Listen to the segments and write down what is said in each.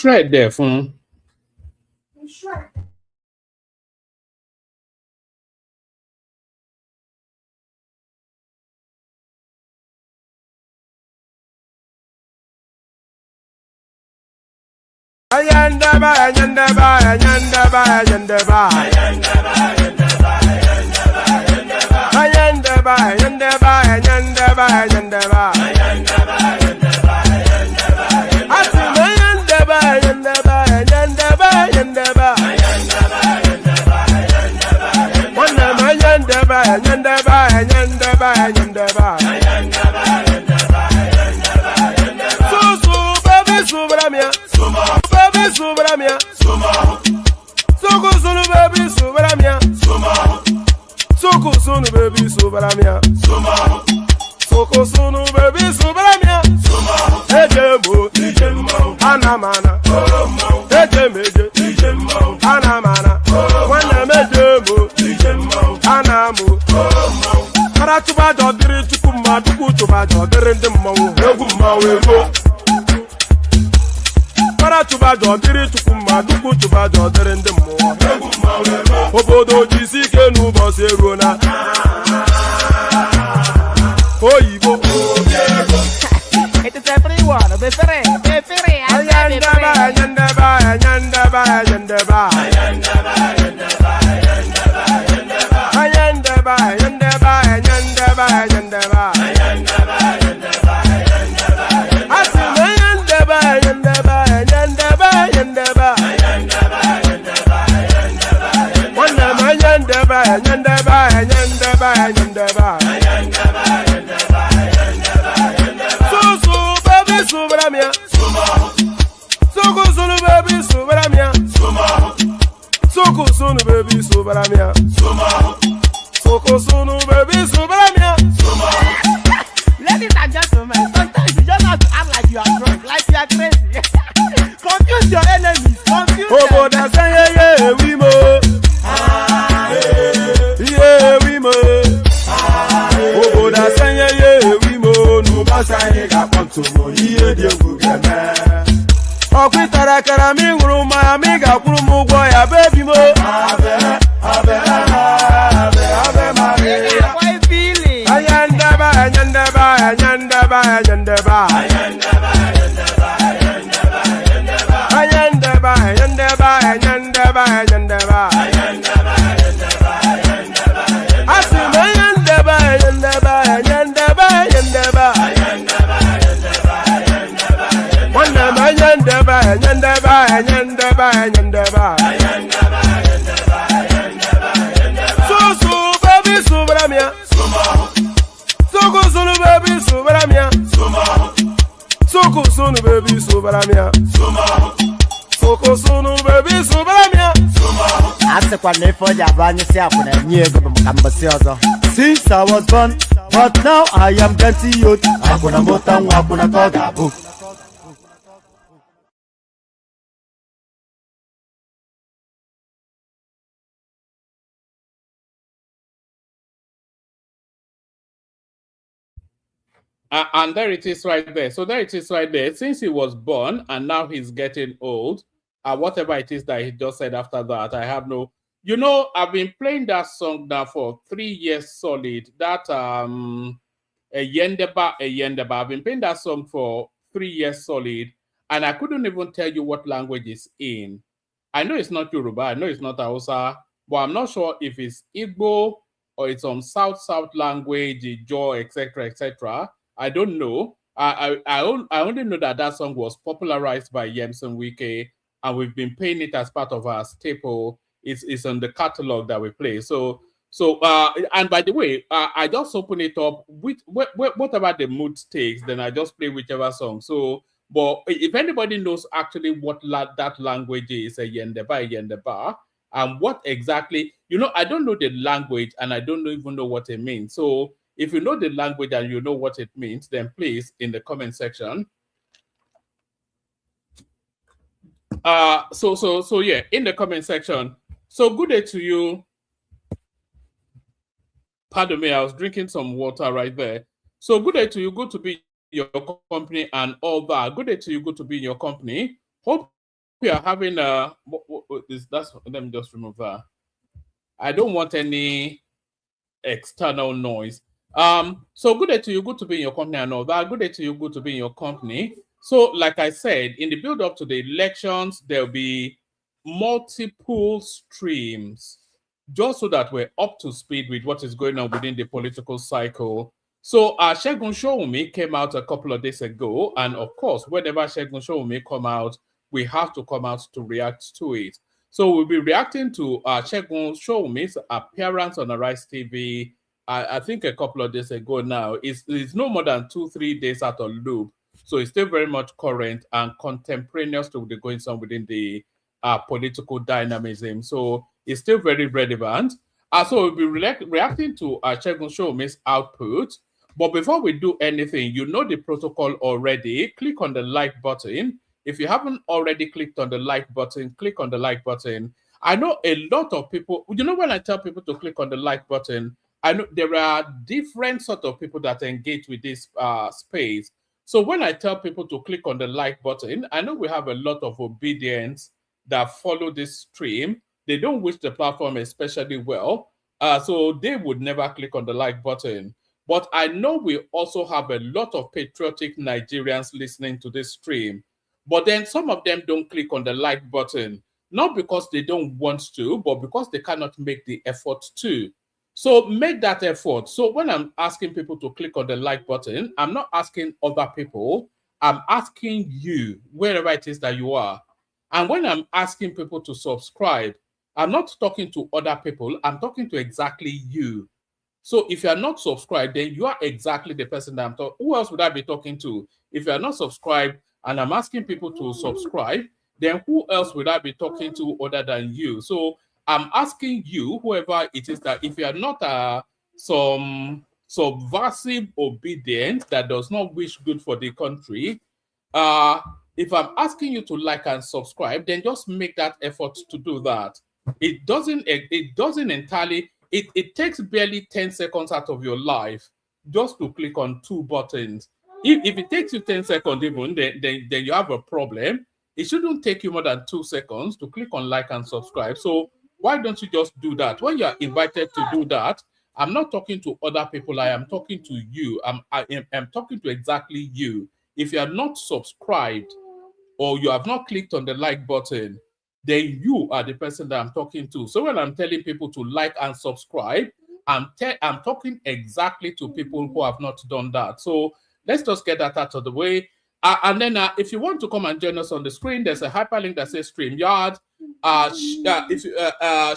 shred there from. Shred. Ayandaba, ayandaba, ayandaba, ayandaba. Ayandaba, ayandaba, ayandaba, ayandaba. Asim ayandaba, ayandaba, ayandaba, ayandaba. Wanam ayandaba, ayandaba, ayandaba, ayandaba. Susu, baby, subramia. Baby, subramia. Suku, sunu, baby, subramia. Soko sunu baby subramia. Soko sunu baby subramia. Ejemo, anamana. Ejemeje, anamana. Wana mejemo, anamu. Karatuba dodiri chukuma duku tuba dodiri ndimmawo. Egumma wego. Karatuba dodiri chukuma duku tuba dodiri ndimmawo. Egumma wego. Obodo jisike n'ụbọchị eruona. Oyibo. It is everyone. Befere. Ayandaba, ayandaba, ayandaba, ayandaba. Ayandaba, ayandaba, ayandaba, ayandaba. Asim ayandaba, ayandaba, ayandaba, ayandaba. Wanam ayandaba, ayandaba, ayandaba, ayandaba. Susu baby subramia. Suku sunu baby subramia. Suku sunu baby subramia. Suku sunu baby subramia. Ladies and gentlemen, sometimes you just have to act like you are drunk, like you are crazy. Confuse your enemies. Confuse them. Obodo sanye ye wimo. Ye wimo. Obodo sanye ye wimo. Nubasa ye gapantumo ye die gugeme. Okwitara kara mi nguru ma mi ga kwuru mu gwo ya baby mo. Abe Maria. Boy feeling. Ayandaba, ayandaba, ayandaba, ayandaba. Ayandaba, ayandaba, ayandaba, ayandaba. Asim ayandaba, ayandaba, ayandaba, ayandaba. Wanam ayandaba, ayandaba, ayandaba, ayandaba. Susu baby subramia. Soko sunu baby subramia. Soko sunu baby subramia. Soko sunu baby subramia. Asekwa nefo ya banyi si akuna nyego bamkambasi ozo. Since I was born, but now I am getting youth. Akuna mota nwa akuna koga book. And there it is right there. So there it is right there. Since he was born and now he's getting old, whatever it is that he just said after that, I have no... You know, I've been playing that song now for 3 years solid. That a Yendeba. I've been playing that song for 3 years solid, and I couldn't even tell you what language it's in. I know it's not Yoruba, I know it's not Hausa, but I'm not sure if it's Igbo or it's some South language, Ijaw, etc., etc. I don't know. I only know that that song was popularized by Yemson Wike, and we've been playing it as part of our staple. It's on the catalog that we play. So and by the way, I just open it up with whatever the mood takes, then I just play whichever song. So, but if anybody knows actually what that language is, a Yendeba, and what exactly, you know, I don't know the language and I don't even know what it means. So if you know the language and you know what it means, then please in the comment section. So yeah, in the comment section. So good day to you. Pardon me, I was drinking some water right there. So good day to you. Good to be in your company and all that. Good day to you. Good to be in your company. Hope we are having that's let me just remove that. I don't want any external noise. So good day to you, good to be in your company and all that. Good day to you, good to be in your company. So, like I said, in the build-up to the elections, there'll be multiple streams, just so that we're up to speed with what is going on within the political cycle. So Segun Sowunmi came out a couple of days ago, and of course, whenever Segun Sowunmi come out, we have to come out to react to it. So we'll be reacting to Segun Sowunmi's appearance on Arise TV. I think a couple of days ago now. It's no more than 2-3 days out of loop. So it's still very much current and contemporaneous to the going on within the political dynamism. So it's still very relevant. So we'll be reacting to Segun Sowunmi's output. But before we do anything, you know the protocol already. Click on the like button. If you haven't already clicked on the like button, click on the like button. I know a lot of people, you know, when I tell people to click on the like button, I know there are different sort of people that engage with this space. So when I tell people to click on the like button, I know we have a lot of obedience that follow this stream. They don't wish the platform especially well. So they would never click on the like button. But I know we also have a lot of patriotic Nigerians listening to this stream. But then some of them don't click on the like button, not because they don't want to, but because they cannot make the effort to. So make that effort. So when I'm asking people to click on the like button, I'm not asking other people. I'm asking you, wherever it is that you are. And when I'm asking people to subscribe, I'm not talking to other people. I'm talking to exactly you. So if you're not subscribed, then you are exactly the person that I'm talking. Who else would I be talking to? If you're not subscribed and I'm asking people to subscribe, then who else would I be talking to other than you? So I'm asking you, whoever it is, that if you are not some subversive obedient that does not wish good for the country, if I'm asking you to like and subscribe, then just make that effort to do that. It doesn't entirely, it takes barely 10 seconds out of your life just to click on 2 buttons. If it takes you 10 seconds even, then you have a problem. It shouldn't take you more than 2 seconds to click on like and subscribe. So why don't you just do that? When you are invited to do that, I'm not talking to other people. I am talking to you. I'm talking to exactly you. If you are not subscribed or you have not clicked on the like button, then you are the person that I'm talking to. So when I'm telling people to like and subscribe, I'm talking exactly to people who have not done that. So let's just get that out of the way. And then if you want to come and join us on the screen, there's a hyperlink that says StreamYard. If you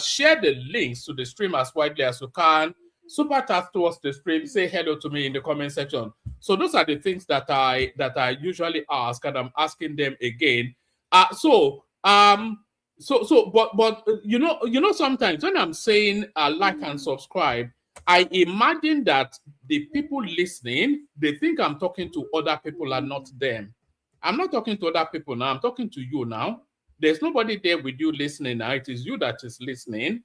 share the links to the stream as widely as you can, super chat towards the stream, say hello to me in the comment section. So those are the things that I usually ask, and I'm asking them again. But you know, sometimes when I'm saying like and subscribe, I imagine that the people listening, they think I'm talking to other people and not them. I'm not talking to other people now. I'm talking to you now. There's nobody there with you listening now. It is you that is listening.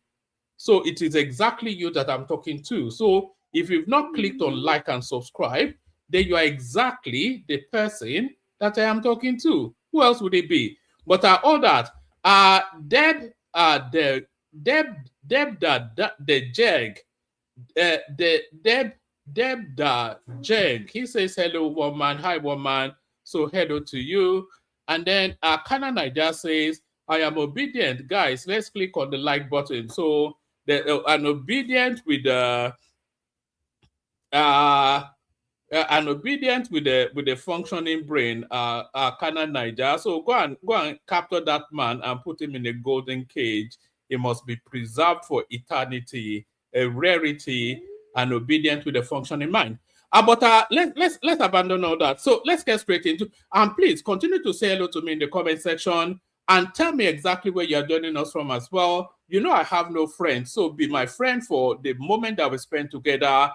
So it is exactly you that I'm talking to. So if you've not clicked on like and subscribe, then you are exactly the person that I am talking to. Who else would it be? But all that, the Jeg. He says hello, woman. Hi, woman. So hello to you. And then Kana Naija says, I am obedient. Guys, let's click on the like button. So an obedient with an obedient with a functioning brain, Kana Naija. So go and capture that man and put him in a golden cage. He must be preserved for eternity, a rarity, and obedient with a functioning mind. But let's abandon all that. So let's get straight into. And please continue to say hello to me in the comment section and tell me exactly where you're joining us from as well. You know I have no friends, so be my friend for the moment that we spend together.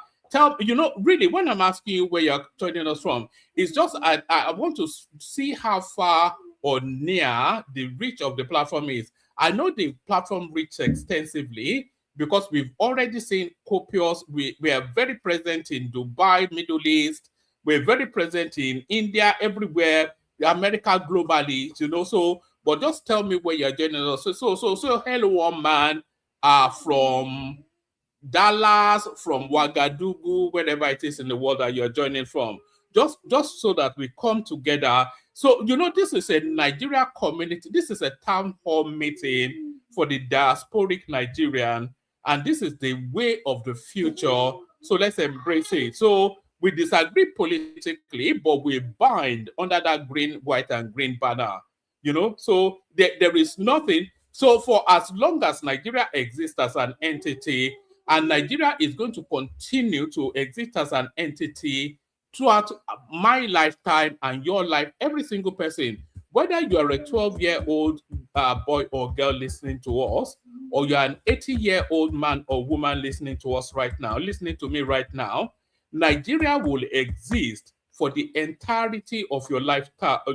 Really, when I'm asking you where you're joining us from, it's just I want to see how far or near the reach of the platform is. I know the platform reaches extensively because we've already seen copious. We are very present in Dubai, Middle East. We're very present in India, everywhere, America, globally. So but just tell me where you're joining us. So hello, one man from Dallas, from Ouagadougou, wherever it is in the world that you're joining from. Just so that we come together. So, this is a Nigeria community. This is a town hall meeting for the diasporic Nigerian, and this is the way of the future. So let's embrace it. So we disagree politically, but we bind under that green, white, and green banner. So there is nothing. So for as long as Nigeria exists as an entity, and Nigeria is going to continue to exist as an entity throughout my lifetime and your life, every single person, whether you are a 12-year-old boy or girl listening to us, or you're an 80-year-old man or woman listening to us right now, listening to me right now, Nigeria will exist for the entirety of your lifetime.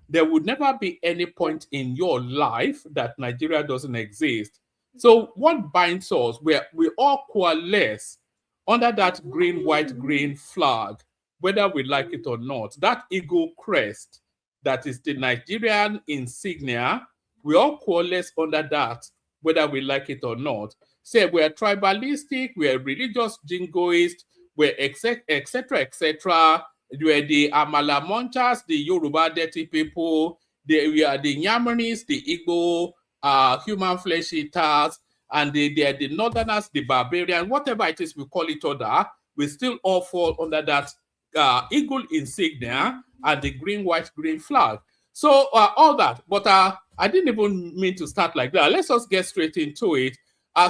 There would never be any point in your life that Nigeria doesn't exist. So what binds us? We all coalesce under that green, white, green flag, whether we like it or not. That eagle crest, that is the Nigerian insignia, we all coalesce under that, whether we like it or not. Say we're tribalistic, we're religious jingoist, we're etc., etc. We're the Amala Monchas, the Yoruba dirty people, we are the Nyamanis, the Igbo, human flesh eaters, and they are the Northerners, the barbarian, whatever it is we call each other, we still all fall under that eagle insignia and the green, white, green flag. So all that, but I didn't even mean to start like that. Let's just get straight into it.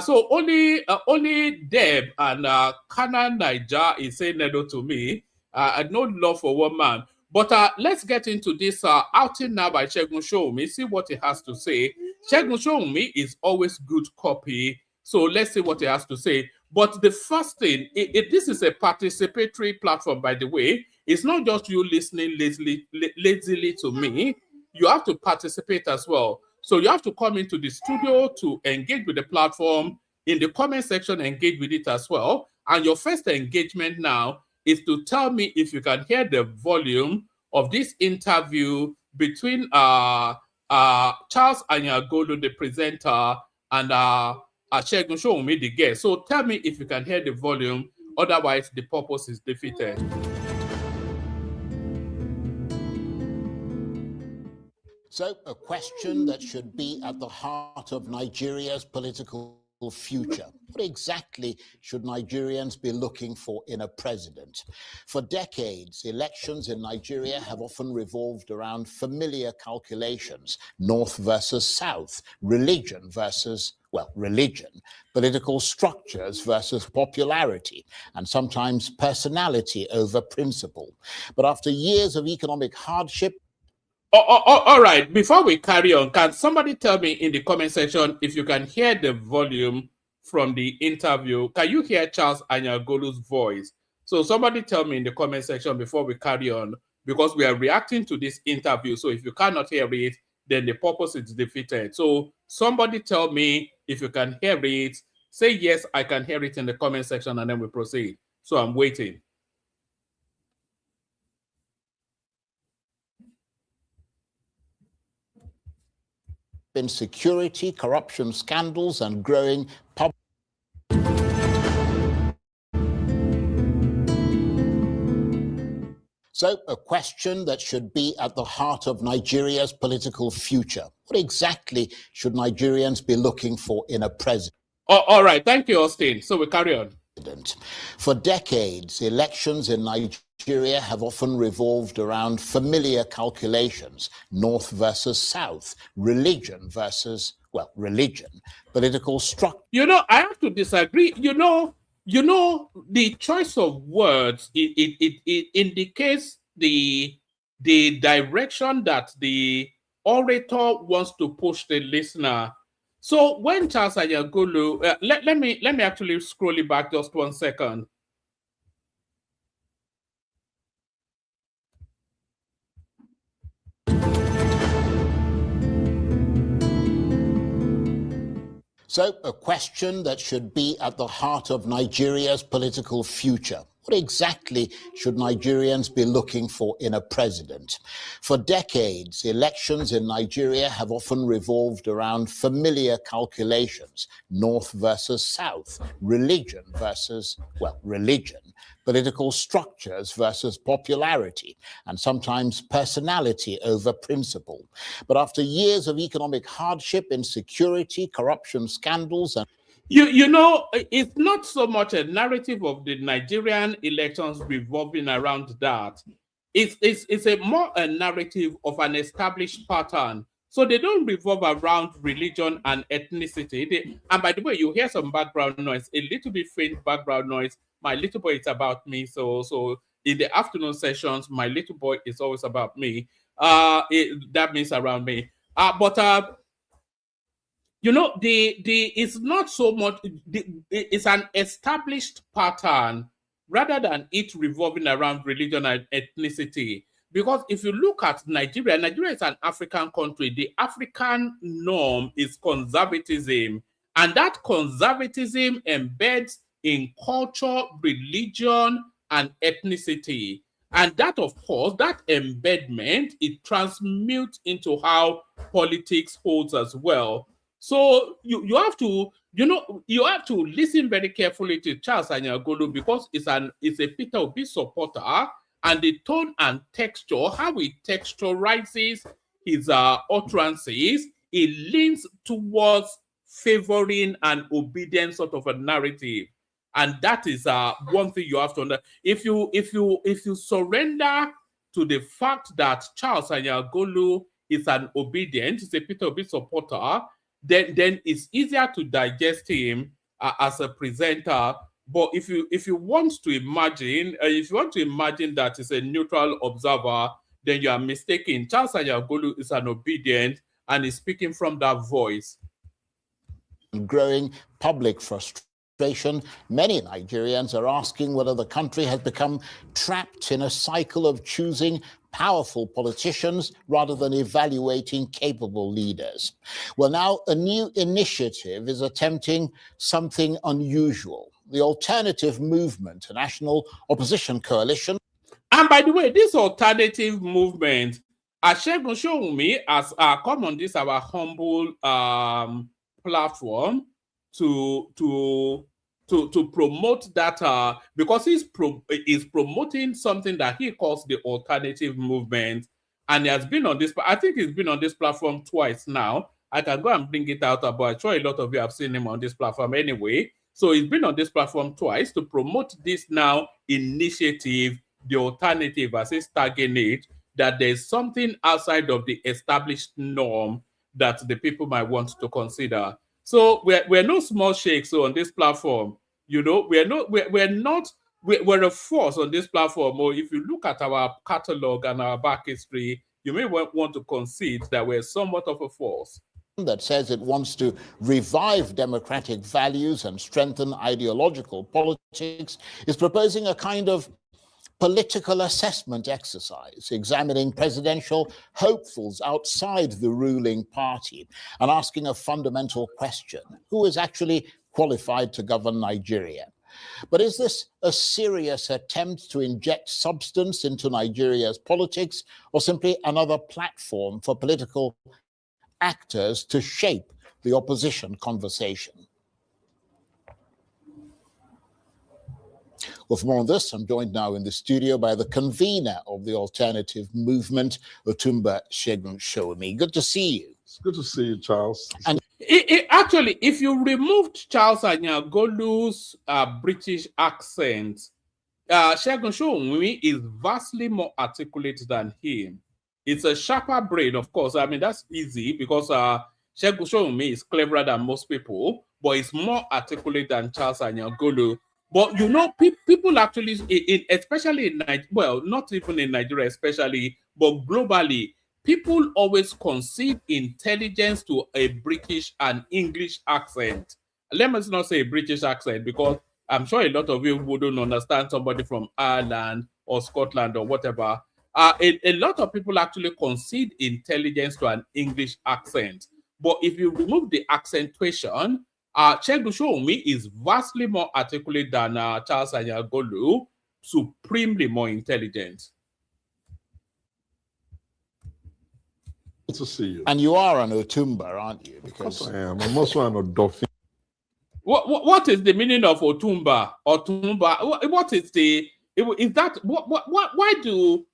So only Deb and Kana Niger is saying no to me. I no love for one man. But let's get into this outing now by Segun Sowunmi. See what he has to say. Segun Sowunmi is always good copy. So let's see what he has to say. But the first thing, this is a participatory platform, by the way. It's not just you listening lazily to me. You have to participate as well. So you have to come into the studio to engage with the platform. In the comment section, engage with it as well. And your first engagement now is to tell me if you can hear the volume of this interview between Charles Anyagolu, the presenter, and Segun Sowunmi, the guest. So tell me if you can hear the volume, otherwise the purpose is defeated. So, a question that should be at the heart of Nigeria's political future. What exactly should Nigerians be looking for in a president? For decades, elections in Nigeria have often revolved around familiar calculations: North versus South, religion versus, well, religion, political structures versus popularity, and sometimes personality over principle. But after years of economic hardship, all right, before we carry on, can somebody tell me in the comment section if you can hear the volume from the interview? Can you hear Charles Anyagolu's voice? So somebody tell me in the comment section before we carry on, because we are reacting to this interview. So if you cannot hear it, then the purpose is defeated. So somebody tell me if you can hear it. Say yes, I can hear it in the comment section, and then we proceed. So I'm waiting. insecurity, corruption scandals, and growing public. So, a question that should be at the heart of Nigeria's political future. What exactly should Nigerians be looking for in a president? All right. Thank you, Austin. So we carry on. For decades, elections in Nigeria have often revolved around familiar calculations: North versus South, religion versus, well, religion, political structure. I have to disagree. The choice of words, it indicates the direction that the orator wants to push the listener. So when Charles Anyagolu, let me actually scroll it back just 1 second. So, a question that should be at the heart of Nigeria's political future. What exactly should Nigerians be looking for in a president? For decades, elections in Nigeria have often revolved around familiar calculations: North versus South, religion versus, well, religion, political structures versus popularity, and sometimes personality over principle. But after years of economic hardship, insecurity, corruption scandals, and You know, it's not so much a narrative of the Nigerian elections revolving around that. It's a more a narrative of an established pattern. So they don't revolve around religion and ethnicity. And by the way, you hear some background noise, a little bit faint background noise. My little boy is about me. So in the afternoon sessions, my little boy is always about me. That means around me. But you know, it's not so much. It's an established pattern rather than it revolving around religion and ethnicity. Because if you look at Nigeria, Nigeria is an African country. The African norm is conservatism, and that conservatism embeds in culture, religion, and ethnicity. And that, of course, that embedment, it transmutes into how politics holds as well. So you have to, you have to listen very carefully to Charles Anyagolu, because it's a Peter Obi supporter, and the tone and texture, how he texturizes his utterances, it leans towards favoring an obedient sort of a narrative. And that is one thing you have to understand. If you surrender to the fact that Charles Anyagolu is an obedient, is a Peter Obi supporter, then it's easier to digest him as a presenter. But if you want to imagine, that is a neutral observer, then you are mistaken. Charles Anyagolu is an obedient and is speaking from that voice. Growing public frustration, many Nigerians are asking whether the country has become trapped in a cycle of choosing powerful politicians rather than evaluating capable leaders. Well, now a new initiative is attempting something unusual. The Alternative Movement, a national opposition coalition. And by the way, this alternative movement, Segun Sowunmi has come on this our humble platform to promote that, because he's promoting something that he calls the alternative movement, and he has been on this. I think he's been on this platform twice now. I can go and bring it out, but I'm sure a lot of you have seen him on this platform anyway. So he's been on this platform twice to promote this now initiative, the alternative, as he's tagging it, that there's something outside of the established norm that the people might want to consider. So we're no small shakes on this platform. We're a force on this platform. Or if you look at our catalog and our back history, you may want to concede that we're somewhat of a force. That says it wants to revive democratic values and strengthen ideological politics, is proposing a kind of political assessment exercise, examining presidential hopefuls outside the ruling party and asking a fundamental question: who is actually qualified to govern Nigeria? But is this a serious attempt to inject substance into Nigeria's politics, or simply another platform for political actors to shape the opposition conversation? Well, for more on this, I'm joined now in the studio by the convener of the Alternative Movement, Otumba Segun Sowunmi. Good to see you. It's good to see you, Charles. And actually, if you removed Charles Anyagolu's British accent, Segun Sowunmi is vastly more articulate than him. It's a sharper brain, of course. I mean, that's easy because Segun Sowunmi is cleverer than most people, but it's more articulate than Charles Anyagolu. But people actually, especially in Nigeria, well, not even in Nigeria especially, but globally, people always concede intelligence to a British and English accent. Let me not say a British accent, because I'm sure a lot of you wouldn't understand somebody from Ireland or Scotland or whatever. A lot of people actually concede intelligence to an English accent. But if you remove the accentuation, Segun Sowunmi is vastly more articulate than Charles Anyagolu supremely more intelligent. Good to see you. And you are an Otumba, aren't you? Because I am. I'm also an Odofin. What is the meaning of Otumba? Otumba. What is the? Is that why do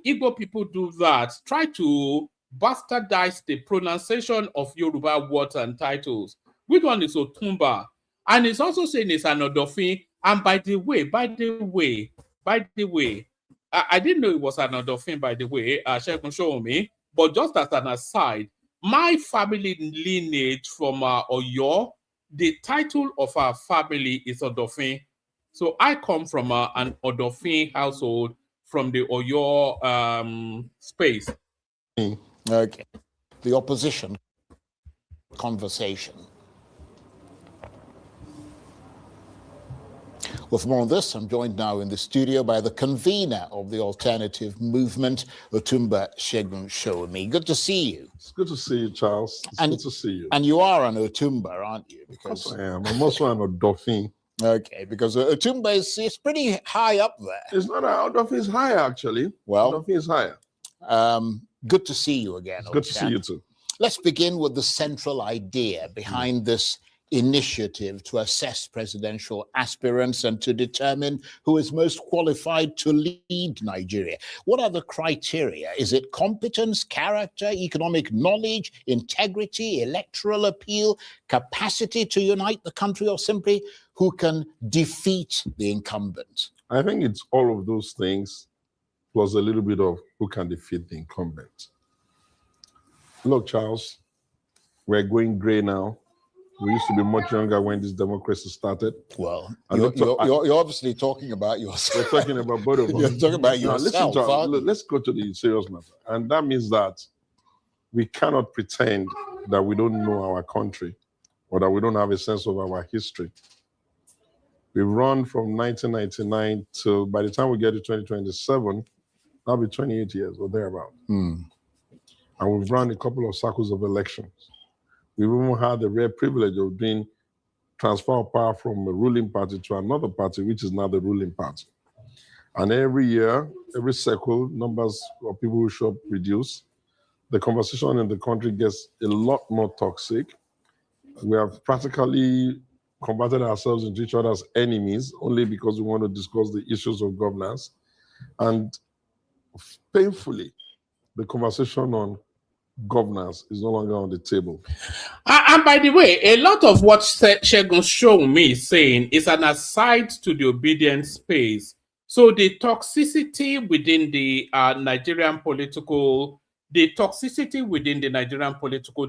Igbo people do that? Try to bastardize the pronunciation of Yoruba words and titles. Which one is Otumba? And it's also saying it's an Odofin. And by the way, I didn't know it was an Odofin, by the way, Segun Sowunmi. But just as an aside, my family lineage from Oyo, the title of our family is Odofin. So I come from an Odofin household from the Oyo space. Okay. The opposition conversation. Well, for more on this, I'm joined now in the studio by the convener of the alternative movement, Otumba Segun Sowunmi. Good to see you. It's good to see you, Charles. It's good to see you. And you are an Otumba, aren't you? Because I am. I'm also an Odofin. Okay, because Otumba is pretty high up there. It's not Odofin is higher, actually. Well, Odofin is higher. Good to see you again. It's good to see you too. Let's begin with the central idea behind this initiative to assess presidential aspirants and to determine who is most qualified to lead Nigeria. What are the criteria? Is it competence, character, economic knowledge, integrity, electoral appeal, capacity to unite the country, or simply who can defeat the incumbent? I think it's all of those things, plus a little bit of who can defeat the incumbent. Look, Charles, we're going gray now. We used to be much younger when this democracy started. Well, you're obviously talking about yourself. We're talking about both of us. You're talking about yourself. Let's go to the serious matter. And that means that we cannot pretend that we don't know our country or that we don't have a sense of our history. We've run from 1999 till by the time we get to 2027, that'll be 28 years or thereabout. And we've run a couple of cycles of elections. We've even had the rare privilege of being transfer of power from a ruling party to another party, which is now the ruling party. And every year, every cycle, numbers of people who show up reduce. The conversation in the country gets a lot more toxic. We have practically converted ourselves into each other's enemies only because we want to discuss the issues of governance. And painfully, the conversation on governance is no longer on the table. And by the way, a lot of what Segun Sowunmi is saying is an aside to the obedience space. So the toxicity within the Nigerian political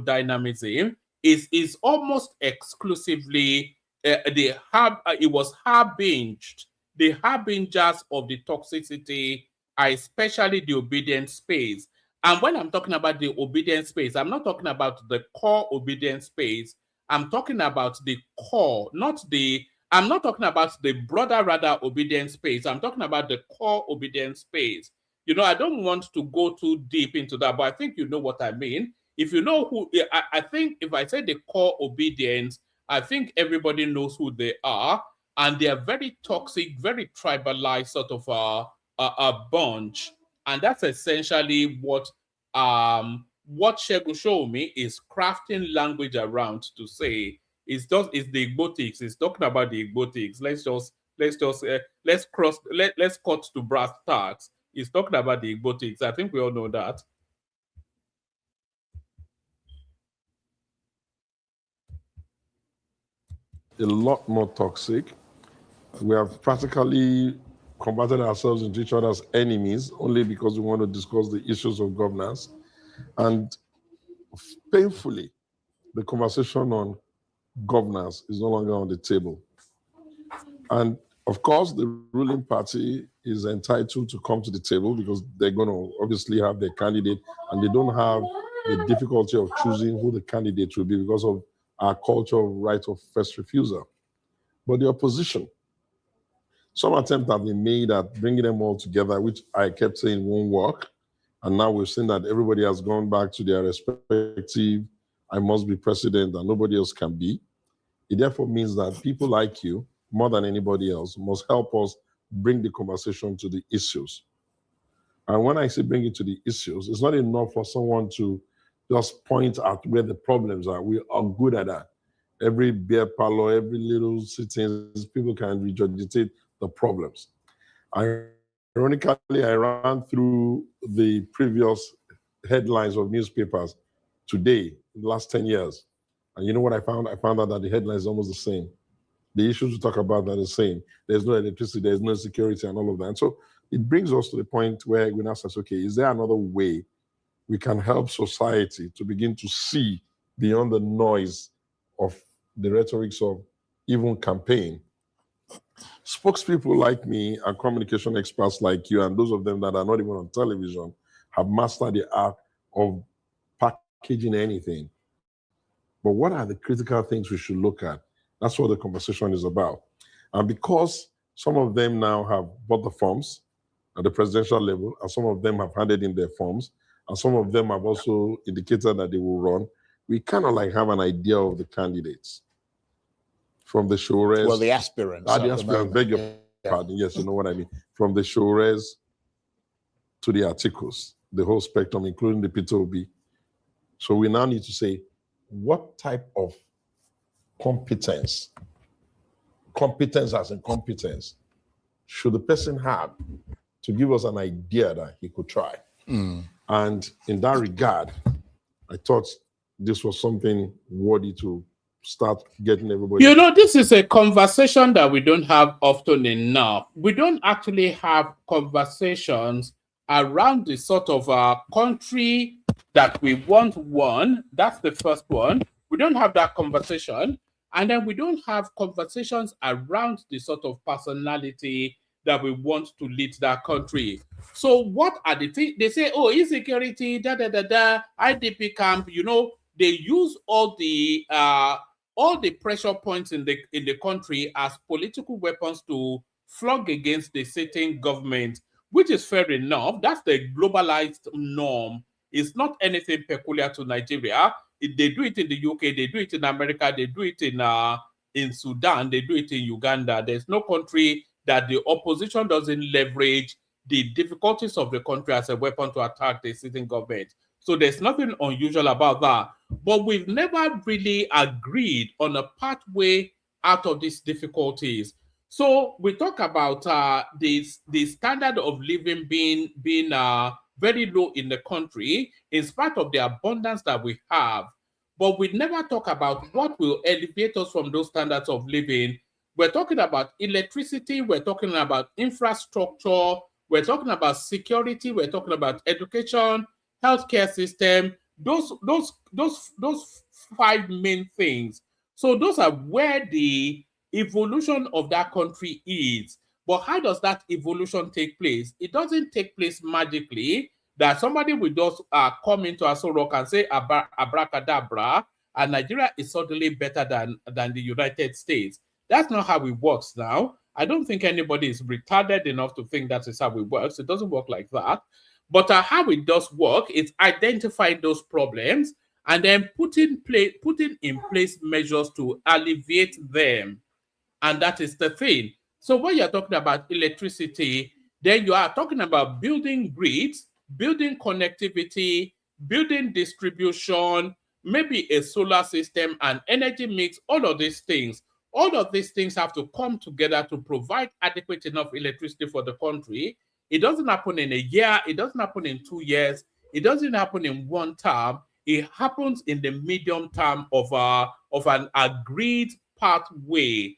dynamism is almost exclusively it was harbinged. The harbingers of the toxicity are especially the obedience space. And when I'm talking about the obedience space, I'm not talking about the core obedience space. I'm talking about the core, I'm not talking about the broader, rather, obedience space. I'm talking about the core obedience space. You know, I don't want to go too deep into that, but I think you know what I mean. If you know who, I think if I say the core obedience, I think everybody knows who they are. And they are very toxic, very tribalized sort of a bunch. And that's essentially what Segun Sowunmi is crafting language around to say. It's the Igbotics. It's talking about the Igbotics. Let's cut to brass tacks. It's talking about the Igbotics. I think we all know that. A lot more toxic. We have practically converted ourselves into each other's enemies only because we want to discuss the issues of governance. And painfully, the conversation on governance is no longer on the table. And of course, the ruling party is entitled to come to the table because they're going to obviously have their candidate, and they don't have the difficulty of choosing who the candidate will be because of our culture of right of first refusal. But the opposition, some attempts have been made at bringing them all together, which I kept saying won't work. And now we've seen that everybody has gone back to their respective, I must be president and nobody else can be. It therefore means that people like you, more than anybody else, must help us bring the conversation to the issues. And when I say bring it to the issues, it's not enough for someone to just point out where the problems are. We are good at that. Every beer parlor, every little sittings, people can regurgitate the problems. Ironically, I ran through the previous headlines of newspapers today, in the last 10 years. And you know what I found? I found out that the headline is almost the same. The issues we talk about are the same. There's no electricity, there's no security, and all of that. And so it brings us to the point where we now say, okay, is there another way we can help society to begin to see beyond the noise of the rhetorics of even campaign? Spokespeople like me and communication experts like you and those of them that are not even on television have mastered the art of packaging anything. But what are the critical things we should look at? That's what the conversation is about. And because some of them now have bought the forms at the presidential level, and some of them have handed in their forms, and some of them have also indicated that they will run, we kind of like have an idea of the candidates. From the Shores. Well, the aspirants. The aspirants, beg your pardon. Yes, you know what I mean. From the Shores to the articles, the whole spectrum, including the P2B. So we now need to say, what type of competence as in competence, should the person have to give us an idea that he could try? And in that regard, I thought this was something worthy to start getting everybody. You know, this is a conversation that we don't have often enough. We don't actually have conversations around the sort of country that we want one. That's the first one. We don't have that conversation. And then we don't have conversations around the sort of personality that we want to lead that country. So what are the things? They say, oh, insecurity, IDP camp, you know, they use all the pressure points in the country as political weapons to flog against the sitting government, which is fair enough. That's the globalized norm. It's not anything peculiar to Nigeria. They do it in the UK, they do it in America, they do it in Sudan, they do it in Uganda. There's no country that the opposition doesn't leverage the difficulties of the country as a weapon to attack the sitting government. So there's nothing unusual about that. But we've never really agreed on a pathway out of these difficulties. So we talk about the standard of living being very low in the country, in spite of the abundance that we have. But we never talk about what will elevate us from those standards of living. We're talking about electricity, we're talking about infrastructure, we're talking about security, we're talking about education, healthcare system, those 5 main things. So those are where the evolution of that country is. But how does that evolution take place? It doesn't take place magically, that somebody will just come into Aso Rock and say abracadabra, and Nigeria is suddenly better than the United States. That's not how it works now. I don't think anybody is retarded enough to think that is how it works. It doesn't work like that. But how it does work is identifying those problems and then putting in place measures to alleviate them. And that is the thing. So when you're talking about electricity, then you are talking about building grids, building connectivity, building distribution, maybe a solar system, an energy mix, all of these things. All of these things have to come together to provide adequate enough electricity for the country. It doesn't happen in a year. It doesn't happen in 2 years. It doesn't happen in one term. It happens in the medium term of an agreed pathway.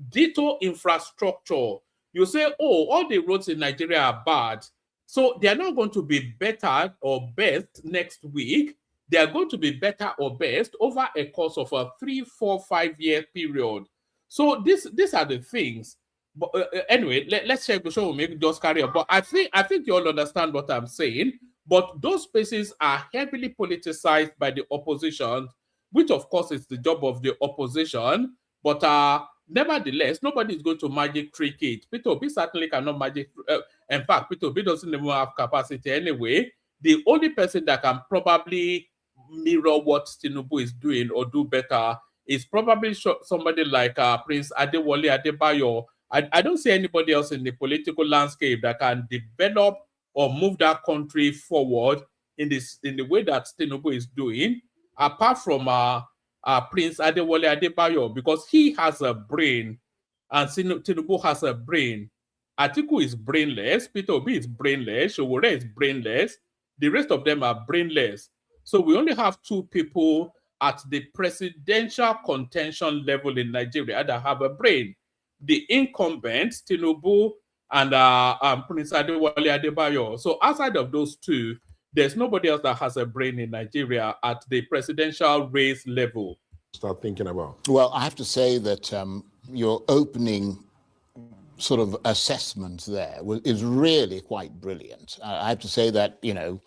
Ditto infrastructure. You say, oh, all the roads in Nigeria are bad. So they are not going to be better or best next week. They are going to be better or best over a course of a 3, 4, 5 year period. So these are the things. But anyway, let's check the show. We'll make just carry on. But I think you all understand what I'm saying. But those spaces are heavily politicized by the opposition, which of course is the job of the opposition. But nevertheless, nobody is going to magic trick it. Peter Obi certainly cannot magic. In fact, Peter Obi doesn't even have capacity anyway. The only person that can probably mirror what Tinubu is doing or do better is probably somebody like Prince Adewale Adebayo I don't see anybody else in the political landscape that can develop or move that country forward in the way that Tinubu is doing, apart from Prince Adewale Adebayo, because he has a brain and Tinubu has a brain. Atiku is brainless, Peter Obi is brainless, Sowore is brainless, the rest of them are brainless. So we only have two people at the presidential contention level in Nigeria that have a brain. The incumbent, Tinubu, and Prince Adewale Adebayo. So outside of those two, there's nobody else that has a brain in Nigeria at the presidential race level. Start thinking about. Well, I have to say that your opening sort of assessment there is really quite brilliant. I have to say that, you know,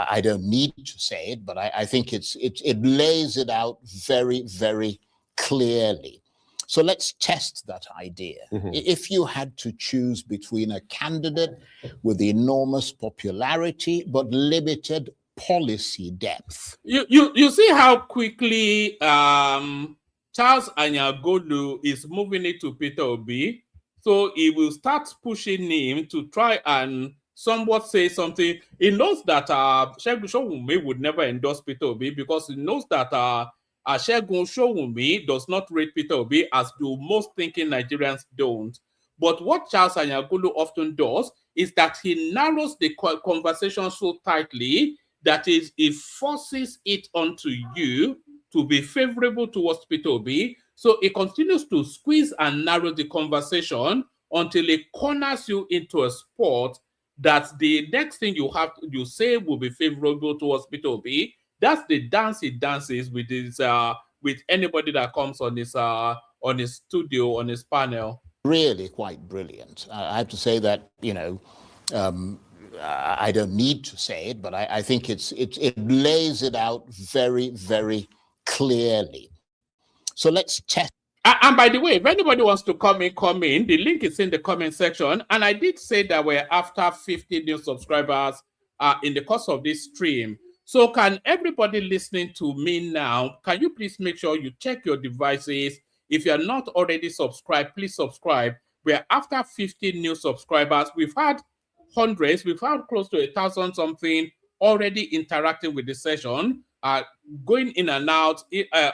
I don't need to say it, but I think it lays it out very, very clearly. So let's test that idea. If you had to choose between a candidate with enormous popularity but limited policy depth. You see how quickly Charles Anyagolu is moving it to Peter Obi. So he will start pushing him to try and somewhat say something. He knows that Segun Sowunmi would never endorse Peter Obi because he knows that Segun Sowunmi does not rate Peter Obi, as do most thinking Nigerians don't. But what Charles Anyagolu often does is that he narrows the conversation so tightly that is, it forces it onto you to be favorable towards Peter Obi. So it continues to squeeze and narrow the conversation until it corners you into a spot that the next thing you say will be favorable towards Peter Obi. That's the dance he dances with his with anybody that comes on his studio, on his panel. Really quite brilliant. I have to say that, you know, I don't need to say it, but I think it lays it out very, very clearly. So let's test. And by the way, if anybody wants to come in. The link is in the comment section. And I did say that we're after 50 new subscribers in the course of this stream. So can everybody listening to me now, can you please make sure you check your devices? If you're not already subscribed, please subscribe. We're after 50 new subscribers. We've had hundreds, we've had close to 1,000 something already interacting with the session, going in and out,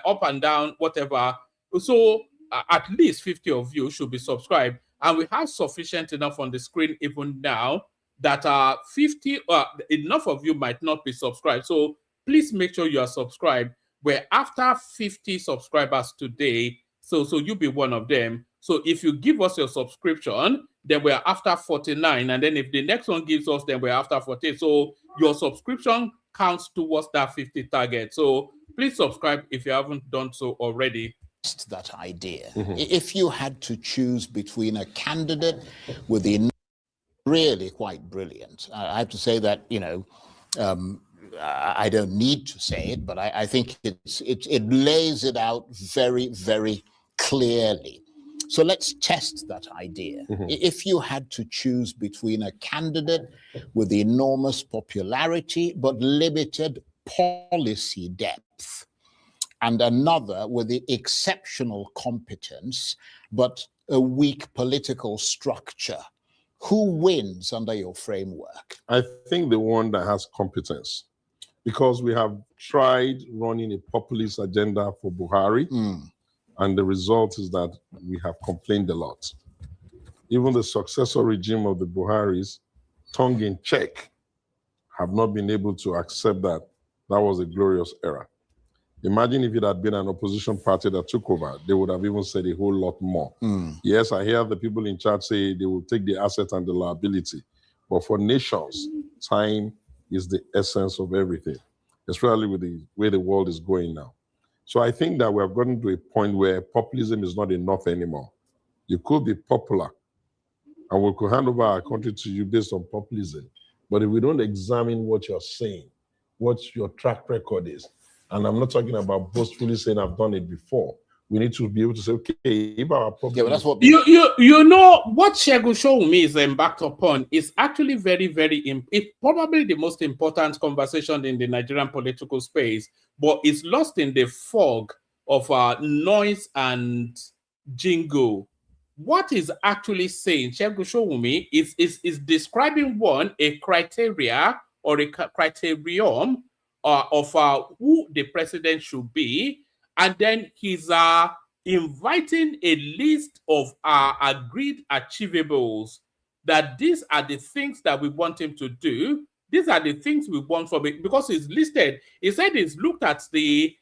up and down, whatever. So at least 50 of you should be subscribed. And we have sufficient enough on the screen even now that 50, enough of you might not be subscribed. So please make sure you are subscribed. We're after 50 subscribers today. So you be one of them. So if you give us your subscription, then we're after 49. And then if the next one gives us, then we're after 40. So your subscription counts towards that 50 target. So please subscribe if you haven't done so already. That idea. If you had to choose between a candidate with the really quite brilliant. I have to say that, you know, I don't need to say it, but I think it lays it out very, very clearly. So let's test that idea. If you had to choose between a candidate with enormous popularity but limited policy depth and another with the exceptional competence but a weak political structure, who wins under your framework? I think the one that has competence, because we have tried running a populist agenda for Buhari, and the result is that we have complained a lot. Even the successor regime of the Buharis, tongue in check, have not been able to accept that that was a glorious era. Imagine if it had been an opposition party that took over, they would have even said a whole lot more. Yes, I hear the people in charge say they will take the asset and the liability. But for nations, time is the essence of everything, especially with the way the world is going now. So I think that we have gotten to a point where populism is not enough anymore. You could be popular, and we could hand over our country to you based on populism. But if we don't examine what you're saying, what your track record is, and I'm not talking about boastfully saying I've done it before. We need to be able to say, okay, if our problem... Yeah, well, that's what... You know, what Segun Sowunmi is embarked upon is actually very, very... It's probably the most important conversation in the Nigerian political space, but it's lost in the fog of noise and jingle. what is actually saying, Segun Sowunmi, is describing a criteria or a criterion of who the president should be, and then he's inviting a list of agreed achievables, that these are the things that we want him to do. These are the things we want from it, because it's listed. He said he's looked at the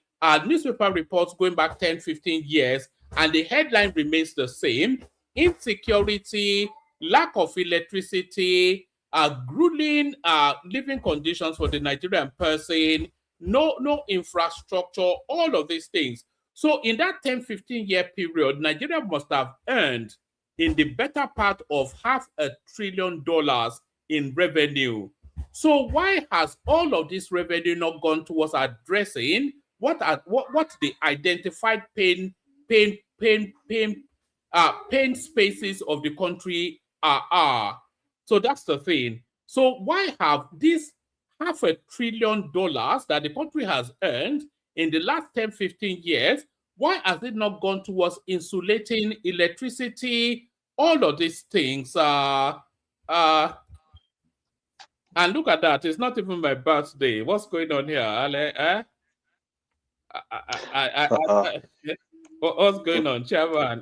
newspaper reports going back 10, 15 years, and the headline remains the same: insecurity, lack of electricity, grueling living conditions for the Nigerian person, no infrastructure, all of these things. So in that 10, 15-year period, Nigeria must have earned in the better part of $500 billion in revenue. So why has all of this revenue not gone towards addressing what the identified pain spaces of the country are? So that's the thing. So why have these $500 billion that the country has earned in the last 10, 15 years, why has it not gone towards insulating, electricity, all of these things? And look at that, it's not even my birthday. What's going on here, Ale? What's going on, Chairman?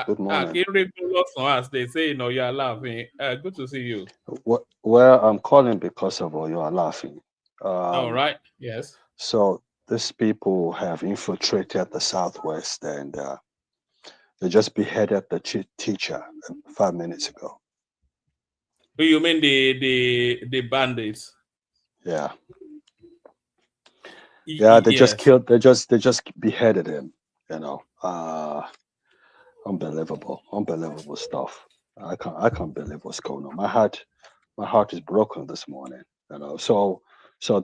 Good morning. As they say, you're laughing. Good to see you. Well, I'm calling because of you are laughing. All right. Yes. So these people have infiltrated the Southwest, and they just beheaded the teacher 5 minutes ago. You mean the bandits? Yeah. Yeah, they just killed. They just beheaded him. Unbelievable stuff. I can't believe what's going on. My heart is broken this morning. So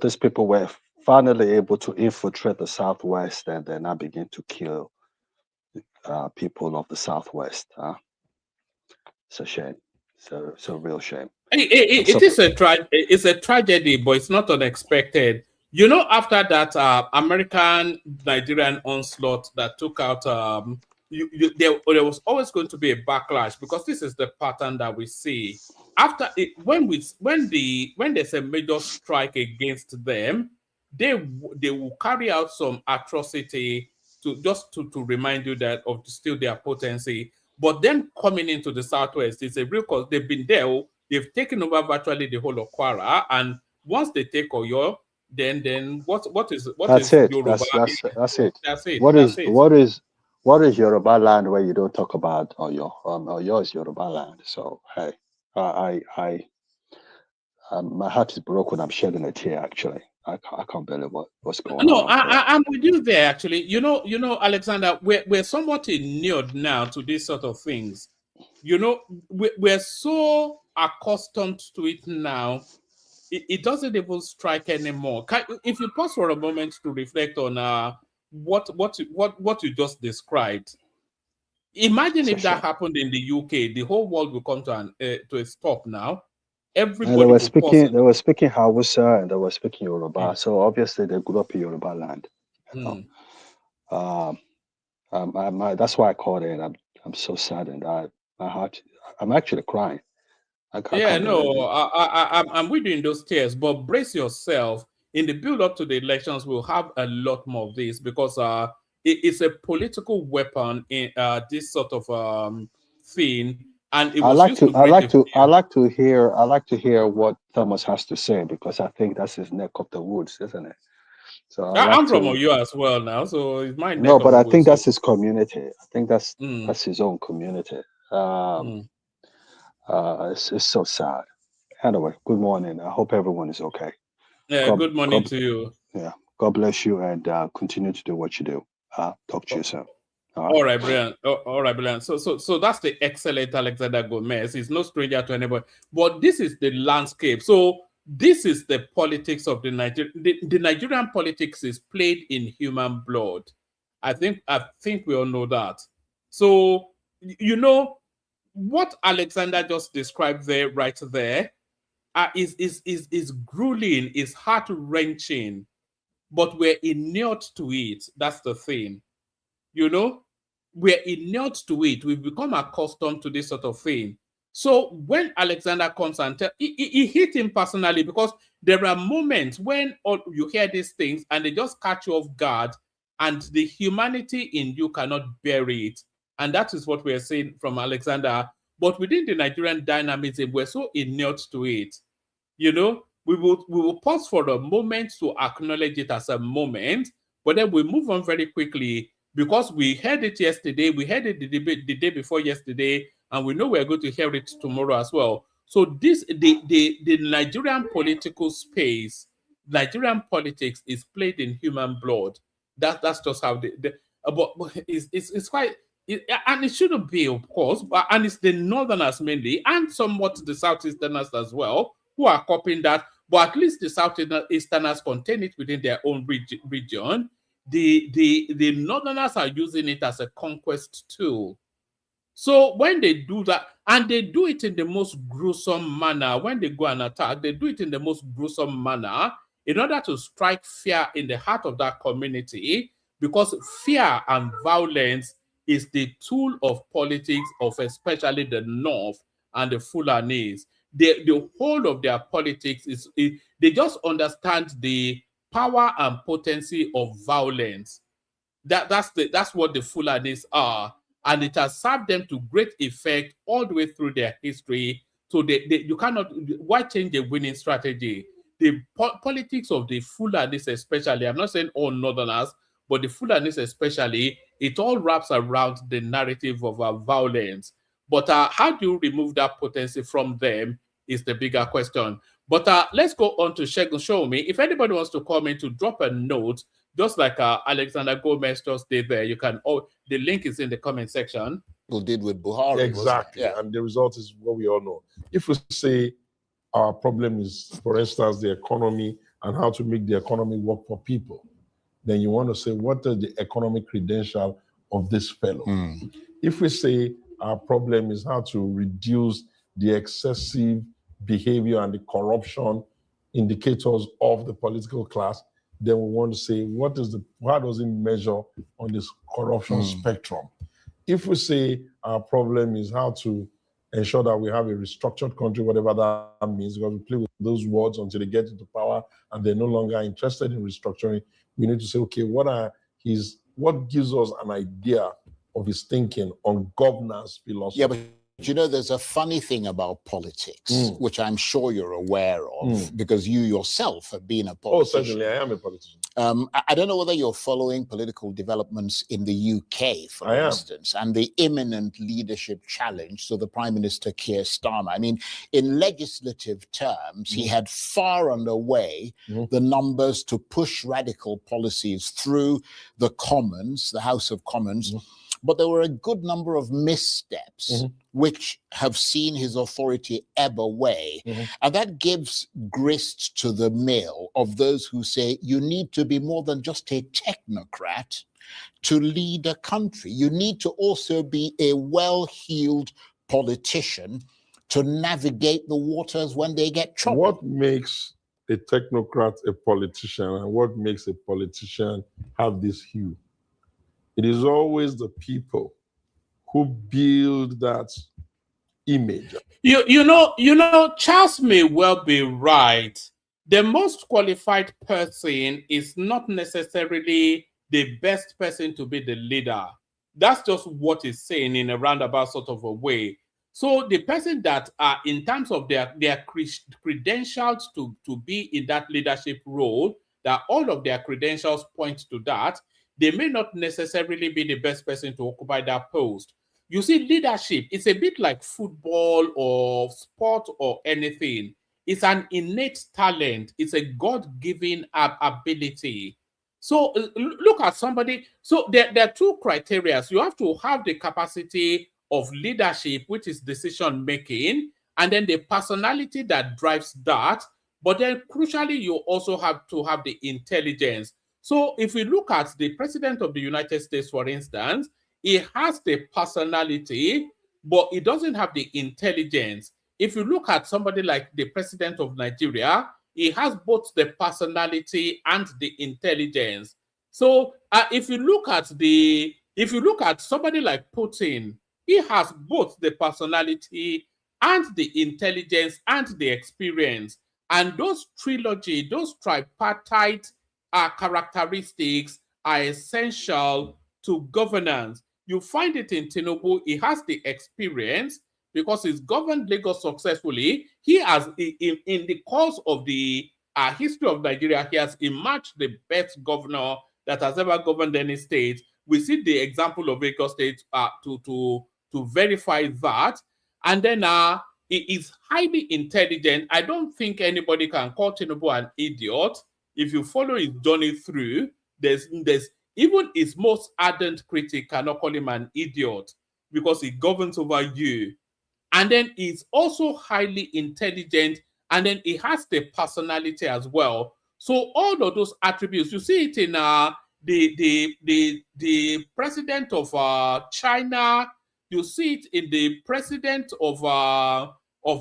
these people were finally able to infiltrate the Southwest, and then I begin to kill people of the Southwest. It's a shame. It's a real shame. It's a tragedy, but it's not unexpected. After that American Nigerian onslaught that took out, there was always going to be a backlash, because this is the pattern that we see. After it, when there's a major strike against them, they will carry out some atrocity to remind you that of still their potency. But then coming into the Southwest, it's a real cause. They've been there. They've taken over virtually the whole of Kwara, and once they take Oyo, then what is Yoruba? That's it. That's it. What is Yoruba land where you don't talk about Oyo? Oyo is Yoruba land. So hey, my heart is broken. I'm shedding a tear. Actually, I can't believe what's going on. No, I'm with you there. Actually, Alexander, we're somewhat inured now to these sort of things. We're so accustomed to it now. It doesn't even strike anymore. If you pause for a moment to reflect on what you just described, imagine if that happened in the UK, the whole world will come to a stop now. Everybody they were speaking Hausa, and they were speaking Yoruba. So obviously they grew up in Yoruba land. That's why I called in. I'm so saddened. My heart. I'm actually crying. I'm with you in those tears, but brace yourself. In the build-up to the elections, we'll have a lot more of this, because it's a political weapon in this sort of thing. And it was I like to hear what Thomas has to say, because I think that's his neck of the woods, isn't it? So I'm from Oyo as well now, so it's my neck. No, but I think that's his community. I think that's his own community. It's so sad. Anyway, good morning. I hope everyone is okay. Yeah, good morning to you. Yeah, God bless you, and continue to do what you do. Talk to you soon. All right, Brian. All right, Brian. So that's the excellent Alexander Gomez. He's no stranger to anybody. But this is the landscape. So this is the politics of the Nigerian. The Nigerian politics is played in human blood. I think we all know that. So what Alexander just described there, right there, is grueling, is heart-wrenching, but we're inured to it. That's the thing. we're inured to it. We've become accustomed to this sort of thing. So when Alexander comes and he hit him personally, because there are moments when you hear these things and they just catch you off guard, and the humanity in you cannot bear it. And that is what we're saying from Alexander. But within the Nigerian dynamism, we're so inured to it. You know, we will pause for a moment to acknowledge it as a moment, but then we move on very quickly, because we heard it yesterday, we heard it the day before yesterday, and we know we're going to hear it tomorrow as well. So the Nigerian political space, Nigerian politics is played in human blood. That's just how but it's quite, and it shouldn't be, of course, but and it's the Northerners mainly, and somewhat the Southeasterners as well, who are copying that. But at least the Southeasterners contain it within their own region. The Northerners are using it as a conquest tool. So when they do that, and they do it in the most gruesome manner, when they go and attack, they do it in the most gruesome manner in order to strike fear in the heart of that community, because fear and violence is the tool of politics of especially the North and the Fulanis. The whole of their politics is, they just understand the power and potency of violence. That's what the Fulanis are. And it has served them to great effect all the way through their history. So you cannot, why change a winning strategy? The politics of the Fulanis especially, I'm not saying all Northerners, but the Fulanis especially, it all wraps around the narrative of violence. But how do you remove that potency from them is the bigger question. But let's go on to Segun Sowunmi. If anybody wants to come in to drop a note, just like Alexander Gomez just did there, you can, the link is in the comment section. People did with Buhari. Exactly. Yeah. And the result is what we all know. If we say our problem is, for instance, the economy and how to make the economy work for people, then you want to say, what is the economic credential of this fellow? If we say our problem is how to reduce the excessive behavior and the corruption indicators of the political class, then we want to say, how does it measure on this corruption spectrum? If we say our problem is how to ensure that we have a restructured country, whatever that means, because we play with those words until they get into power and they're no longer interested in restructuring, we need to say, okay, what gives us an idea of his thinking on governance philosophy? Yeah, but you know, there's a funny thing about politics, which I'm sure you're aware of, because you yourself have been a politician. Oh, certainly, I am a politician. I don't know whether you're following political developments in the UK, for instance, and the imminent leadership challenge to the Prime Minister Keir Starmer. I mean, in legislative terms, he had far and away the numbers to push radical policies through the Commons, the House of Commons, but there were a good number of missteps which have seen his authority ebb away. And that gives grist to the mill of those who say you need to be more than just a technocrat to lead a country. You need to also be a well-heeled politician to navigate the waters when they get choppy. What makes a technocrat a politician, and what makes a politician have this hue? It is always the people who build that image. You know, Charles may well be right. The most qualified person is not necessarily the best person to be the leader. That's just what he's saying in a roundabout sort of a way. So the person that are in terms of their credentials to be in that leadership role, that all of their credentials point to that, they may not necessarily be the best person to occupy that post. You see, leadership, it's a bit like football or sport or anything. It's an innate talent. It's a God-given ability. So look at somebody. So there are two criteria. You have to have the capacity of leadership, which is decision-making, and then the personality that drives that. But then crucially, you also have to have the intelligence. So if we look at the President of the United States, for instance, he has the personality, but he doesn't have the intelligence. If you look at somebody like the President of Nigeria, he has both the personality and the intelligence. So if you look at the if you look at somebody like Putin, he has both the personality and the intelligence and the experience. And those trilogy, those tripartite characteristics are essential to governance. You find it in Tinubu. He has the experience because he's governed Lagos successfully. He has, in the course of the history of Nigeria, he has emerged the best governor that has ever governed any state. We see the example of Lagos State to verify that. And then he is highly intelligent. I don't think anybody can call Tinubu an idiot. If you follow his journey through, there's even his most ardent critic cannot call him an idiot because he governs over you. And then he's also highly intelligent, and then he has the personality as well. So all of those attributes, you see it in the president of China, you see it in the president of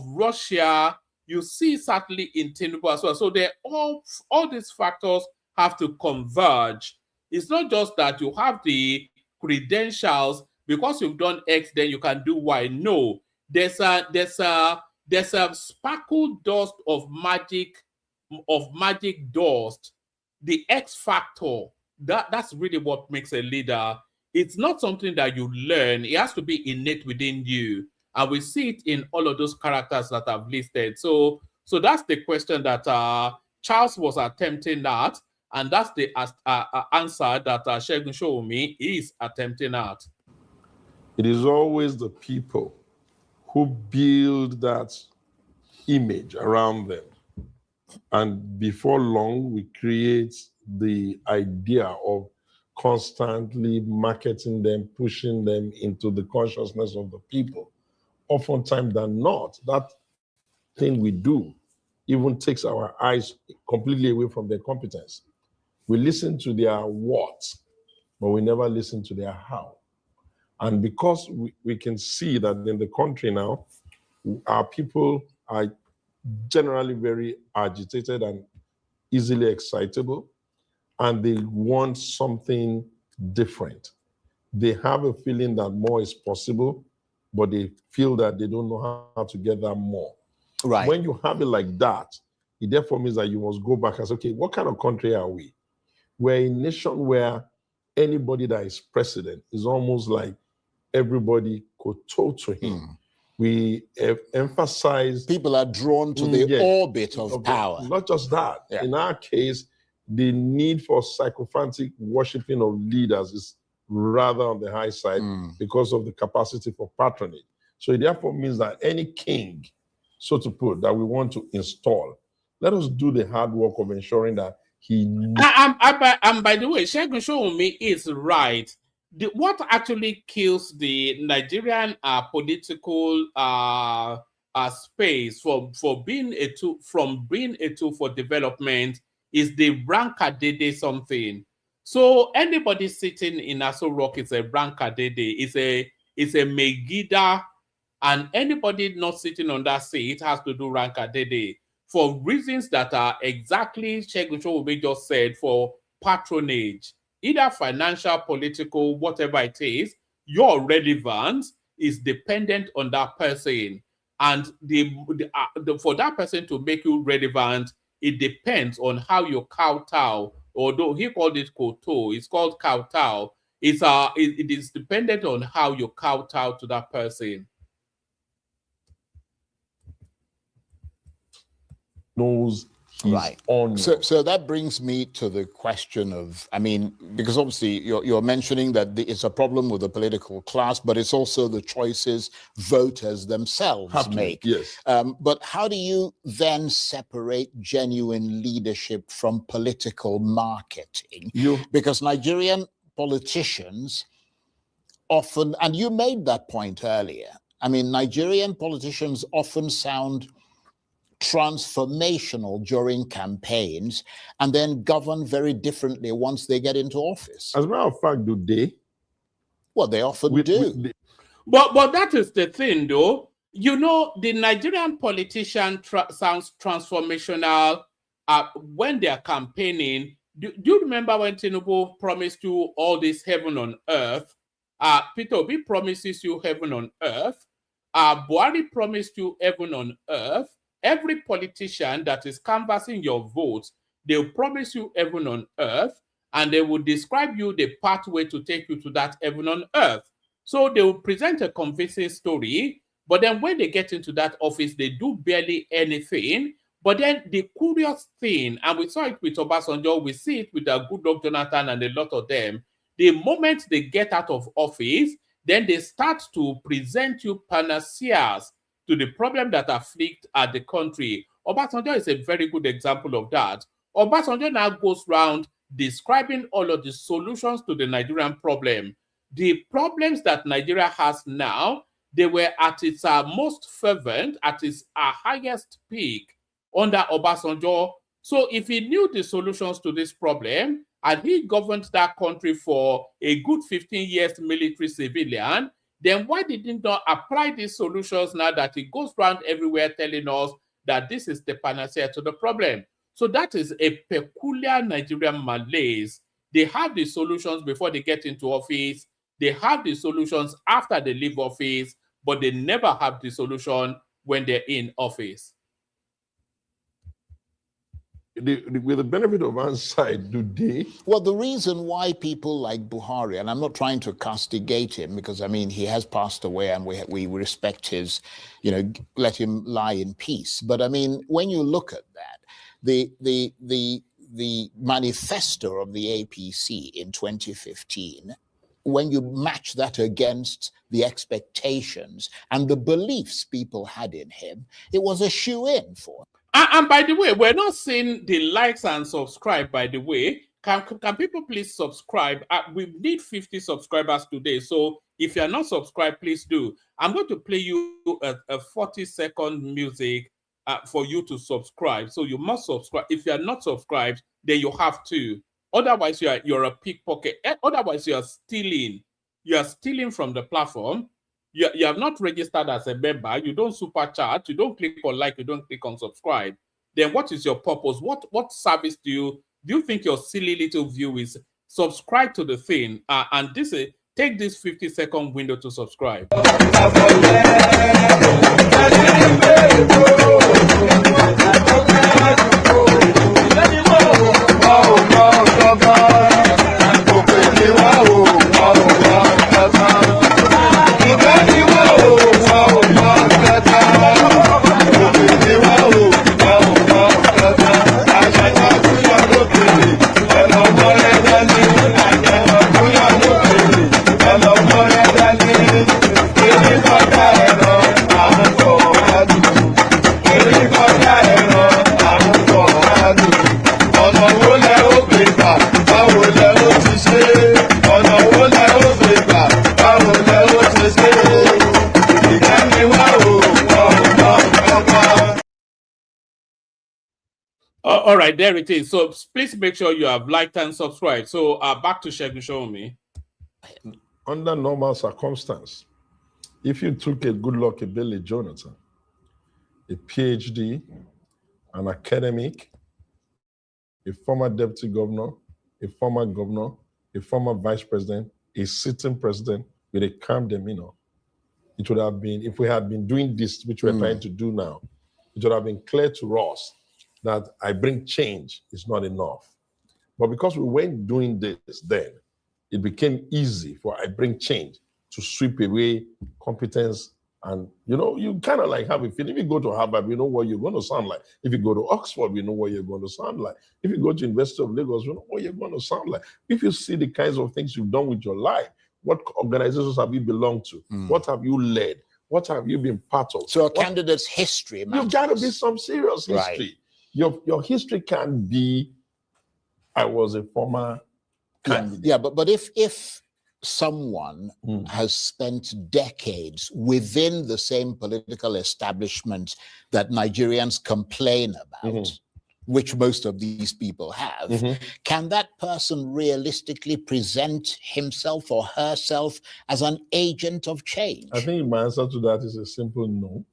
Russia, you see certainly in Tinubu as well. So they all these factors have to converge. It's not just that you have the credentials because you've done X, then you can do Y. No, there's a sparkle dust of magic dust, the X factor. That's really what makes a leader. It's not something that you learn. It has to be innate within you. And we see it in all of those characters that I've listed. So that's the question that Charles was attempting at. And that's the answer that Segun Sowunmi is attempting at. It is always the people who build that image around them. And before long, we create the idea of constantly marketing them, pushing them into the consciousness of the people. Oftentimes than not, that thing we do even takes our eyes completely away from their competence. We listen to their what, but we never listen to their how. And because we can see that in the country now, our people are generally very agitated and easily excitable, and they want something different. They have a feeling that more is possible, but they feel that they don't know how to get that more. Right. When you have it like that, it therefore means that you must go back and say, okay, what kind of country are we? We're a nation where anybody that is president is almost like everybody could talk to him. We emphasize... People are drawn to the orbit of power. Not just that. Yeah. In our case, the need for sycophantic worshiping of leaders is rather on the high side because of the capacity for patronage. So it therefore means that any king, so to put, that we want to install, let us do the hard work of ensuring that he... And by the way, Segun Sowunmi is right. What actually kills the Nigerian political space from being a tool for development is the rankadede something. So anybody sitting in Aso Rock is a rankadede, is a Megida, and anybody not sitting on that seat has to do rankadede for reasons that are exactly Segun Sowunmi just said, for patronage, either financial, political, whatever it is. Your relevance is dependent on that person, and for that person to make you relevant, it depends on how you kowtow. Although he called it koto, it's called kowtow. It is dependent on how you kowtow to that person. Knows right. So that brings me to the question of, I mean, because obviously you're mentioning that it's a problem with the political class, but it's also the choices voters themselves make. Yes. But how do you then separate genuine leadership from political marketing? Because Nigerian politicians often, and you made that point earlier, I mean, Nigerian politicians often sound transformational during campaigns and then govern very differently once they get into office. As a matter of fact, do they? Well, they often do. But that is the thing, though. You know, the Nigerian politician sounds transformational when they are campaigning. Do you remember when Tinubu promised you all this heaven on earth? Peter Obi promises you heaven on earth. Buhari promised you heaven on earth. Every politician that is canvassing your votes, they'll promise you heaven on earth, and they will describe you the pathway to take you to that heaven on earth. So they will present a convincing story, but then when they get into that office, they do barely anything. But then the curious thing, and we saw it with Obasanjo, we see it with Goodluck Jonathan and a lot of them, the moment they get out of office, then they start to present you panaceas to the problem that afflict the country. Obasanjo is a very good example of that. Obasanjo now goes around describing all of the solutions to the Nigerian problem. The problems that Nigeria has now, they were at its most fervent, at its highest peak under Obasanjo. So if he knew the solutions to this problem, and he governed that country for a good 15 years military civilian, then why did he not apply these solutions now that he goes around everywhere telling us that this is the panacea to the problem? So that is a peculiar Nigerian malaise. They have the solutions before they get into office. They have the solutions after they leave office, but they never have the solution when they're in office. With the benefit of hindsight, do they? Well, the reason why people like Buhari, and I'm not trying to castigate him because, I mean, he has passed away and we respect his, let him lie in peace. But, I mean, when you look at that, the manifesto of the APC in 2015, when you match that against the expectations and the beliefs people had in him, it was a shoe-in for him. And by the way, we're not seeing the likes and subscribe, by the way. Can people please subscribe? We need 50 subscribers today. So if you're not subscribed, please do. I'm going to play you a 40-second music for you to subscribe. So you must subscribe. If you're not subscribed, then you have to. Otherwise, you're a pickpocket. Otherwise, you're stealing. You're stealing from the platform. You have not registered as a member, you don't super chat, you don't click on like, you don't click on subscribe. Then what is your purpose? What service do you think your silly little view is? Subscribe to the thing, and take this 50-second window to subscribe. All right, there it is. So please make sure you have liked and subscribed. So back to Segun Sowunmi. Under normal circumstance, if you took a Goodluck Ebele Jonathan, a PhD, an academic, a former deputy governor, a former governor, a former vice president, a sitting president with a calm demeanor, it would have been, if we had been doing this, which we're trying to do now, it would have been clear to us that I bring change is not enough. But because we weren't doing this then, it became easy for I bring change to sweep away competence. And, you kind of like have a feeling. If you go to Harvard, you know what you're going to sound like. If you go to Oxford, you know what you're going to sound like. If you go to University of Lagos, you know what you're going to sound like. If you see the kinds of things you've done with your life, what organizations have you belonged to? What have you led? What have you been part of? So a candidate's history matters. You've got to be some serious history. Right. Your history can't be, I was a former candidate. Yeah, but if someone has spent decades within the same political establishment that Nigerians complain about, which most of these people have, can that person realistically present himself or herself as an agent of change? I think my answer to that is a simple no,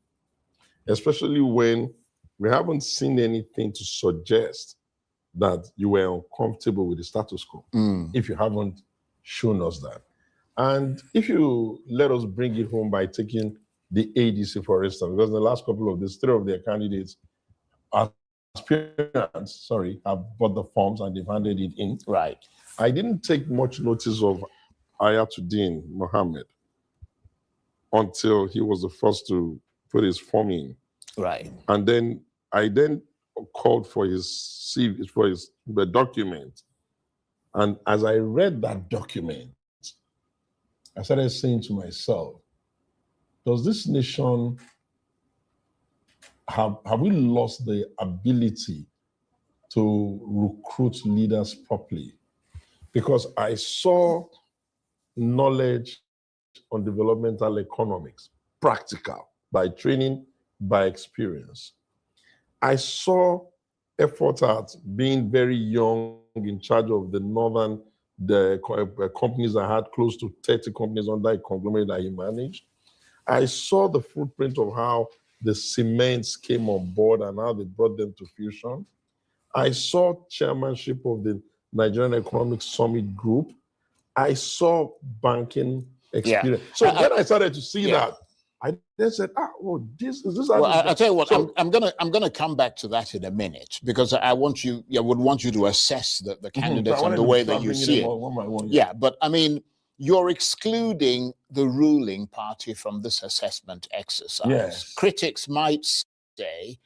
especially when we haven't seen anything to suggest that you were uncomfortable with the status quo, if you haven't shown us that. And if you let us bring it home by taking the ADC, for instance, because in the last couple of days, 3 of their candidates, aspirants, have bought the forms and they've handed it in. Right. I didn't take much notice of Ayatuddin Mohammed until he was the first to put his form in. Right. And then I called for the document. And as I read that document, I started saying to myself, does this nation have we lost the ability to recruit leaders properly? Because I saw knowledge on developmental economics, practical, by training, by experience. I saw effort at being very young in charge of the companies that had close to 30 companies under a conglomerate that he managed. I saw the footprint of how the cements came on board and how they brought them to fusion. I saw chairmanship of the Nigerian Economic Summit Group. I saw banking experience. Yeah. So when I started to see that, I then said, this is this. Well, I'll tell you what. So, I'm gonna come back to that in a minute because I would want you to assess the candidates and the way that you see it. Yeah, but I mean, you're excluding the ruling party from this assessment exercise. Yes. Critics might say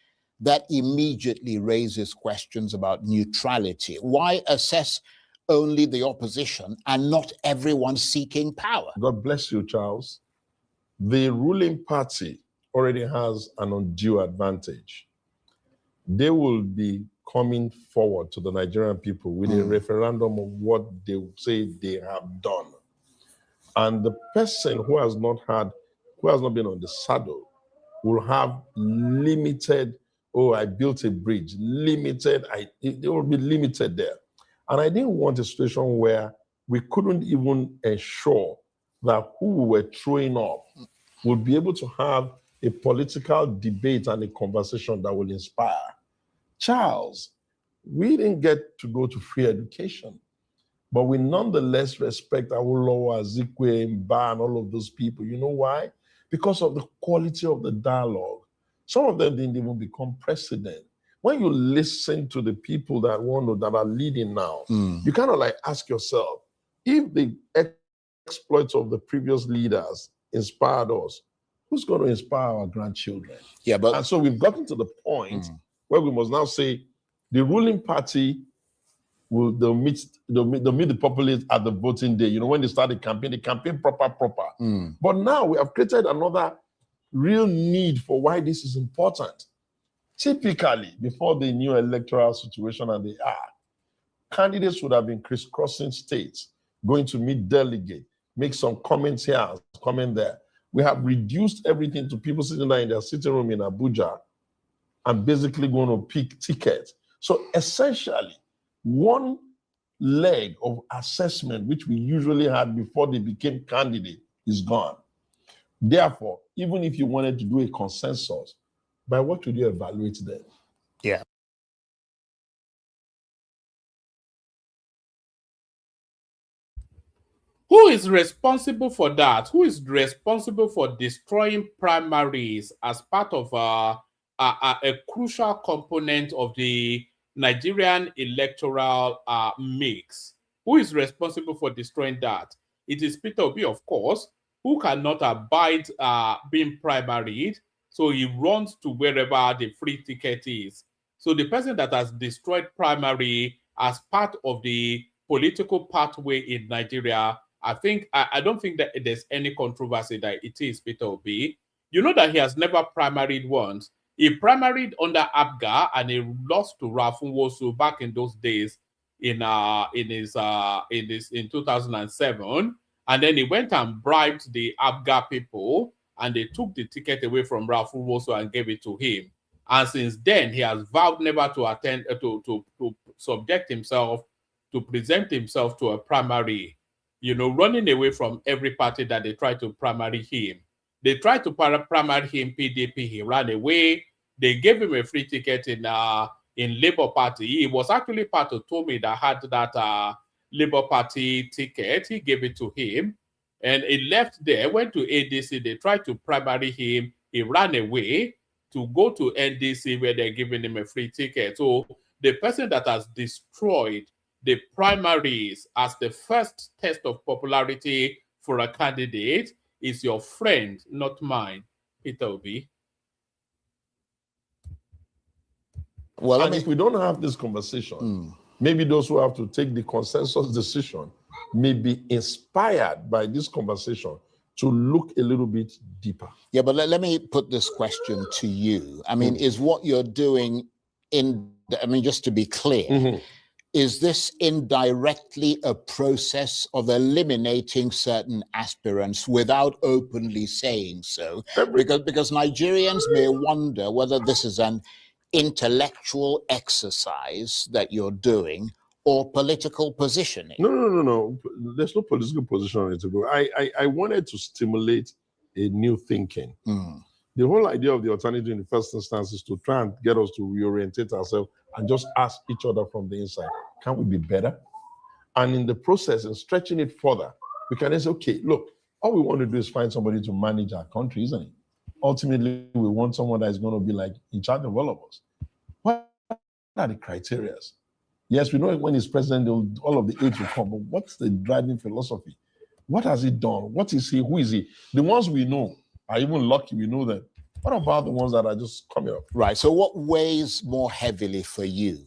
that immediately raises questions about neutrality. Why assess only the opposition and not everyone seeking power? God bless you, Charles. The ruling party already has an undue advantage. They will be coming forward to the Nigerian people with a referendum of what they say they have done. And the person who has not been on the saddle will have limited, I built a bridge, limited, it will be limited there. And I didn't want a situation where we couldn't even ensure that who we were throwing up would be able to have a political debate and a conversation that will inspire. Charles, we didn't get to go to free education, but we nonetheless respect Awolowo, Azikwe, Mba, and all of those people. You know why? Because of the quality of the dialogue. Some of them didn't even become president. When you listen to the people that are leading now, you kind of like ask yourself, if the exploits of the previous leaders inspired us, who's going to inspire our grandchildren? Yeah, but and so we've gotten to the point where we must now say the ruling party they'll meet the populace at the voting day. You know, when they start the campaign proper. But now we have created another real need for why this is important. Typically, before the new electoral situation and they are, candidates would have been crisscrossing states, going to meet delegates, make some comments here, comment there. We have reduced everything to people sitting there in their sitting room in Abuja and basically going to pick tickets. So essentially, one leg of assessment, which we usually had before they became candidate, is gone. Therefore, even if you wanted to do a consensus, by what would you evaluate them? Yeah. Who is responsible for that? Who is responsible for destroying primaries as part of a crucial component of the Nigerian electoral mix? Who is responsible for destroying that? It is Peter Obi, of course, who cannot abide being primaried. So he runs to wherever the free ticket is. So the person that has destroyed primary as part of the political pathway in Nigeria, I don't think that there's any controversy that it is Peter Obi. You know that he has never primaried once. He primaried under Abga and he lost to Rafun Wosu back in those days in 2007. And then he went and bribed the Abga people, and they took the ticket away from Ralph Woso and gave it to him. And since then, he has vowed never to attend, to subject himself, to present himself to a primary, running away from every party that they tried to primary him. They tried to primary him, PDP, he ran away. They gave him a free ticket in Labour Party. He was actually part of Tommy that had that Labour Party ticket. He gave it to him. And he left there, went to ADC. They tried to primary him. He ran away to go to NDC where they're giving him a free ticket. So the person that has destroyed the primaries as the first test of popularity for a candidate is your friend, not mine, Peter Obi. Well, and if we don't have this conversation, maybe those who have to take the consensus decision may be inspired by this conversation to look a little bit deeper. Yeah, but let me put this question to you. I mean, is what you're doing just to be clear, is this indirectly a process of eliminating certain aspirants without openly saying so? Because Nigerians may wonder whether this is an intellectual exercise that you're doing or political positioning. No. There's no political positioning to go. I wanted to stimulate a new thinking. The whole idea of the alternative in the first instance is to try and get us to reorientate ourselves and just ask each other from the inside, can we be better? And in the process, and stretching it further, we can then say, okay, look, all we want to do is find somebody to manage our country, isn't it? Ultimately, we want someone that is going to be like in charge of all of us. What are the criteria? Yes, we know when he's president, all of the aides will come, but what's the driving philosophy? What has he done? What is he? Who is he? The ones we know are even lucky we know them. What about the ones that are just coming up? Right. So what weighs more heavily for you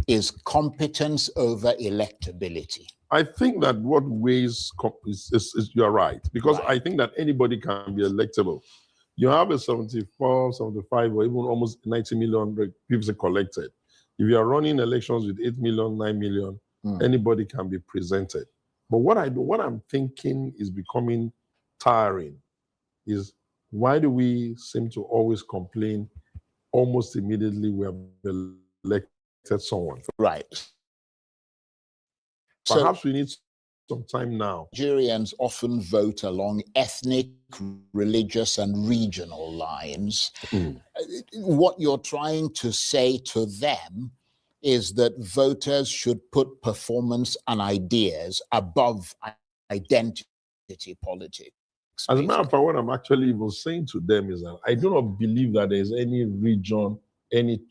is competence over electability? I think that what weighs is you're right, because I think that anybody can be electable. You have a 74, 75, or even almost 90 million people collected. If you are running elections with 8 million, 9 million, anybody can be presented. But what I'm thinking is becoming tiring is, why do we seem to always complain almost immediately we have elected someone? Right. Perhaps we need some time now. Nigerians often vote along ethnic, religious, and regional lines. What you're trying to say to them is that voters should put performance and ideas above identity politics. As a matter of fact, what I'm actually even saying to them is that I do not believe that there's any region, any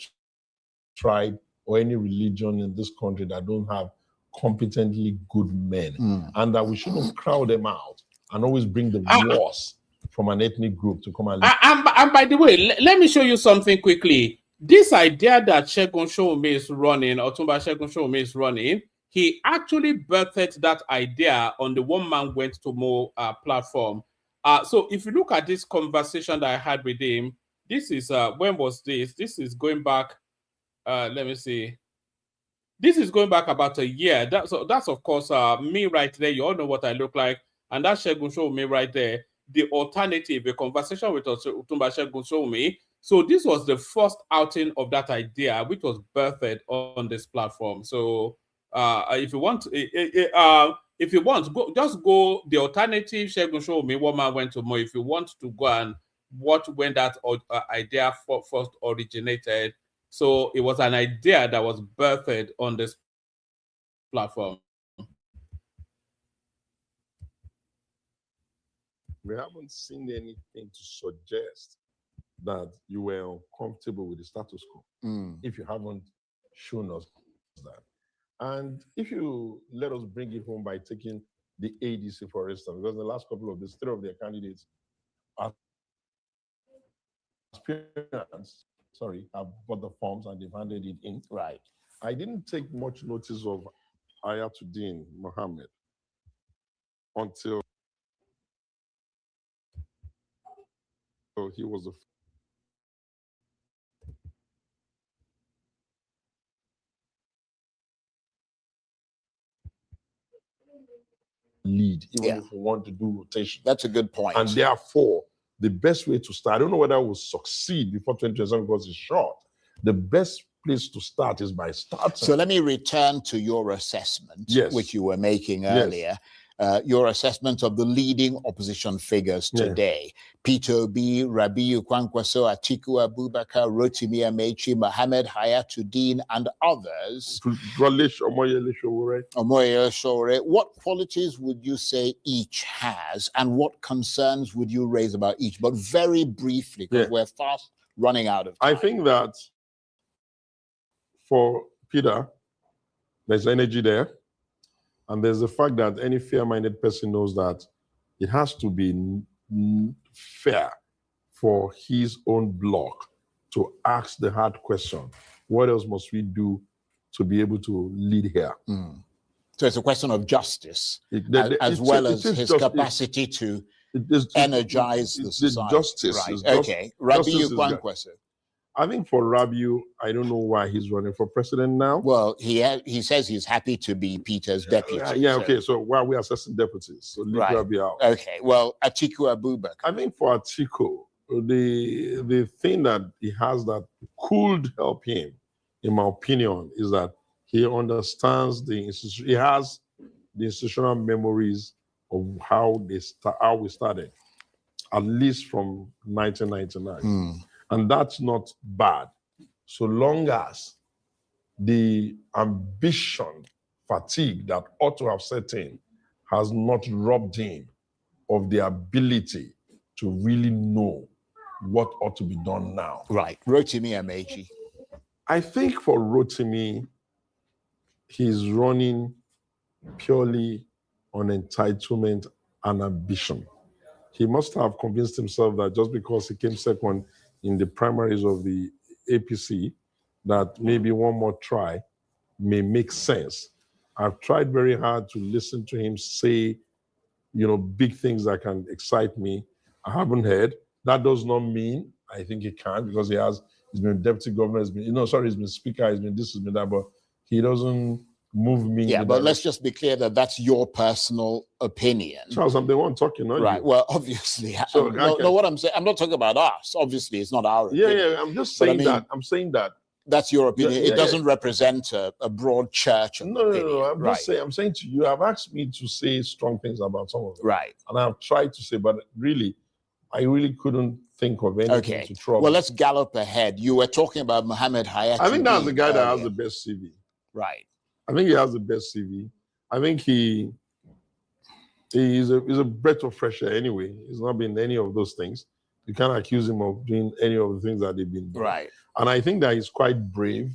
tribe, or any religion in this country that don't have competently good men, and that we shouldn't crowd them out and always bring the worst from an ethnic group to come and live. And by the way, let me show you something quickly. This idea that Segun Sowunmi is running, Otumba Segun Sowunmi is running, he actually birthed that idea on the One Man Went to Mo platform. So if you look at this conversation that I had with him, this is, when was this? This is going back, let me see. This is going back about a year. That's of course me right there. You all know what I look like. And that's Segun Sowunmi right there. The alternative, a conversation with Otumba Segun Sowunmi. So this was the first outing of that idea, which was birthed on this platform. So if you want, just go the alternative Segun Sowunmi, One Man Went to Mo. If you want to go and watch when that idea first originated. So it was an idea that was birthed on this platform. We haven't seen anything to suggest that you were uncomfortable with the status quo, if you haven't shown us that. And if you let us bring it home by taking the ADC, for instance, because the last couple of these, 3 of their candidates are aspirants, have bought the forms and they've handed it in. Right. I didn't take much notice of Ayatuddin Mohammed until he was the lead, even if we want to do rotation. That's a good point. And therefore, the best way to start, I don't know whether we'll succeed before 2027 because it's short. The best place to start is by starting. So let me return to your assessment, which you were making earlier. your assessment of the leading opposition figures today. Peter Obi, Rabiu Kwankwaso, Atiku Abubakar, Rotimi Amechi, Mohammed Hayatuddin, and others. Omoyele Sowore. What qualities would you say each has, and what concerns would you raise about each? But very briefly, because we're fast running out of time. I think that for Peter, there's energy there. And there's the fact that any fair-minded person knows that it has to be fair for his own bloc to ask the hard question. What else must we do to be able to lead here? So it's a question of justice, as well as his capacity to energize the society. Justice. Right. Okay. Rabiu Kwankwaso. I think for Rabiu, I don't know why he's running for president now. Well, he says he's happy to be Peter's deputy. Okay. So while we're assessing deputies, so leave Rabiu out. Okay. Well, Atiku Abubakar. I think for Atiku, the thing that he has that could help him, in my opinion, is that he understands the institution. He has the institutional memories of how we started, at least from 1999. And that's not bad, so long as the ambition fatigue that ought to have set in has not robbed him of the ability to really know what ought to be done now. Right. Rotimi Amechi. I think for Rotimi, he's running purely on entitlement and ambition. He must have convinced himself that just because he came second in the primaries of the APC, that maybe one more try may make sense. I've tried very hard to listen to him say, big things that can excite me. I haven't heard. That does not mean I think he can, because he's been deputy governor, he's been speaker, he's been this, he's been that, but he doesn't move me. Yeah, but let's just be clear that that's your personal opinion. Charles, I'm the one talking, not right. you. Well, obviously, so, what I'm saying, I'm not talking about us. Obviously, it's not our opinion. Yeah, I'm just saying that. I'm saying that. That's your opinion. It doesn't represent a broad church. No. I'm just saying. I'm saying to you, I've asked me to say strong things about some of them. Right. And I've tried to say, but really, I really couldn't think of anything to trouble. Well, let's gallop ahead. You were talking about Mohammed Hayatuddin. I think that's the guy that has the best CV. Right. I think he has the best CV. I think he's a breath of fresh air anyway. He's not been any of those things. You can't accuse him of doing any of the things that they've been doing. Right. And I think that he's quite brave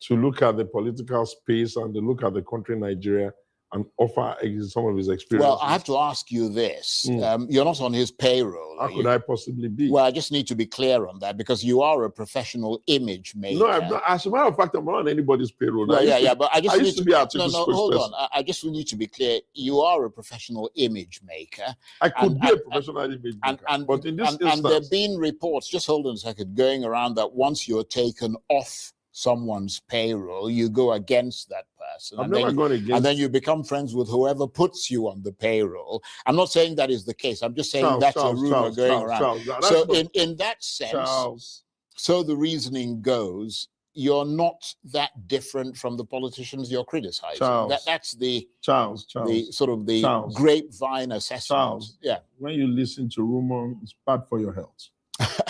to look at the political space and to look at the country Nigeria and offer some of his experiences. Well, I have to ask you this. You're not on his payroll. How could I possibly be? Well, I just need to be clear on that, because you are a professional image maker. No, I'm not. As a matter of fact, I'm not on anybody's payroll. Well, but I just need to be hold on. I just need to be clear. You are a professional image maker. I could be a professional image maker. But in this instance, and there have been reports, just hold on a second, going around that once you're taken off someone's payroll, you go against that person. I've never gone against. And then you become friends with whoever puts you on the payroll. I'm not saying that is the case. I'm just saying that's a rumor going around. So in that sense, so the reasoning goes, you're not that different from the politicians you're criticizing. That's the sort of the grapevine assessment. Yeah. When you listen to rumor, it's bad for your health.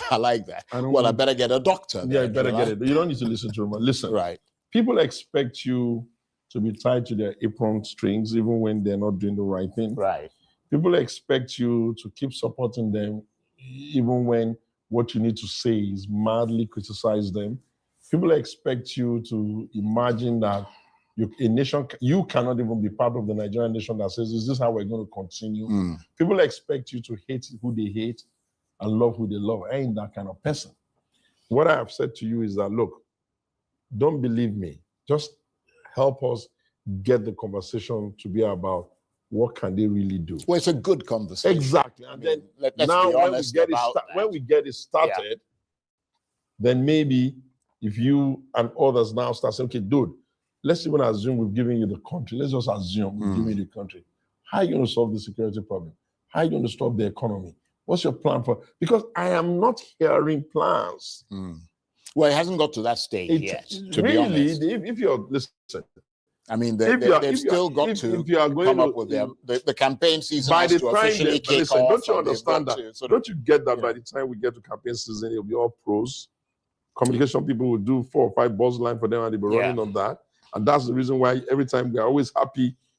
I like that. I better get a doctor. Yeah, you better get it. You don't need to listen to rumor. Listen. Right. People expect you to be tied to their apron strings even when they're not doing the right thing. Right. People expect you to keep supporting them even when what you need to say is mildly criticize them. People expect you to imagine that you cannot even be part of the Nigerian nation that says, is this how we're going to continue? People expect you to hate who they hate and love who they love. I ain't that kind of person. What I have said to you is that, look, don't believe me. Just help us get the conversation to be about what can they really do. Well, it's a good conversation. Exactly. And then now when we get it started, then maybe if you and others now start saying, okay, dude, let's even assume we've given you the country. Let's just assume we've given you the country. How are you going to solve the security problem? How are you going to stop the economy? What's your plan for? Because I am not hearing plans. Well, it hasn't got to that stage yet, to be honest. If you're, listen, I mean, If you are going come to up with the campaign season by has the to time officially kick listen, off. don't you understand that? Don't you get that by the time we get to campaign season, it'll be all pros. Communication people will do 4 or 5 buzz line for them, and they'll be running on that. And that's the reason why every time we are always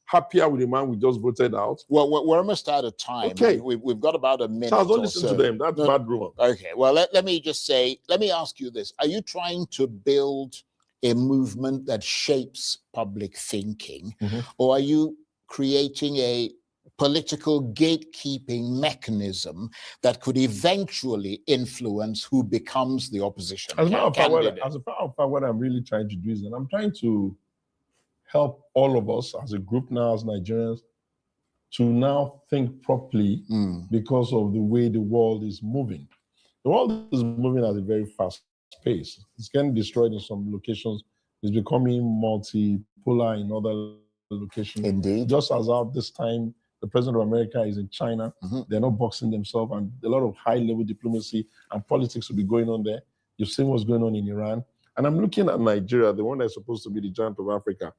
happier with the man we just voted out. Well, we're almost out of time. Okay, we've got about a minute. Charles, don't listen to them. That's bad rumor. Okay, well, let me just say, let me ask you this: are you trying to build a movement that shapes public thinking, or are you creating a political gatekeeping mechanism that could eventually influence who becomes the opposition candidate? As a part of what I'm really trying to do is that I'm trying to help all of us as a group now, as Nigerians, to now think properly because of the way the world is moving. The world is moving at a very fast pace. It's getting destroyed in some locations. It's becoming multipolar in other locations. Indeed. Just as of this time, the president of America is in China. They're not boxing themselves, and a lot of high-level diplomacy and politics will be going on there. You've seen what's going on in Iran. And I'm looking at Nigeria, the one that's supposed to be the giant of Africa.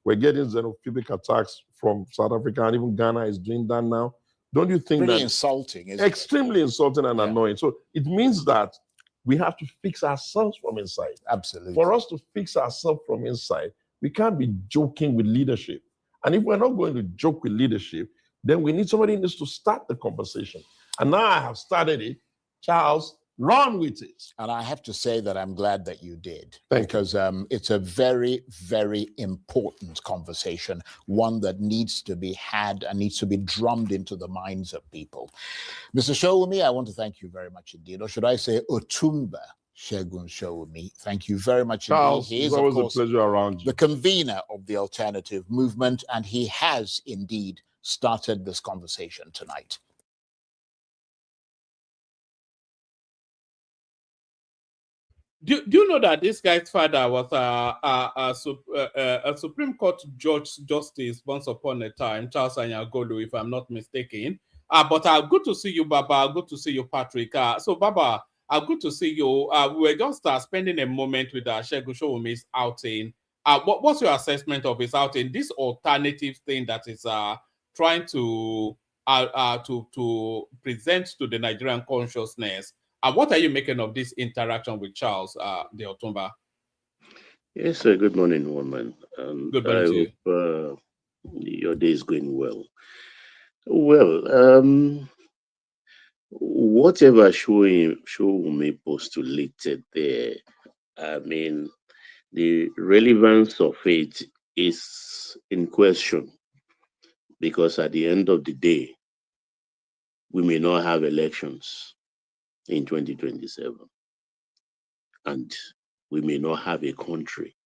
We're getting xenophobic attacks from South Africa, and even Ghana is doing that now. Don't you think Pretty that insulting, isn't extremely insulting and annoying? So it means that we have to fix ourselves from inside. Absolutely. For us to fix ourselves from inside, we can't be joking with leadership. And if we're not going to joke with leadership, then we need somebody who needs to start the conversation. And now I have started it. Charles, run with it. And I have to say that I'm glad that you did. Because it's a very, very important conversation, one that needs to be had and needs to be drummed into the minds of people. Mr. Sowunmi, I want to thank you very much indeed. Or should I say Otumba Segun Sowunmi. Thank you very much Charles, indeed. He is, it's always of course, a pleasure around you. the convener of the alternative movement, and he has indeed started this conversation tonight. Do you know that this guy's father was a Supreme Court justice once upon a time, Charles Anyagolu, if I'm not mistaken? But good to see you, Baba. Good to see you, Patrick. So, Baba, good to see you. We were just spending a moment with Segun Sowunmi'S outing. What's your assessment of his outing? This alternative thing that is trying to present to the Nigerian consciousness. What are you making of this interaction with Charles the Otumba? Yes, sir. Good morning, woman. Good morning I hope your day is going well. Well, whatever Sowunmi postulated there, I mean, the relevance of it is in question, because at the end of the day, we may not have elections in 2027, and we may not have a country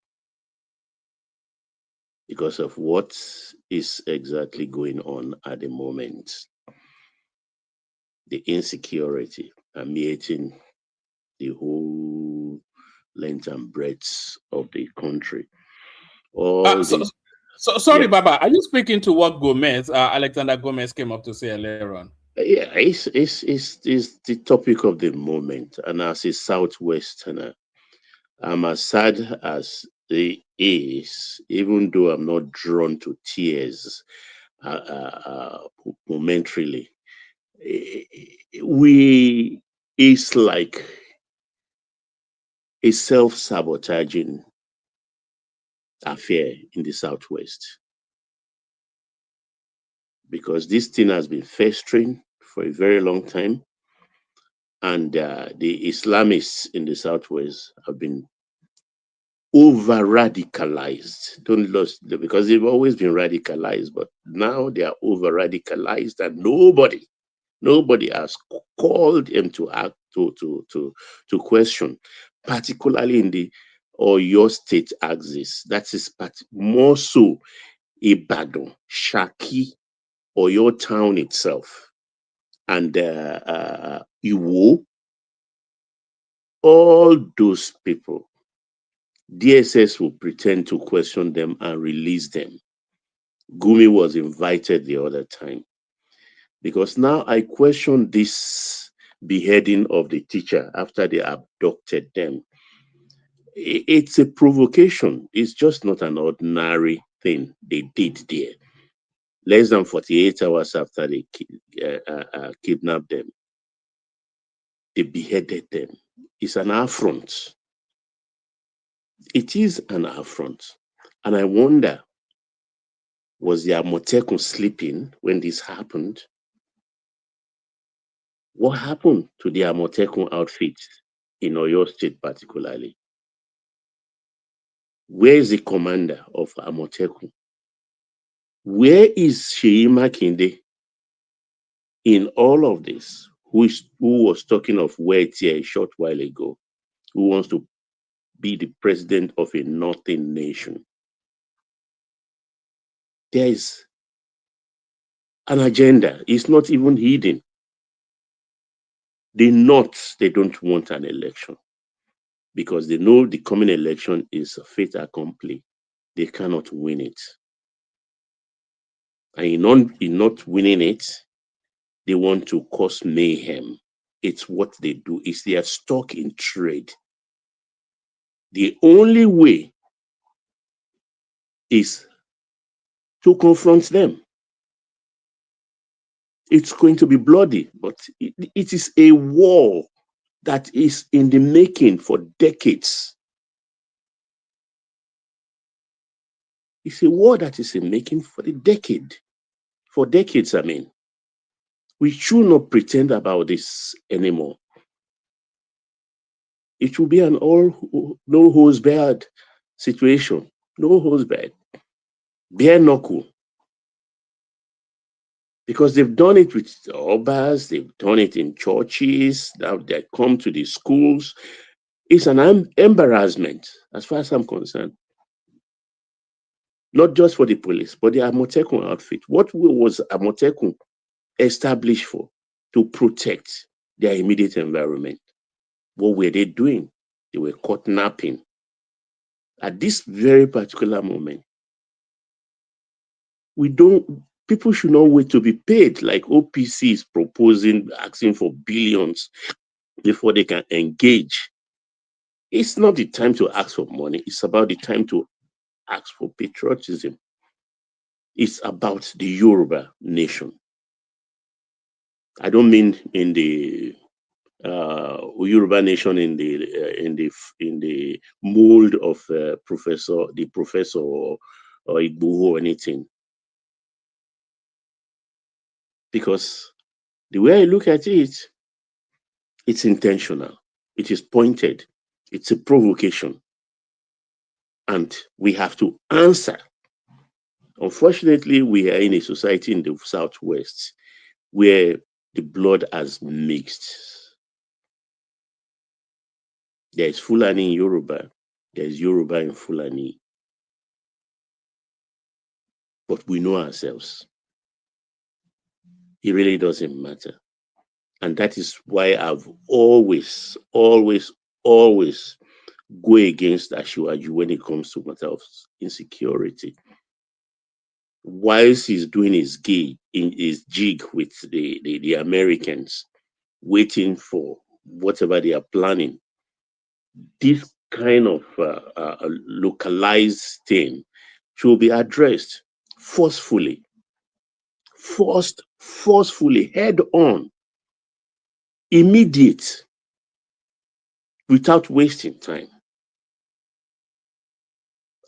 because of what is exactly going on at the moment. The insecurity permeating the whole length and breadth of the country. Sorry, Baba, are you speaking to what Alexander Gomez came up to say earlier on? Yeah, it's the topic of the moment. And as a Southwesterner, I'm as sad as it is, even though I'm not drawn to tears momentarily. It's like a self-sabotaging affair in the Southwest, because this thing has been festering for a very long time, and the Islamists in the Southwest have been over-radicalized. Don't lose, because they've always been radicalized, but now they are over-radicalized, and nobody has called them to act to question, particularly in the Oyo State axis. That is more so Ibadan, Shaki, Oyo town itself, and Iwo. All those people, DSS will pretend to question them and release them. Gumi was invited the other time, because now I question this beheading of the teacher after they abducted them. It's a provocation. It's just not an ordinary thing they did there. Less than 48 hours after they kidnapped them, they beheaded them. It's an affront. It is an affront. And I wonder, was the Amotekun sleeping when this happened? What happened to the Amotekun outfit in Oyo State particularly? Where is the commander of Amotekun? Where is Sheyi Makinde in all of this? Who was talking of words here a short while ago? Who wants to be the president of a northern nation? There is an agenda. It's not even hidden. The North, they don't want an election because they know the coming election is a fait accompli. They cannot win it. And in not winning it, they want to cause mayhem. It's what they do. It's their stock in trade. The only way is to confront them. It's going to be bloody, but it is a war that is in the making for decades. It's a war that is in making for decades, I mean. We should not pretend about this anymore. It will be an no holds barred situation. No holds barred. Bare knuckle. Because they've done it with obas, they've done it in churches, now they come to the schools. It's an embarrassment, as far as I'm concerned. Not just for the police, but the Amotekun outfit. What was Amotekun established for? To protect their immediate environment. What were they doing? They were kidnapping. At this very particular moment, people should not wait to be paid like OPC is proposing, asking for billions before they can engage. It's not the time to ask for money. It's about the time to ask for patriotism. It's about the Yoruba nation. I don't mean in the Yoruba nation in the mold of professor or Igbo or anything. Because the way I look at it, it's intentional. It is pointed. It's a provocation. And we have to answer. Unfortunately, we are in a society in the Southwest where the blood has mixed. There is Fulani in Yoruba. There is Yoruba in Fulani. But we know ourselves. It really doesn't matter. And that is why I've always go against Ashiwaju when it comes to matter of insecurity. Whilst he's doing his jig with the Americans, waiting for whatever they are planning, this kind of localized thing should be addressed forcefully, head on, immediate, without wasting time.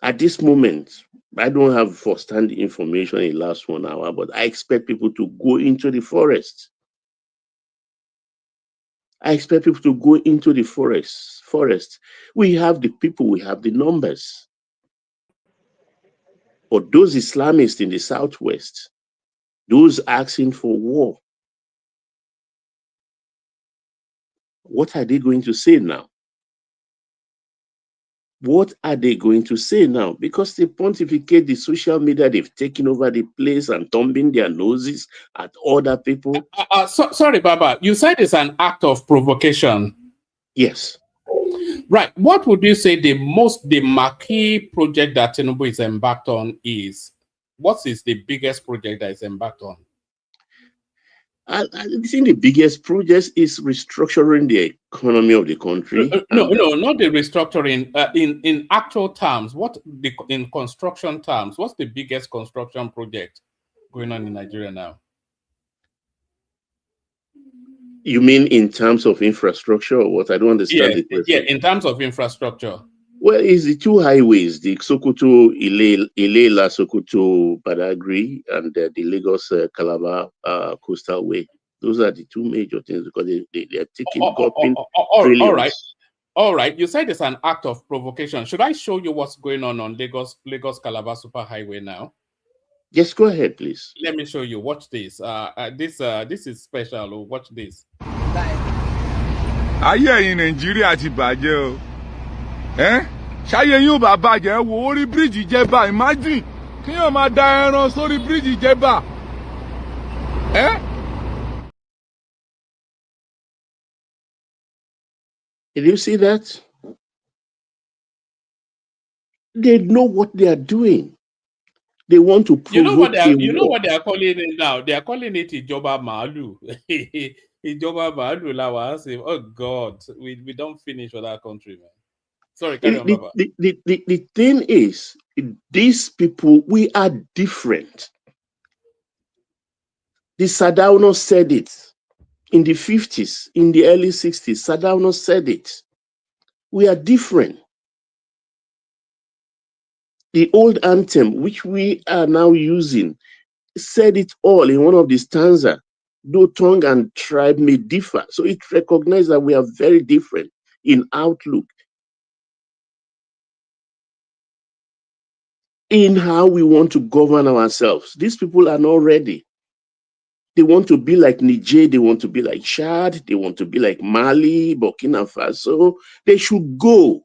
At this moment, I don't have first-hand information in the last 1 hour, but I expect people to go into the forest. Forest. We have the people, we have the numbers. But those Islamists in the Southwest, those asking for war, what are they going to say now? What are they going to say now? Because they pontificate the social media, they've taken over the place and thumbing their noses at other people. Sorry, Baba, you said it's an act of provocation. Yes. Right. What would you say the marquee project that Tinubu is embarked on is? What is the biggest project that is embarked on? I think the biggest project is restructuring the economy of the country. No, not the restructuring. In actual terms, in construction terms, what's the biggest construction project going on in Nigeria now? You mean in terms of infrastructure or what? I don't understand the question. Yeah, in terms of infrastructure. Well, it's the two highways, the Sokoto, Ilela, Sokoto, Badagry, and the Lagos Calabar Coastal Way. Those are the two major things because they are taking trillions. All right. You said it's an act of provocation. Should I show you what's going on Lagos Calabar Superhighway now? Yes, go ahead, please. Let me show you. Watch this. This is special. Watch this. Ayé ẹ̀yin Nàìjíríà ti bàjẹ́ o. Ṣáyé yín ò bá bàjẹ́ wo orí bíríìjì Jẹ̀bà, imagine kí yóò máa da ẹran sórí bíríìjì Jẹ̀bà. Did you see that? They know what they are doing. They want to provoke. You know what they are calling it now? They are calling it Ijoba Maalu. Ijoba Maalu Lawa. Oh God, we don't finish for that country, man. Sorry, carry on, Baba. The thing is, these people, we are different. The Sadauno said it in the 50s, in the early 60s. Sadauno said it. We are different. The old anthem, which we are now using, said it all in one of the stanza. Though tongue and tribe may differ. So it recognizes that we are very different in outlook, in how we want to govern ourselves. These people are not ready. They want to be like Niger, they want to be like Chad, they want to be like Mali, Burkina Faso. They should go.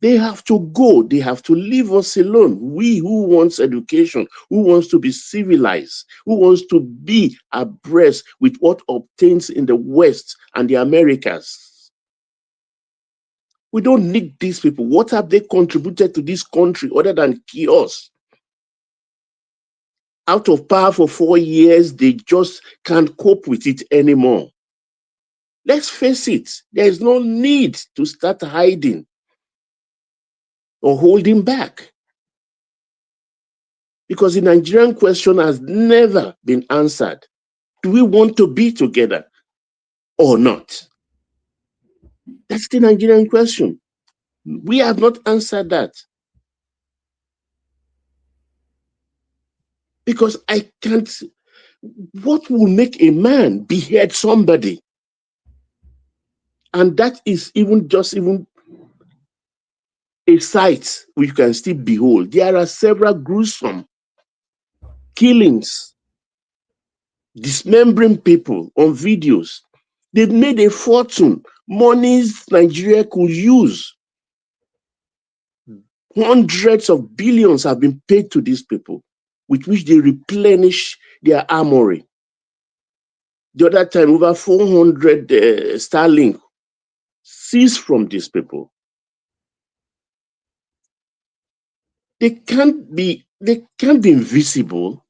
They have to go. They have to leave us alone. We who wants education, who wants to be civilized, who wants to be abreast with what obtains in the West and the Americas. We don't need these people. What have they contributed to this country other than chaos? Out of power for 4 years, they just can't cope with it anymore. Let's face it, there is no need to start hiding or holding back. Because the Nigerian question has never been answered. Do we want to be together or not? That's the Nigerian question. We have not answered that. Because I can't. What will make a man behead somebody? And that is even a sight we can still behold. There are several gruesome killings, dismembering people on videos. They've made a fortune, monies Nigeria could use. Hundreds of billions have been paid to these people, with which they replenish their armory. The other time, over 400 Starlink seized from these people. They can't be invisible.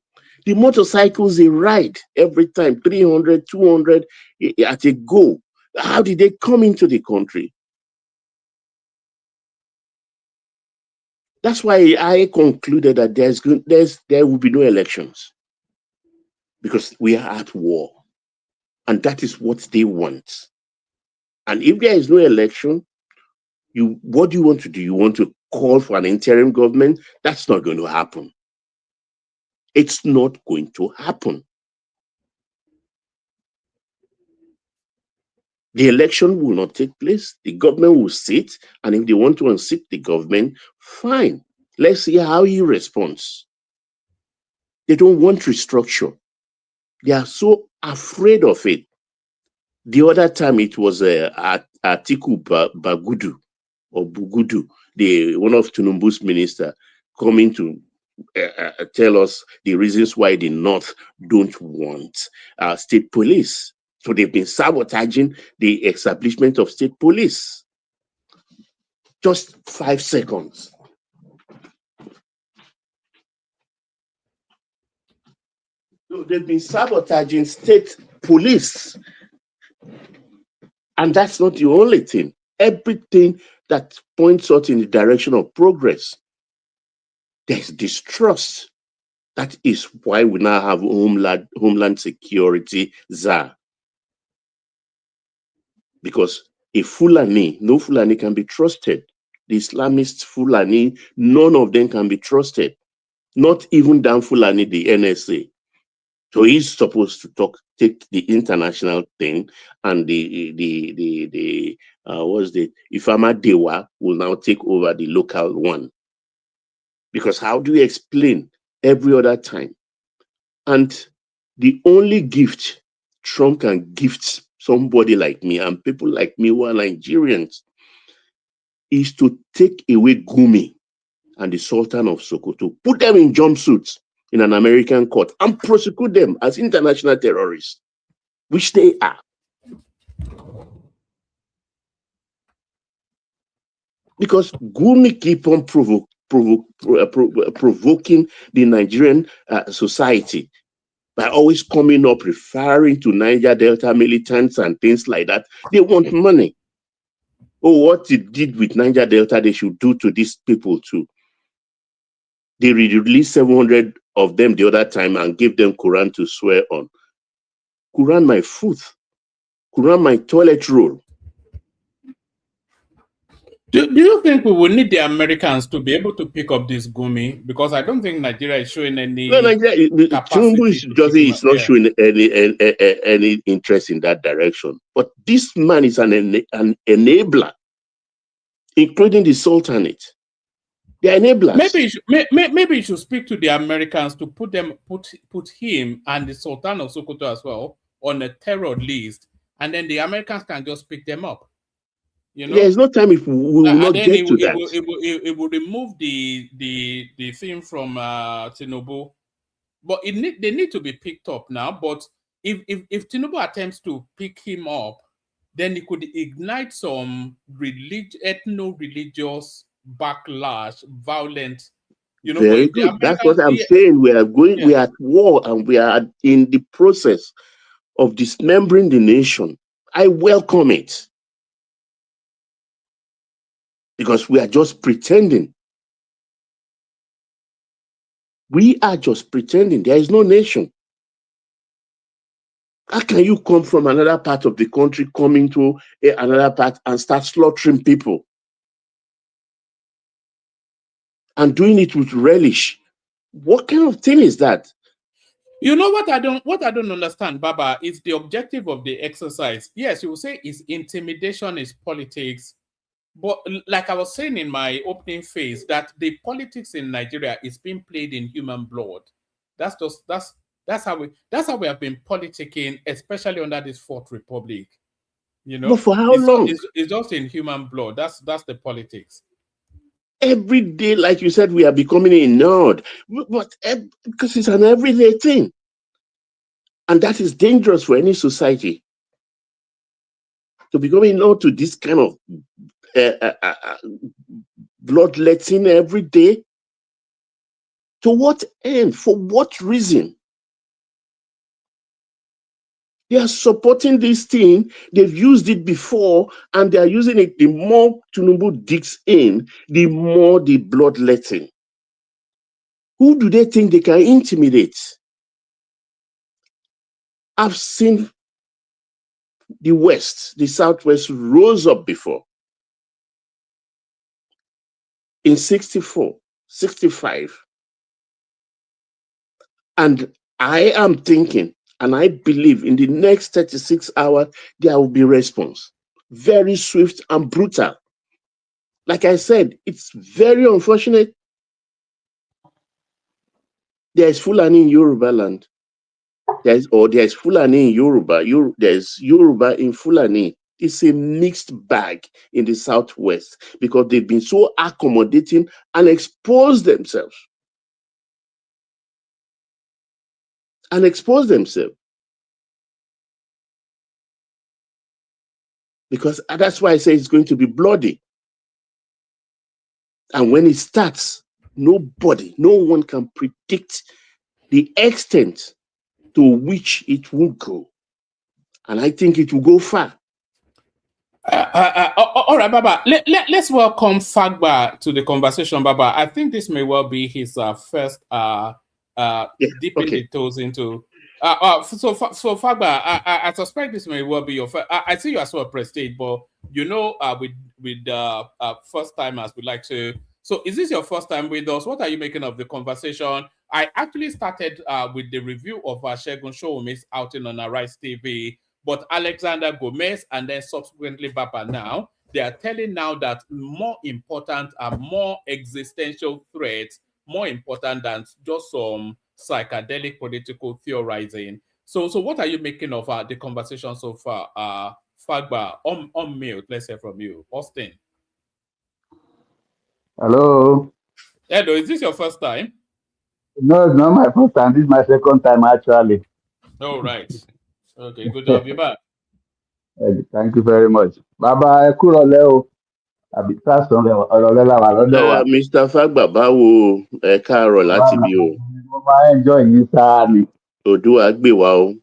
The motorcycles they ride every time, 300, 200 at a go. How did they come into the country? That's why I concluded that there will be no elections, because we are at war, and that is what they want. And if there is no election, what do you want to do? You want to call for an interim government? That's not going to happen. It's not going to happen. The election will not take place. The government will sit, and if they want to unseat the government, fine. Let's see how he responds. They don't want restructure. They are so afraid of it. The other time it was Atiku Bagudu or Bugudu, one of Tinubu's minister, coming to tell us the reasons why the North don't want state police. So they've been sabotaging the establishment of state police. Just 5 seconds. So they've been sabotaging state police. And that's not the only thing. Everything that points us in the direction of progress, there's distrust. That is why we now have Homeland Security czar. Because a Fulani, no Fulani can be trusted. The Islamist Fulani, none of them can be trusted. Not even Dan Fulani, the NSA. So he's supposed to take the international thing, and the what's the Ifama Dewa will now take over the local one. Because how do you explain every other time? And the only gift Trump can gift somebody like me and people like me who are Nigerians is to take away Gumi and the Sultan of Sokoto, put them in jumpsuits in an American court and prosecute them as international terrorists, which they are. Because Gumi keep on provoking the Nigerian society by always coming up referring to Niger Delta militants and things like that. They want money. Oh, what it did with Niger Delta, they should do to these people too. They released 700 of them the other time and gave them Quran to swear on. Quran my foot. Quran my toilet roll. Do you think we will need the Americans to be able to pick up this Gumi? Because I don't think Nigeria is showing any capacity. Is not showing any interest in that direction. But this man is an enabler, including the Sultanate. They're enablers. Maybe you should speak to the Americans to put him and the Sultan of Sokoto as well on a terror list, and then the Americans can just pick them up. You know, there's no time if we will not get to that. It will remove the thing from Tinubu, but they need to be picked up now. But if Tinubu attempts to pick him up, then it could ignite some ethno-religious backlash, violent. You know, very good. That's what I'm saying. We are going. Yeah. We are at war, and we are in the process of dismembering the nation. I welcome it. Because we are just pretending. We are just pretending. There is no nation. How can you come from another part of the country, come into another part and start slaughtering people? And doing it with relish. What kind of thing is that? You know what I don't understand, Baba, is the objective of the exercise. Yes, you will say it's intimidation, is politics. But like I was saying in my opening phase, that the politics in Nigeria is being played in human blood. That's how we have been politicking, especially under this Fourth Republic. You know, but for how long? It's just in human blood. That's the politics. Every day, like you said, we are becoming a nerd, but because it's an everyday thing, and that is dangerous for any society. To become a nerd to this kind of bloodletting every day? To what end? For what reason? They are supporting this thing. They've used it before, and they are using it. The more Tinubu digs in, the more the bloodletting. Who do they think they can intimidate? I've seen the West, the Southwest rose up before. In 64, 65. And I am thinking, and I believe in the next 36 hours, there will be response. Very swift and brutal. Like I said, it's very unfortunate. There is Fulani in Yoruba land. There's Fulani in Yoruba. There's Yoruba in Fulani. It's a mixed bag in the Southwest because they've been so accommodating and exposed themselves. Because that's why I say it's going to be bloody. And when it starts, no one can predict the extent to which it will go. And I think it will go far. All right, Baba. Let's welcome Fagba to the conversation, Baba. I think this may well be his first dipping the toes into. So Fagba, I suspect this may well be your first. I see you as well Prestige, but you know, with first timers, we like to. So, is this your first time with us? What are you making of the conversation? I actually started with the review of Segun Sowunmi'S outing on Arise TV. But Alexander Gomez and then subsequently Baba now, they are telling now that more important and more existential threats, more important than just some psychedelic political theorizing. So what are you making of the conversation so far? Fagba, on mute, let's hear from you. Austin. Hello. Hello, is this your first time? No, it's not my first time. This is my second time, actually. Oh, right. Okay, good to have you back. Thank you very much. Baba, Kuroleo. Mr. Fagba, báwo ẹ káàárọ̀ láti bí o. Mo máa enjoy yín sáà ni. Odua gbé wa o.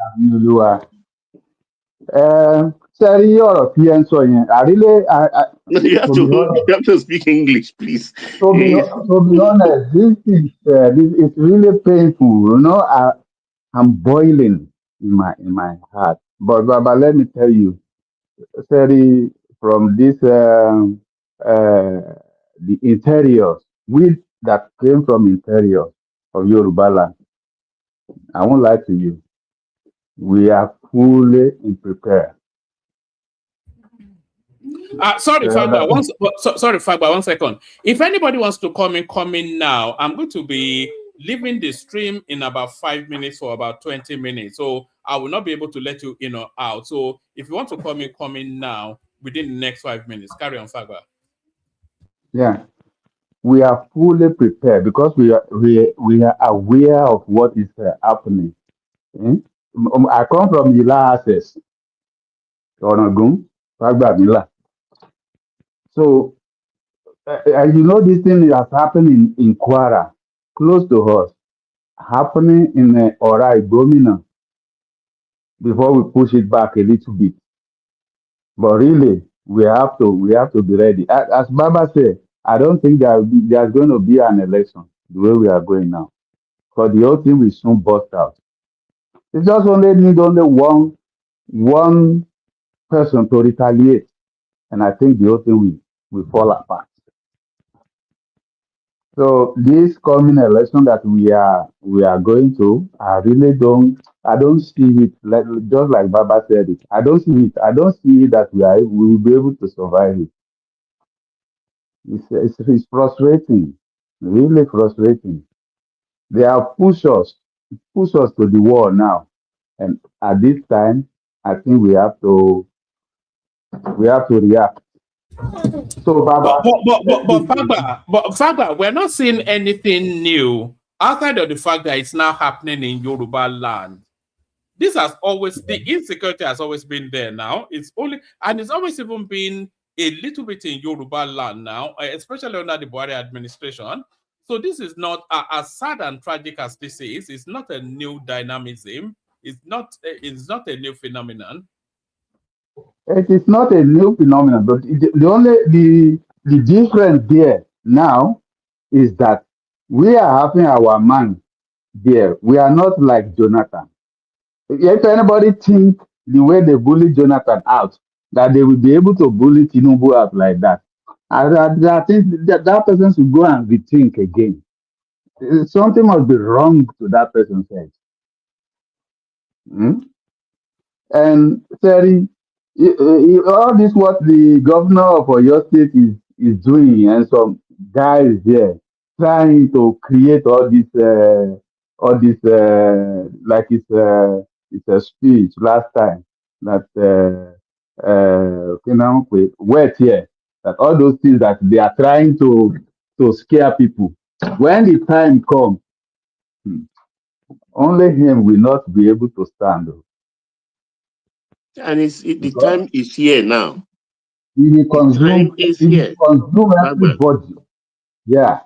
Àmì Olúwa. Ṣé rí ọ̀rọ̀ tí ẹ ń sọ yẹn? You have to speak English, please. To be honest, this is really painful. You know, I'm boiling in my heart. But Baba, let me tell you, Seri, from this the interiors, we that came from interior of Yoruba land, I won't lie to you, we are fully prepared. Sorry, Fagba. Sorry, Fagba. 1 second. If anybody wants to come in now. I'm going to be leaving the stream in about 5 minutes or about 20 minutes. So I will not be able to let you in or out. So if you want to come in now within the next 5 minutes. Carry on, Fagba. Yeah, we are fully prepared because we are aware of what is happening. I come from Ila Access, Onagun, Fagba Mila. So, you know, this thing has happened in Kwara, close to us, happening in Orai Gomina, before we push it back a little bit. But really, we have to be ready. As Baba said, I don't think there's going to be an election the way we are going now, because the whole thing will soon burst out. It just need only one person to retaliate, and I think the whole thing will fall apart. So this coming election that we are going to, I don't see it just like Baba said it. I don't see it. I don't see that we will be able to survive it. It's frustrating, really frustrating. They have pushed us to the wall now, and at this time, I think we have to react. So, Baba, but Fagba, we're not seeing anything new outside of the fact that it's now happening in Yoruba land. This has always, the insecurity has always been there now. It's always even been a little bit in Yoruba land now, especially under the Buhari administration. So this is not as sad and tragic as this is. It's not a new dynamism. It's not a new phenomenon. It is not a new phenomenon, but the difference there now is that we are having our man there. We are not like Jonathan. If anybody think the way they bully Jonathan out, that they will be able to bully Tinubu out like that, I think that person should go and rethink again. Something must be wrong to that person's head. And Terry, all this what the governor of Oyo State is doing, and some guys there trying to create all this like it's a speech last time that wet here, that all those things that they are trying to scare people. When the time comes, only him will not be able to stand. And the time is here now. He will consume everybody. Yeah.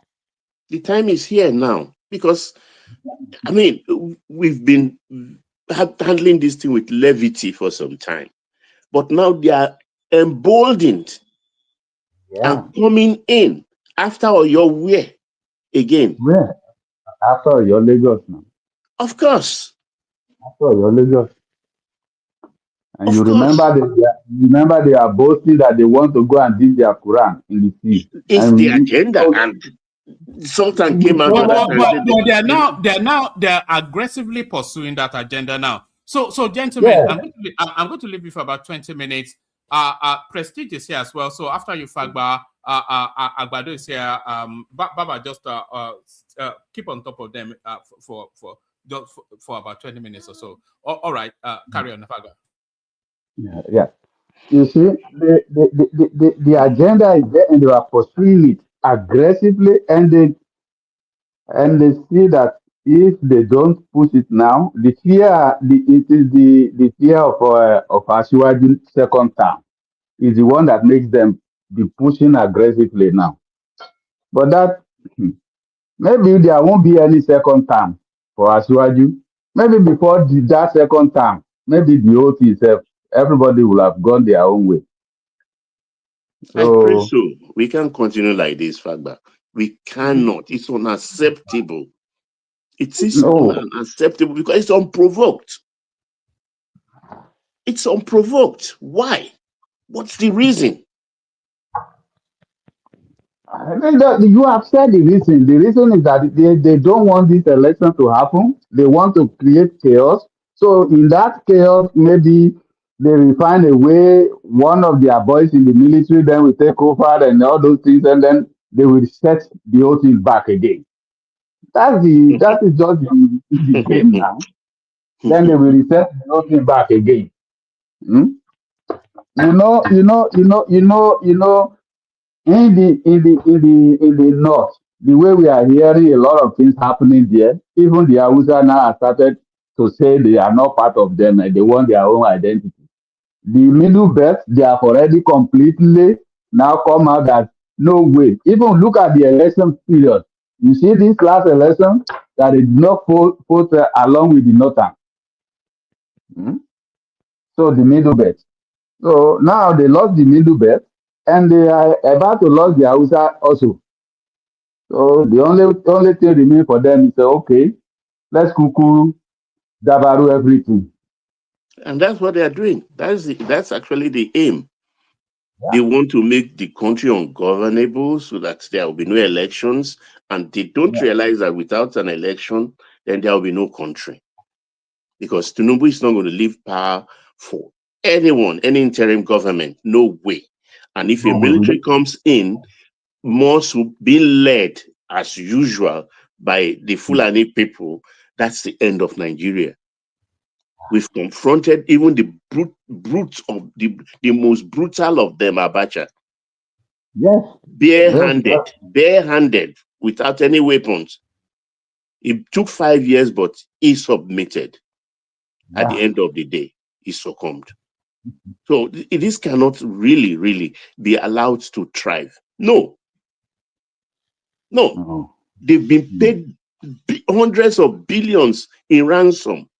The time is here now, because I mean, we've been handling this thing with levity for some time, but now they are emboldened and coming in after your way again. Where? After your Lagos now. Of course. After your Lagos. And Of you course. remember they are boasting that they want to go and dig their Quran in the sea. It's And the agenda, and Sultan came out to that and said they're aggressively pursuing that agenda now. So gentlemen, yeah. I'm going to leave you for about 20 minutes. Prestige is here as well. So after you Fagba, Agbado is here. Baba, just keep on top of them for about 20 minutes or so. All right, carry on, Fagba. Yeah. You see, the agenda is there and they are pursuing it aggressively, and they see that if they don't push it now, it is the fear of Asiwaju second term is the one that makes them be pushing aggressively now. But that maybe there won't be any second term for Asiwaju. Maybe before that second term, maybe the whole thing itself, everybody will have gone their own way. I pray So so. We can't continue like this, Fagba. We cannot. It's unacceptable. It is no. unacceptable because it's unprovoked. It's unprovoked. Why? What's the reason? You have said the reason. The reason is that they don't want this election to happen. They want to create chaos. So in that chaos, maybe they will find a way, one of their boys in the military then will take over and all those things, and then they will set the whole thing back again. That is just the game now. Then they will reset the whole thing back again. Hmm? You know, in the north, the way we are hearing a lot of things happening there, even the Hausa now have started to say they are not part of them and they want their own identity. The middle belt, they have already completely now come out that no way. Even look at the election period. You see this last election that they did not vote along with the northern. Hmm? So the middle belt. So now they lost the middle belt and they are about to lose the Hausa also. So the only thing remains for them is okay, let's cuckoo dabaru everything. And that's what they are doing. That's actually the aim. Yeah. They want to make the country ungovernable so that there will be no elections. And they don't realize that without an election, then there will be no country. Because Tinubu is not going to leave power for anyone, any interim government. No way. And if a military comes in, must be led as usual by the Fulani people, that's the end of Nigeria. We've confronted even the brutes of the most brutal of them, Abacha. Yes. Barehanded, without any weapons. It took 5 years, but he submitted. At the end of the day, he succumbed. So this cannot really, really be allowed to thrive. No. They've been paid hundreds of billions in ransom,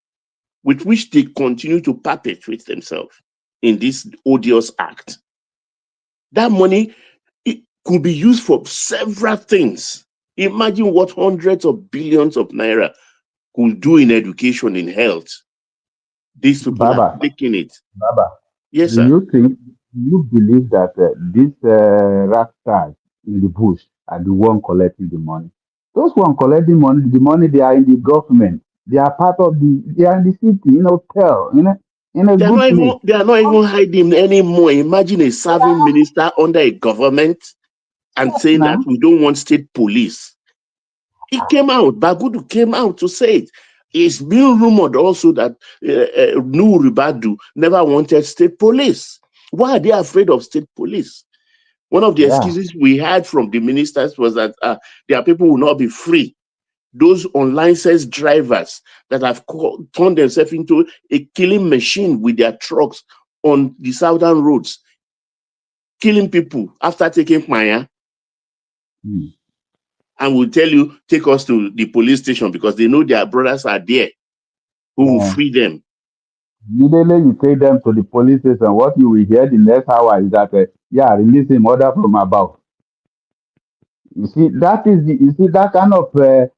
with which they continue to perpetuate themselves in this odious act. That money, it could be used for several things. Imagine what hundreds of billions of naira could do in education, in health. These people are taking it. Baba, yes, do you believe that these rascals in the bush are the one collecting the money? Those one collecting the money, they are in the government. They are part of they are in the city, in a hotel, in a they good place. They are not even hiding anymore. Imagine a serving minister under a government and saying that we don't want state police. He came out, Bagudu came out to say it. It's been rumored also that Nuhu Ribadu never wanted state police. Why are they afraid of state police? One of the excuses we had from the ministers was that their people will not be free. Those unlicensed drivers that have turned themselves into a killing machine with their trucks on the southern roads, killing people after taking Maya. and will tell you, take us to the police station because they know their brothers are there who will free them. Immediately you take them to the police station, what you will hear the next hour is that, release him, order from above. You see, that kind of a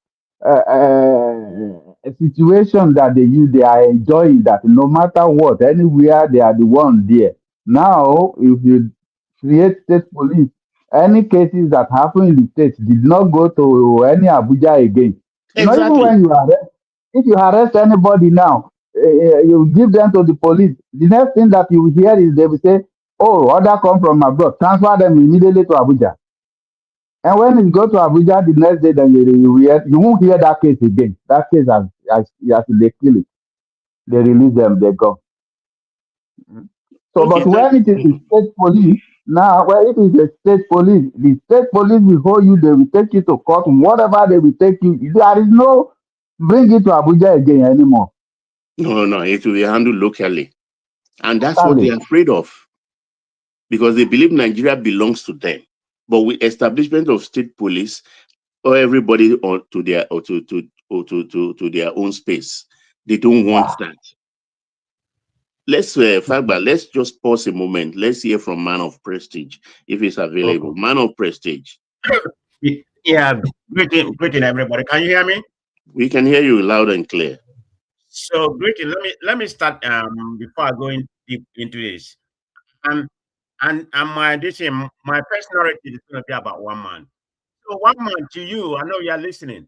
situation that they are enjoying, that no matter what, anywhere they are the one there. Now, if you create state police, any cases that happen in the state did not go to any Abuja again. You know, even Exactly. when you arrest, if you arrest anybody now, you give them to the police. The next thing that you will hear is they will say, "Oh, order come from abroad, transfer them immediately to Abuja." And when it go to Abuja the next day, then you won't hear that case again. That case they kill it, they release them, they go. So, Okay, but when it is the state police, now, when it is the state police will hold you, they will take you to court, whatever they will take you. There is no bring it to Abuja again anymore. No, it will be handled locally. And that's what they're afraid of. Because they believe Nigeria belongs to them. But with establishment of state police, or everybody to their own space, they don't want that. Let's Fagba, let's just pause a moment. Let's hear from Man of Prestige if it's available. Okay. Man of Prestige. Yeah, greeting everybody. Can you hear me? We can hear you loud and clear. So greeting. Let me start before I go deep into this. And my first narrative is going to be about one man. So one man, to you, I know you are listening.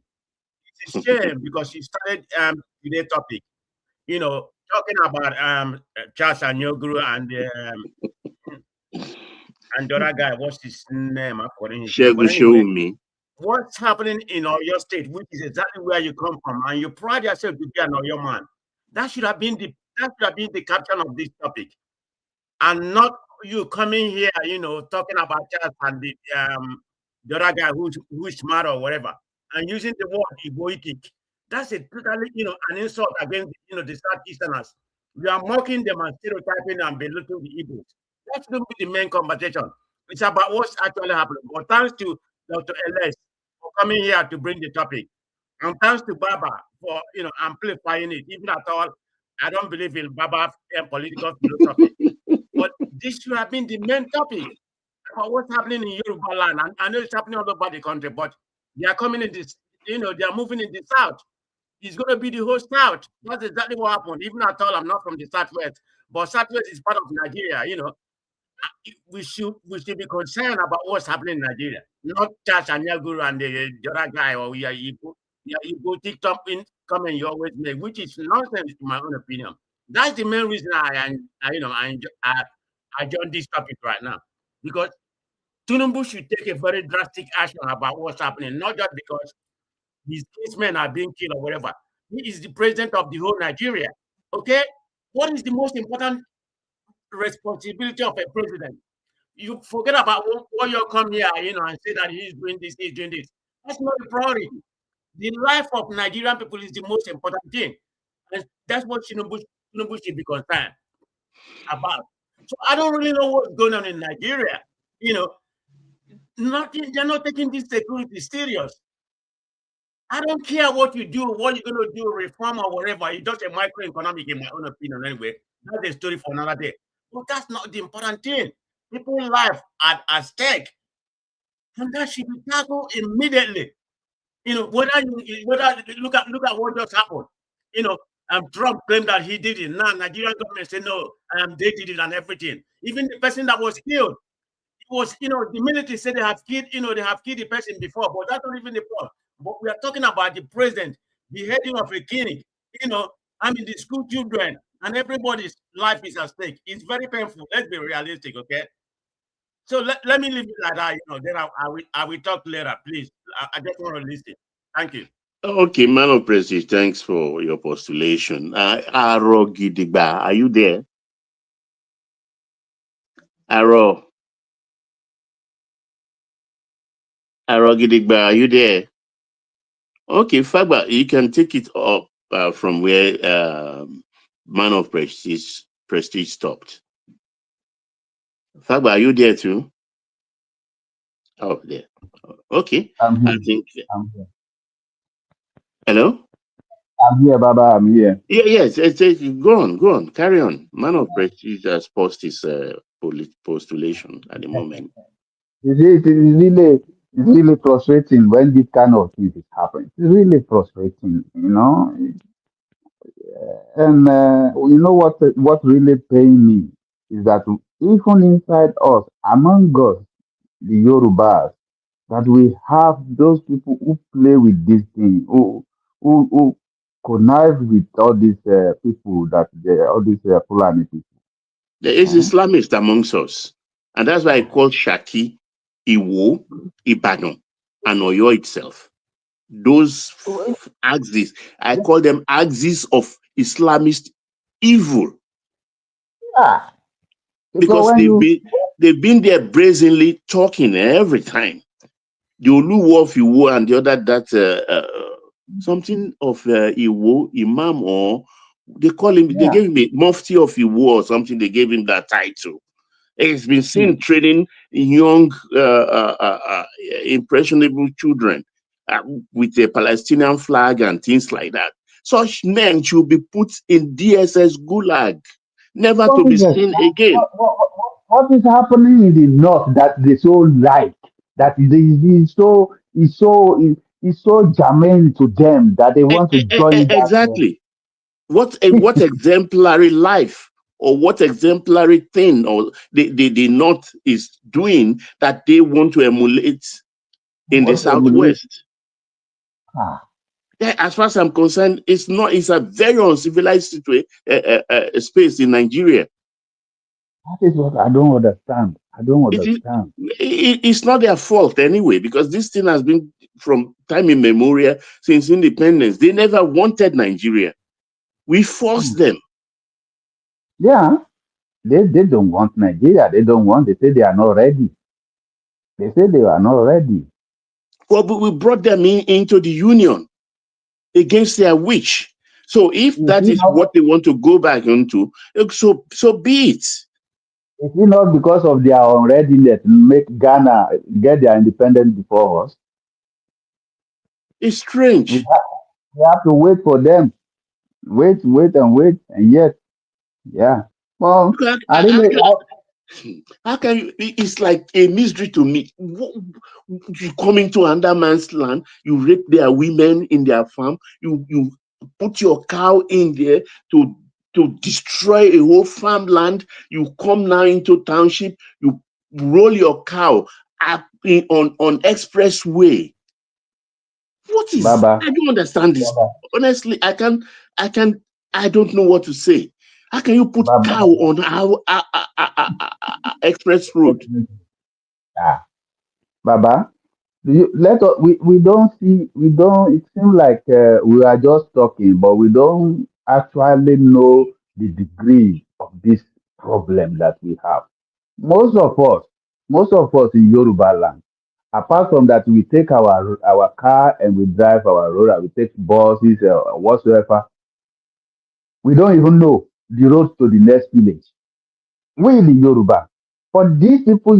It's a shame because you started today's topic, you know, talking about Charles Anyoguru and the other guy. What's his name? I'm forgetting his name. But anyway, what's happening in Oyo State, which is exactly where you come from, and you pride yourself to be an Oyo man. That should have been the caption of this topic, and not you coming here, you know, talking about Charles and the other guy who's smart or whatever, and using the word Igboitic. That's a totally, you know, an insult against, you know, the Southeasterners. We are mocking them and stereotyping and belittling the Igbos. That shouldn't be the main conversation. It's about what's actually happening. But thanks to Dr. LS for coming here to bring the topic. And thanks to Baba for, you know, amplifying it. Even at all, I don't believe in Baba political philosophy. But this should have been the main topic about what's happening in Yoruba land. And I know it's happening all over the country, but they are coming in this, you know, they are moving in the south. It's going to be the whole south. That's exactly what happened. Even at all, I'm not from the southwest, but southwest is part of Nigeria, you know. We should be concerned about what's happening in Nigeria, not Charles Anyaguru and the other guy, or you go TikTok in comment you always make, which is nonsense in my own opinion. That's the main reason I joined this topic right now, because Tinubu should take a very drastic action about what's happening, not just because his kinsmen are being killed or whatever. He is the president of the whole Nigeria. Okay, what is the most important responsibility of a president? You forget about what you come here, you know, and say that he's doing this, he's doing this. That's not a priority. The life of Nigerian people is the most important thing. And that's what Tinubu should be concerned about. So I don't really know what's going on in Nigeria. You know, they're not taking this security serious. I don't care what you do, what you're going to do, reform or whatever. It's just a microeconomic, in my own opinion, anyway. That's a story for another day. But that's not the important thing. People's life at stake. And that should be tackled immediately. You know, whether look at what just happened. You know, Trump claimed that he did it. Now Nigerian government said no, they did it and everything. Even the person that was killed, it was, you know, the military said they have killed, you know, they have killed the person before, but that's not even the point. But we are talking about the president, the heading of a clinic, you know, I mean the school children, and everybody's life is at stake. It's very painful. Let's be realistic, okay? So let me leave it like that, you know, then I will talk later, please. I just want to listen. Thank you. Okay, Man of Prestige, thanks for your postulation. Aro Gidigba, are you there? Aro Gidigba, are you there? Okay, Fagba, you can take it up from where Man of Prestige stopped. Fagba, are you there too? Oh, yeah. Okay. I'm I here. think. I'm here. Hello? I'm here, Baba. I'm here. Yeah, yes. Go on. Carry on. Man of Prestige has posted his postulation at the moment. It's really frustrating when this kind of thing is happening. It's really frustrating, you know. And you know what really pain me is that even inside us, among us, the Yorubas, that we have those people who play with this thing, who connive with all these people all these Fulani people. There is Eh? Islamists amongst us. And that's why I call Shaki, Iwo, Ibadan, and Oyo itself. Those axes, I call them axes of Islamist evil. Yeah, because Because when they've been there brazenly talking every time. The Oluwo of Iwo and the other something of Iwo, Imam, or they call him, they yeah, gave him a Mufti of Iwo or something, they gave him that title. He's been seen training young, impressionable children with a Palestinian flag and things like that. Such men should be put in DSS Gulag, never to what be is seen again. what is happening in the north that they so like that is so germane to them that they want to join that. Exactly. What exemplary life or what exemplary thing or the North is doing that they want to emulate in the Want to emulate. Southwest? Ah, Yeah, as far as I'm concerned, it's a very uncivilized space in Nigeria. that is what I don't understand. I don't understand. It's not their fault anyway, because this thing has been from time immemorial since independence. They never wanted Nigeria. We forced them. Yeah, they don't want Nigeria. They don't want. They say they are not ready. They say they are not ready. Well, but we brought them into the union against their wish. So if Is that it is not? what they want to go back into, so be it. Is it not because of their unreadiness to make Ghana get their independence before us? It's strange. We have to wait for them. Wait, and yet, yeah. Well, How, I how, really, how can you? It's like a mystery to me. You come into another man's land, you rape their women in their farm, you put your cow in there to destroy a whole farmland. You come now into township, you roll your cow up on expressway. What is? Baba, I don't understand this. Baba, Honestly, I don't know what to say. How can you put Baba. cow on our express road? Ah, Baba, we don't see, it seems like we are just talking, but we don't actually know the degree of this problem that we have. Most of us, most of us in Yoruba land, apart from that, we take our car and we drive our road, and we take buses or whatsoever. We don't even know the road to the next village. We in the Yoruba. But these people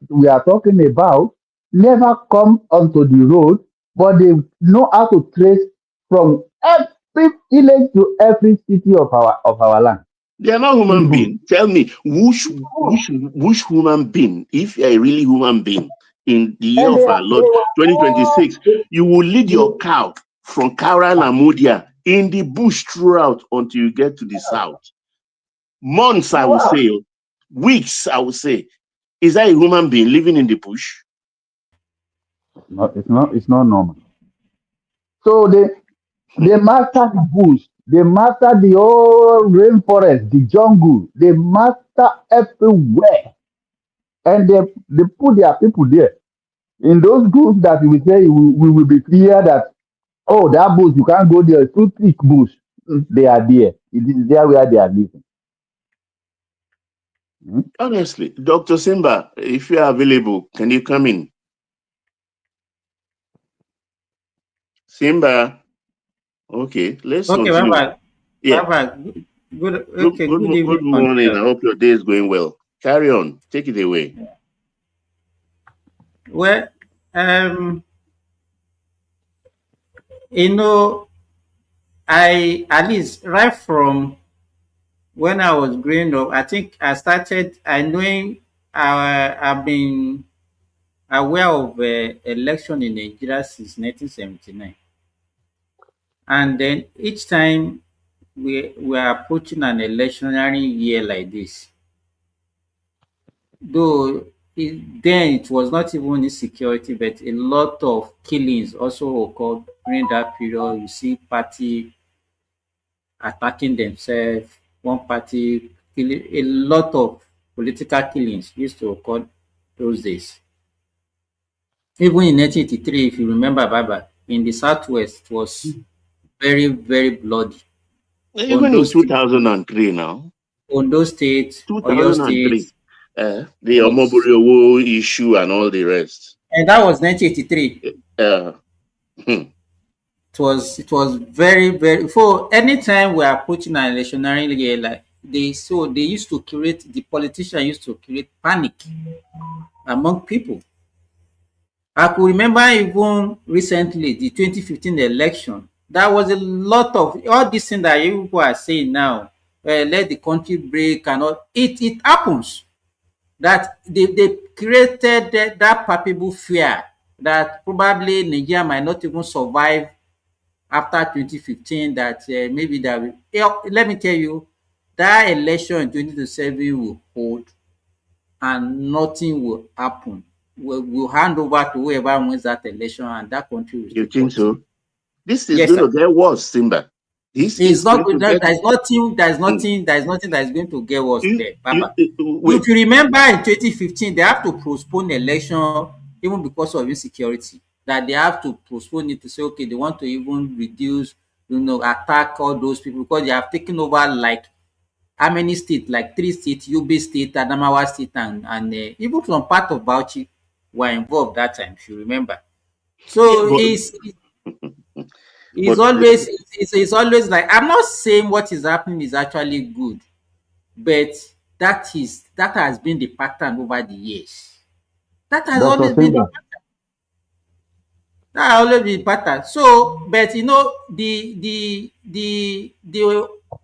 we are talking about never come onto the road, but they know how to trace from every village to every city of our land. They are not In the human bush. being. Tell me, which human being, if you're a really human being in the year And of our Lord 2026, you will lead your cow from Kauran and Mudia in the bush throughout until you get to the south. Months, I will say, weeks, I will say. Is that a human being living in the bush? No, it's not normal. So they master the bush, they master the whole rainforest, the jungle, they master everywhere. And they put their people there. In those groups that we say we will be clear that, oh, that bush, you can't go there, it's too thick bush. They are there. It is there where they are living. Hmm? Honestly, Dr. Simba, if you are available, can you come in? Simba, okay, let's Okay, continue. bye-bye. Yeah, Bye-bye. Good good evening, morning. I Montreal. hope your day is going well. Carry on, take it away. Well, you know, I at least right from when I was growing up, I think I started. I knowing I've been aware of election in Nigeria since 1979, and then each time we are approaching an electionary year like this, though then it was not even insecurity, but a lot of killings also occurred during that period. You see party attacking themselves, one party killing, a lot of political killings used to occur those days. Even in 1983, if you remember, Baba, in the southwest, it was very, very bloody. Even Ondo in State, 2003 now, Ondo State, Oyo State 2003, the was, Omoboriowo issue and all the rest. and that was 1983. Uh, It was very, very, for anytime we are approaching an electionary year, like they used to create, the politician used to create panic among people. I could remember even recently the 2015 election. There was a lot of all these things that you people are saying now. Let the country break and all. It happens that they created that palpable fear that probably Nigeria might not even survive after 2015. That maybe that will, let me tell you, that election in 2027 will hold and nothing will happen. We'll hand over to whoever wins that election and that country will you still think continue. so? This is Yes, going sir. to get worse, Simba. This It's is not going good. to get. There's nothing that is going to get worse You, there, you, Baba. wait. If you remember in 2015, they have to postpone election even because of insecurity. That they have to postpone it to say, okay, they want to even reduce, attack all those people because they have taken over like how many states? Like 3 states: Yobe State, Adamawa State, and even some part of Bauchi were involved that time, if you remember. Yeah, So it's but always it's always like, I'm not saying what is happening is actually good, but that has been the pattern over the years. That has Dr. always been the Simba, that has always been the pattern. So, but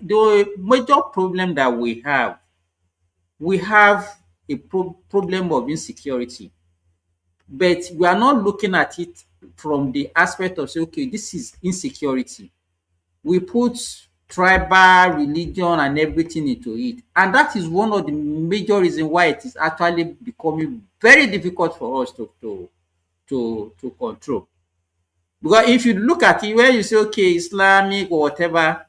the major problem that we have a problem of insecurity, but we are not looking at it from the aspect of say, okay, this is insecurity. We put tribal, religion, and everything into it, and that is one of the major reasons why it is actually becoming very difficult for us to control. Because if you look at it, where you say, okay, Islamic or whatever,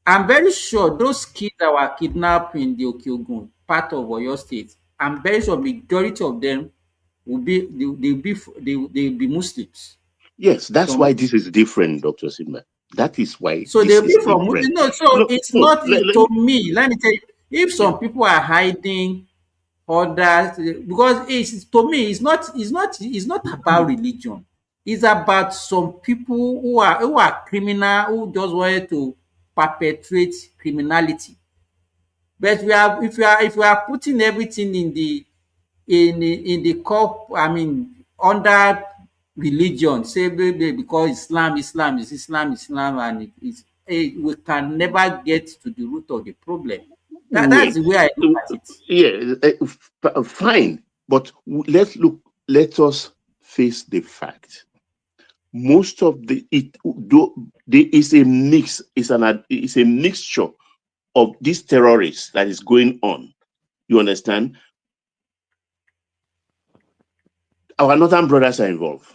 I'm very sure those kids that were kidnapped in the Okiogun, part of Oyo State, I'm very sure majority of them they'll be Muslims. yes, that's Some why this is different, Dr. Simba. That is why So this they'll is be from different. no. So No, it's no, not to me. Let me tell you, if some people are hiding others, because it's to me, it's not about religion. It's about some people who are criminal, who just wanted to perpetrate criminality. But if we are putting everything in the cup, I mean, under religion, say maybe because Islam, and we can never get to the root of the problem. That's wait. the way I look at it. Yeah, fine. But let us face the fact. Most of there is a mix, it's a mixture of these terrorists that is going on. You understand? Our northern brothers are involved.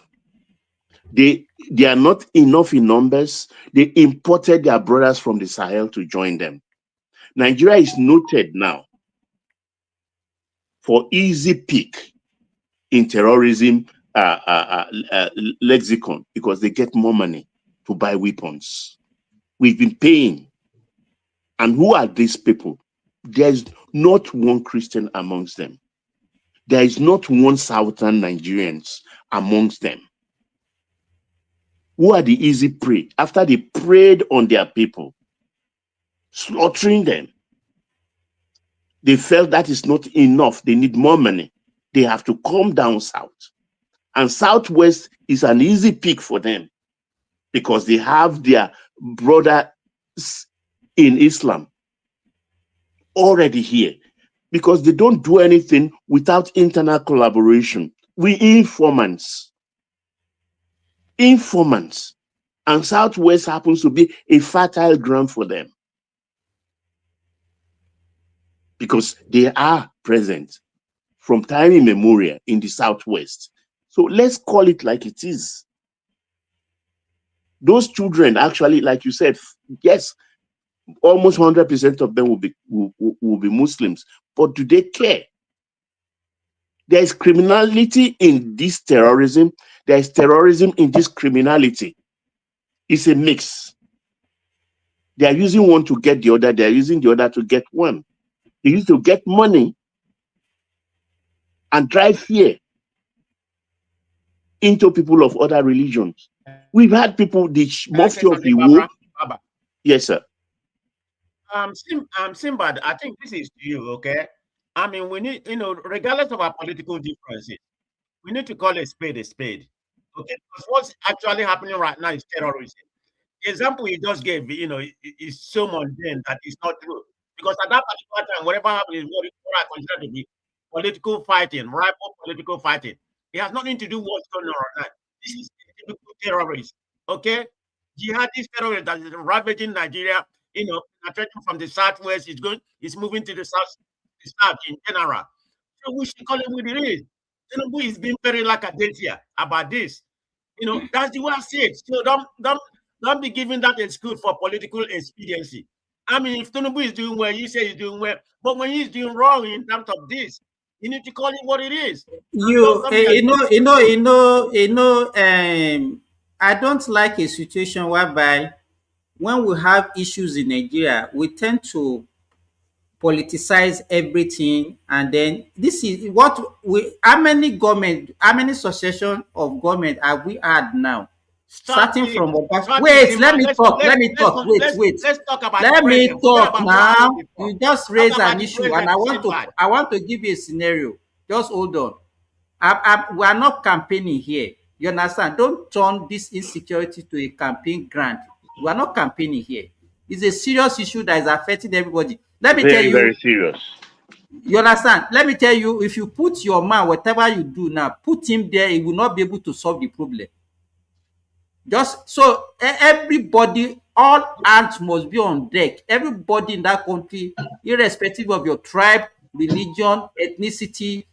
They are not enough in numbers. They imported their brothers from the Sahel to join them. Nigeria is noted now for easy pick in terrorism lexicon because they get more money to buy weapons. We've been paying. And who are these people? There's not one Christian amongst them. There is not one Southern Nigerians amongst them. Who are the easy prey? After they preyed on their people, slaughtering them, they felt that is not enough. They need more money. they have to come down south. And Southwest is an easy pick for them because they have their brothers in Islam already here, because they don't do anything without internal collaboration. We informants. And Southwest happens to be a fertile ground for them because they are present from time immemorial in the Southwest. So let's call it like it is. Those children actually, like you said, yes, almost 100% of them will be Muslims, but do they care? There is criminality in this terrorism. There is terrorism in this criminality. It's a mix. They are using one to get the other. They are using the other to get one. They used to get money and drive fear into people of other religions. We've had people, the Mufti of Iwo. Yes, sir. Simbad, I think this is you, okay? I mean, we need, regardless of our political differences, we need to call a spade, okay? Because what's actually happening right now is terrorism. The example he just gave, is so mundane that it's not true. Because at that particular time, whatever happened is what I consider to be political fighting, rival political fighting. It has nothing to do with what's going on right now. This is typical terrorists, okay? Jihadist terrorists that is ravaging Nigeria, attacking from the southwest, it's moving to the south in general. So we should call it what it is. Tinubu is being very lackadaisical about this. That's the way I see it. So don't be giving that excuse for political expediency. I mean, if Tinubu is doing well, you say he's doing well. But when he's doing wrong in terms of this, you need to call it what it is. I don't like a situation whereby when we have issues in Nigeria, we tend to politicize everything, and then this is what how many succession of government have we had now? Starting from wait, let me talk. Let's talk about let me talk now. You just raise an issue, and I want to give you a scenario. Just hold on. We are not campaigning here. You understand? Don't turn this insecurity to a campaign grant. We are not campaigning here. It's a serious issue that is affecting everybody. Let me tell you. Very serious. You understand? Let me tell you, if you put your man, whatever you do now, put him there, he will not be able to solve the problem. Just so everybody, all hands must be on deck. Everybody in that country, irrespective of your tribe, religion, ethnicity,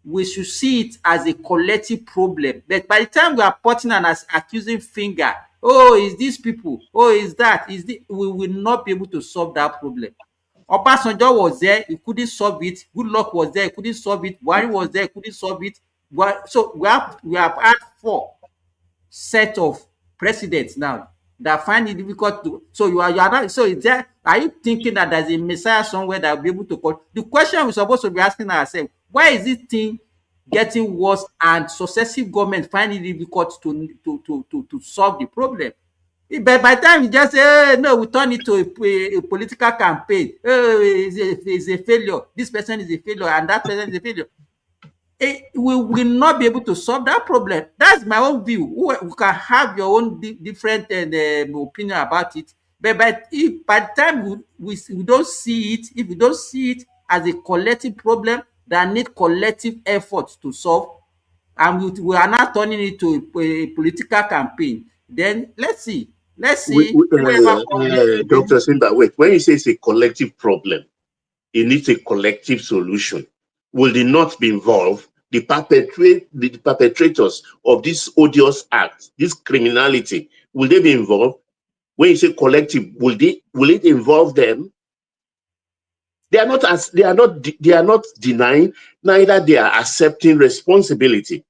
we should see it as a collective problem. But by the time we are pointing and accusing finger, oh, is these people, oh, is that, we will not be able to solve that problem. Obasanjo was there, he couldn't solve it. Good Luck was there, he couldn't solve it. Buhari was there, he couldn't solve it. So we have had 4 set of presidents now that find it difficult to. So you are not. So is there? Are you thinking that there's a messiah somewhere that will be able to call? The question we're supposed to be asking ourselves: why is this thing getting worse and successive governments find it difficult to solve the problem? But by the time you just say, hey, no, we turn it to a political campaign. Oh, it's a failure. This person is a failure, and that person is a failure. We will not be able to solve that problem. That's my own view. You can have your own different opinion about it. But if by the time we don't see it, if we don't see it as a collective problem that need collective efforts to solve, and we are not turning it to a political campaign, then let's see. Dr. Simba, wait. When you say it's a collective problem, it needs a collective solution. Will they not be involved? The perpetrators of this odious act, this criminality, will they be involved? When you say collective, will it involve them? They are not denying, neither they are accepting responsibility.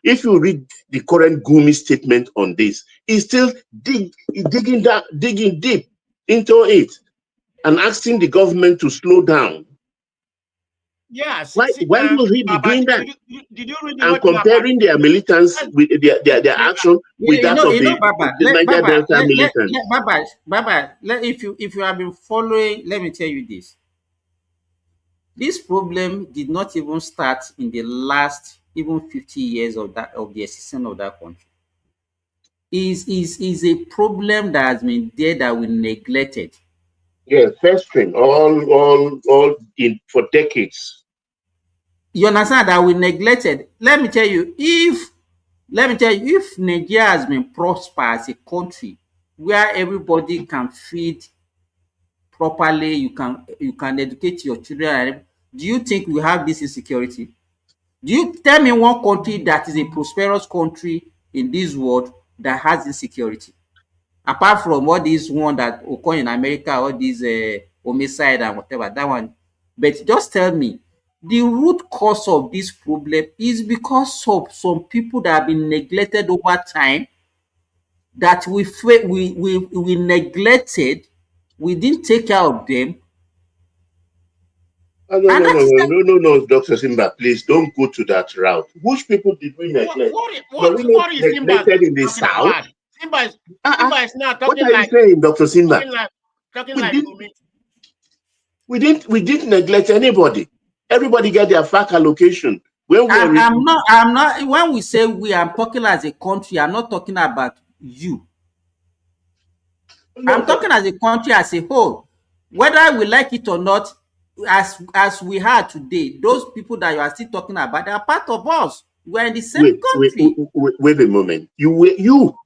If you read the current Gumi statement on this, he's still digging deep into it and asking the government to slow down. Yes. Why will he be doing that? Did you read and comparing their militants with their action with that of the Niger Delta militants? Baba, if you have been following, let me tell you this. This problem did not even start in the last even 50 years of the existence of that country. Is a problem that has been there that we neglected. Yeah, festering all in for decades. You understand that we neglected. Let me tell you, if Nigeria has been prosper as a country where everybody can feed properly, you can educate your children, do you think we have this insecurity? Do you tell me one country that is a prosperous country in this world that has insecurity? Apart from all these one that occur in America, all these homicide and whatever, that one. But just tell me, the root cause of this problem is because of some people that have been neglected over time, that we neglected, we didn't take care of them, No, and no, that no, is no, no, no, no, Dr. Simba, please don't go to that route. Which people did we neglect? Were we not What is Simba neglected in the talking South? about? Simba Uh-uh. is not What talking are you like saying, Dr. Simba? talking We like didn't Gumi. we didn't neglect anybody. Everybody get their FAC allocation. When we are I'm not, when we say we, I'm talking as a country, I'm not talking about you. I'm talking as a country as a whole. Whether we like it or not, as we are today, those people that you are still talking about, they are part of us. We're in the same country. wait a moment. You, me.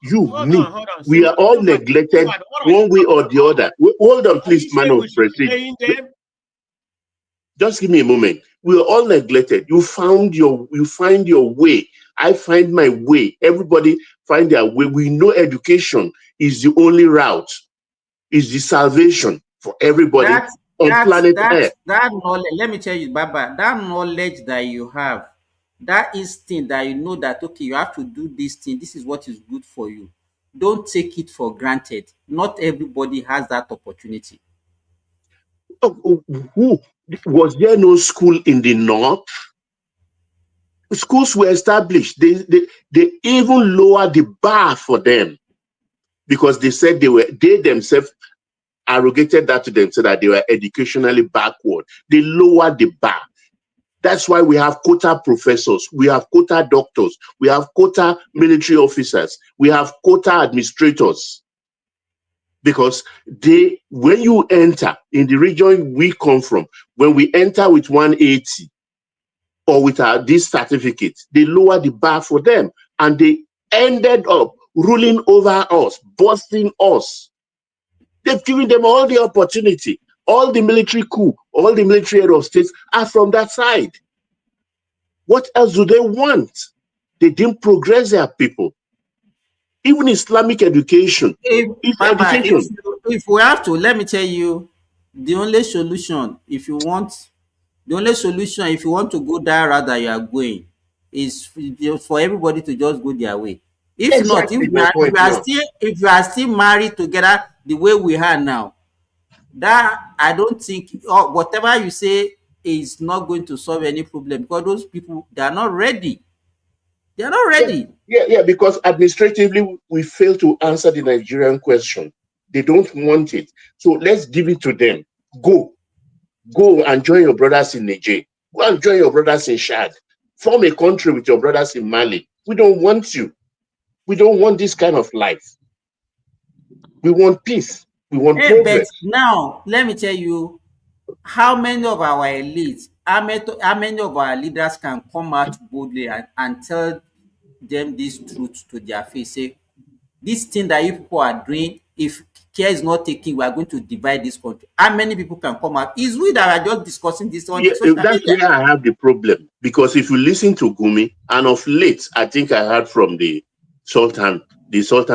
Hold on. We are all neglected Simba, what are you one way or talking the about? other. Hold on, Are please, you man saying of we should be prestige. paying them? Just give me a moment. We are all neglected. You find your way. I find my way. Everybody find their way. We know education is the only route, is the salvation for everybody That on planet Earth. that knowledge, let me tell you, Baba, that knowledge that you have, that instinct that you know that okay, you have to do this thing, this is what is good for you. Don't take it for granted. Not everybody has that opportunity. Who was there no school in the north? Schools were established. They even lowered the bar for them because they said they themselves arrogated that to them, so that they were educationally backward. They lowered the bar. That's why we have quota professors, we have quota doctors, we have quota military officers, we have quota administrators. Because when you enter in the region we come from, when we enter with 180 or with this certificate, they lower the bar for them, and they ended up ruling over us, busting us. They've given them all the opportunity. All the military coup, all the military head of states are from that side. What else do they want? They didn't progress their people. Even Islamic education. Baba, if we have to, let me tell you, the only solution, if you want to go that route that you are going, is for everybody to just go their way. If not, Exactly my point now. if you are still married together the way we are now, that I don't think, or whatever you say is not going to solve any problem, because those people, they are not ready. They are not ready. Yeah, because administratively we fail to answer the Nigerian question. They don't want it. So let's give it to them. Go and join your brothers in Niger. Go and join your brothers in Chad. Form a country with your brothers in Mali. We don't want you. We don't want this kind of life. We want peace. We want progress. But now, let me tell you, how many of our elites, how many of our leaders can come out boldly and tell them this truth to their face? Say, this thing that you people are doing, if care is not taken, we are going to divide this country. How many people can come out? It's we that are just discussing this on the social That's media. where I have the problem. Because if you listen to Gumi, and of late, I think I heard from the Sultan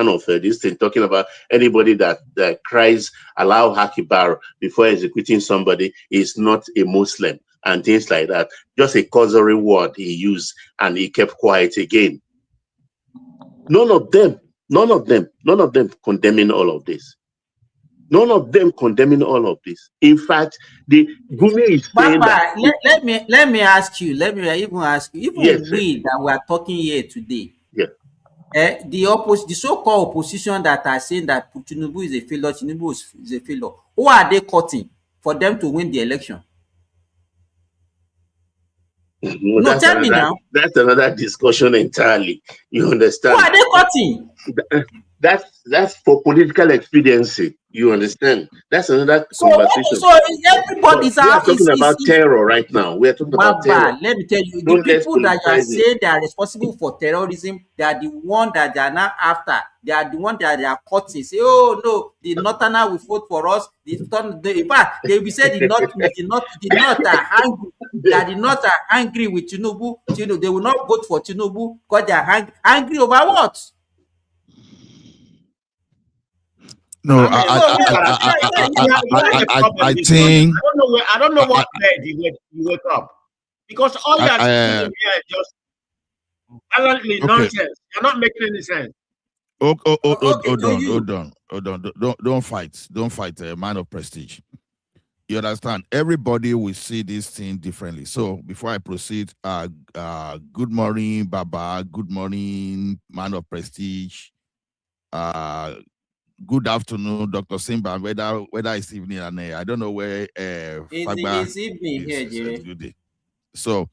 of this thing, talking about anybody that cries Allahu Akbar before executing somebody is not a Muslim and things like that. Just a causory word he used, and he kept quiet again. None of them condemning all of this. None of them condemning all of this. In fact, the Gumi is saying Papa, that. let me ask you. Let me even ask you. Even yes, we that we are talking here today, yeah. The so-called opposition that are saying that Tinubu is a failure, Tinubu is a failure. Who are they cutting for them to win the election? No, No, tell me now. that's another discussion entirely. You Who understand? are they cutting? That's for political expediency. You understand? That's another So what? conversation. So everybody's We are out. talking about terror right now. We are talking about terror. Baba, let me tell you, the Don't let's people that you are politicize it. saying they are responsible for terrorism, they are the one that they are not after. They are the one that they are cutting. Say, oh no, the Northerner will vote for us. In fact, they will say the North are angry. That the North are angry with Tinubu. They will not vote for Tinubu because they are angry over what? No, I mean, So you have a problem this morning. think I don't know what bed you wake up, because all you are speaking in here is just apparently okay. nonsense. You're not making any sense. Hold okay, so on, you hold on, hold on. Don't fight, a man of prestige. You understand? Everybody will see this thing differently. So before I proceed, good morning, Baba. Good morning, man of prestige. Good afternoon, Dr. Simba. Whether it's evening and I don't know where Fagba it's evening here, is. Jerry. Good day. So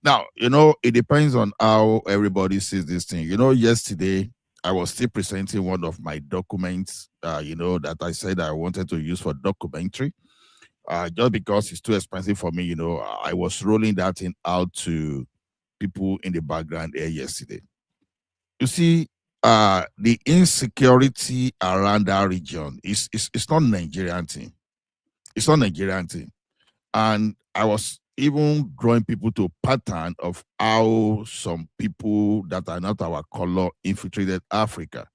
now it depends on how everybody sees this thing. Yesterday I was still presenting one of my documents. That I said I wanted to use for documentary. Just because it's too expensive for me, I was rolling that thing out to people in the background here yesterday. You see, the insecurity around that region is it's not Nigerian thing. It's not Nigerian thing. And I was even drawing people to a pattern of how some people that are not our color infiltrated Africa.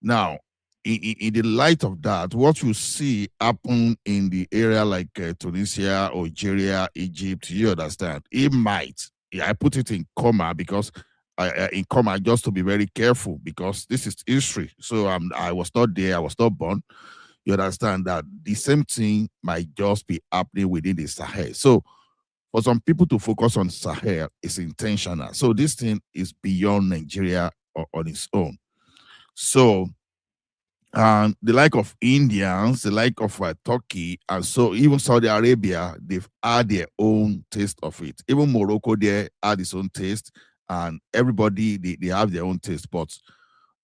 Now, in the light of that, what you see happen in the area like Tunisia, Algeria, Egypt, you understand, it might. I put it in comma because in comma just to be very careful because this is history. So I was not there, I was not born. You understand that the same thing might just be happening within the Sahel. So for some people to focus on Sahel is intentional. So this thing is beyond Nigeria on its own. So the like of Indians, the like of Turkey, and so even Saudi Arabia, they've had their own taste of it. Even Morocco, there had its own taste, and everybody they have their own taste. But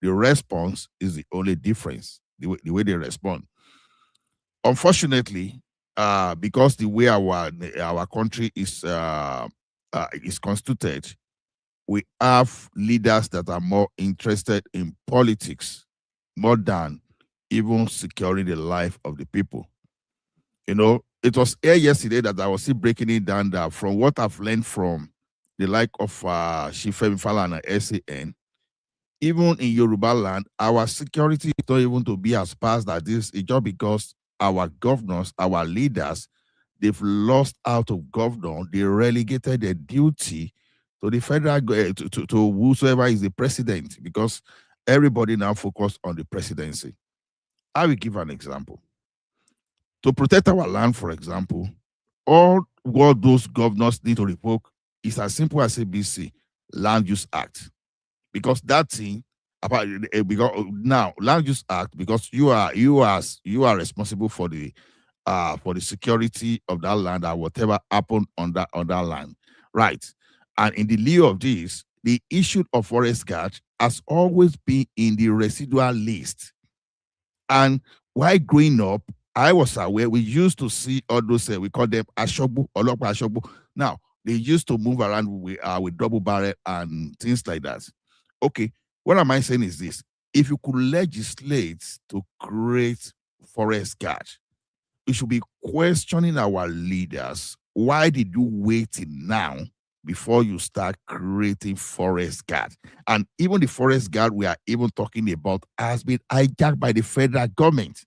the response is the only difference. The way they respond. Unfortunately, because the way our country is constituted, we have leaders that are more interested in politics more than even securing the life of the people. It was here yesterday that I was still breaking it down that from what I've learned from the like of Shifemi Falana and SAN, even in Yoruba land, our security is not even to be as fast as this. It's just because our governors, our leaders, they've lost out of governor. They relegated their duty to the federal, to whosoever is the president, because everybody now focus on the presidency. I will give an example. To protect our land, for example, all what those governors need to revoke is as simple as ABC, Land Use Act. Because that thing, because now Land Use Act, because you are responsible for the security of that land and whatever happened on that land, right? And in the lieu of this, the issue of forest guard has always been in the residual list. And while growing up, I was aware we used to see all those we call them ashobu, olopa ashobu. Now they used to move around with double barrel and things like that. Okay, what am I saying is this: if you could legislate to create forest guard, we should be questioning our leaders. Why did you wait till now before you start creating forest guard? And even the forest guard we are even talking about has been hijacked by the federal government.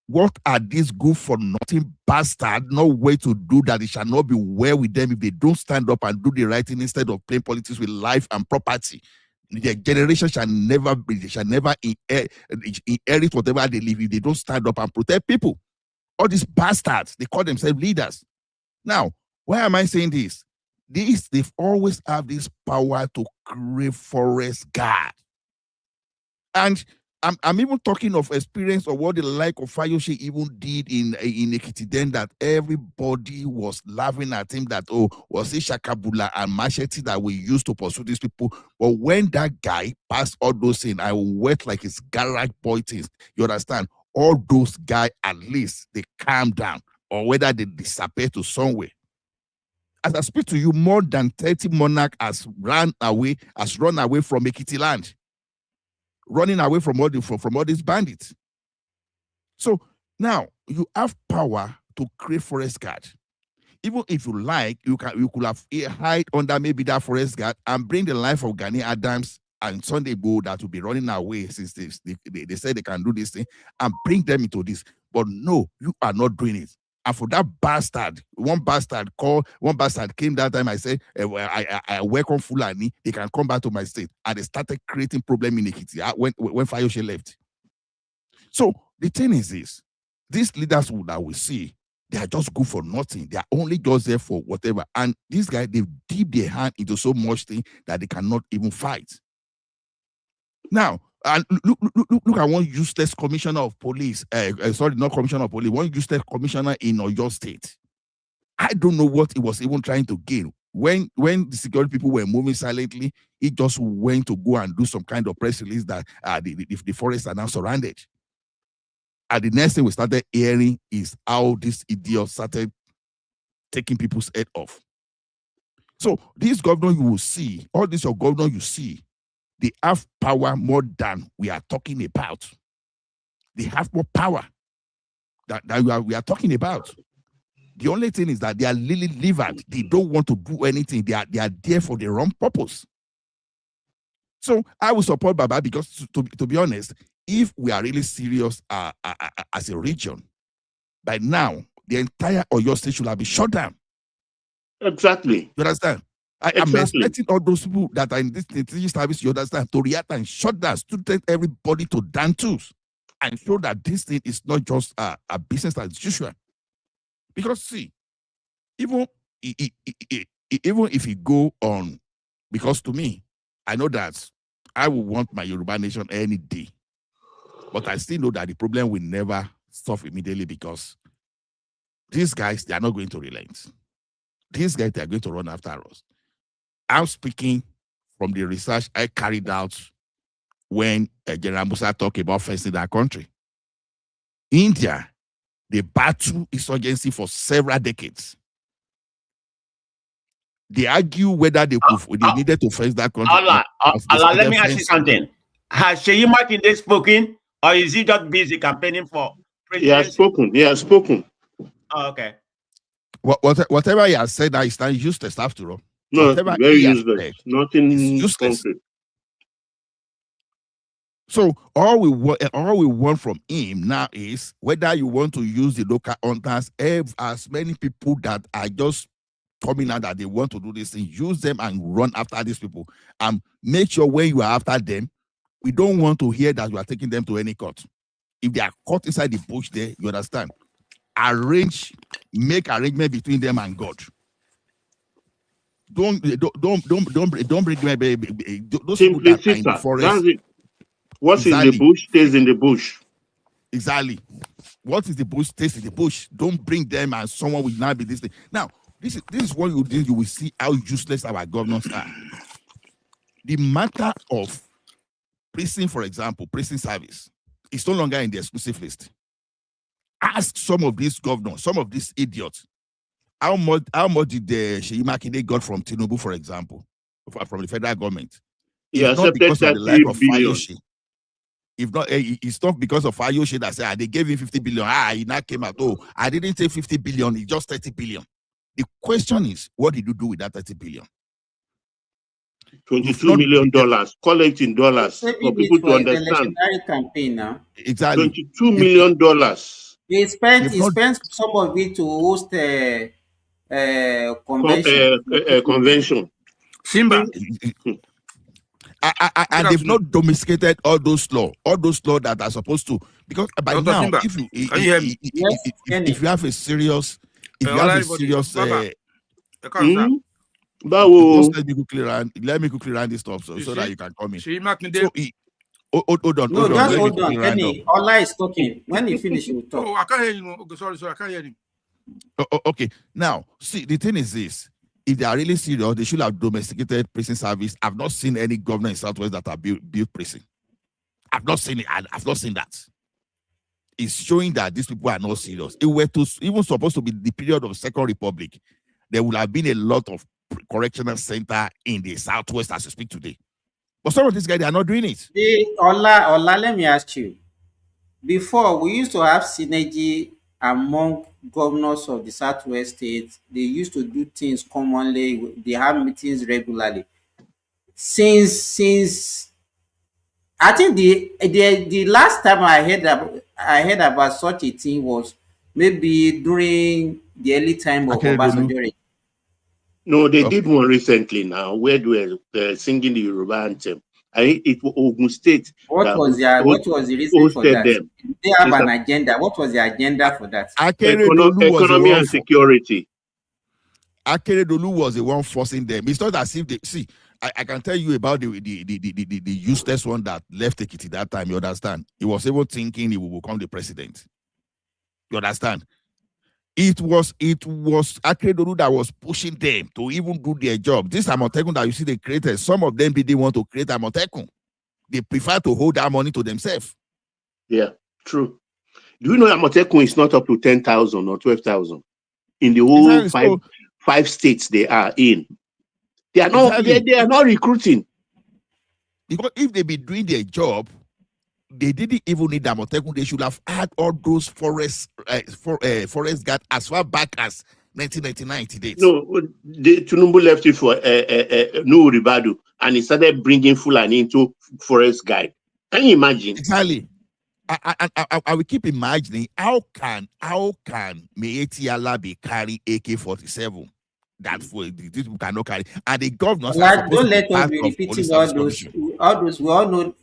What are these good for nothing bastard? No way to do that. It shall not be well with them if they don't stand up and do the right thing instead of playing politics with life and property. Their generation shall never inherit whatever they live if they don't stand up and protect people. All these bastards, they call themselves leaders. Now, why am I saying this? They've always have this power to create forest guard. And I'm even talking of experience of what the like of Fayose even did in Ekiti, then that everybody was laughing at him that, oh, was it Shakabula and Machete that we used to pursue these people? But when that guy passed all those things, I went like his garage boy things. You understand? All those guys, at least they calm down, or whether they disappear to somewhere. As I speak to you, more than 30 monarchs has run away from Ekiti land, running away from all these bandits. So now you have power to create forest guard. Even if you like, you could have hide under maybe that forest guard and bring the life of Gani Adams and Sunday Igboho that will be running away since they said they can do this thing, and bring them into this. But no, you are not doing it. And for that bastard, one bastard came that time. I said, I welcome Fulani. They can come back to my state. And they started creating problem in Ekiti when Fayose left. So the thing is this: these leaders that we see, they are just good for nothing. They are only just there for whatever. And these guys, they've dipped their hand into so much thing that they cannot even fight. Now, and look at one useless commissioner of police. Sorry, not commissioner of police. One useless commissioner in Oyo State. I don't know what he was even trying to gain. When the security people were moving silently, he just went to go and do some kind of press release that the forests are now surrounded. And the next thing we started hearing is how this idiot started taking people's head off. So this governor you will see, all this your governor you see, they have power more than we are talking about. They have more power that we are talking about. The only thing is that they are lily-livered. They don't want to do anything. They are there for the wrong purpose. So I will support Baba because, to be honest, if we are really serious as a region, by now, the entire Oyo State should have been shut down. Exactly. You understand? I'm expecting all those people that are in this service, you understand, to react and shut down, to take everybody to down tools and show that this thing is not just a business as usual. Because see, even if you go on, because to me, I know that I will want my Yoruba nation any day, but I still know that the problem will never solve immediately because these guys, they are not going to relent. These guys, they are going to run after us. I'm speaking from the research I carried out when General Musa talked about fencing that country. India, they battle insurgency for several decades. They argue whether they needed to fence that country. Allah, let me ask you something. Has Seyi Makinde spoken, or is he just busy campaigning for president? He has spoken. Oh, okay. Whatever he has said, that is not useless after all. No, whatever very useless. Nothing useless. Concrete. So all we want from him now is whether you want to use the local hunters, as many people that are just coming out that they want to do this thing, use them and run after these people. And make sure when you are after them, we don't want to hear that you are taking them to any court. If they are caught inside the bush there, you understand? Make arrangement between them and God. Don't bring those people that are in the forest. That's it. What's in the bush stays in the bush. Exactly. What is the bush stays in the bush. Don't bring them and someone will not be this thing. Now, this is what you do. You will see how useless our governors are. The matter of prison, for example, prison service is no longer in the exclusive list. Ask some of these governors, some of these idiots, how much did the Seyi Makinde got from Tinubu, for example, from the federal government? It's not because of the lack of Fayose. If not, it's not because of Fayose that said they gave him 50 billion. He now came out. Oh, I didn't say 50 billion. It's just 30 billion. The question is, what did you do with that 30 billion? $22 million. Call it in dollars for people to understand. Campaign now. Exactly. $22 million. He spent some of it to host a convention. Simba. And they've not domesticated all those laws that are supposed to, because by Dr. now, Simba, if you have a serious, just let me quickly run this stuff so that you can come in. Hold on, No, hold on. just Let me hold quickly on, round up. Kenny. Ola is talking. When he finish, he will talk. Oh, I can't hear you. Okay, sorry, I can't hear him. Okay. Now, see, the thing is this. If they are really serious, they should have domesticated prison service. I've not seen any governor in Southwest that have built prison. I've not seen it. I've not seen that. It's showing that these people are not serious. It were to even supposed to be the period of Second Republic, there would have been a lot of correctional center in the Southwest as we speak today. But some of these guys, they are not doing it. Ola, let me ask you. Before, we used to have synergy among governors of the Southwest states. They used to do things commonly. They have meetings regularly. Since I think the last time I heard about such a thing was maybe during the early time of Obasanjo. No, they did one recently now where they were singing the Yoruba anthem. It was Ogun State. What was the reason for that? Them. They have an agenda. What was the agenda for that? Economy and security. Akeredolu was the one forcing them. It's not as if they see. I can tell you about the useless one that left Ekiti that time. You understand? He was even thinking he will become the president. You understand? It was Akeredolu that was pushing them to even do their job. This Amotekun that you see they created, some of them didn't want to create Amotekun. They prefer to hold that money to themselves. Yeah, true. Do you know Amotekun is not up to 10,000 or 12,000 in the whole five states they are in? They are not. They are not recruiting. Because if they be doing their job, they didn't even need Amotekun. They should have had all those forest guards as far back as 1999 today. No, Tinubu left it for Nuhu Ribadu, and he started bringing Fulani into forest guard. Can you imagine? Exactly. I will keep imagining how can Meeti Allah be carry AK-47 that for these people cannot carry, and the governors don't let us be repeating all those. We all know.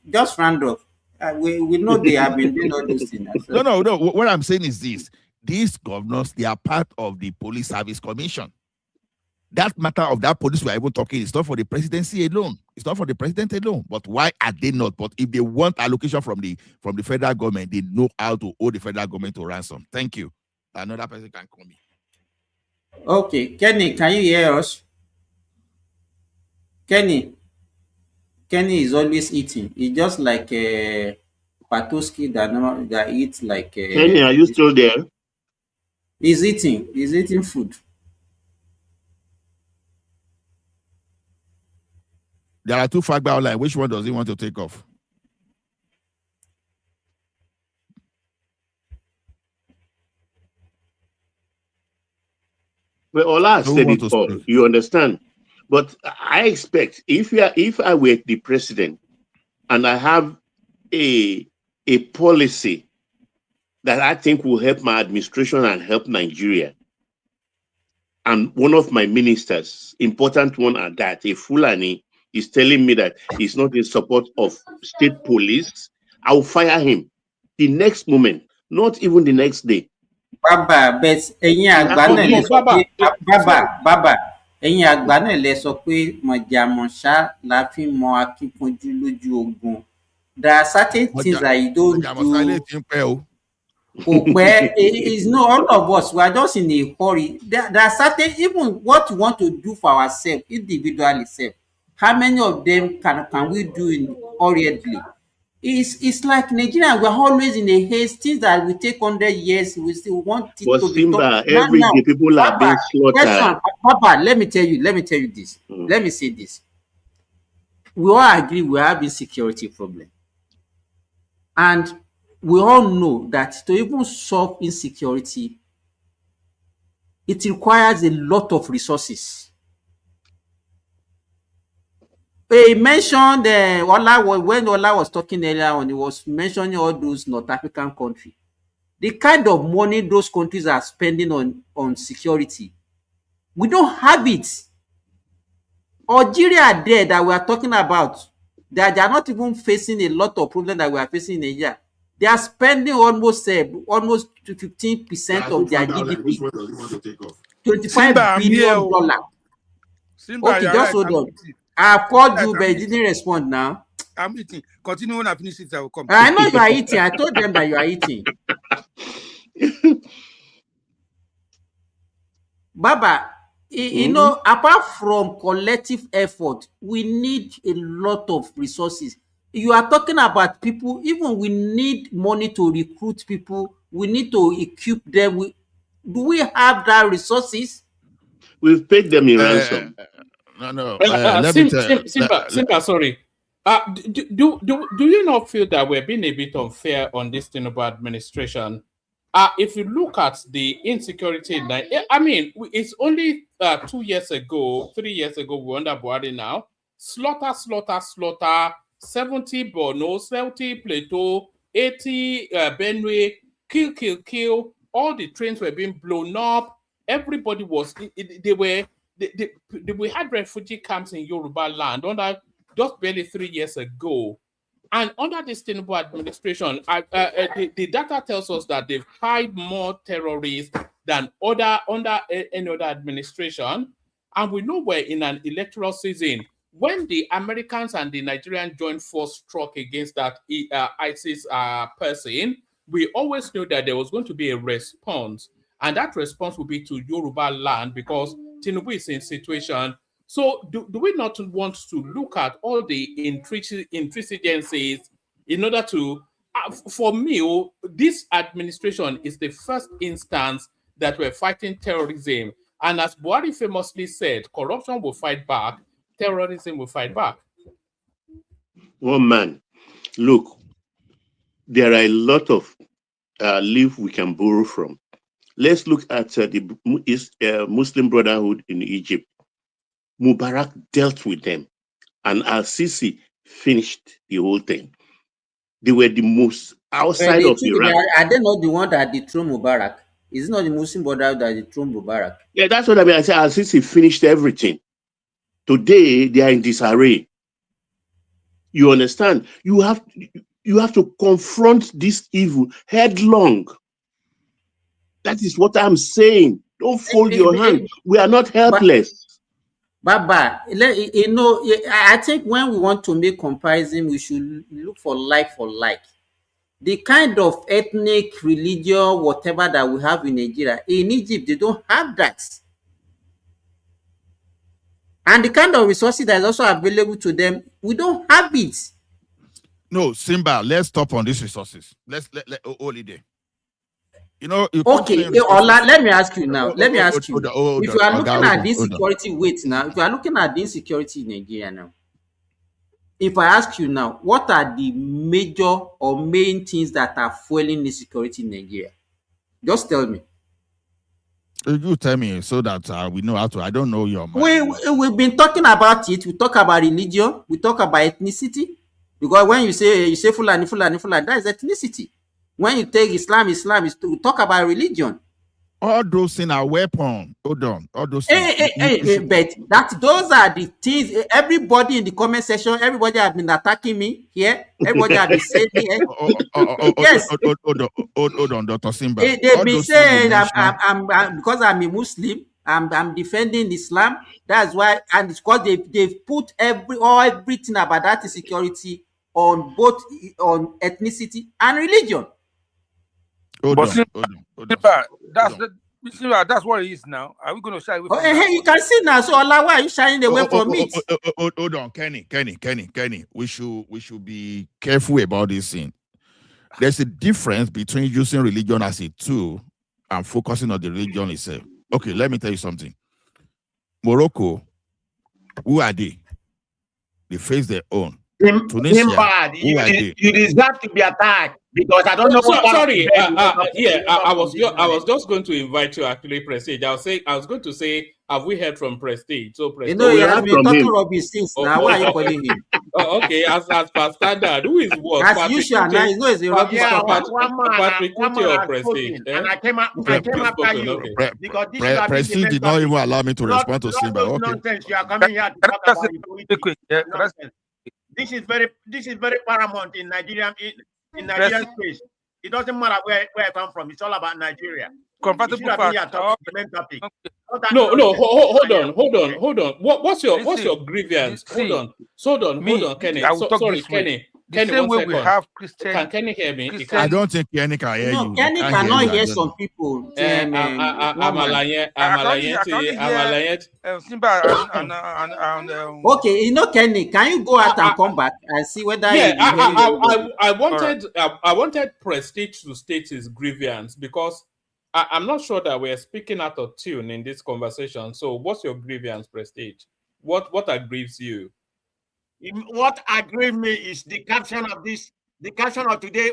Just round off. We know they have been doing all those things. No. What I'm saying is this: these governors, they are part of the Police Service Commission. That matter of that police we are even talking is not for the presidency alone. It's not for the president alone. But why are they not? But if they want allocation from the federal government, they know how to hold the federal government to ransom. Thank you. Another person can call me. Okay, Kenny, can you hear us? Kenny is always eating. He's just like a Patoski that eats like. Kenny, are you still there? He's eating food. There are two Fagba online. Which one does he want to take off? Well, Ola said it all. You understand? But I expect if I were the president and I have a policy that I think will help my administration and help Nigeria, and one of my ministers, important one at that, a Fulani, is telling me that he's not in support of state police, I'll fire him the next moment, not even the next day. Baba, but ẹ̀yin àgbà náà lè sọ pé bàbá ẹ̀yin àgbà náà lè sọ pé mọ̀jàmọ̀ṣá la fi mọ akíkanjú lójú ogun. There are certain things that you don't do. It's no, all of us, we are just in a hurry. There are certain, even what we want to do for ourselves, individually self, how many of them can we do hurriedly? It's like Nigeria, we're always in a haste. Things that will take 100 years, we still want it to be done. Every day people are being slaughtered. Papa, let me tell you this. Let me say this. We all agree we have insecurity problem. And we all know that to even solve insecurity, it requires a lot of resources. He mentioned when Ola was talking earlier on, he was mentioning all those North African countries. The kind of money those countries are spending on security, we don't have it. Algeria there that we are talking about, they are not even facing a lot of problems that we are facing in Nigeria. They are spending almost 15% of their GDP. $25 billion. Okay, just hold on. I called you, but you didn't respond now. I'm eating. Continue when I finish it, I will come. I know you are eating. I told them that you are eating. Baba, you know, apart from collective effort, we need a lot of resources. You are talking about people, even we need money to recruit people. We need to equip them. Do we have that resources? We've paid them in ransom. No. Let me tell Simba, sorry. Do you not feel that we're being a bit unfair on this Tinubu administration? If you look at the insecurity, I mean, it's only 2 years ago, 3 years ago, we're under Buhari now. Slaughter, 70 Borno, 70 Plateau, 80 Benue, kill. All the trains were being blown up. Everybody was, we had refugee camps in Yoruba land under just barely 3 years ago. And under this Tinubu administration, the data tells us that they've hired more terrorists than under any other administration. And we know we're in an electoral season. When the Americans and the Nigerian joint force struck against that ISIS person, we always knew that there was going to be a response. And that response will be to Yoruba land because Tinubu is in situation. So do we not want to look at all the intrinsigencies in order to, for me, this administration is the first instance that we're fighting terrorism. And as Buhari famously said, corruption will fight back, terrorism will fight back. Well, man, look, there are a lot of leaf we can borrow from. Let's look at the Muslim Brotherhood in Egypt. Mubarak dealt with them, and Al-Sisi finished the whole thing. They were the most outside of Iran. Are they not the one that dethroned Mubarak? Is it not the Muslim Brotherhood that dethroned Mubarak? Yeah, that's what I mean. I said Al-Sisi finished everything. Today, they are in disarray. You understand? You have to confront this evil headlong. That is what I'm saying. Don't fold your hand. We are not helpless. Baba, you know, I think when we want to make comparison, we should look for like. The kind of ethnic, religion, whatever that we have in Nigeria, in Egypt, they don't have that. And the kind of resources that is also available to them, we don't have it. No, Simba, let's stop on these resources. Let holiday. You know, okay, let me ask you now. Let me ask you. If you are looking at this insecurity, if you are looking at the insecurity in Nigeria now, if I ask you now, what are the major or main things that are fueling insecurity in Nigeria? Just tell me. You tell me so that we know how to. I don't know your mind. We've been talking about it. We talk about religion. We talk about ethnicity. Because when you say Fulani, that is ethnicity. When you take Islam is to talk about religion. All those things are weapons. Hold on. All those things. But those are the things. Everybody in the comment section, everybody has been attacking me here. Everybody has been saying here. Yes. Hold on, Dr. Simba. They've been saying I'm because I'm a Muslim, I'm defending Islam. That's why, and it's because they've put everything about that insecurity on both on ethnicity and religion. That's what it is now. Are we going to shy away from that? You can see now. So Allah, why are you shying away from it? Hold on, Kenny. We should be careful about this thing. There's a difference between using religion as a tool and focusing on the religion itself. Okay, let me tell you something. Morocco, who are they? They face their own. Tunisia, you deserve to be attacked. Because I don't know. Sorry, I was just going to invite you actually, Prestige. I was going to say, have we heard from Prestige? So Prestige, you know, he has been talking rubbish since. Now, why are you calling him? Okay, as per standard, who is what? As usual, now you know it's a rubbish Prestige. And I came after you because Prestige did not even allow me to respond to Simba. Okay. Nonsense. You are coming here to talk about This is very paramount in Nigerian space. It doesn't matter where I come from. It's all about Nigeria. Convertible parts. The main topic. No, hold on. What's your grievance? Hold on, Kenny. Sorry, Kenny. Kenny, same 1 way second. we have Christian. Can Kenny hear me? I don't think Kenny can hear you. No, Kenny cannot hear some people. Simba and Okay, you know, Kenny, can you go out and come back and see whether I wanted Prestige to state his grievance because I'm not sure that we're speaking out of tune in this conversation. So what's your grievance, Prestige? What aggrieves you? What aggrieves me is the caption of today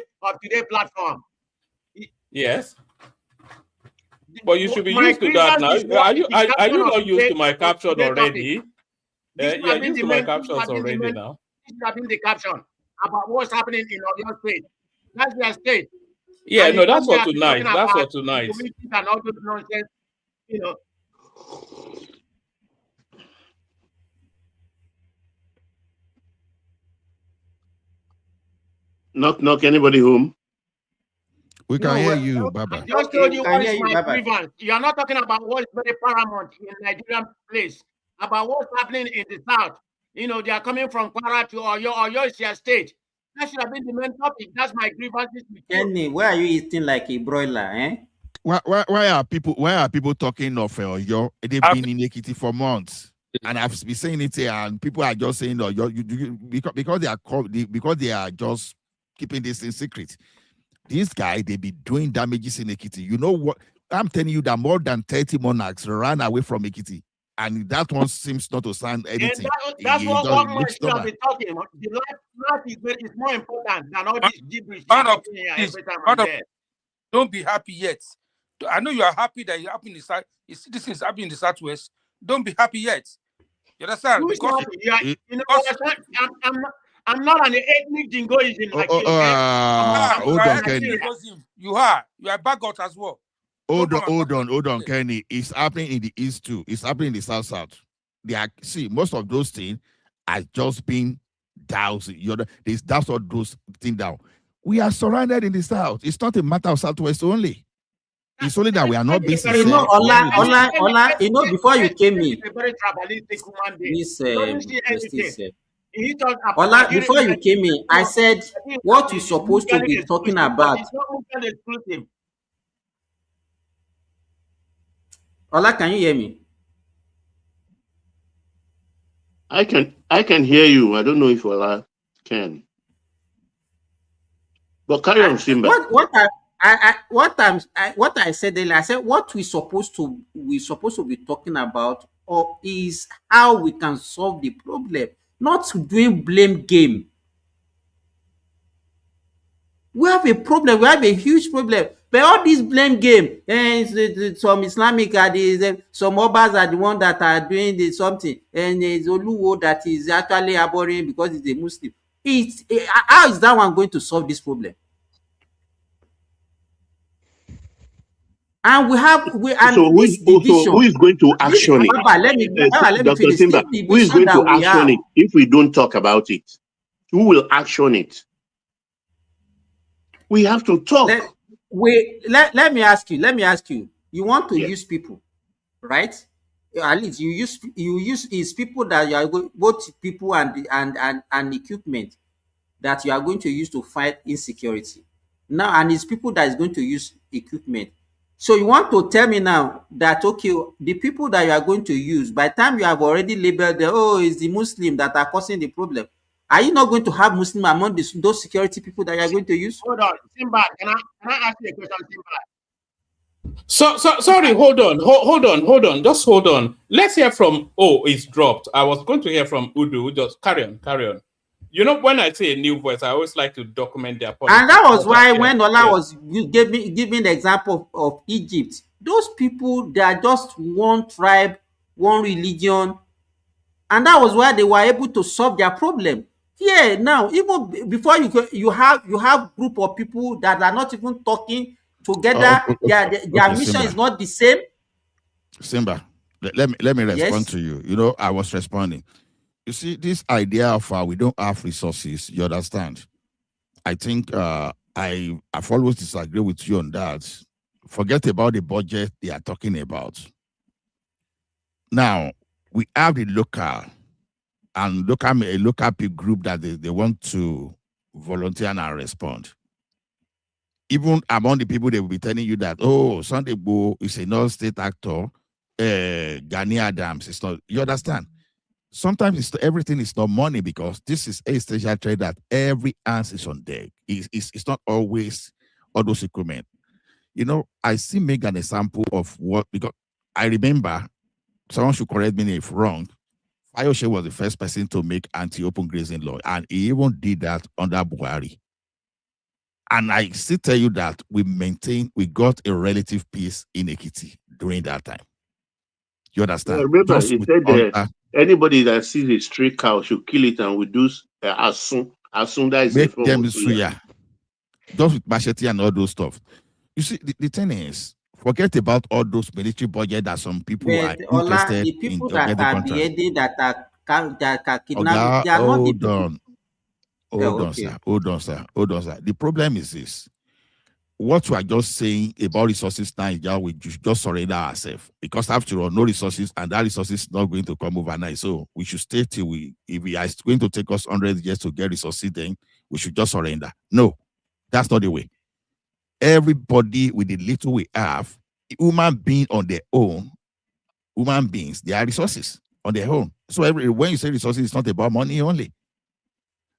platform. Yes. But you should be used to that now. Are you not used to my caption already? Yeah, used to my captions already now. This has been the caption about what's happening in your state. That's their state. Yeah, no, that's for tonight. That's for tonight. And all those nonsense, you know. Knock anybody home? We can hear you, Baba. I just told you what is my grievance. You are not talking about what is very paramount in Nigerian place, about what's happening in the south. You know, they are coming from Kwara to Oyo is your state. That should have been the main topic. That's my grievance. Kenny, why are you eating like a broiler, eh? Why are people talking of Oyo? They've been in Ekiti for months. And I've been saying it here, and people are just saying, because they are just keeping this in secret. This guy, they be doing damages in Ekiti. You know what? I'm telling you that more than 30 monarchs ran away from Ekiti. And that one seems not to sound anything. That's what man should have been talking. The life is more important than all this gibberish. Don't be happy yet. I know you are happy that you're happy in the south. This is happening in the southwest. Don't be happy yet. You understand? Because I'm not an ethnic jingoism like you. Hold on, Kenny. You are bagot as well. Hold on, Kenny. It's happening in the east too. It's happening in the south. Most of those things are just being doused. That's what those things down. We are surrounded in the south. It's not a matter of southwest only. It's only that we are not being sincere. You know, Ola, you know, before you came in, Ola, before you came in, I said what you're supposed to be talking about. Ola, can you hear me? I can hear you. I don't know if Ola can. But carry on, Simba. What I said earlier, I said what we're supposed to be talking about is how we can solve the problem, not doing blame game. We have a problem. We have a huge problem. But all this blame game, some Islamic are some Obas are the one that are doing something, and it's Oluwo that is actually abhorring because he's a Muslim. How is that one going to solve this problem? And so who is going to action it? Dr. Simba, who is going to action it if we don't talk about it? Who will action it? We have to talk. Let me ask you. You want to use people, right? At least you use people that you are both people and equipment that you are going to use to fight insecurity. Now, and it's people that is going to use equipment. So you want to tell me now that, okay, the people that you are going to use, by the time you have already labeled it's the Muslim that are causing the problem. Are you not going to have Muslim among those security people that you are going to use? Hold on, Simba, can I ask you a question, So Simba? sorry, hold on. Just hold on. Let's hear from, it's dropped. I was going to hear from Udu. Just carry on. You know, when I say a new voice, I always like to document their politics. And that was why when Ola was giving the example of Egypt, those people, they are just one tribe, one religion, and that was why they were able to solve their problem. Here now, even before you have group of people that are not even talking together, their mission Simba is not the same. Simba, let me respond to you. You know, I was responding. You see, this idea of we don't have resources, you understand? I think I've always disagree with you on that. Forget about the budget they are talking about. Now, we have the local and a local group that they want to volunteer and respond. Even among the people, they will be telling you that, oh, Sunday Igboho is a non-state actor, Gani Adams is not. You understand? Sometimes everything is not money, because this is a station trade that every ounce is on deck. It's not always all those equipment. You know, I see make an example of what, because I remember, someone should correct me if wrong, Fayose was the first person to make anti-open grazing law, and he even did that under Buhari. And I still tell you that we got a relative peace in Ekiti during that time. You understand? Remember, he said anybody that sees a stray cow should kill it, and we do as soon that is make them suya. Just with machete and all those stuff. You see, the thing is, forget about all those military budget that some people are interested the people in that are beheaded, that are kidnapped, they are not the people. Hold on, sir. The problem is this. What you are just saying about resources now, we just surrender ourselves. Because after all, no resources, and that resources is not going to come overnight. So we should stay till if we are going to take us 100 years to get resources, then we should just surrender. No, that's not the way. Everybody with the little we have, human being on their own, human beings, they are resources on their own. So when you say resources, it's not about money only.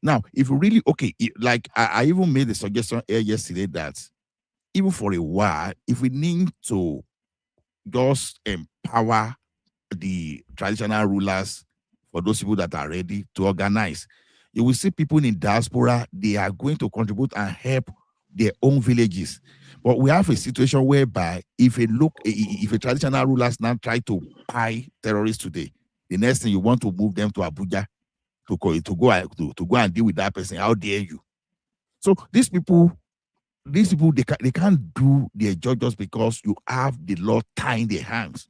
Now, if you really, like I even made a suggestion yesterday that even for a while, if we need to just empower the traditional rulers, for those people that are ready to organize, you will see people in diaspora, they are going to contribute and help their own villages. But we have a situation whereby if a traditional rulers now try to buy terrorists today, the next thing you want to move them to Abuja to go and deal with that person. How dare you? So these people they can't do their job just because you have the law tying their hands.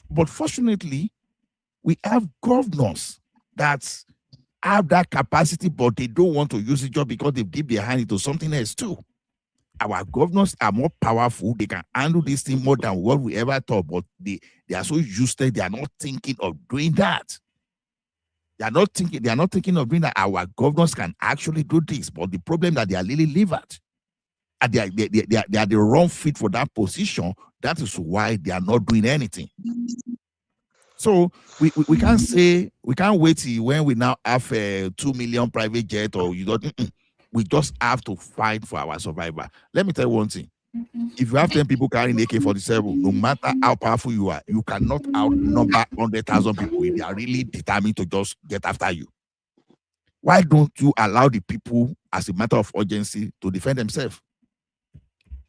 But fortunately, we have governors that have that capacity, but they don't want to use it just because they dip their hand into something else too. Our governors are more powerful. They can handle this thing more than what we ever thought, but they are so useless. They are not thinking of doing that. They are not thinking of doing that. Our governors can actually do this, but the problem that they are really livered. And they are the wrong fit for that position. That is why they are not doing anything. So we can't say, we can't wait till when we now have 2 million private jet, or you don't. We just have to fight for our survival. Let me tell you one thing. If you have 10 people carrying AK-47, no matter how powerful you are, you cannot outnumber 100,000 people if they are really determined to just get after you. Why don't you allow the people, as a matter of urgency, to defend themselves?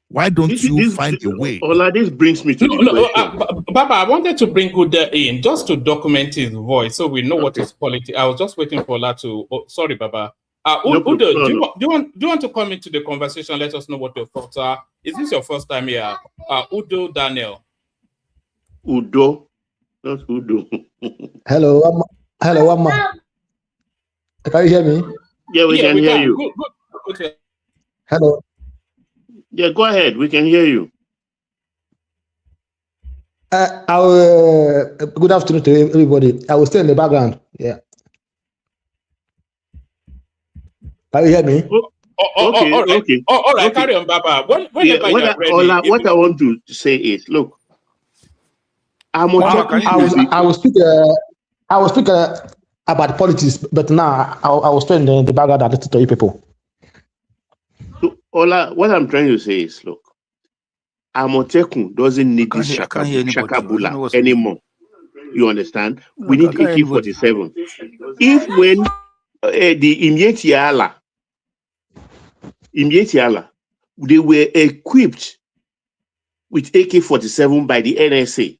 Why don't you find a way? Ola, this brings me to the question. Baba, I wanted to bring Uda in just to document his voice so we know what is politics. I was just waiting for Ola to. Oh, sorry, Baba. Uda, do you want to come into the conversation? Let us know what your thoughts are. Is this your first time here? Udo Daniel. Udo, not Udo. Hello, Amma. Can you hear me? Yeah, we can hear you. Good. Hello. Yeah, go ahead. We can hear you. Good afternoon to everybody. I will stay in the background. Yeah. Can you hear me? Okay. All right. Carry on, Baba. Whenever you're ready. Ola, what I want to say is, look, I will speak about politics, but now I will stay in the background and listen to you people. So, Ola, what I'm trying to say is, look, Amotekun doesn't need this shakabula anymore. You understand? We need AK-47. If when the Imyetiala, they were equipped with AK-47 by the NSA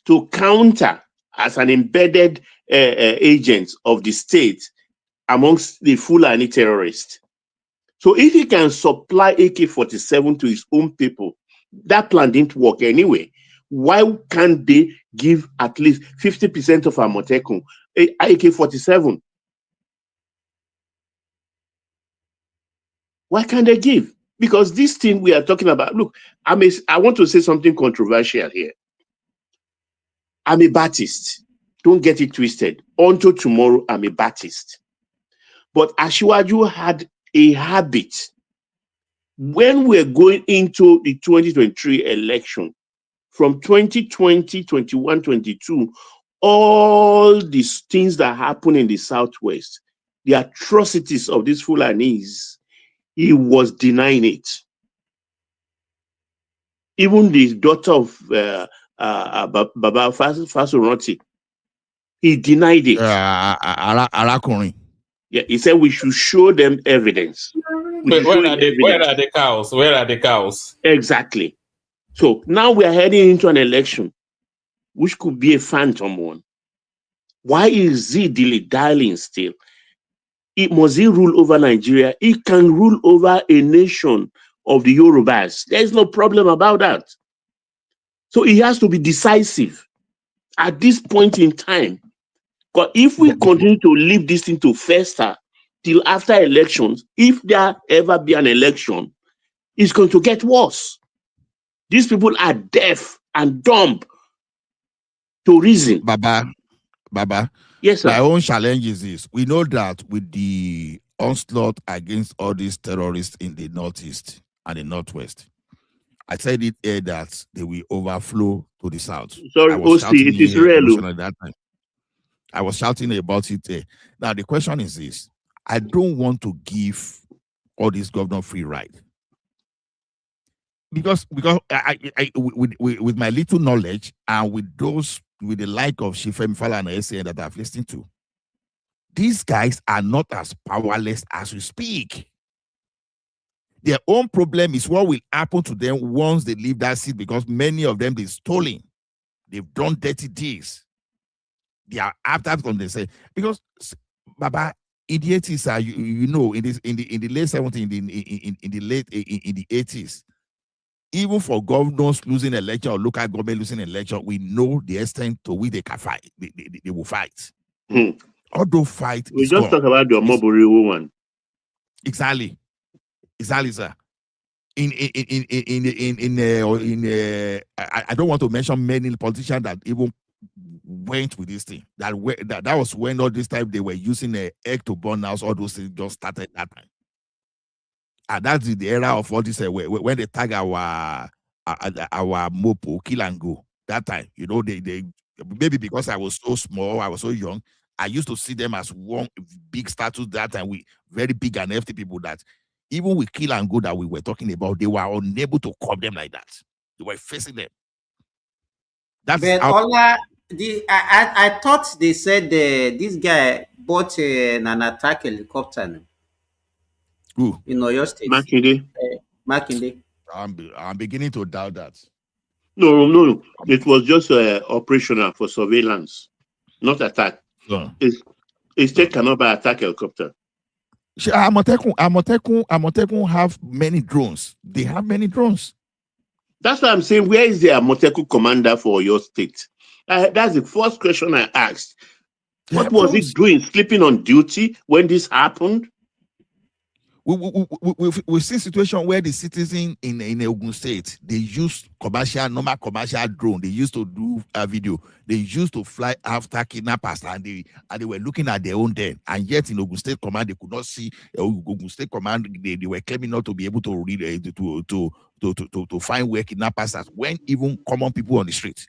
to counter as an embedded agent of the state amongst the Fulani terrorists. So if he can supply AK-47 to his own people, that plan didn't work anyway. Why can't they give at least 50% of Amotekun AK-47? Why can't they give? Because this thing we are talking about, look, I want to say something controversial here. I'm a Baptist. Don't get it twisted. Until tomorrow, I'm a Baptist. But Ashiwaju had a habit. When we're going into the 2023 election, from 2020, 21, 22, all these things that happen in the Southwest, the atrocities of these Fulanese, he was denying it. Even the daughter of Baba Fasoroti, he denied it. Arakunrin. Yeah, he said we should show them evidence. Where are the cows? Where are the cows? Exactly. So now we are heading into an election, which could be a phantom one. Why is he dilly-dallying still? Must he rule over Nigeria? He can rule over a nation of the Yorubas. There's no problem about that. So he has to be decisive at this point in time. Because if we continue to leave this thing to fester till after elections, if there ever be an election, it's going to get worse. These people are deaf and dumb to reason. Baba. Yes, sir. My own challenge is this. We know that with the onslaught against all these terrorists in the Northeast and the Northwest, I said it here that they will overflow to the South. Sorry, I was shouting it is here real. emotionally that time. I was shouting about it there. Now, the question is this. I don't want to give all these governor free ride. Because with my little knowledge and with the like of Shifem Fala and SAN that I've listened to, these guys are not as powerless as we speak. Their own problem is what will happen to them once they leave that seat, because many of them they've stolen, they've done dirty deeds. They are after them. They say, because Baba, idiots are in the late 70s, in the 80s. Even for governors losing election or local government losing election, we know the extent to which they can fight. They will fight. Although fight, we just talk about the Omobori one. Exactly, sir. I don't want to mention many politicians that even went with this thing. That was when all this time they were using egg to burn house. All those things just started that time. And that's the era of all this when they tag our mopo kill and go. That time, they maybe because I was so small, I was so young, I used to see them as one big status that time. We very big and hefty people that even with kill and go that we were talking about, they were unable to curb them like that. They were facing them. That's but I thought they said this guy bought an attack helicopter. Who? In Oyo State. Makinde. I'm beginning to doubt that. No. It was just operational for surveillance, not attack. It's state cannot buy attack helicopter. Amotekun have many drones. They have many drones. That's why I'm saying, where is the Amotekun commander for your state? That's the first question I asked. What was he doing, sleeping on duty when this happened? We see a situation where the citizen in Ogun State, they use normal commercial drone. They used to do a video. They used to fly after kidnappers, and they were looking at their own den. And yet in Ogun State Command, they could not see Ogun State Command. They were claiming not to be able to read to find where kidnappers are, when even common people on the street.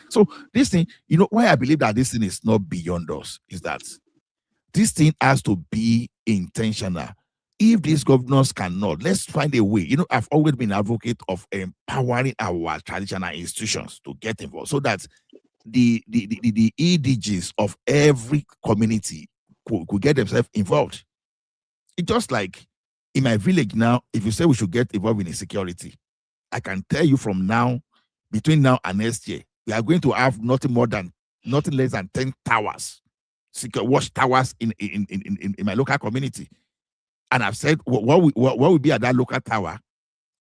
So this thing, why I believe that this thing is not beyond us is that this thing has to be intentional. If these governors cannot, let's find a way. I've always been an advocate of empowering our traditional institutions to get involved so that the EDGs of every community could get themselves involved. It's just like in my village now, if you say we should get involved in insecurity, I can tell you from now, between now and next year, we are going to have nothing less than 10 towers, secure watch towers in my local community. And I've said, what will be at that local tower?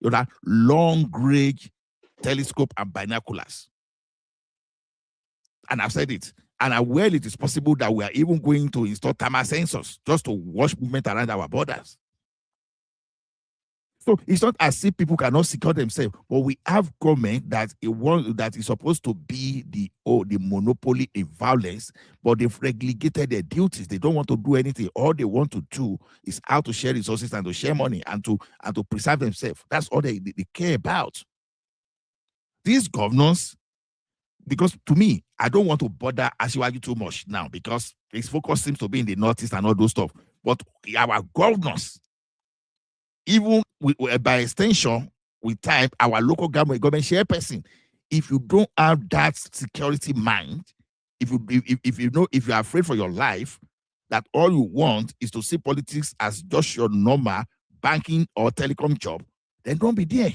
That long-range telescope and binoculars. And I've said it. And it is possible that we are even going to install thermal sensors just to watch movement around our borders. So it's not as if people cannot secure themselves, but we have government that is supposed to be the monopoly in violence, but they've relegated their duties. They don't want to do anything. All they want to do is how to share resources and to share money and to preserve themselves. That's all they care about. These governors, because to me, I don't want to bother Asiwaju too much now because his focus seems to be in the Northeast and all those stuff. But our governors, even by extension, with time, our local government chairperson, if you don't have that security mind, if you're afraid for your life, that all you want is to see politics as just your normal banking or telecom job, then don't be there.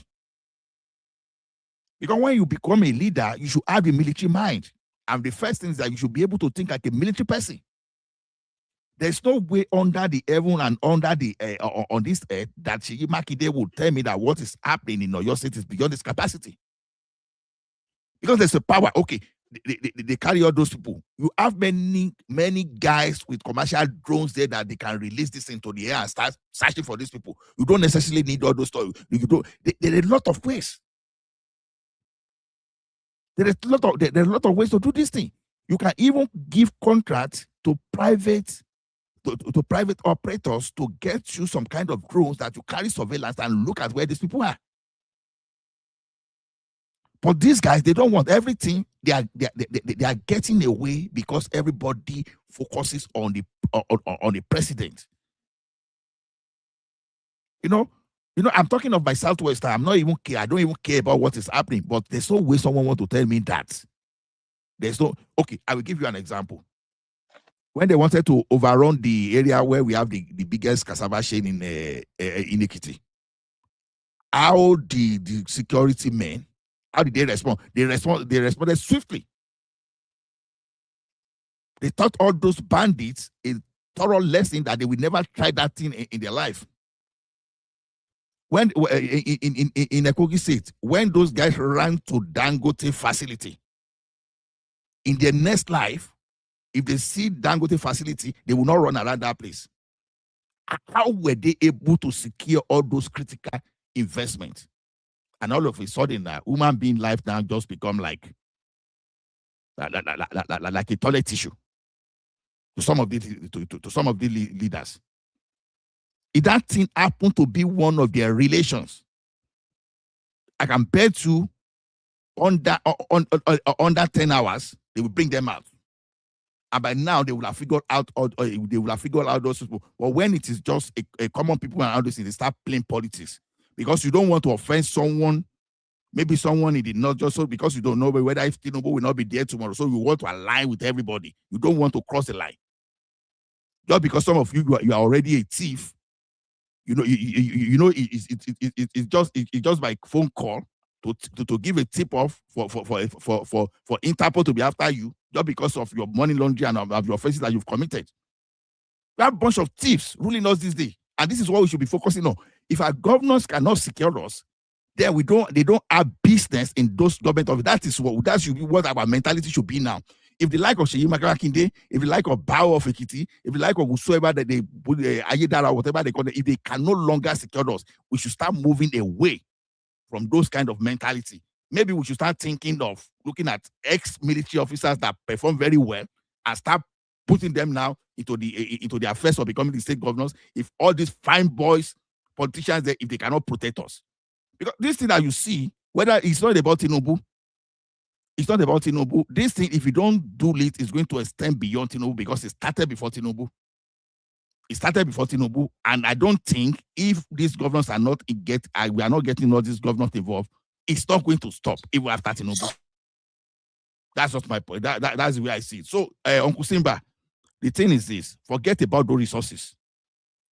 Because when you become a leader, you should have a military mind. And the first thing is that you should be able to think like a military person. There's no way under the heaven and under the on this earth that Seyi Makinde would tell me that what is happening in Oyo State is beyond his capacity. Because there's a power. Okay, they carry all those people. You have many guys with commercial drones there that they can release this into the air and start searching for these people. You don't necessarily need all those stuff. There are a lot of ways. There are a lot of ways to do this thing. You can even give contracts to private operators to get you some kind of drones that you carry surveillance and look at where these people are. But these guys, they don't want everything. They are getting away because everybody focuses on the president. You know, I'm talking of my Southwest. I don't even care about what is happening. But there's no way someone wants to tell me that. Okay, I will give you an example. When they wanted to overrun the area where we have the biggest cassava chain in Ekiti, how the security men, how did they respond? They responded swiftly. They taught all those bandits a thorough lesson that they will never try that thing in their life. When in Kogi State, when those guys ran to Dangote facility, in their next life, if they see Dangote facility, they will not run around that place. How were they able to secure all those critical investments? And all of a sudden, human being life now just become like a toilet tissue to some of the leaders. If that thing happened to be one of their relations, I can bet you under 10 hours, they will bring them out. And by now, they will have figured out those people. But when it is just a common people and all this, they start playing politics. Because you don't want to offend someone, maybe someone in the north, just so because you don't know whether if Tinubu will not be there tomorrow. So you want to align with everybody. You don't want to cross the line. Just because some of you are already a thief, it's just by phone call to give a tip off for Interpol to be after you, just because of your money laundering and of your offenses that you've committed. We have a bunch of thieves ruling us this day, and this is what we should be focusing on. If our governors cannot secure us, then they don't have business in those government offices. That should be what our mentality should be now. If the like of Seyi Makinde, if the like of Bao of Ekiti, if the like of whosoever that they put Ayedara, whatever they call it, if they can no longer secure us, we should start moving away from those kind of mentality. Maybe we should start thinking of looking at ex-military officers that perform very well and start putting them now into the affairs of becoming the state governors. If all these fine boys, politicians, if they cannot protect us. Because this thing that you see, whether it's not about Tinubu, this thing, if you don't do it, it's going to extend beyond Tinubu because it started before Tinubu. And I don't think if these governors we are not getting all these governors involved, it's not going to stop even after Tinubu. That's just my point. That's the way I see it. So, Uncle Simba, the thing is this: forget about those resources.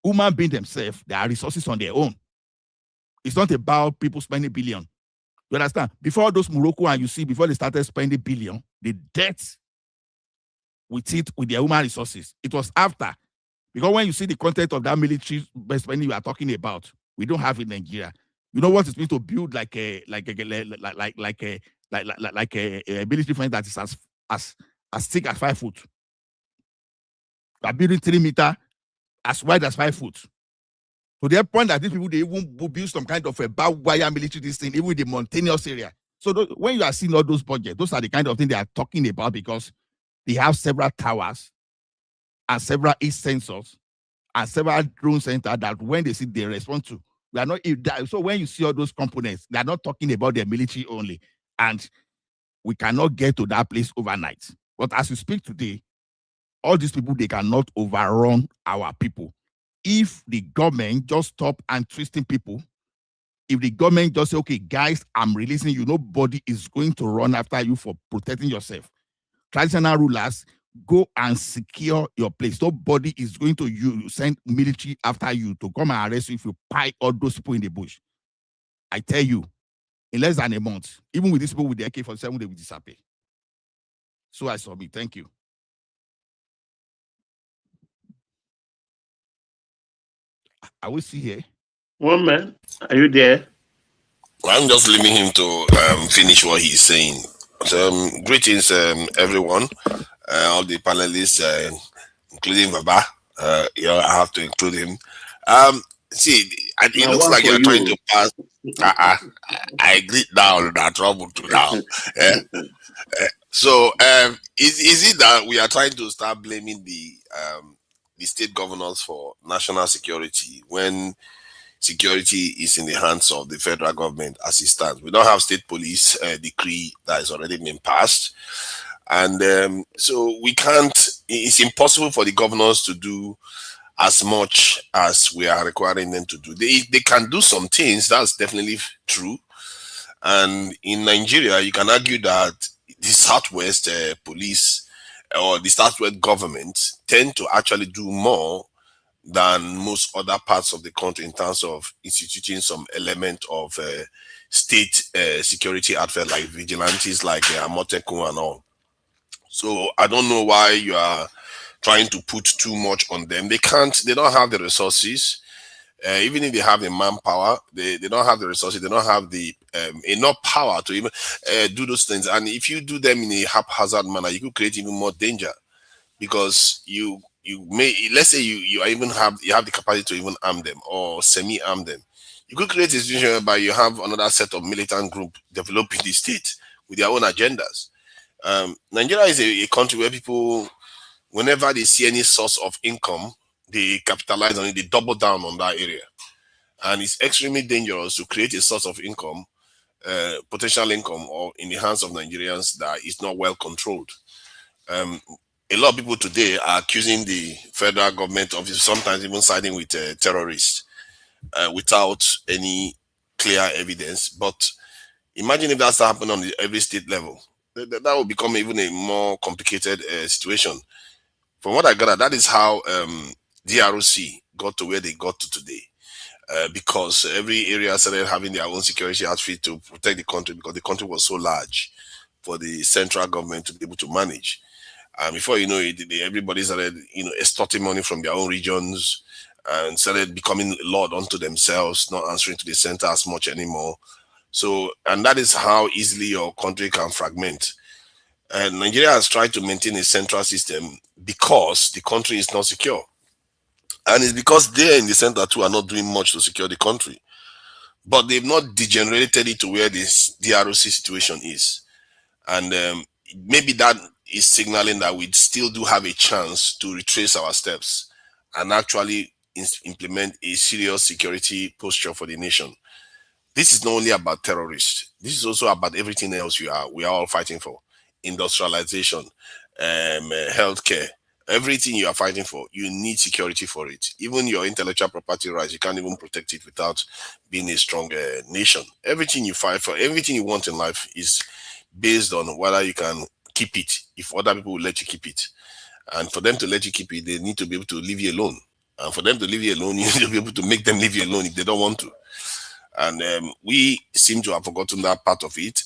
Human beings themselves, they are resources on their own. It's not about people spending billion. You understand? Before those Morocco and you see, before they started spending billion, the debt with their human resources. It was after. Because when you see the content of that military spending you are talking about, we don't have it in Nigeria. You know what it means to build like a military fence that is as thick as 5 foot. We are building 3 meters as wide as 5 foot. To the point that these people, they even build some kind of a barbed wire military this thing, even in the mountainous area. So when you are seeing all those budgets, those are the kind of things they are talking about, because they have several towers and several east sensors and several drone centers that when they see, they respond to. We are not, so when you see all those components, they are not talking about their military only. And we cannot get to that place overnight. But as we speak today, all these people, they cannot overrun our people. If the government just stop and twisting people, if the government just say, okay, guys, I'm releasing you, nobody is going to run after you for protecting yourself. Traditional rulers, go and secure your place. Nobody is going to send military after you to come and arrest you if you pile all those people in the bush. I tell you, in less than a month, even with these people with the AK-47, they will disappear. So I submit. Thank you. Are we still here? One man, are you there? I'm just leaving him to finish what he's saying. So, greetings, everyone, all the panelists, including Baba. I have to include him. See, it looks like you're trying to pass. I agree now that trouble to now. So, is it that we are trying to start blaming the state governors for national security when security is in the hands of the federal government as it stands? We don't have state police decree that has already been passed. And so we can't, it's impossible for the governors to do as much as we are requiring them to do. They can do some things, that's definitely true. And in Nigeria, you can argue that the Southwest police or the Southwest government tend to actually do more than most other parts of the country in terms of instituting some element of state security outfit like vigilantes, like Amotekun and all. So I don't know why you are trying to put too much on them. They don't have the resources. Even if they have the manpower, they don't have the resources. They don't have the enough power to even do those things. And if you do them in a haphazard manner, you could create even more danger, because you may, let's say you even have the capacity to even arm them or semi-arm them. You could create a situation whereby you have another set of militant group developing the state with their own agendas. Nigeria is a country where people, whenever they see any source of income, they capitalize on it, they double down on that area. And it's extremely dangerous to create a source of income, potential income, or in the hands of Nigerians that is not well controlled. A lot of people today are accusing the federal government of sometimes even siding with terrorists without any clear evidence. But imagine if that's happening on every state level. That will become even a more complicated situation. From what I gather, that is how DRC got to where they got to today. Because every area started having their own security outfit to protect the country, because the country was so large for the central government to be able to manage. And before you know it, everybody started, extorting money from their own regions and started becoming lord unto themselves, not answering to the center as much anymore. So, and that is how easily your country can fragment. And Nigeria has tried to maintain a central system because the country is not secure. And it's because they in the center too are not doing much to secure the country. But they've not degenerated it to where this DRC situation is. And maybe that is signaling that we still do have a chance to retrace our steps and actually implement a serious security posture for the nation. This is not only about terrorists. This is also about everything else we are all fighting for. Industrialization, healthcare, everything you are fighting for, you need security for it. Even your intellectual property rights, you can't even protect it without being a strong nation. Everything you fight for, everything you want in life is based on whether you can keep it, if other people will let you keep it. And for them to let you keep it, they need to be able to leave you alone. And for them to leave you alone, you need to be able to make them leave you alone if they don't want to. And we seem to have forgotten that part of it.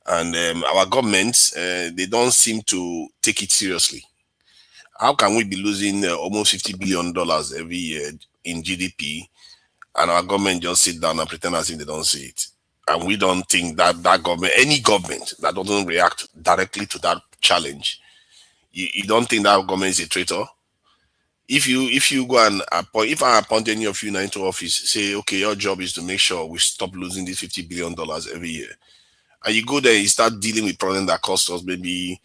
And our governments, they don't seem to take it seriously. How can we be losing almost $50 billion every year in GDP, and our government just sit down and pretend as if they don't see it? And we don't think that government, any government that doesn't react directly to that challenge, you don't think that government is a traitor? if you go and appoint, if I appoint any of you now into office, say, okay, your job is to make sure we stop losing this $50 billion every year, and you go there, you start dealing with problems that cost us maybe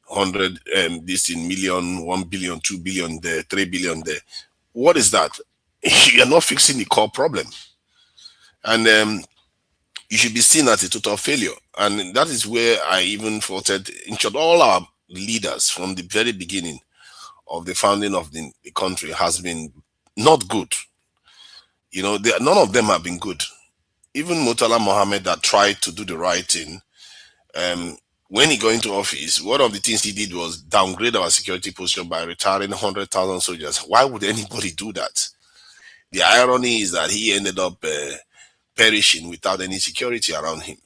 100 this in million, 1 billion, 2 billion there, 3 billion there. What is that? You're not fixing the core problem, and you should be seen as a total failure. And that is where I even faulted, in short, all our leaders from the very beginning of the founding of the country has been not good. You know, none of them have been good. Even Murtala Mohammed, that tried to do the right thing, when he got into office, one of the things he did was downgrade our security posture by retiring 100,000 soldiers. Why would anybody do that? The irony is that he ended up perishing without any security around him.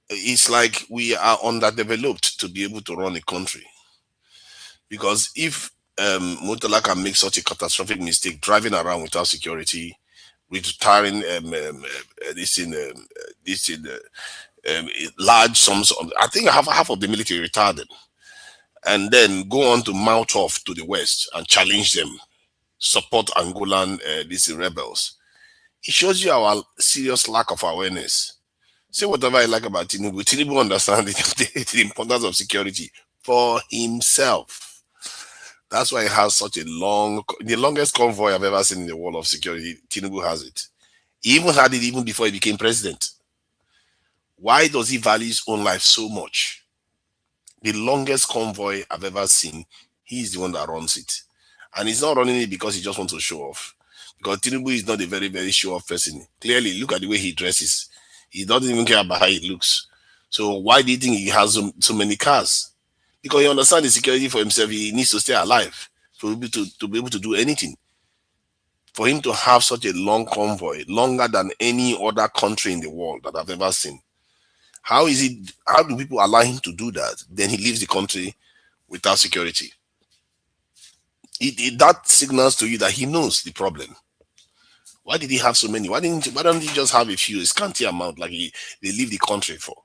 It's like we are underdeveloped to be able to run a country. Because if Murtala can make such a catastrophic mistake, driving around without security, retiring large sums of, I think half of the military retired, and then go on to mount off to the west and challenge them, support Angolan these rebels. It shows you our serious lack of awareness. Say whatever I like about Tinubu. Tinubu understands the importance of security for himself. That's why he has such a the longest convoy I've ever seen in the world of security. Tinubu has it. He even had it even before he became president. Why does he value his own life so much? The longest convoy I've ever seen, he's the one that runs it. And he's not running it because he just wants to show off. Because Tinubu is not a very, very show-off person. Clearly, look at the way he dresses. He doesn't even care about how he looks. So why do you think he has so many cars? Because he understands the security for himself. He needs to stay alive to be able to do anything. For him to have such a long convoy, longer than any other country in the world that I've ever seen. How do people allow him to do that? Then he leaves the country without security. That signals to you that he knows the problem. Why did he have so many? Why don't he just have a few, a scanty amount like they leave the country for?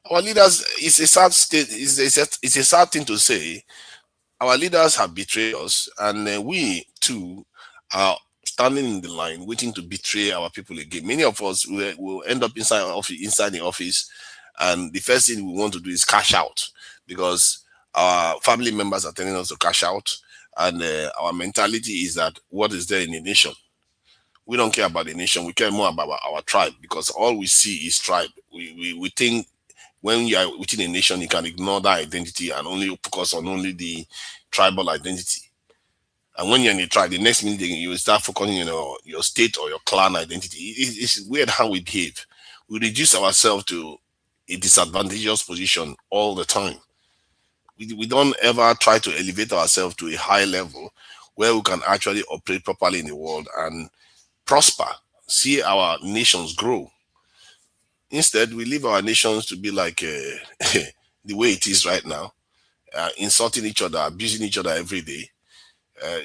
Our leaders, it's a sad state, it's a sad thing to say. Our leaders have betrayed us, and we too are standing in the line waiting to betray our people again. Many of us will end up inside the office, and the first thing we want to do is cash out because our family members are telling us to cash out, and our mentality is that what is there in the nation? We don't care about the nation. We care more about our tribe because all we see is tribe. We think when you are within a nation, you can ignore that identity and only focus on only the tribal identity. And when you're in a tribe, the next minute you will start focusing on your state or your clan identity. It's weird how we behave. We reduce ourselves to a disadvantageous position all the time. We don't ever try to elevate ourselves to a high level where we can actually operate properly in the world and prosper, see our nations grow. Instead, we leave our nations to be like the way it is right now, insulting each other, abusing each other every day.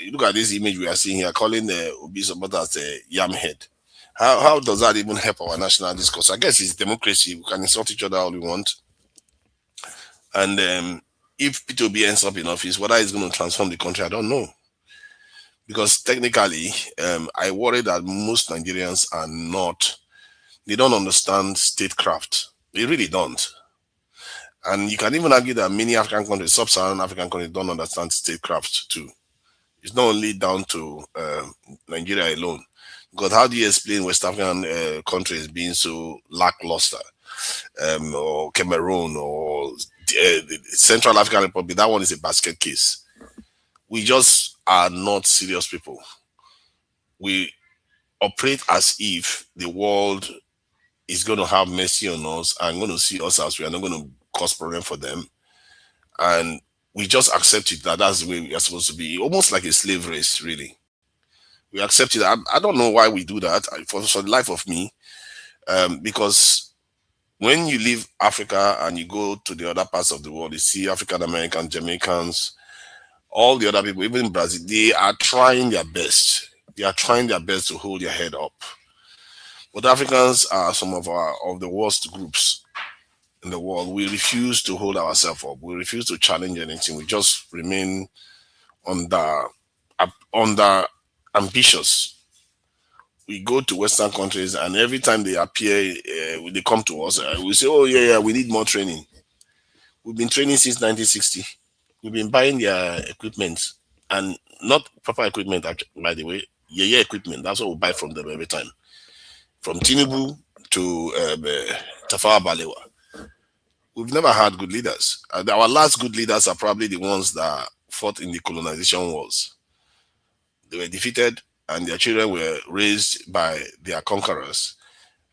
You look at this image we are seeing here, calling Obi supporters a yam head. How does that even help our national discourse? I guess it's democracy. We can insult each other all we want. And if P2B ends up in office, whether it's going to transform the country, I don't know. Because technically, I worry that most Nigerians they don't understand statecraft. They really don't. And you can even argue that many African countries, sub-Saharan African countries, don't understand statecraft too. It's not only down to Nigeria alone. Because how do you explain West African countries being so lackluster? Or Cameroon or the Central African Republic, that one is a basket case. We just are not serious people. We operate as if the world is going to have mercy on us and going to see us as we are not going to cause problem for them. And we just accept it that that's the way we are supposed to be, almost like a slave race, really. We accept it. I don't know why we do that for the life of me, because when you leave Africa and you go to the other parts of the world, you see African Americans, Jamaicans, all the other people, even in Brazil, they are trying their best. They are trying their best to hold their head up. But Africans are some of the worst groups in the world. We refuse to hold ourselves up. We refuse to challenge anything. We just remain under ambitious. We go to Western countries, and every time they appear, they come to us. We say, "Oh yeah, we need more training." We've been training since 1960. We've been buying their equipment, and not proper equipment, by the way. Yeah, equipment. That's what we buy from them every time. From Tinubu to Tafawa Balewa. We've never had good leaders. Our last good leaders are probably the ones that fought in the colonization wars. They were defeated, and their children were raised by their conquerors.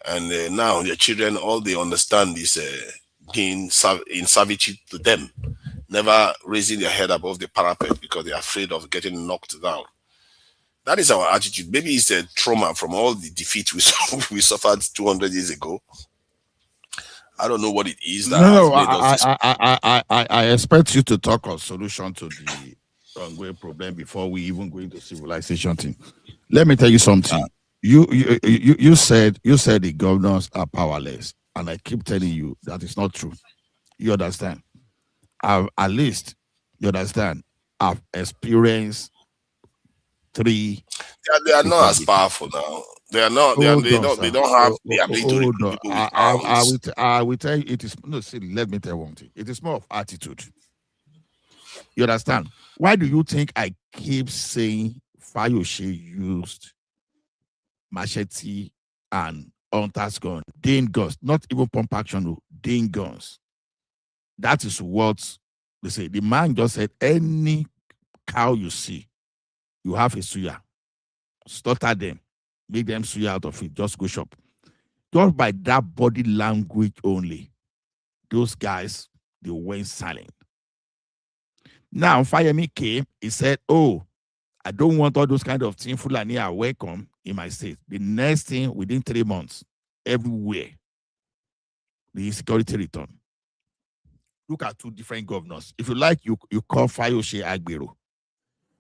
And now their children, all they understand is being in servitude to them, never raising their head above the parapet because they're afraid of getting knocked down. That is our attitude. Maybe it's a trauma from all the defeat we suffered 200 years ago. I don't know what it is that has made us this. I expect you to talk of solution to the ongoing problem before we even go into civilization thing. Let me tell you something. You said the governors are powerless, and I keep telling you that is not true. You understand? At least you understand. I've experienced 3. They are not as powerful now. They are not. They don't have the ability to recruit people with arms. I will tell you. It is no. See, let me tell you one thing. It is more of attitude. You understand? Why do you think I keep saying Fayose used machete and hunters gun, Dane guns, not even pump action, no, Dane guns? That is what they say. The man just said, any cow you see, you have a suya. Slaughter them, make them suya out of it, just go shop. Just by that body language only, those guys, they went silent. Now, Fayemi came, he said, oh, I don't want all those kind of things. Fulani are welcome in my state. The next thing, within 3 months, everywhere, the insecurity return. Look at 2 different governors. If you like, you call Fayose Agbero.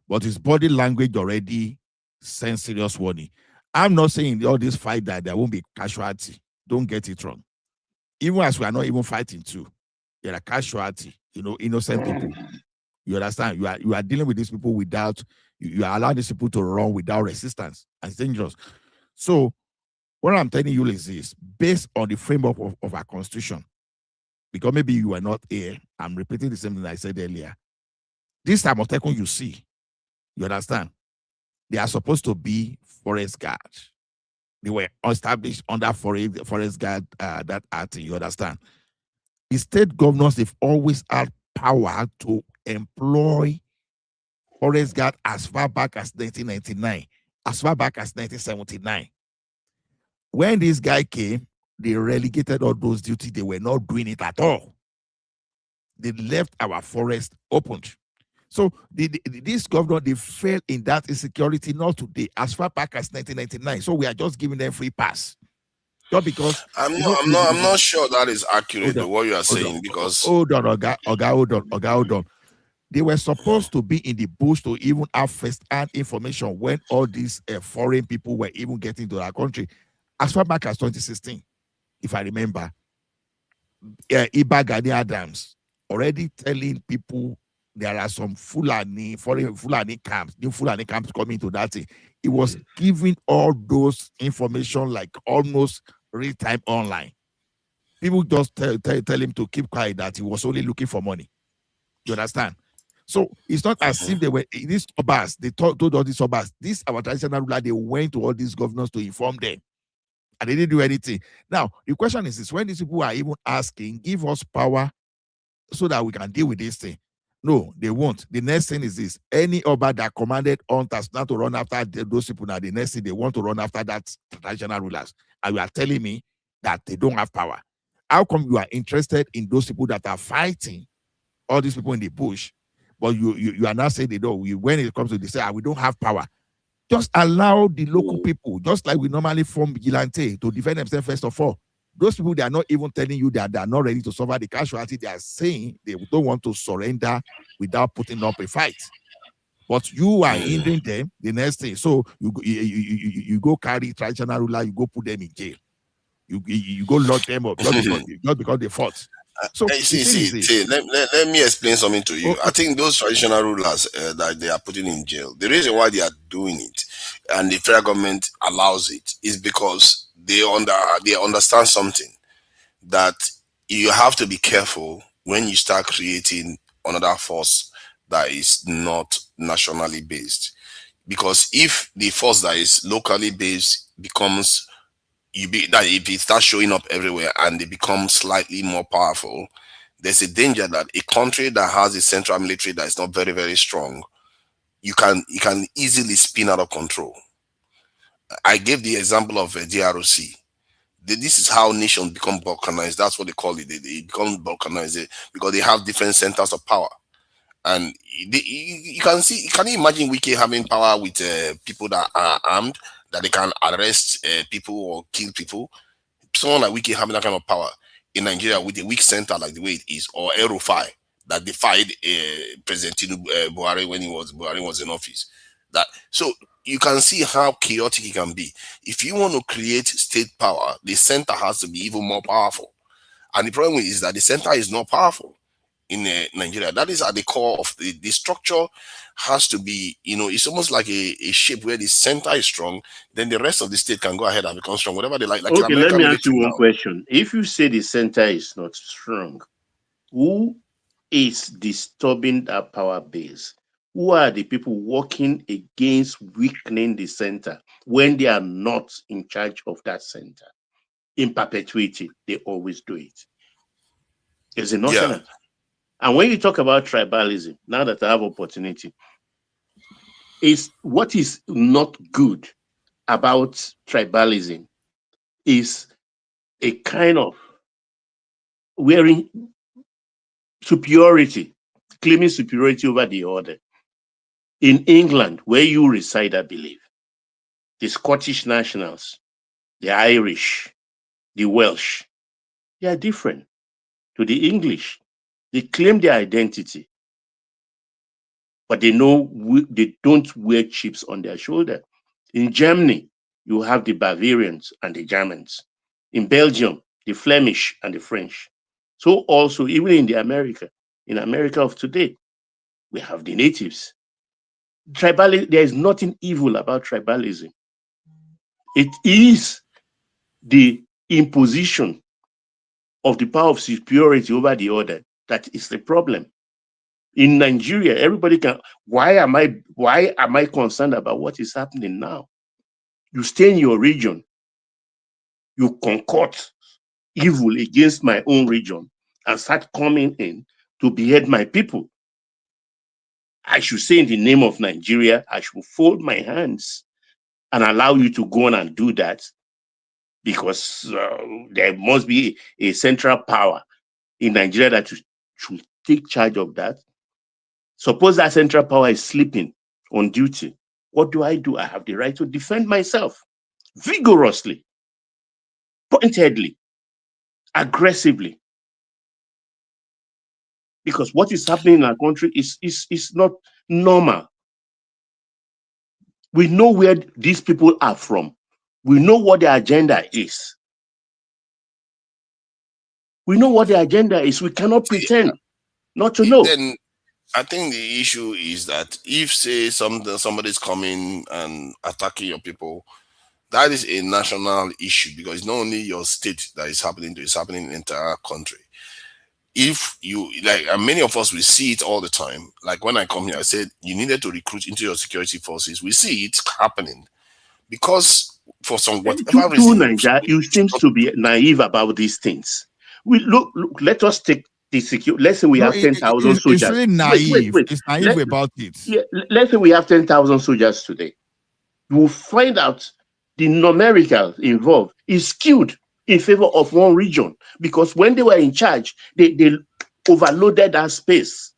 But his body language already sends serious warning. I'm not saying all this fight that there won't be casualty. Don't get it wrong. Even as we are not even fighting too, there are casualty, innocent people. You understand? You are dealing with these people without, you are allowing these people to run without resistance. And it's dangerous. So what I'm telling you is this, based on the framework of our constitution, because maybe you are not here, I'm repeating the same thing I said earlier. This time of Tekun you see, you understand? They are supposed to be forest guards. They were established under forest guard that act. You understand? The state governors, they've always had power to employ forest guard as far back as 1999, as far back as 1979. When this guy came, they relegated all those duties. They were not doing it at all. They left our forest opened. So this governor, they fell in that insecurity not today, as far back as 1999. So we are just giving them free pass. Not because I'm not sure that is accurate what you are saying, because hold on. They were supposed to be in the bush to even have first-hand information when all these foreign people were even getting to our country. As far back as 2016, if I remember, Iba Gani Adams already telling people there are some foreign Fulani camps, new Fulani camps coming to that thing. It was giving all those information like almost real time online. People just tell him to keep quiet, that he was only looking for money. You understand? So it's not as if they were these obas, they told all these obas, this our traditional ruler, they went to all these governors to inform them. And they didn't do anything. Now, the question is this, when these people are even asking, give us power so that we can deal with this thing. No, they won't. The next thing is this. Any Oba that commanded hunters not to run after those people, now the next thing they want to run after that traditional rulers. And you are telling me that they don't have power. How come you are interested in those people that are fighting all these people in the bush, but you are not saying they don't? When it comes to this, say, we don't have power. Just allow the local people, just like we normally form vigilante, to defend themselves first of all. Those people, they are not even telling you that they are not ready to suffer the casualty. They are saying they don't want to surrender without putting up a fight. But you are hindering them the next thing. So you go carry traditional ruler, you go put them in jail. You go lock them up just because they fought. So the See, thing is this. let me explain something to you. Okay. I think those traditional rulers that they are putting in jail, the reason why they are doing it and the federal government allows it is because they understand something, that you have to be careful when you start creating another force that is not nationally based. Because if the force that is locally based becomes that if it starts showing up everywhere and they become slightly more powerful, there's a danger that a country that has a central military that is not very, very strong, you can easily spin out of control. I gave the example of DRC. This is how nations become balkanized. That's what they call it. They become balkanized because they have different centers of power. And you can see, can you imagine Wiki having power with people that are armed, that they can arrest people or kill people? Someone like Wiki having that kind of power in Nigeria with a weak center like the way it is, or El-Rufai that defied President Buhari when Buhari was in office. So you can see how chaotic it can be. If you want to create state power, the center has to be even more powerful. And the problem is that the center is not powerful in Nigeria. That is at the core of the structure. Has to be, it's almost like a shape where the center is strong, then the rest of the state can go ahead and become strong, whatever they like. Like Okay, let American me ask you military one now. question. If you say the center is not strong, who is disturbing that power base? Who are the people working against weakening the center when they are not in charge of that center? In perpetuity, they always do it. Is it not? Yeah. And when you talk about tribalism, now that I have opportunity, is what is not good about tribalism is a kind of wearing superiority, claiming superiority over the other. In England, where you reside, I believe, the Scottish nationals, the Irish, the Welsh, they are different to the English. They claim their identity, but they know they don't wear chips on their shoulder. In Germany, you have the Bavarians and the Germans. In Belgium, the Flemish and the French. So also, even in America of today, we have the natives. Tribalism, there is nothing evil about tribalism. It is the imposition of the power of superiority over the other that is the problem. In Nigeria, everybody can. Why am I concerned about what is happening now? You stay in your region, you concoct evil against my own region and start coming in to behead my people. I should say, in the name of Nigeria, I should fold my hands and allow you to go on and do that, because there must be a central power in Nigeria that should take charge of that. Suppose that central power is sleeping on duty. What do? I have the right to defend myself vigorously, pointedly, aggressively. Because what is happening in our country is not normal. We know where these people are from. We know what their agenda is. We know what their agenda is. We cannot pretend not to know. Then I think the issue is that if, say, somebody's coming and attacking your people, that is a national issue, because it's not only your state that is happening to, it's happening in the entire country. If you like, and many of us, we see it all the time. Like when I come here, I said you needed to recruit into your security forces. We see it happening because for some whatever reason, Nigeria, you seem to be naive about these things. Look, let us take the security. Let's say we have 10,000 soldiers. It's really naive. Wait. It's naive about it. Yeah, let's say we have 10,000 soldiers today. You will find out the numerical involved is skewed in favor of one region, because when they were in charge, they overloaded that space.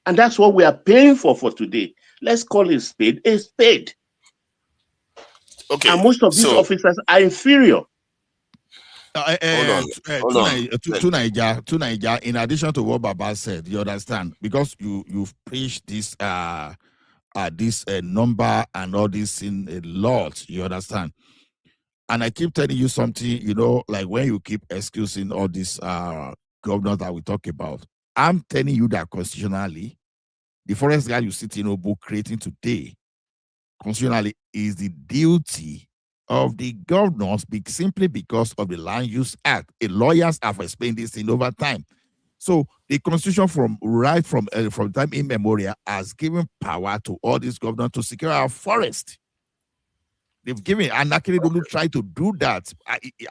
And that's what we are paying for today. Let's call it spade a spade. Okay. And most of these officers are inferior. To Niger, in addition to what Baba said, you understand, because you've preached this number and all this in a lot, you understand. And I keep telling you something, like when you keep excusing all this governors that we talk about. I'm telling you that constitutionally, the forest guard you sit in Obu creating today, constitutionally, is the duty of the governors simply because of the Land Use Act. Lawyers have explained this thing over time. So the constitution from time immemorial has given power to all these governors to secure our forest. They've given, and Akeredolu tried to do that.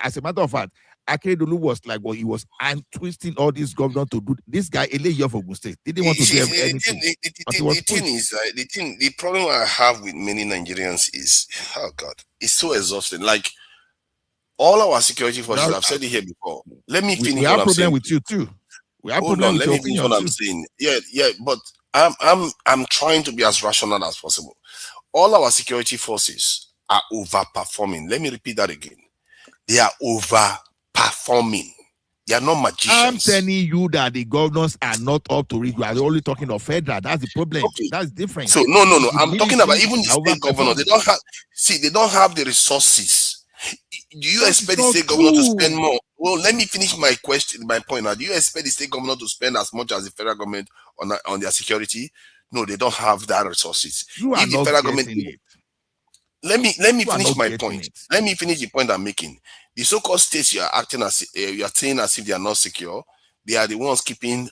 As a matter of fact, Akeredolu was like, well, he was twisting all these governors to do. This guy, Eleyi of Ogun State, didn't want to do anything. The problem I have with many Nigerians is, oh God, it's so exhausting. Like, all our security forces, I've said it here before. Let me finish. We have a problem with you too. We have problem with your opinion what I'm saying. Yeah, but I'm trying to be as rational as possible. All our security forces are overperforming. Let me repeat that again. They are overperforming. They are not magicians. I'm telling you that the governors are not up to it. We are only talking of federal. That's the problem. Okay. That's different. So no. I'm talking about even the state governor. They don't have the resources. Do you expect the state governor to spend more? Well, let me finish my point now. Do you expect the state governor to spend as much as the federal government on their security? No, they don't have that resources. You are not getting it. Let me finish my point. Let me finish the point I'm making. The so-called states you are acting as you are saying as if they are not secure. They are the ones keeping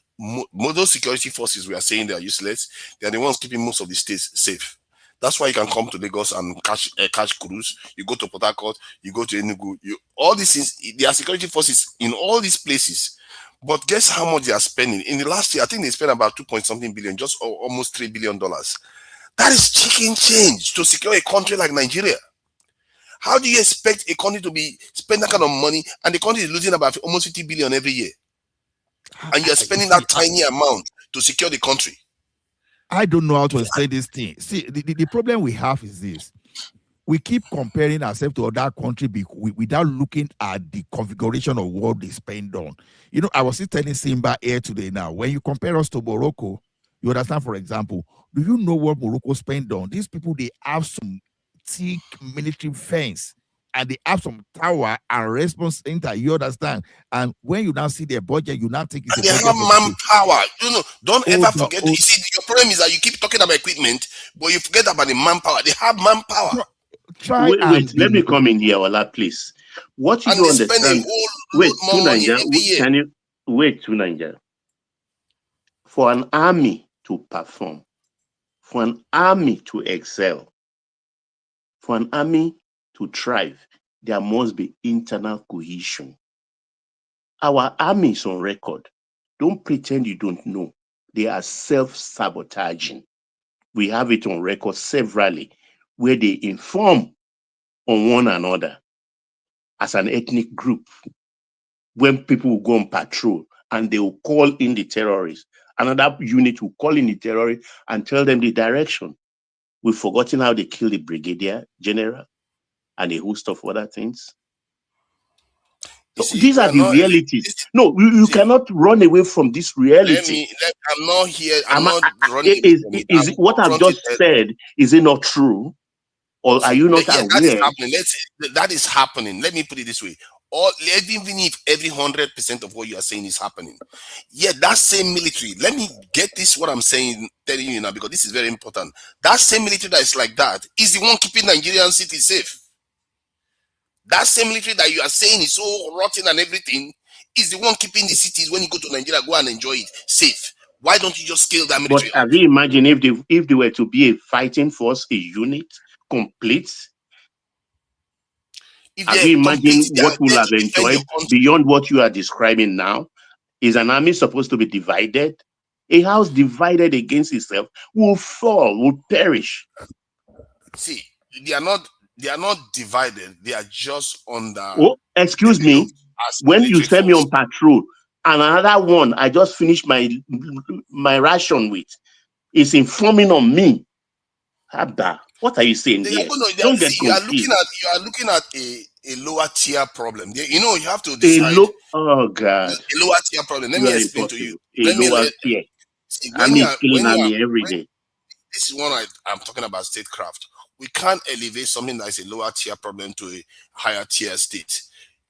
those security forces. We are saying they are useless. They are the ones keeping most of the states safe. That's why you can come to Lagos and catch cruise. You go to Port Harcourt, you go to Enugu. All these things, there are security forces in all these places. But guess how much they are spending? In the last year, I think they spent about 2-something billion, just almost $3 billion. That is chicken change to secure a country like Nigeria. How do you expect a country to be spend that kind of money, and the country is losing about almost 50 billion every year, and you are spending that tiny amount to secure the country? I don't know how to say this thing. See, the problem we have is this. We keep comparing ourselves to other countries without looking at the configuration of what they spend on. You know, I was just telling Simba here today now, when you compare us to Morocco, you understand, for example, do you know what Morocco spend on? These people, they have some thick military fence, and they have some tower and response center, you understand? And when you now see their budget, you now think it's a budget. They have manpower. Don't ever forget. You see, your problem is that you keep talking about equipment, but you forget about the manpower. They have manpower. Wait, let me come in here, Ola, please. What you don't understand? Wait, can you wait, Tunanja? For an army to perform, for an army to excel, for an army to thrive, there must be internal cohesion. Our army is on record. Don't pretend you don't know. They are self-sabotaging. We have it on record severally, where they inform on one another as an ethnic group. When people will go on patrol and they will call in the terrorists, another unit will call in the terrorists and tell them the direction. We've forgotten how they killed the brigadier general and a host of other things. So these are the realities. No, you cannot run away from this reality. I'm not here. I'm not running. Is what I've just said, is it not true? Or are you not aware? That is happening. That is happening. Let me put it this way. Even if every 100% of what you are saying is happening, yet that same military, let me get this, what I'm saying, telling you now, because this is very important. That same military that is like that is the one keeping Nigerian cities safe. That same military that you are saying is so rotten and everything is the one keeping the cities, when you go to Nigeria, go and enjoy it, safe. Why don't you just scale that military? But have you imagined if they were to be a fighting force, a unit, complete? Have you imagined what we'll have enjoyed beyond what you are describing now? Is an army supposed to be divided? A house divided against itself will fall, will perish. See, they are not divided. They are just under. Oh, excuse me. When you send me on patrol, and another one I just finished my ration with is informing on me. Habda, what are you saying here? Don't get confused. You are looking at a lower tier problem. You know, you have to decide. Oh God, a lower tier problem. Let me explain to you. Lower tier. I'm killing army every day. This is one I'm talking about, statecraft. We can't elevate something that is a lower tier problem to a higher tier state.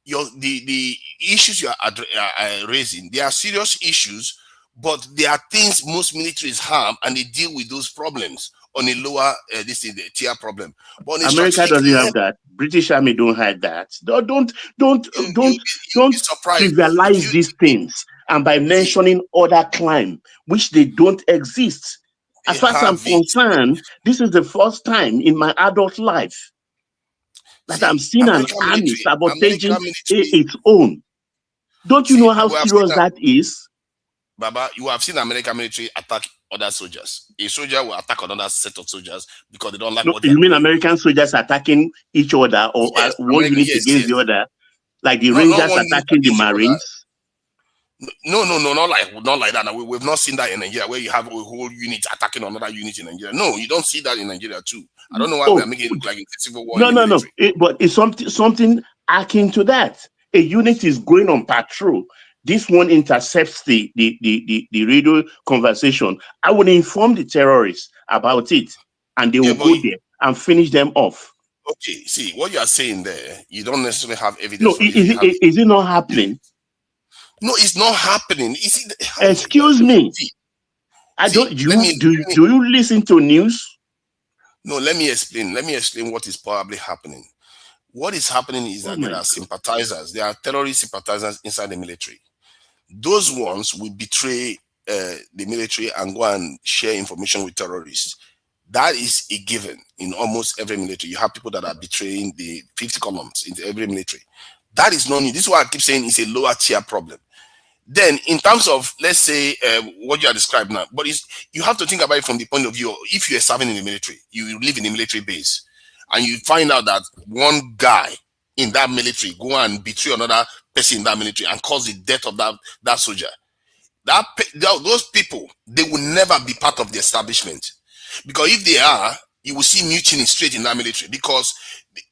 the issues you are raising, they are serious issues, but there are things most militaries have, and they deal with those problems on a lower the tier problem. But on a America strategic doesn't have level, that. British Army don't have that. Don't you'll be surprised trivialize these things. And by mentioning other crime, which they don't exist. they As far as I'm have it. concerned, this is the first time in my adult life that I'm seeing an army sabotaging its own. Don't you know how serious that is? Baba, you have seen American military attack other soldiers. A soldier will attack another set of soldiers because they don't like No, what they you are mean doing. American soldiers attacking each other, or Yes, one unit against the other, like the Rangers one unit attacking the against the other. Marines? No, not like that. We've not seen that in Nigeria, where you have a whole unit attacking another unit in Nigeria. No, you don't see that in Nigeria too. I don't know why we are making it look like it's a civil war in the military. But it's something akin to that. A unit is going on patrol. This one intercepts the radio conversation. I will inform the terrorists about it, and they will go there and finish them off. Okay, see what you are saying there. You don't necessarily have evidence. No, is it not happening? No, it's not happening. Excuse me. Do you listen to news? No, let me explain. Let me explain what is probably happening. What is happening is that there are sympathizers. There are terrorist sympathizers inside the military. Those ones will betray the military and go and share information with terrorists. That is a given in almost every military. You have people that are betraying the 50 columns in every military. That is not new. This is why I keep saying it's a lower tier problem. Then, in terms of, let's say, what you are describing now, but you have to think about it from the point of view, if you are serving in the military, you live in a military base, and you find out that one guy in that military go and betray another person in that military and cause the death of that soldier. Those people, they will never be part of the establishment. Because if they are, you will see mutiny straight in that military, because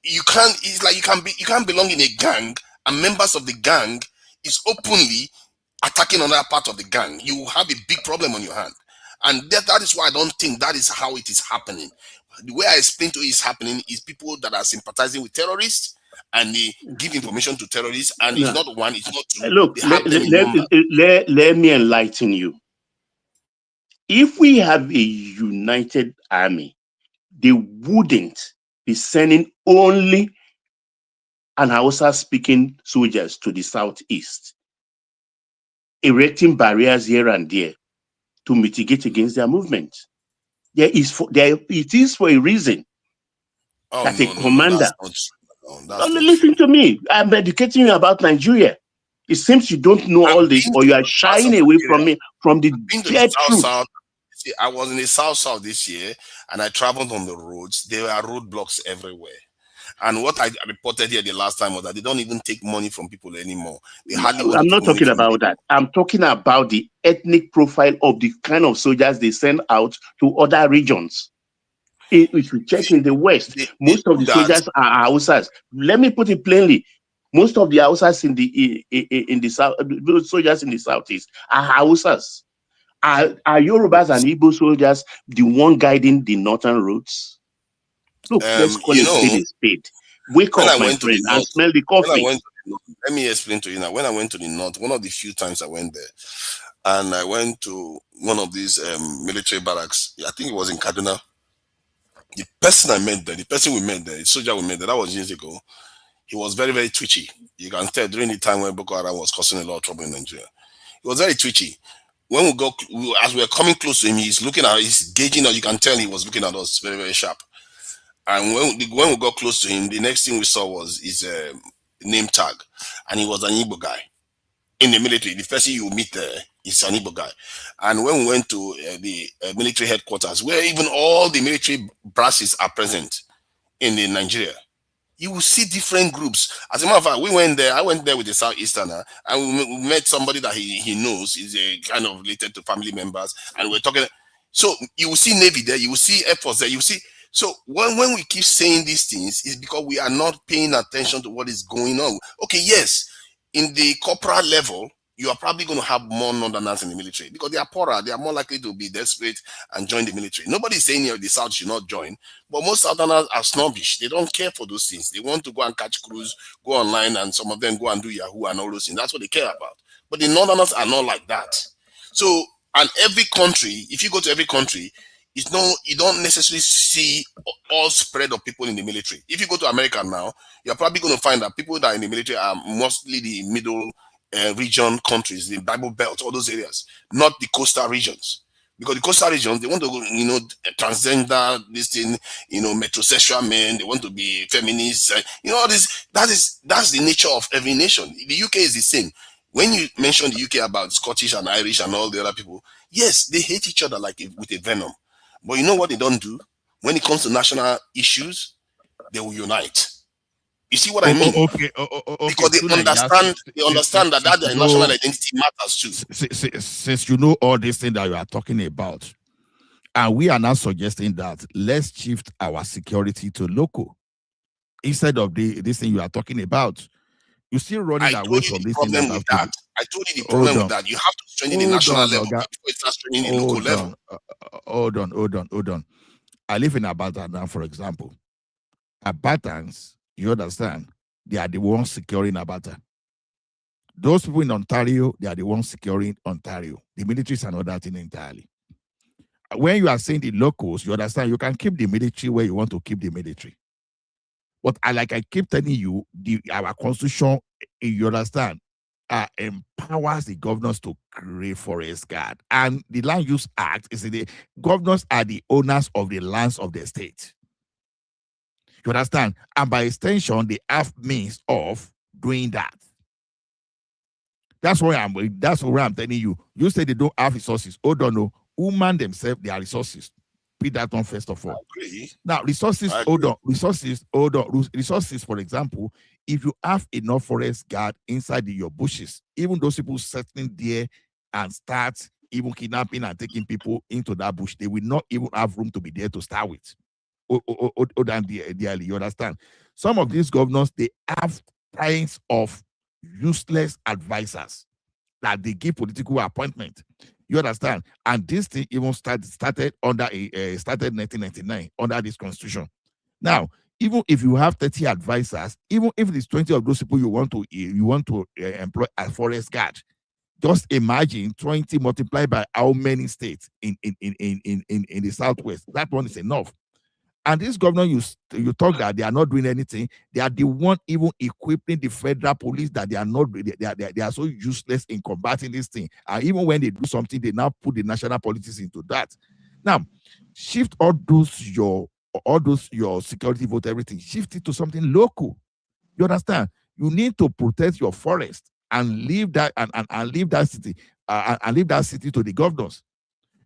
you can't belong in a gang, and members of the gang is openly attacking another part of the gang. You will have a big problem on your hand. And that is why I don't think that is how it is happening. The way I explain to you is happening is people that are sympathizing with terrorists, and they give information to terrorists, and it's not one, it's not two. Look, let me enlighten you. If we have a united army, they wouldn't be sending only an Hausa-speaking soldiers to the southeast, erecting barriers here and there to mitigate against their movement. It is for a reason that a commander. Listen to me. I'm educating you about Nigeria. It seems you don't know all this, or you are shying away from me, from the truth. See, I was in the south this year, and I traveled on the roads. There were roadblocks everywhere. And what I reported here the last time was that they don't even take money from people anymore. I'm not talking about that. I'm talking about the ethnic profile of the kind of soldiers they send out to other regions. If you check in the West, most of the soldiers are Hausas. Let me put it plainly. Most of the Hausas in the south, those soldiers in the southeast are Hausas. Are Yorubas and Igbo soldiers the one guiding the northern roads? Look, let's call it spade. Wake up, my friend, and smell the coffee. Let me explain to you now. When I went to the north, one of the few times I went there, and I went to one of these military barracks. I think it was in Kaduna. The person I met there, the person we met there, the soldier we met there, that was years ago. He was very, very twitchy. You can tell during the time when Boko Haram was causing a lot of trouble in Nigeria. He was very twitchy. When as we were coming close to him, he's gauging us. You can tell he was looking at us very, very sharp. And when we got close to him, the next thing we saw was his name tag, and he was an Igbo guy in the military. The person you meet there is an Igbo guy. And when we went to the military headquarters, where even all the military brasses are present in Nigeria, you will see different groups. As a matter of fact, we went there. I went there with a Southeasterner, and we met somebody that he knows is a kind of related to family members, and we're talking. So you will see Navy there, you will see Air Force there, you will see. So when we keep saying these things, it's because we are not paying attention to what is going on. Okay, yes, in the corporate level, you are probably going to have more Northerners in the military because they are poorer. They are more likely to be desperate and join the military. Nobody's saying here the South should not join, but most Southerners are snobbish. They don't care for those things. They want to go and catch cruise, go online, and some of them go and do Yahoo and all those things. That's what they care about. But the Northerners are not like that. So, and every country, if you go to every country, it's no, you don't necessarily see all spread of people in the military. If you go to America now, you're probably going to find that people that are in the military are mostly the middle region countries, the Bible Belt, all those areas, not the coastal regions. Because the coastal regions, they want to go, transgender, this thing, metrosexual men, they want to be feminists, all this. That's the nature of every nation. The UK is the same. When you mention the UK about Scottish and Irish and all the other people, yes, they hate each other like with a venom. But you know what they don't do? When it comes to national issues, they will unite. You see what I mean? Okay. Because they understand that their national identity matters too. Since you know all these things that you are talking about, and we are now suggesting that let's shift our security to local instead of this thing you are talking about. You're still running away from this thing. I told you the problem with that. You have to strengthen the national level before it starts strengthening the local level. Hold on. I live in Abata now, for example. Abatans, you understand, they are the ones securing Abata. Those people in Ontario, they are the ones securing Ontario. The military is another thing entirely. When you are saying the locals, you understand, you can keep the military where you want to keep the military. But I keep telling you, our constitution, you understand, empowers the governors to create forest guard. And the Land Use Act is the governors are the owners of the lands of the state. You understand? And by extension, they have means of doing that. That's why I'm telling you. You say they don't have resources. Oh, don't know. Women themselves, they are resources. Put that on first of all. Now, resources, resources, for example, if you have enough forest guard inside your bushes, even those people settling there and start even kidnapping and taking people into that bush, they will not even have room to be there to start with. You understand? Some of these governors, they have kinds of useless advisors that they give political appointment. You understand? And this thing even started under started 1999 under this constitution. Now, even if you have 30 advisors, even if it's 20 of those people you want to employ as forest guard, just imagine 20 multiplied by how many states in the Southwest. That one is enough. And this governor, you talk that they are not doing anything. They are the one even equipping the federal police that they are so useless in combating this thing. And even when they do something, they now put the national politics into that. Now, shift all those your security vote, everything. Shift it to something local. You understand? You need to protect your forest and leave that and leave that city and leave that city to the governors.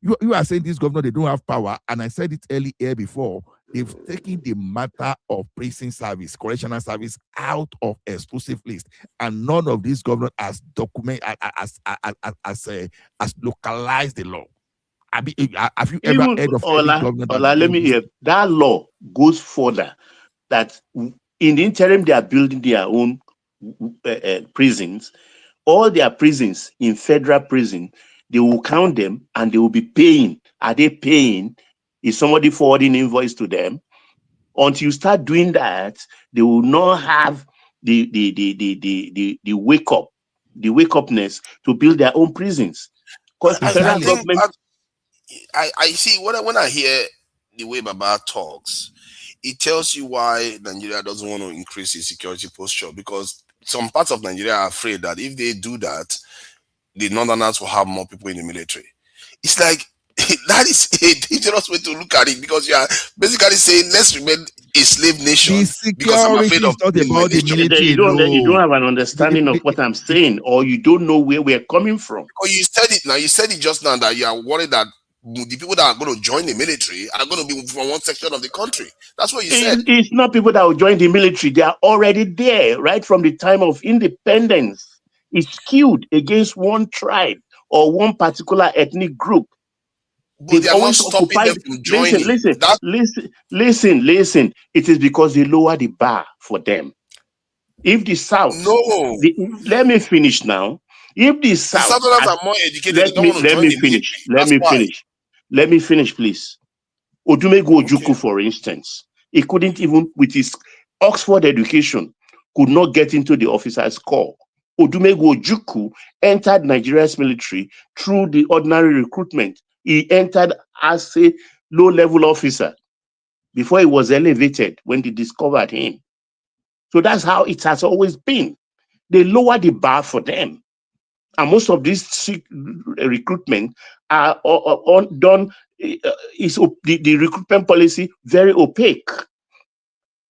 You are saying this governor, they don't have power, and I said it earlier before. They've taken the matter of prison service, correctional service out of exclusive list, and none of these governors has localized the law. Have you ever heard of any governor? Let me hear. That law goes further. That in the interim, they are building their own prisons. All their prisons in federal prison, they will count them and they will be paying. Are they paying? Is somebody forwarding invoice to them? Until you start doing that, they will not have the wake upness to build their own prisons. Because the federal government. I see when I hear the way Baba talks, it tells you why Nigeria doesn't want to increase its security posture, because some parts of Nigeria are afraid that if they do that, the Northerners will have more people in the military. It's like that is a dangerous way to look at it, because you are basically saying let's remain a slave nation because I'm afraid of not about the military. You don't have an understanding of what I'm saying, or you don't know where we're coming from. Oh, you said it now. You said it just now that you are worried that the people that are going to join the military are going to be from one section of the country. That's what you said. It's not people that will join the military. They are already there right from the time of independence. It's skewed against one tribe or one particular ethnic group. But they are not stopping them from joining. Listen. It is because they lower the bar for them. If the South, let me finish now. If the The South, Southerners are more educated. They let don't me want to join the finish. military. That's why. Let me finish, please. Odumegu Ojukwu, for instance, he couldn't even, with his Oxford education, could not get into the officers' corps. Odumegu Ojukwu entered Nigeria's military through the ordinary recruitment. He entered as a low-level officer before he was elevated when they discovered him. So that's how it has always been. They lower the bar for them. And most of these recruitment are done, is the recruitment policy very opaque.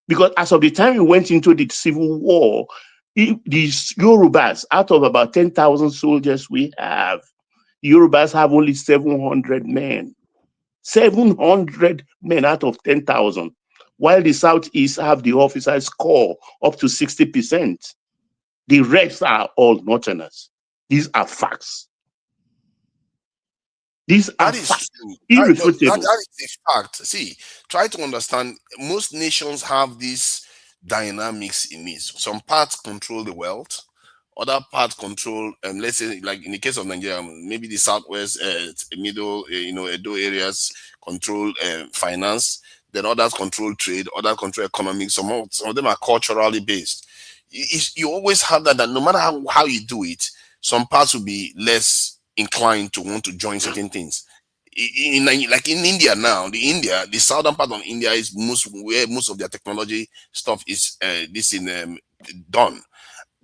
Because as of the time we went into the civil war, the Yorubas, out of about 10,000 soldiers we have, the Yorubas have only 700 men. 700 men out of 10,000, while the Southeast have the officers' corps up to 60%. The rest are all Northerners. These are facts. These are facts. Irrefutable. That is a fact. See, try to understand. Most nations have these dynamics in it. Some parts control the wealth, other parts control, let's say, like in the case of Nigeria, maybe the southwest, middle, Edo areas control finance. Then others control trade, others control economics. Some of them are culturally based. You always have that no matter how you do it, some parts will be less inclined to want to join certain things. Like in India now, the southern part of India is where most of their technology stuff is done.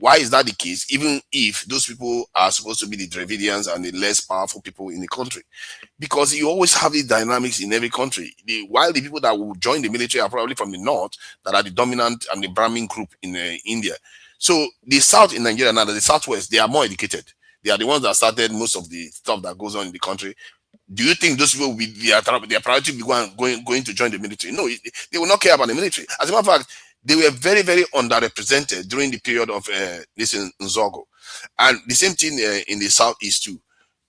Why is that the case? Even if those people are supposed to be the Dravidians and the less powerful people in the country, because you always have these dynamics in every country. While the people that will join the military are probably from the north, that are the dominant and the Brahmin group in India. So the south in Nigeria now, the southwest, they are more educated. They are the ones that started most of the stuff that goes on in the country. Do you think those people will be their priority will be going to join the military? No, they will not care about the military. As a matter of fact, they were very, very underrepresented during the period of this in Nzogo. And the same thing in the southeast too.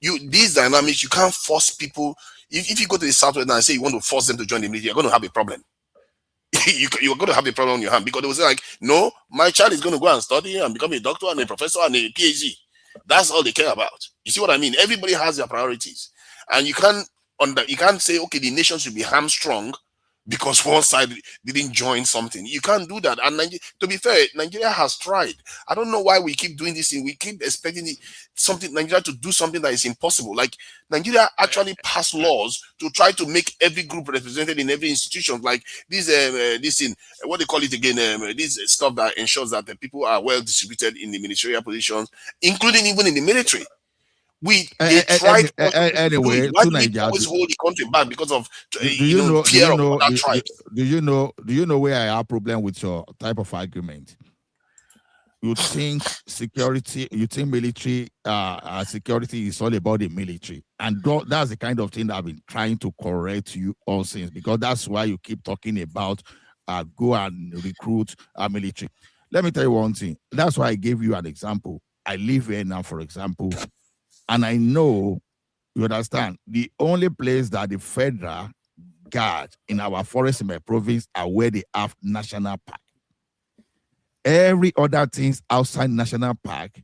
These dynamics, you can't force people. If you go to the southwest and say you want to force them to join the military, you're going to have a problem. You're going to have a problem on your hand, because they will say like, no, my child is going to go and study and become a doctor and a professor and a PhD. That's all they care about. You see what I mean? Everybody has their priorities, and you can't say, okay, the nation should be hamstrung because one side didn't join something. You can't do that. And to be fair, Nigeria has tried. I don't know why we keep doing this thing. We keep expecting Nigeria to do something that is impossible. Like Nigeria actually passed laws to try to make every group represented in every institution. Like this thing, what they call it again, this stuff that ensures that the people are well distributed in the ministerial positions, including even in the military. They tried anyway. Why do we always hold the country back because of fear of other tribes? Do you know where I have problem with your type of argument? You think security, you think military security is all about the military, and that's the kind of thing that I've been trying to correct you all since, because that's why you keep talking about go and recruit military. Let me tell you one thing. That's why I gave you an example. I live here now, for example. And I know, you understand, the only place that the federal guard in our forest in my province are where they have national park. Every other things outside national park,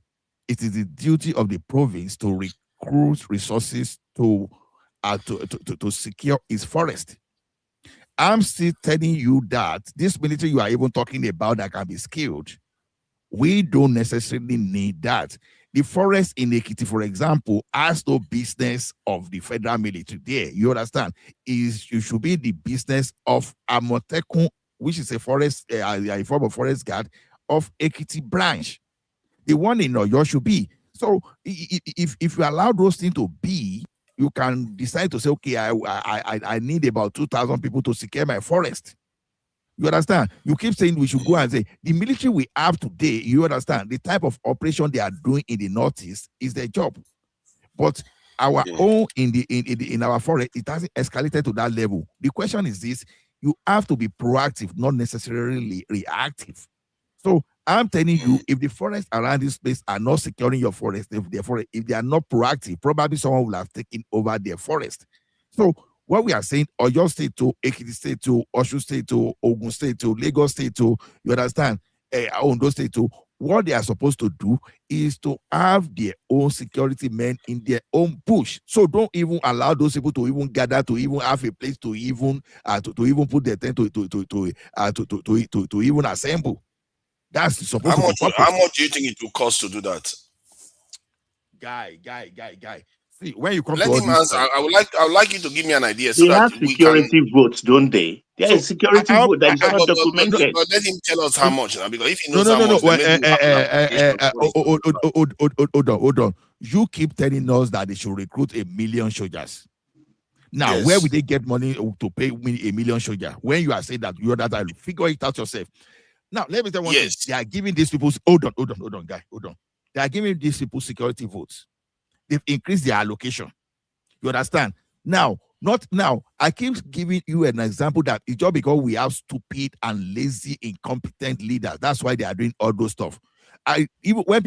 it is the duty of the province to recruit resources to secure its forest. I'm still telling you that this military you are even talking about that can be skilled, we don't necessarily need that. The forest in Ekiti, for example, has no business of the federal military there. You understand? You should be the business of Amotekun, which is a forest, a form of forest guard of Ekiti branch. The one in Oyo should be. So if you allow those things to be, you can decide to say, okay, I need about 2,000 people to secure my forest. You understand? You keep saying we should go and say the military we have today, you understand, the type of operation they are doing in the Northeast is their job. But our own in our forest, it hasn't escalated to that level. The question is this: you have to be proactive, not necessarily reactive. So I'm telling you, if the forests around this place are not securing your forest, if they are not proactive, probably someone will have taken over their forest. So what we are saying, Oyo State to Ekiti State to Osun State to Ogun State to Lagos State to, you understand, Ondo State to, what they are supposed to do is to have their own security men in their own bush. So don't even allow those people to even gather, to even have a place to even to even put their tent to even assemble. That's supposed to be purpose. How much do you think it will cost to do that? Guy. See, when you come Let to all him this, answer. I would like you to give me an idea so They that have we can. security votes, don't they? There is security vote that is not But documented. let him tell us how much now, because if he no. knows how much, then maybe we'll have an application. Hold on. You keep telling us that they should recruit 1 million soldiers. Now, Yes. where will they get money to pay 1 million soldiers? When you are saying that you're that, I'll figure it out yourself. Now, let me tell you one thing. They are giving these people. Hold on, guy. Hold on. They are giving these people security votes. They've increased their allocation. You understand? Now, not now. I keep giving you an example that it's just because we have stupid and lazy, incompetent leaders. That's why they are doing all those stuff. Even when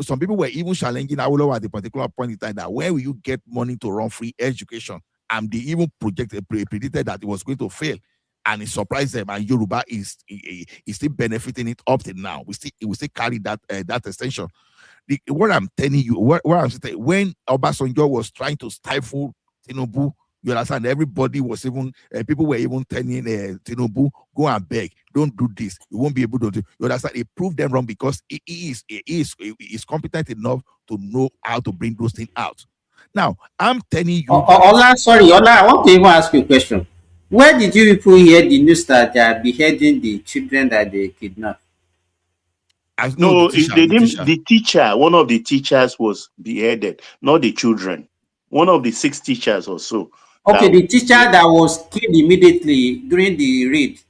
some people were even challenging Awolowo at a particular point in time that where will you get money to run free education? And they even predicted that it was going to fail. And it surprised them. And Yoruba is still benefiting it up till now. We still carry that extension. What I'm telling you, what I'm saying, when Obasanjo was trying to stifle Tinubu, you understand, everybody was even, people were even telling Tinubu, go and beg, don't do this, you won't be able to do. You understand, he proved them wrong because he is competent enough to know how to bring those things out. Now, I'm telling you. Ola, I want to even ask you a question. Where did you people hear the news that they are beheading the children that they kidnapped? No, the teacher, one of the teachers was beheaded, not the children. One of the 6 teachers or so. Okay, the teacher that was killed immediately during the raid.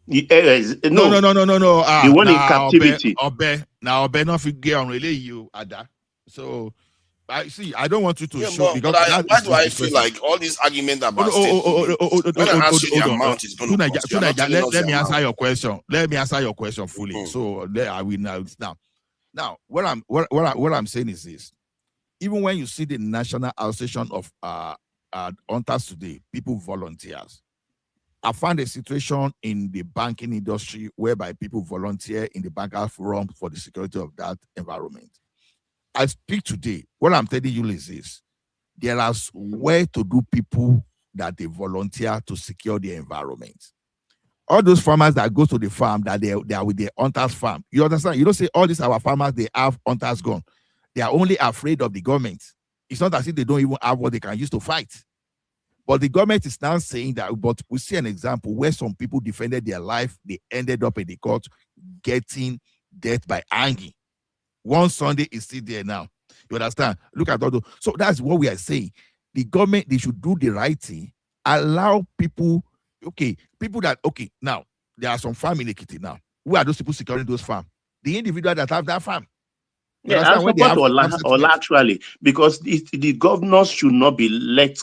No. The one in captivity. Obe not figure on really you Ada. So I don't want you to show but because why do I feel like all these arguments about when I ask you the amount is going to cost you, let me answer your question. Let me answer your question fully. So I will now what I'm saying is this. Even when you see the National Association of Hunters today, people volunteers. I found a situation in the banking industry whereby people volunteer in the banker forum for the security of that environment. I speak today. What I'm telling you is this. There are well-to-do people that they volunteer to secure the environment. All those farmers that go to the farm, that they are with their hunters farm. You understand? You don't say all these our farmers, they have hunters gone. They are only afraid of the government. It's not as if they don't even have what they can use to fight. But the government is now saying that, but we see an example where some people defended their life. They ended up in the court getting death by hanging. One Sunday is still there now. You understand? Look at all those. So that's what we are saying. The government, they should do the right thing. Allow people, now, there are some farm in Ekiti now. Who are those people securing those farms? The individual that have that farm. Yeah, I support Ola actually, because the governors should not be let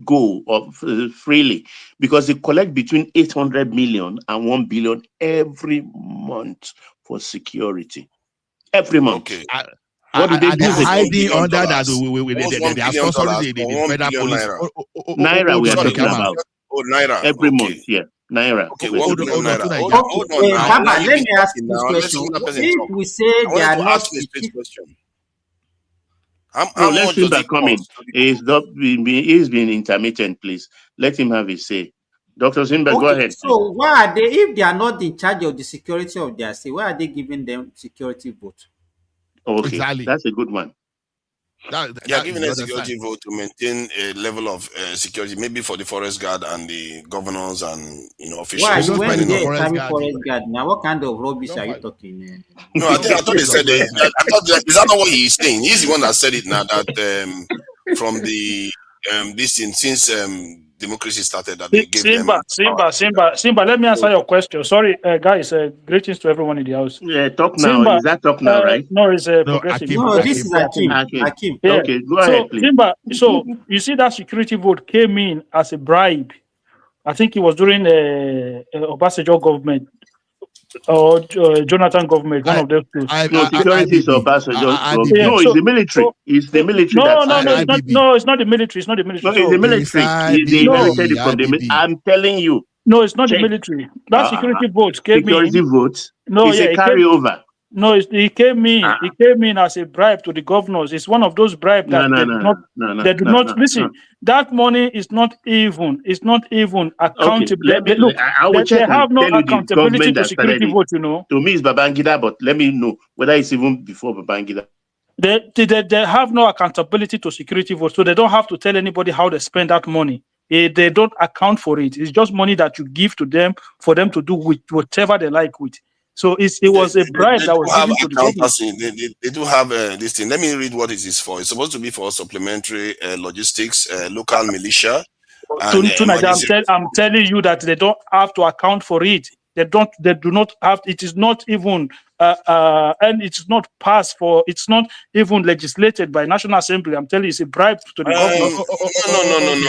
go of freely, because they collect between 800 million and 1 billion every month for security. Every month. Okay. What do they do? Hiding under that they are sponsoring the federal police. Naira we are talking about. Oh, Naira. Every month, yeah. Naira. Okay, hold on. Baba, let me ask you this question. If we say they are not let him be coming. He's been intermittent, please. Let him have his say. Dr. Zimba, go ahead. So why are they, if they are not in charge of the security of their state, why are they giving them security vote? Okay, exactly. That's a good one. They are giving a security vote to maintain a level of security, maybe for the forest guard and the governors and officials. Why you went there forest guard? Now, what kind of rubbish are you talking? No, I thought they said it. I thought is that not what he's saying? He's the one that said it now. That from the this thing since democracy started, that they gave Simba. Let me answer your question. Sorry, guys. Greetings to everyone in the house. Yeah, talk now. Simba, is that talk now, right? No, it's progressive. No, this is Akim. Yeah. Okay, go ahead, please. Simba, so you see that security vote came in as a bribe. I think it was during Obasanjo government or Jonathan government. One of those two. No, security is Obasanjo. No, it's the military. It's the military. No, it's not the military. It's not the military. No, it's the military. They inherited it from the military. I'm telling you. No, it's not the military. That security vote came in. Security vote. No, it's a carryover. No, he came in. He came in as a bribe to the governors. It's one of those bribes that they do not. They do not listen. That money is not even. It's not even accountable. Look, I will check they and have no tell you the accountability government to that started security it. vote. You know, To me, it's Babangida, but let me know whether it's even before Babangida. they have no accountability to security vote, so they don't have to tell anybody how they spend that money. They don't account for it. It's just money that you give to them for them to do with whatever they like with. So it was a bribe They that do was have given to the government. accountancy. They do have this thing. Let me read what it is for. It's supposed to be for supplementary logistics, local militia, and emergency. I'm telling you that they don't have to account for it. They do not have. It is not even and it's not passed for. It's not even legislated by National Assembly. I'm telling you, it's a bribe to the government. No.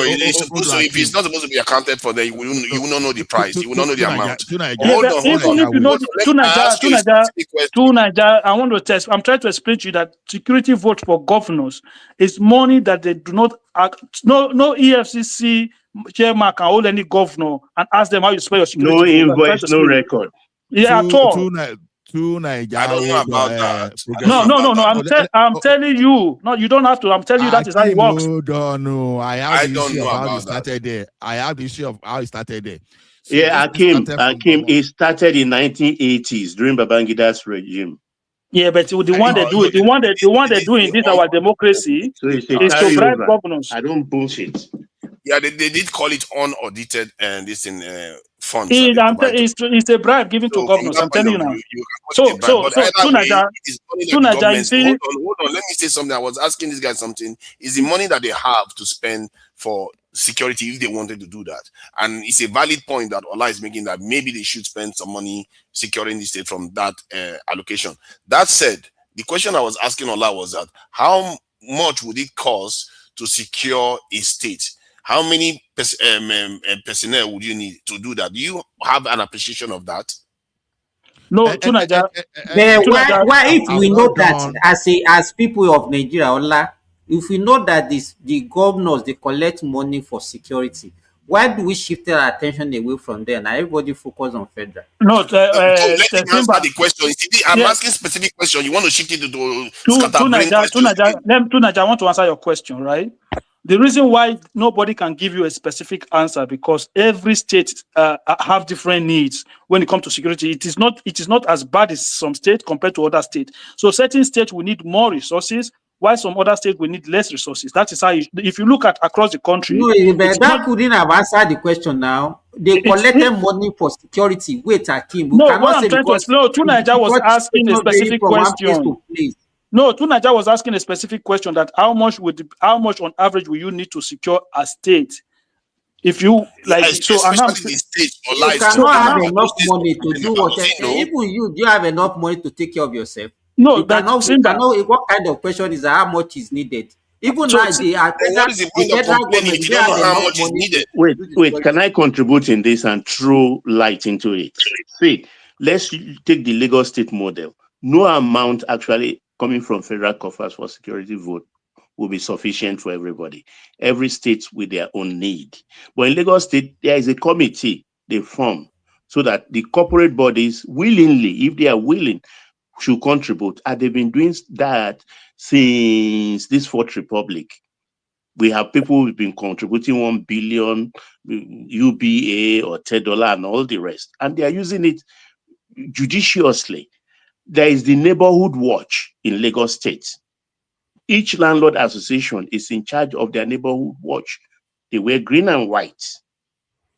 It's supposed to. If it's not supposed to be accounted for, then you will not know the price. You will not know the amount. Hold on. Even if you know, I want to test. I'm trying to explain to you that security vote for governors is money that they do not. No EFCC chairman can hold any governor and ask them how you spend your security. No invoice, no record. Yeah, at all. I don't know about that. No. I'm telling you. No, you don't have to. I'm telling you that is how it works. No. I have the don't issue know of how about it started there. I have the issue of how it started there. So Yeah, Akim, it started in 1980s during Babangida's regime. Yeah, but the one they do, the one they do in this our democracy So it's a is to bribe carryover. governors. I don't bullshit. Yeah, they did call it unaudited and this in funds. It's a bribe given to governors. I'm telling you now. So Tunaja, you see. Hold on. Let me say something. I was asking this guy something. Is the money that they have to spend for security if they wanted to do that? And it's a valid point that Ola is making that maybe they should spend some money securing the state from that allocation. That said, the question I was asking Ola was that how much would it cost to secure a state? How many personnel would you need to do that? Do you have an appreciation of that? No, Tunaja. Why if we know that as people of Nigeria, Ola, if we know that the governors they collect money for security, why do we shift our attention away from there and everybody focus on federal? No, let me answer the question. I'm asking specific question. You want to shift it to Tunaja, I want to answer your question, right? The reason why nobody can give you a specific answer because every state have different needs when it comes to security. It is not as bad as some states compared to other states. So certain states will need more resources, while some other states will need less resources. That is how if you look at across the country. No, but that couldn't have answered the question now. They collected money for security. Wait, Akim. No, what I'm trying to explain, Tunaja was asking a specific question. No, Tunaja was asking a specific question that how much on average will you need to secure a state? If you like, you cannot have enough money to do whatever. Even you, do you have enough money to take care of yourself? No, you cannot know what kind of question is that, how much is needed. Even now, the federal government, they have enough money. Wait, can I contribute in this and throw light into it? See, let's take the Lagos State model. No amount actually coming from federal coffers for security vote will be sufficient for everybody. Every state with their own need. But in Lagos State, there is a committee they form so that the corporate bodies willingly, if they are willing, should contribute. And they've been doing that since this Fourth Republic. We have people who've been contributing 1 billion UBA or $10 and all the rest. And they are using it judiciously. There is the neighborhood watch in Lagos State. Each landlord association is in charge of their neighborhood watch. They wear green and white.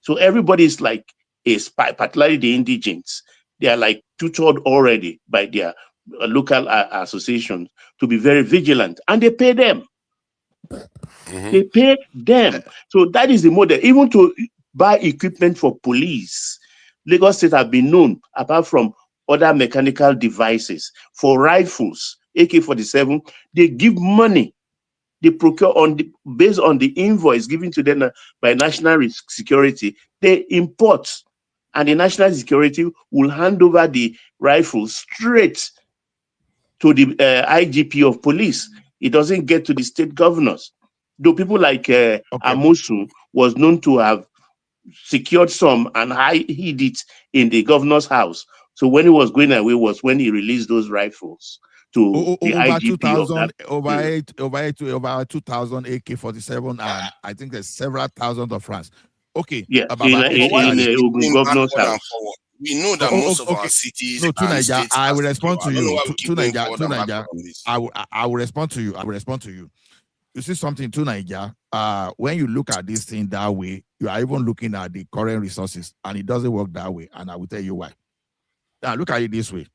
So everybody is like a spy, particularly the indigents. They are like tutored already by their local associations to be very vigilant, and they pay them. They pay them. So that is the model. Even to buy equipment for police, Lagos State have been known, apart from other mechanical devices, for rifles, AK-47, they give money. They procure based on the invoice given to them by National Security. They import, and the National Security will hand over the rifles straight to the IGP of police. It doesn't get to the state governors. Though people like Amosu was known to have secured some and hid it in the governor's house So when he was going away was when he released those rifles to the Over IGP of 2,000, that. over 2,000 AK-47, and I think there's several thousands of rounds. Okay. Yeah, Baba, in Ogun governor's house. We know that most of our cities no, to and Niger, states I are will secure. respond to I don't know you. why we To keep going Niger, forward to and Niger, backward on this. I will respond to you. I will respond to you. You see something to Niger. When you look at this thing that way, you are even looking at the current resources, and it doesn't work that way. And I will tell you why. Now look at it this way.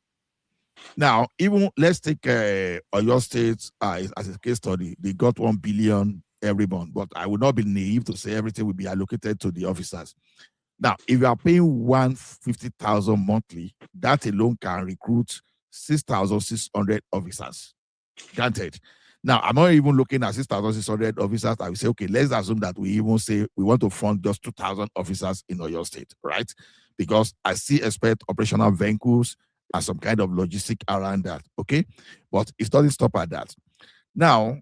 Now, even let's take Oyo State as a case study. They got 1 billion every month, but I would not be naive to say everything will be allocated to the officers. Now, if you are paying 150,000 monthly, that alone can recruit 6,600 officers. Granted. Now, I'm not even looking at 6,600 officers. I will say, okay, let's assume that we even say we want to fund just 2,000 officers in Oyo State, right? Because I still expect operational vehicles and some kind of logistic around that, okay? But it doesn't stop at that. Now,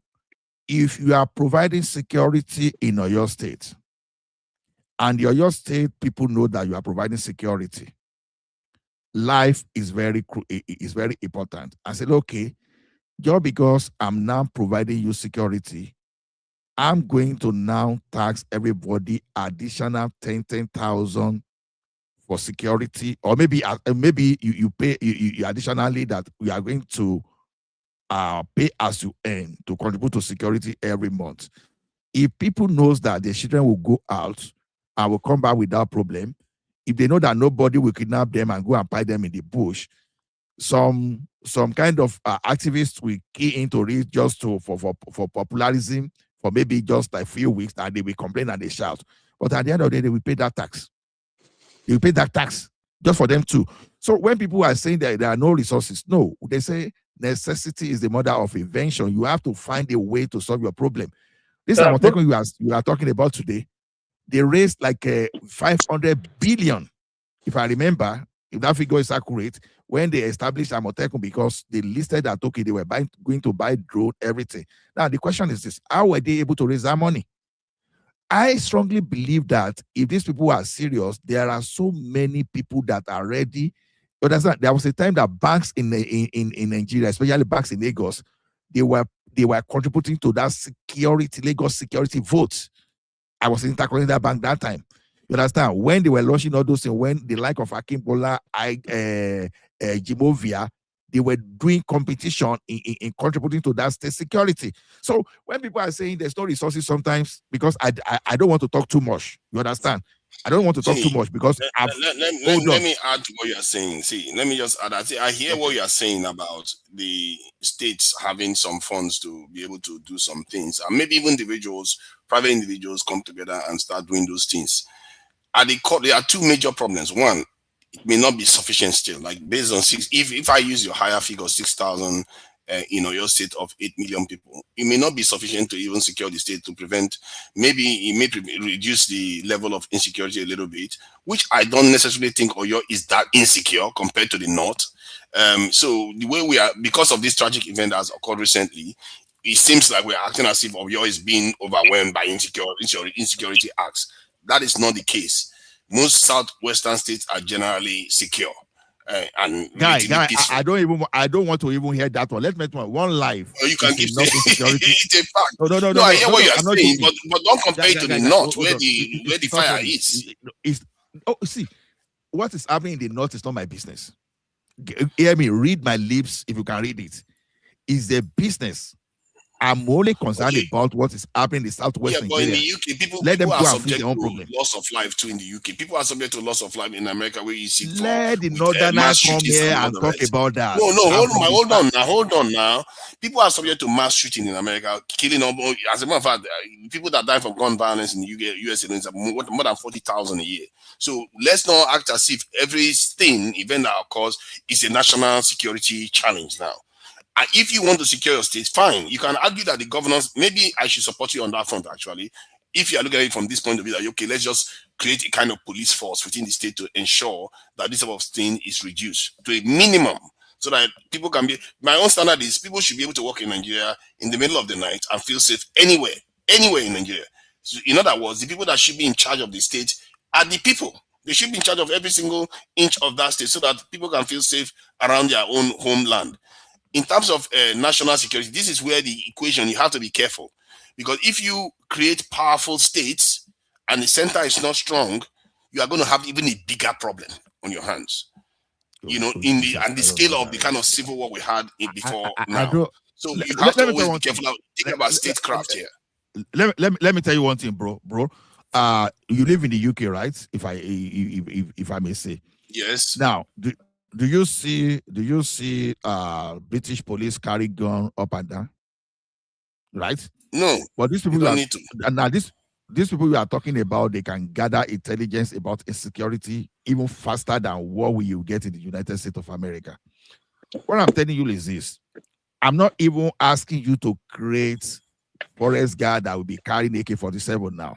if you are providing security in Oyo State, and the Oyo State people know that you are providing security, life is very important. I said, okay, just because I'm now providing you security, I'm going to now tax everybody additional 10,000 for security, or maybe you pay you additionally that we are going to pay as you earn to contribute to security every month. If people knows that their children will go out and will come back without problem, if they know that nobody will kidnap them and go and buy them in the bush, some kind of activists will key into it just for popularism for maybe just a few weeks, and they will complain and they shout. But at the end of the day, they will pay that tax. They will pay that tax just for them too. So when people are saying that there are no resources, no, they say necessity is the mother of invention. You have to find a way to solve your problem. This Amotekun you are talking about today, they raised like 500 billion, if I remember, if that figure is accurate, when they established Amotekun, because they listed that, okay, they were going to buy drone, everything. Now, the question is this: how were they able to raise that money? I strongly believe that if these people are serious, there are so many people that are ready. There was a time that banks in Nigeria, especially banks in Lagos, they were contributing to that Lagos security vote. I was in that bank that time. You understand? When they were launching all those things, when the like of Akimbola, Jimovia, they were doing competition in contributing to that state security. So when people are saying there's no resources sometimes, because I don't want to talk too much. You understand? I don't want to talk too much because let me add to what you're saying. See, let me just add. I hear what you're saying about the states having some funds to be able to do some things, and maybe even private individuals come together and start doing those things. At the core, there are two major problems. One, it may not be sufficient still. Like based on if I use your higher figure 6,000 in your state of 8 million people, it may not be sufficient to even secure the state to prevent. Maybe it may reduce the level of insecurity a little bit, which I don't necessarily think Oyo is that insecure compared to the north. So the way we are, because of this tragic event that has occurred recently, it seems like we're acting as if Oyo is being overwhelmed by insecurity acts. That is not the case. Most southwestern states are generally secure and guy, peaceful. I don't want to even hear that one. Let's make one life. You can keep saying security. It's a fact. No, I hear what you're saying, but don't compare it to the north where the fire is. See, what is happening in the north is not my business. Hear me, read my lips if you can read it. It's a business. I'm only concerned about what is happening in the southwest Nigeria. In the UK, people are subject to loss of life too in the UK. People are subject to loss of life in America, where you see. Let the northerners come here and talk about that. Hold on now. People are subject to mass shooting in America, killing. As a matter of fact, people that die from gun violence in the US is more than 40,000 a year. So let's not act as if every event that occurs is a national security challenge now. And if you want to secure your state, fine. You can argue that the governors, maybe I should support you on that front, actually. If you are looking at it from this point of view, that, okay, let's just create a kind of police force within the state to ensure that this type of thing is reduced to a minimum so that people can be. My own standard is people should be able to walk in Nigeria in the middle of the night and feel safe anywhere in Nigeria. So in other words, the people that should be in charge of the state are the people. They should be in charge of every single inch of that state so that people can feel safe around their own homeland. In terms of national security, this is where the equation, you have to be careful. Because if you create powerful states and the center is not strong, you are going to have even a bigger problem on your hands. You know, in the scale of the kind of civil war we had before now. So you have to always be careful. Think about statecraft here. Let me tell you one thing, bro. You live in the UK, right? If I may say. Yes. Now, do you see British police carry gun up and down? Right? No. But these people don't need to. Now these people we are talking about, they can gather intelligence about insecurity even faster than what we will get in the United States of America. What I'm telling you is this. I'm not even asking you to create forest guard that will be carrying AK-47 now.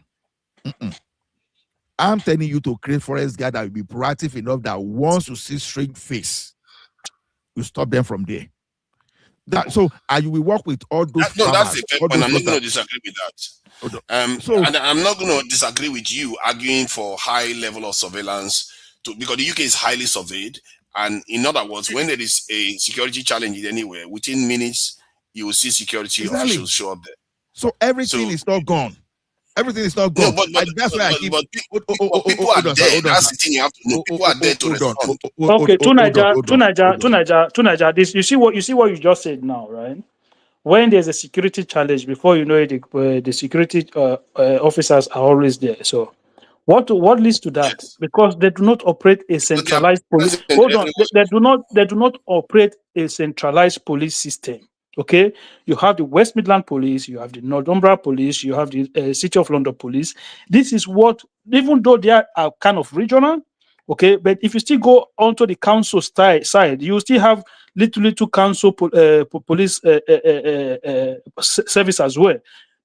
I'm telling you to create forest guard that will be proactive enough that once you see strange face, you stop them from there. So you will work with all those. No, that's the fair point. I'm not going to disagree with that. And I'm not going to disagree with you arguing for high level of surveillance because the UK is highly surveyed. And in other words, when there is a security challenge anywhere, within minutes, you will see security officials show up there. So everything is not gone. Everything is not gone. No, but that's why I keep. People are there. That's the thing you have to know. People are there to respond. Okay, to Niger. This you see what you just said now, right? When there's a security challenge, before you know it, the security officers are always there. So, what leads to that? Yes. Because they do not operate a centralized police. Hold on, they do not operate a centralized police system. Okay, you have the West Midland Police, you have the Northumbria Police, you have the City of London Police. This is what, even though they are kind of regional, okay, but if you still go onto the council side, you still have little council police service as well.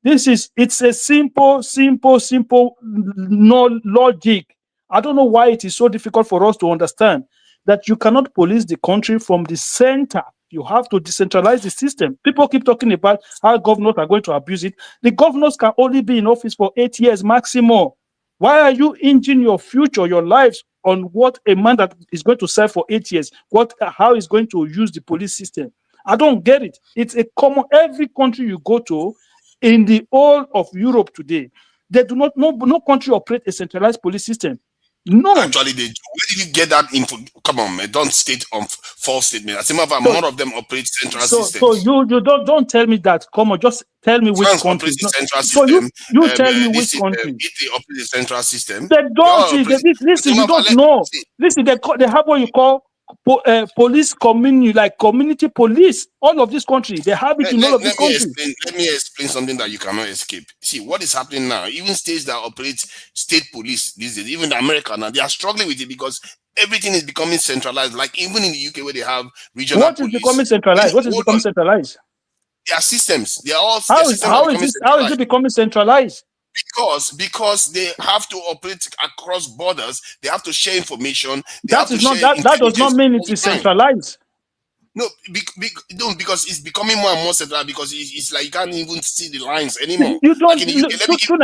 It's a simple no logic. I don't know why it is so difficult for us to understand that you cannot police the country from the center. You have to decentralize the system. People keep talking about how governors are going to abuse it. The governors can only be in office for 8 years maximum. Why are you hinging your future, your lives on what a man that is going to serve for 8 years, how he's going to use the police system? I don't get it. It's a common, every country you go to in the whole of Europe today, they do not, no country operate a centralized police system. No. Actually, they do. Where did you get that info? Come on, man. Don't state on false statement. As a matter of fact, more of them operate central systems. So you don't tell me that. Come on, just tell me which country. So you tell me which country. If they operate the central system, they don't. Listen, you don't know. Listen, they have what you call police community, like community police. All of this country, they have it in all of this country. Let me explain something that you cannot escape. See, what is happening now, even states that operate state police these days, even America now, they are struggling with it because everything is becoming centralized. Like even in the UK where they have regional police. What is becoming centralized? What is becoming centralized? Their systems. They are all how is it becoming centralized? Because they have to operate across borders, they have to share information. That does not mean it is centralized. No, because it's becoming more and more centralized because it's like you can't even see the lines anymore. You don't. Let me give you an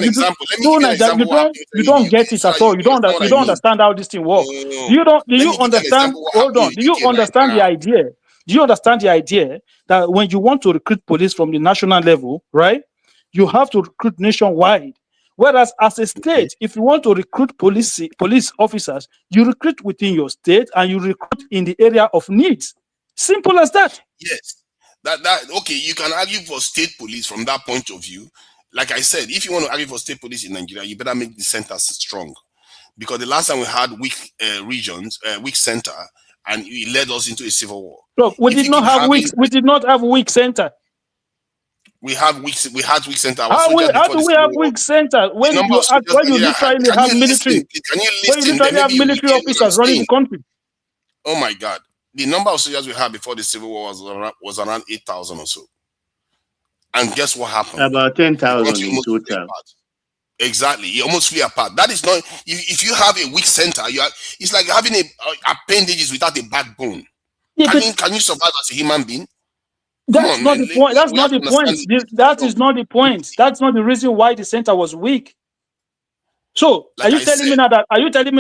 example. You don't get it at all. You don't understand how this thing works. Do you understand? Hold on. Do you understand the idea? Do you understand the idea that when you want to recruit police from the national level, right? You have to recruit nationwide. Whereas as a state, if you want to recruit police officers, you recruit within your state and you recruit in the area of needs. Simple as that. Yes. Okay, you can argue for state police from that point of view. Like I said, if you want to argue for state police in Nigeria, you better make the centers strong. Because the last time we had weak regions, weak center, and it led us into a civil war. Look, we did not have weak center. We had weak center. How do we have weak center when you literally have military? When you literally have military officers running the country. Oh my God! The number of soldiers we had before the civil war was around 8,000 or so. And guess what happened? About 10,000 in total. Exactly, you almost flew apart. That is not. If you have a weak center, it's like having appendages without a backbone. Yeah, can you survive as a human being? That's not the point. That's not the point. That is not the point. That's not the reason why the center was weak. So Like are you I telling me said,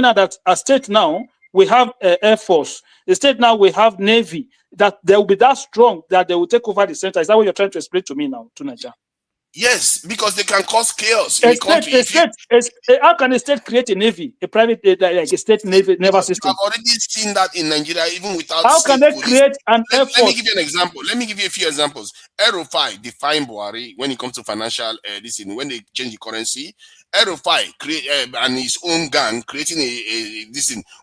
now that a state now we have Air Force, a state now we have Navy, that they will be that strong that they will take over the center? Is that what you're trying to explain to me now, to Nigeria? yes, because they can cause chaos in the country. How can a state create a navy, a private like a state navy naval Because you system? have already seen that in Nigeria, even without How can state they police. create an Air Let me Force? give you an example. Let me give you a few examples. Aerofy defined Buhari when it comes to financial when they change the currency. Aerofy create and his own gang creating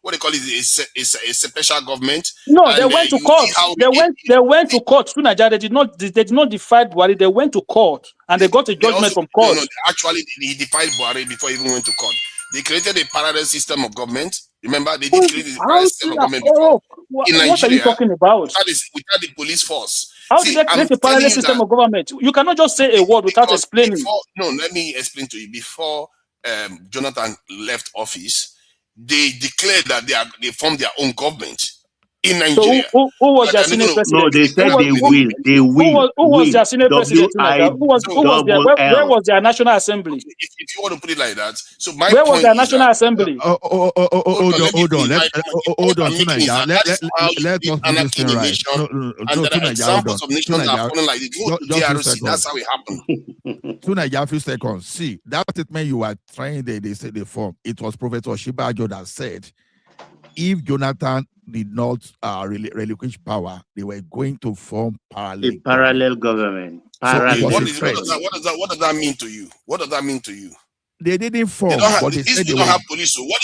what they call it a special government. No, they And went to you see court. how They went to court. To Nigeria, they did not defy Buhari. They went to court and they got a they judgment also from court. actually he defied Buhari before he even went to court. They created a parallel system of government. Remember, they did create a parallel system of government before in What are you Nigeria talking about? without the police force. How See, did they I'm create a telling parallel you system that of government? You cannot just say a word without because explaining. let me explain to you. Before Jonathan left office, they declared that they formed their own government in Nigeria. So who was their senior president? No, they said they will. They Who will. was their senior president in Nigeria? Where WILL. was their national assembly? If you want to put it like that, so my Where was point their is national that assembly? Hold on. Let's hold on, Tunisia. Tunisia. That is how you Let build us do this anarchy in thing a right. nation, No, and there are Tunisia, hold on. examples of nations that are falling like this. Go to Just few DRC. That's seconds. how it happened. Tunisia, few seconds. See, that statement you are trying, they say they form. It was Professor Shibajo that said, if Jonathan did not relinquish power, they were going to form parallel government. So it was What does that mean to you? What does that mean to you? They didn't form, They don't have, but they said they don't were. have police. So what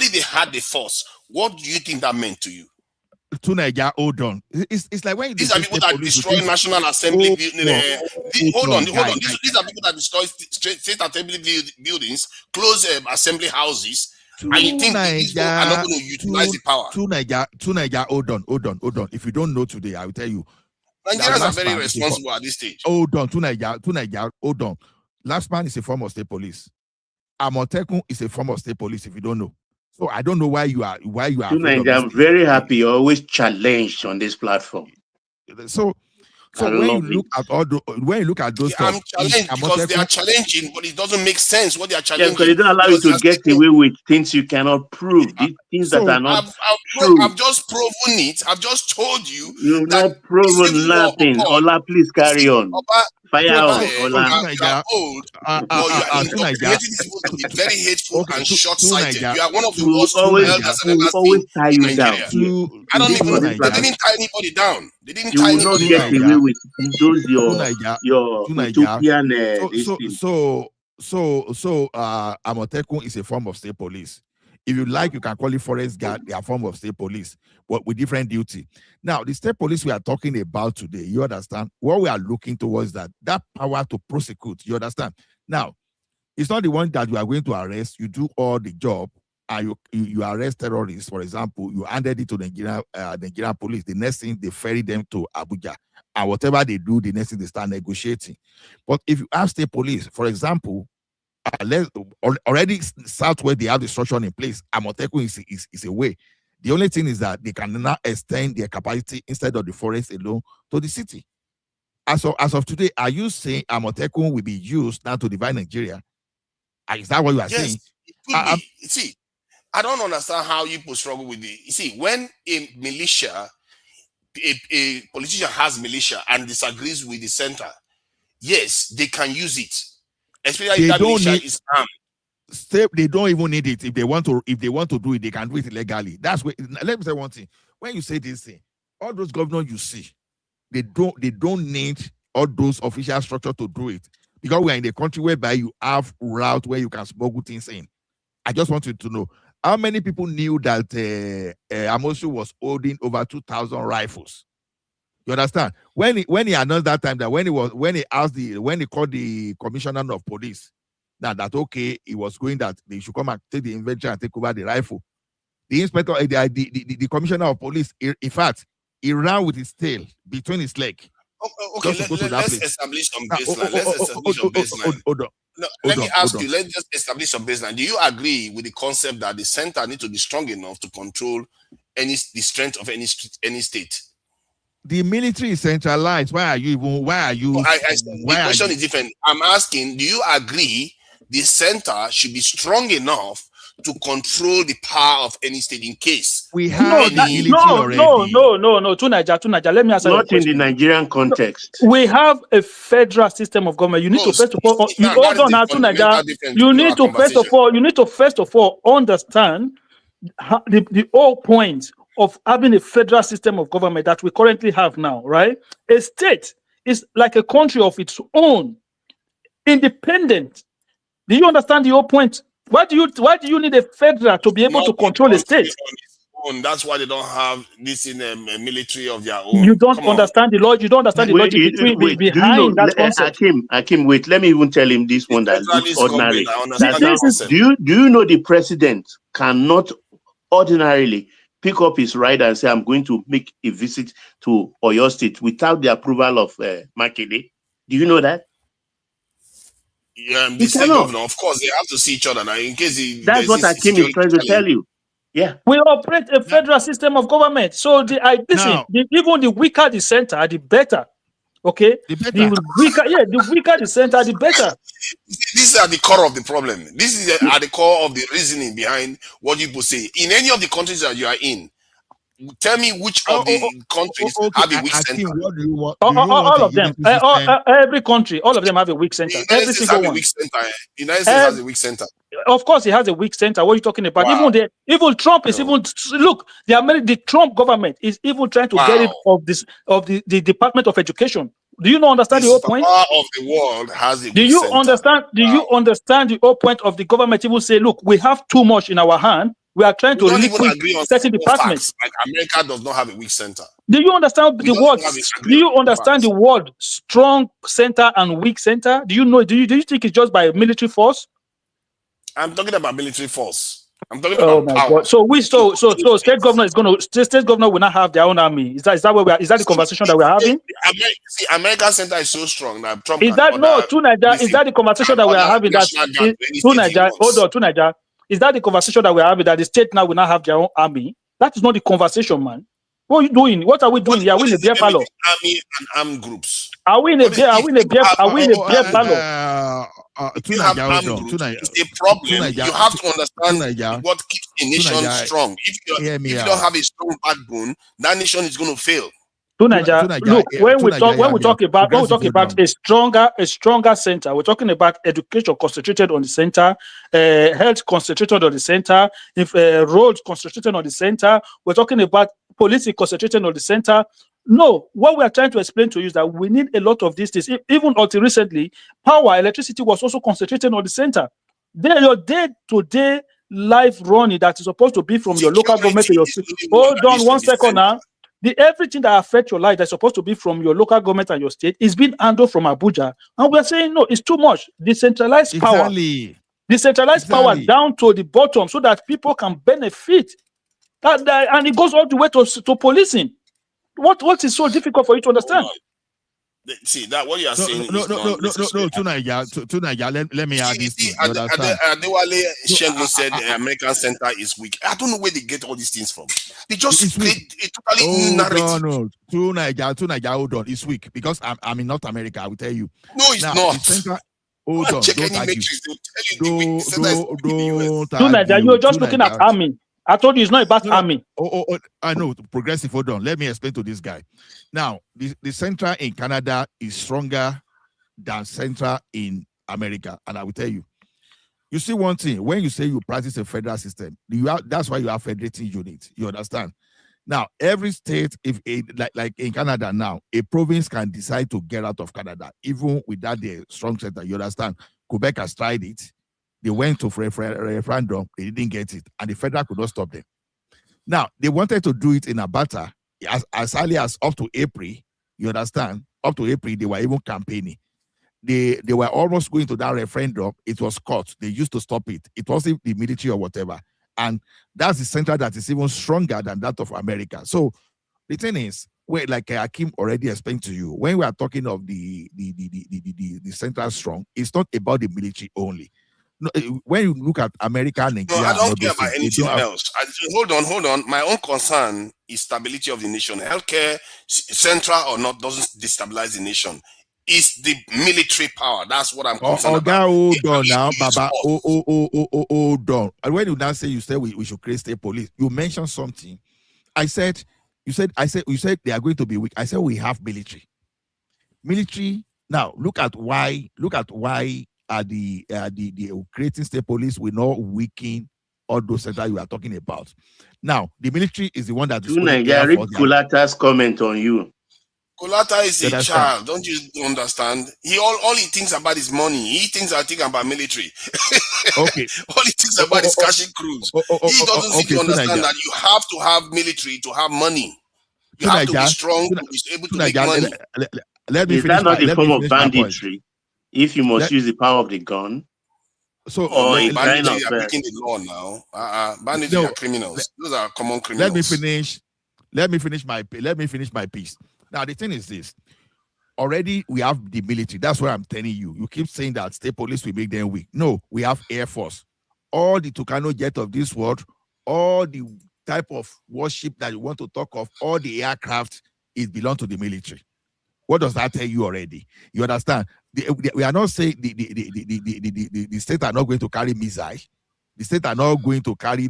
if they had the force? What do you think that meant to you? Tunisia, hold on. It's like when these are people that destroy National Assembly. Hold on. These are people that destroy state assembly buildings, close assembly houses, and you think these people are not going to utilize the power? Tunisia, hold on. If you don't know today, I will tell you. Nigerians are very responsible at this stage. Hold on, Tunisia, hold on. Last man is a form of state police. Amotekun is a form of state police. If you don't know. So I don't know why you are. I'm very happy you're always challenged on this platform. So when you look at those stuff, I'm challenged because they are challenging, but it doesn't make sense what they are challenging. Because they don't allow you to get away with things you cannot prove. These things that are not true. I've just proven it. I've just told you. You've not proven nothing. Ola, please carry on. Fire on, Ola. You are old, but you are indoctrinating people to be very hateful and short-sighted. You are one of the worst elders I've always tie you down. I don't even. They didn't tie anybody down. They didn't tie You will not anybody get down. away with those your utopian So Amotekun is a form of state police. If you like, you can call it forest guard. They are a form of state police, but with different duty. Now, the state police we are talking about today, you understand? What we are looking towards that power to prosecute. You understand? Now, it's not the one that you are going to arrest. You do all the job, and you arrest terrorists. For example, you handed it to the Nigerian police. The next thing, they ferry them to Abuja, and whatever they do, the next thing they start negotiating. But if you ask state police, for example, already southwest they have the structure in place. Amotekun is a way. The only thing is that they can now extend their capacity instead of the forest alone to the city. As of today, are you saying Amotekun will be used now to divide Nigeria? Is that what you are saying? It could be. See, I don't understand how you people struggle with it. You see, when a militia, a politician has militia and disagrees with the center, yes, they can use it. Especially if that militia is armed. They don't even need it. If they want to do it, they can do it legally. That's what. Let me say one thing. When you say this thing, all those governors you see, they don't need all those official structure to do it, because we are in a country whereby you have route where you can smuggle things in. I just want you to know how many people knew that Amosu was holding over 2,000 rifles. You understand? When he announced that time that when he called the commissioner of police, that okay, he was going that they should come and take the inventory and take over the rifle. The inspector, the commissioner of police, in fact, he ran with his tail between his leg. Okay, let's establish some baseline. Let me ask you. Let's just establish some baseline. Do you agree with the concept that the center need to be strong enough to control the strength of any state? The military is centralized. The question is different. I'm asking, do you agree the center should be strong enough to control the power of any state in case. We have No, the no, military no, already. To Niger. Let me answer your Not in the question. Nigerian context. We have a federal system of government. You need No, to first of all, you now hold that is on the now to Niger. fundamental difference You between need our to first of all understand the whole point of having a federal system of government that we currently have now, right? A state is like a country of its own, independent. Do you understand the whole point? Why do you need a federal to be able Not to a control a country state? on its own. That's why they don't have this in a military of their own. You don't Come on. understand the logic. You don't understand the logic Wait, do you behind know, that concept. Akim, wait, let me even tell him this one that looks Centralist ordinary. government, I understand Now, the concept. do you know the president cannot ordinarily pick up his rider and say, I'm going to make a visit to Oyo State without the approval of Makinde? Do you know that? The state governor, of course, they have to see each other now in case That's what Akim is trying to tell you. Yeah. We operate a federal system of government. So even the weaker the center, the better. Okay? The weaker the center, the better. These are the core of the problem. This is at the core of the reasoning behind what people say. In any of the countries that you are in, tell me which of the countries have a weak center. What do you want? All of them. Every country, all of them have a weak center. The United Every States single have a one. weak center. The United States has a weak center. Of course, it has a weak center. What are you talking about? Wow. Even Trump is look. The Trump government is even trying to get rid of the Department of Education. Do you not understand the whole point? The power of the world has a weak Do you center. understand? Do you understand the whole point of the government? Even say, look, we have too much in our hand. We are trying to don't even liquid agree on certain departments. facts. Like America does not have a weak center. Do you understand the word? Do you understand the word strong center and weak center? Do you know? Do you think it's just by military force? I'm talking about military force. I'm talking Oh about my power. God! So state governor is going to state governor will not have their own army. Is that where we are? Is that the conversation that we're having? America's center is so strong that Trump Is that Is that the conversation that we are having? That hold on, Niger. Is that the conversation that we're having? That the state now will not have their own army? That is not the conversation, man. What are you doing? What are we doing here? Are we in a beer parlor? Army and armed groups. Are we in a beer? Are we in a beer parlor? If you have armed groups, it's a problem. You have to understand what keeps a nation strong. If you don't have a strong backbone, that nation is going to fail. Look, when we talk about a stronger center, we're talking about education concentrated on the center, health concentrated on the center, roads concentrated on the center. We're talking about policing concentrated on the center. No, what we are trying to explain to you is that we need a lot of these things. Even until recently, electricity was also concentrated on the center. Your day-to-day life running that is supposed to be from your local government to your state. Hold on 1 second now. Everything that affects your life that's supposed to be from your local government and your state is being handled from Abuja. And we're saying, no, it's too much. Decentralized power down to the bottom so that people can benefit. And it goes all the way to policing. What is so difficult for you to understand? See that what you are saying no, to Niger, let me add this thing. Adewale Segun said the American center is weak. I don't know where they get all these things from. They just create a totally new narrative. No, to Niger, hold on, it's weak because I'm in North America. I will tell you. No, it's not. Hold on, check any matrix. They'll tell you Niger, you're just looking at army. I told you it's not about army. I know. Progressive, hold on. Let me explain to this guy. Now, the center in Canada is stronger than center in America. And I will tell you. You see one thing, when you say you practice a federal system, that's why you have federating units. You understand? Now, every state, like in Canada now, a province can decide to get out of Canada, even without the strong center. You understand? Quebec has tried it. They went to referendum, they didn't get it, and the federal could not stop them. Now, they wanted to do it in Alberta as early as up to April. You understand? Up to April, they were even campaigning. They were almost going to that referendum. It was caught. They used to stop it. It wasn't the military or whatever. And that's the center that is even stronger than that of America. So the thing is, like Akim already explained to you, when we are talking of the center strong, it's not about the military only. No, when you look at America, Nigeria, I don't care about anything else. Hold on. My own concern is stability of the nation. Healthcare, central or not, doesn't destabilize the nation. is the military power. That's what I'm concerned God, about. hold on The now, use Baba. of- Hold on. And when you now say we should create state police, you mentioned something. You said they are going to be weak. I said we have military. Military. Now look at why the creating state police will not weaken all those that you are talking about. Now the military is the one that is To Nigeria, read Kulata's comment on you. Kulata is You a understand? child. Don't you understand? All he thinks about is money. He thinks about military. Okay. All he thinks about is cashing crews. He doesn't seem to understand that you have to have military to have money. You have to be strong to be able to make money. Let me Is finish that not a form of my point. banditry? If you must use the power of the gun, So or in kind banditry of are breaking the law now. Banditry are criminals. Those are common criminals. Let me finish my piece. Now the thing is this: already we have the military. That's what I'm telling you. You keep saying that state police will make them weak. No, we have Air Force. All the Tucano jet of this world, all the type of warship that you want to talk of, all the aircraft, it belongs to the military. What does that tell you already? You understand? We are not saying the state are not going to carry missiles. The state are not going to carry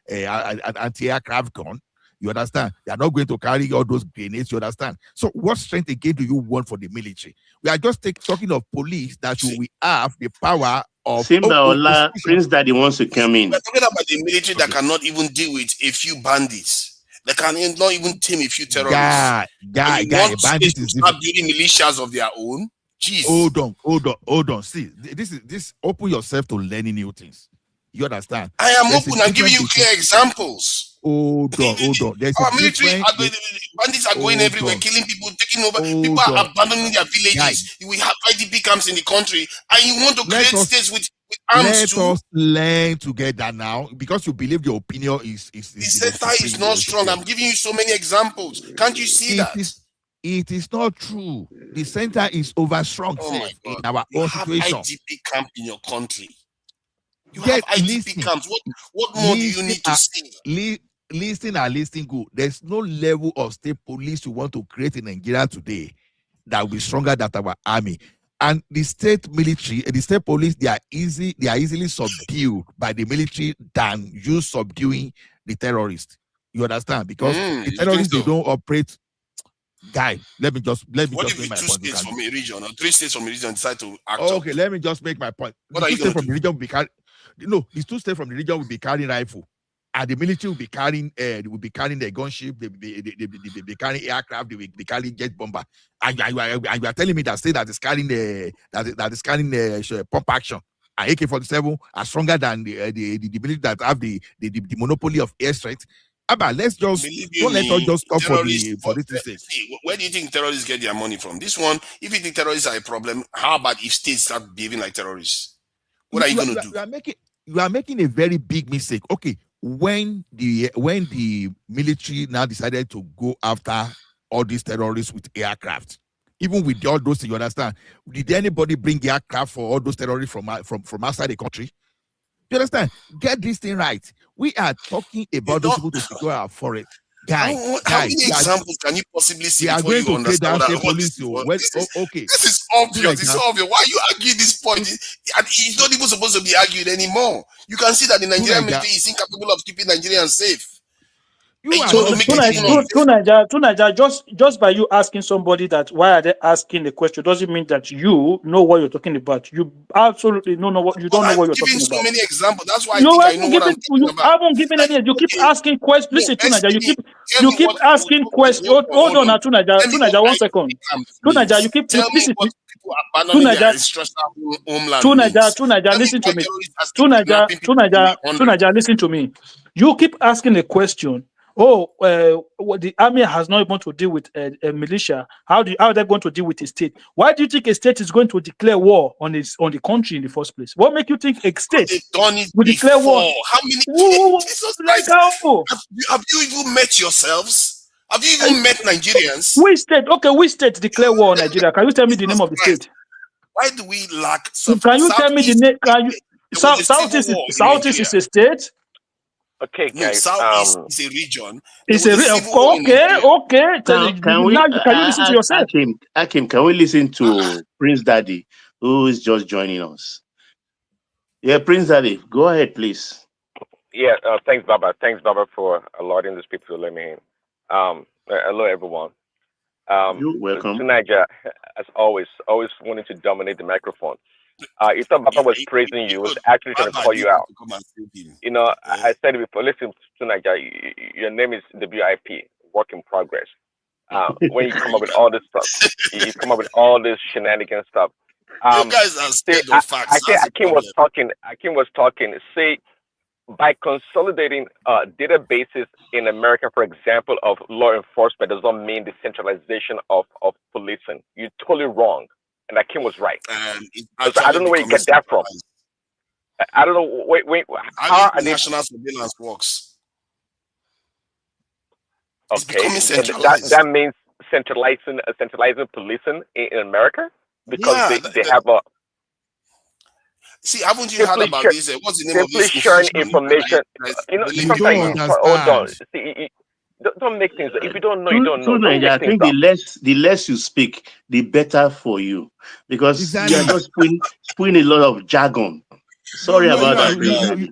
an anti-aircraft gun. You understand? They are not going to carry all those grenades. You understand? So what strength again do you want for the military? We are just talking of police that we have the power of. Simba Prince Daddy wants to come in. We're talking about the military that cannot even deal with a few bandits. They can not even tame a few terrorists. Bandits to start building militias of their own. Jeez. Hold on. See, this. Open yourself to learning new things. You understand? I am open. I'm giving you clear examples. Hold on. Our military bandits are going everywhere, killing people, taking over. People are abandoning their villages. We have IDP camps in the country, and you want to create states with arms too? Let us learn together now, because you believe your opinion is the center is not strong. I'm giving you so many examples. Can't you see that? It is not true. The center is over strong in our own situation. IDP camp in your country. You have IDP camps. What more do you need to see? Listen good. There's no level of state police you want to create in Nigeria today that will be stronger than our army. And the state military, the state police, they are easily subdued by the military than you subduing the terrorists. You understand? Because the terrorists, they don't operate. Guy, let me just make my point. What if 2 states from a region or 3 states from a region decide to act? Okay, let me just make my point. What are you going to do? These 2 states from the region will be carrying rifle, and the military will be carrying the gunship. They be carrying aircraft. They will be carrying jet bomber. And you are telling me that state that is carrying the pump action and AK-47 are stronger than the military that have the monopoly of air strength. Let's just stop for this thing. See, where do you think terrorists get their money from? This one, if you think terrorists are a problem, how about if states start behaving like terrorists? What are you going to do? You are making a very big mistake. Okay, when the military now decided to go after all these terrorists with aircraft, even with all those things, you understand? Did anybody bring aircraft for all those terrorists from outside the country? You understand? Get this thing right. We are talking about those people to secure our forest. How many examples can you possibly see before you understand what this is? Okay. This is obvious. It's so obvious. Why you argue this point? It's not even supposed to be argued anymore. You can see that the Nigerian military is incapable of keeping Nigerians safe. Just by you asking somebody that why are they asking the question doesn't mean that you know what you're talking about. You absolutely don't know what you're talking about. I'm giving so many examples. That's why I think I know what I'm talking about. You haven't given any. You keep asking questions. Listen, Tunaja, you keep asking questions. Hold on, Tunaja, 1 second. Tunaja, you keep listen. Tunaja, listen to me. Tunaja, listen to me. You keep asking a question. The army has not even to deal with a militia. How are they going to deal with a state? Why do you think a state is going to declare war on the country in the first place? What makes you think a state will declare war? How many cases? Have you even met yourselves? Have you even met Nigerians? Which state declare war on Nigeria? Can you tell me the name of the state? Why do we lack? Can you tell me the name? Southeast is a state. Okay, No, guys. Southeast is a region. There It's was a a civil war in okay, Nigeria. okay. Can we, Now can you listen to yourself? Akim, can we listen to Prince Daddy, who is just joining us? Yeah, Prince Daddy, go ahead, please. Yeah, thanks, Baba. Thanks, Baba, for allowing these people to let me in. Hello, everyone. You're welcome. To Niger, as always wanting to dominate the microphone. You thought Baba was praising you, was actually trying to Baba call did you out. to come and save him. You know, I said it before. Listen, to Niger, your name is WIP, work in progress. When you come up with all this stuff, you come up with all this shenanigans stuff. You guys are See, scared of facts. I think That's the Akim was problem. talking. Say, by consolidating databases in America, for example, of law enforcement, does not mean decentralization of policing. You're totally wrong. And Akim was right. It's So I don't know where you get that from. I don't know. Wait. How do national surveillance works? Okay, It's becoming centralized. that means centralizing policing in America because they have a. See, haven't you heard about this? What's the name of this sharing institution? information. You know, sometimes hold on. See, don't make things. If you don't know, you don't know. Don't I make think things the less you speak, the better for you, because you are just spewing a lot of jargon. Sorry about that.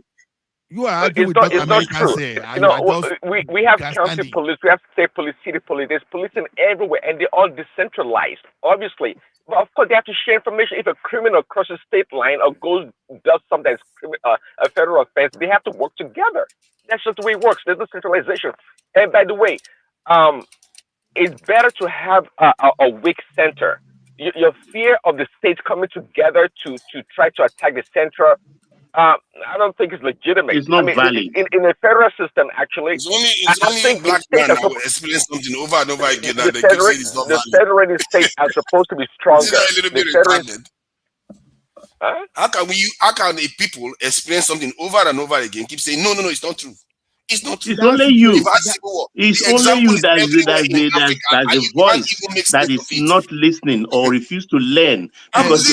You are arguing with what Americans say. You know, we have county police, we have state police, city police. There's policing everywhere, and they're all decentralized, obviously. But of course, they have to share information. If a criminal crosses state line or does something that's a federal offense, they have to work together. That's just the way it works. There's no centralization. And by the way, it's better to have a weak center. Your fear of the states coming together to try to attack the center, I don't think it's legitimate. It's not valid. In a federal system, actually, it's only black man that will explain something over and over again that they keep saying it's not valid. The federal states are supposed to be stronger. Isn't that a little bit retarded? How can the people explain something over and over again, keep saying no, it's not true? It's not true. It's only you. It's only you that's a voice that is not listening or refuse to learn because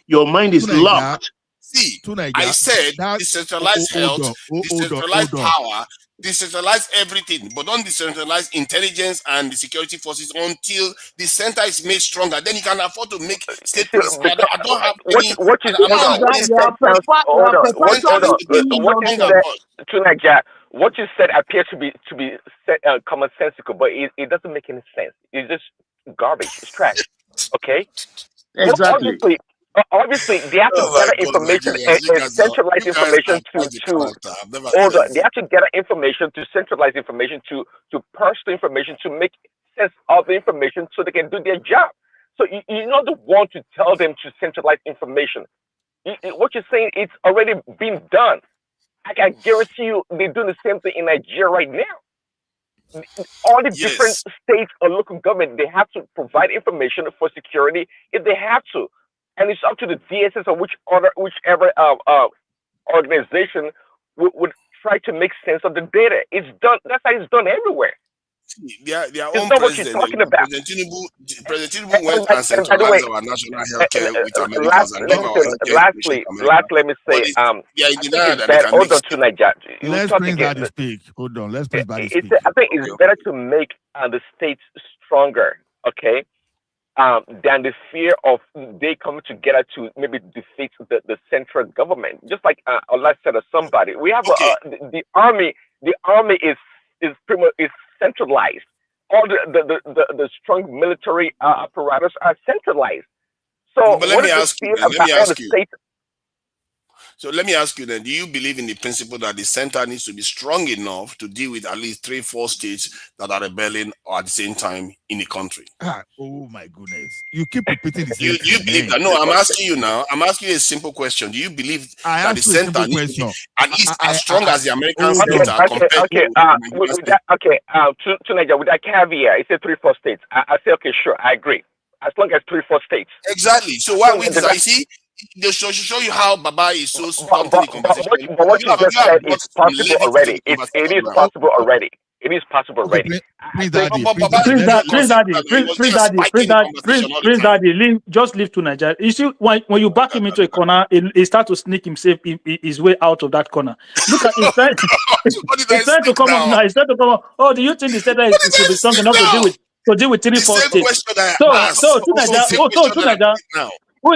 your mind is locked. See, I said decentralized health, decentralized power, decentralize everything, but don't decentralize intelligence and the security forces until the center is made stronger. Then you can afford to make state police. I don't have any. What you said appears to be commonsensical, but it doesn't make any sense. It's just garbage. It's trash. Okay. Exactly. Obviously, they have to gather information and centralize information they have to gather information to centralize information to parse the information to make sense of the information so they can do their job. So you're not the one to tell them to centralize information. What you're saying, it's already been done. I can guarantee you they're doing the same thing in Nigeria right now. All the different states or local government, they have to provide information for security if they have to. And it's up to the DSS or whichever organization would try to make sense of the data. It's done. That's how it's done everywhere. Their it's own not what president, you're talking about. President Tinubu went and centralized our national healthcare with Americans and gave our healthcare. Lastly, let me say, hold on to Nigeria. Let's bring that to speak. Hold on. Let's bring that to speak. I think it's better to make the states stronger. Okay. Than the fear of they coming together to maybe defeat the central government. Just like Allah said or somebody, we have the army. The army is pretty much centralized. All the strong military apparatus are centralized. So but let me ask you. So let me ask you then, do you believe in the principle that the center needs to be strong enough to deal with at least 3-4 states that are rebelling or at the same time in the country? Oh my goodness. You keep repeating the same thing. You believe that? No, I'm asking you now. I'm asking you a simple question. Do you believe that the center needs to be at least as strong as the American states are compared to Nigeria, with that caveat, it's 3-4 states. I say, okay, sure, I agree. As long as 3-4 states. Exactly. So why we decide, see, they show you how Baba is so stumped in the conversation. But what you just said is possible already. It is possible already. It is possible Okay, already. Prince I think Daddy, But- Prince but- Daddy, let me Prince Daddy, Prince Daddy, leave to Nigeria. You see, when you back him into a corner, he start to sneak himself his way out of that corner. Look at he's trying, he's trying to come up now. He's trying to come up. Oh, do you think the central is should be strong enough to deal with 3-4 states? So to Nigeria, who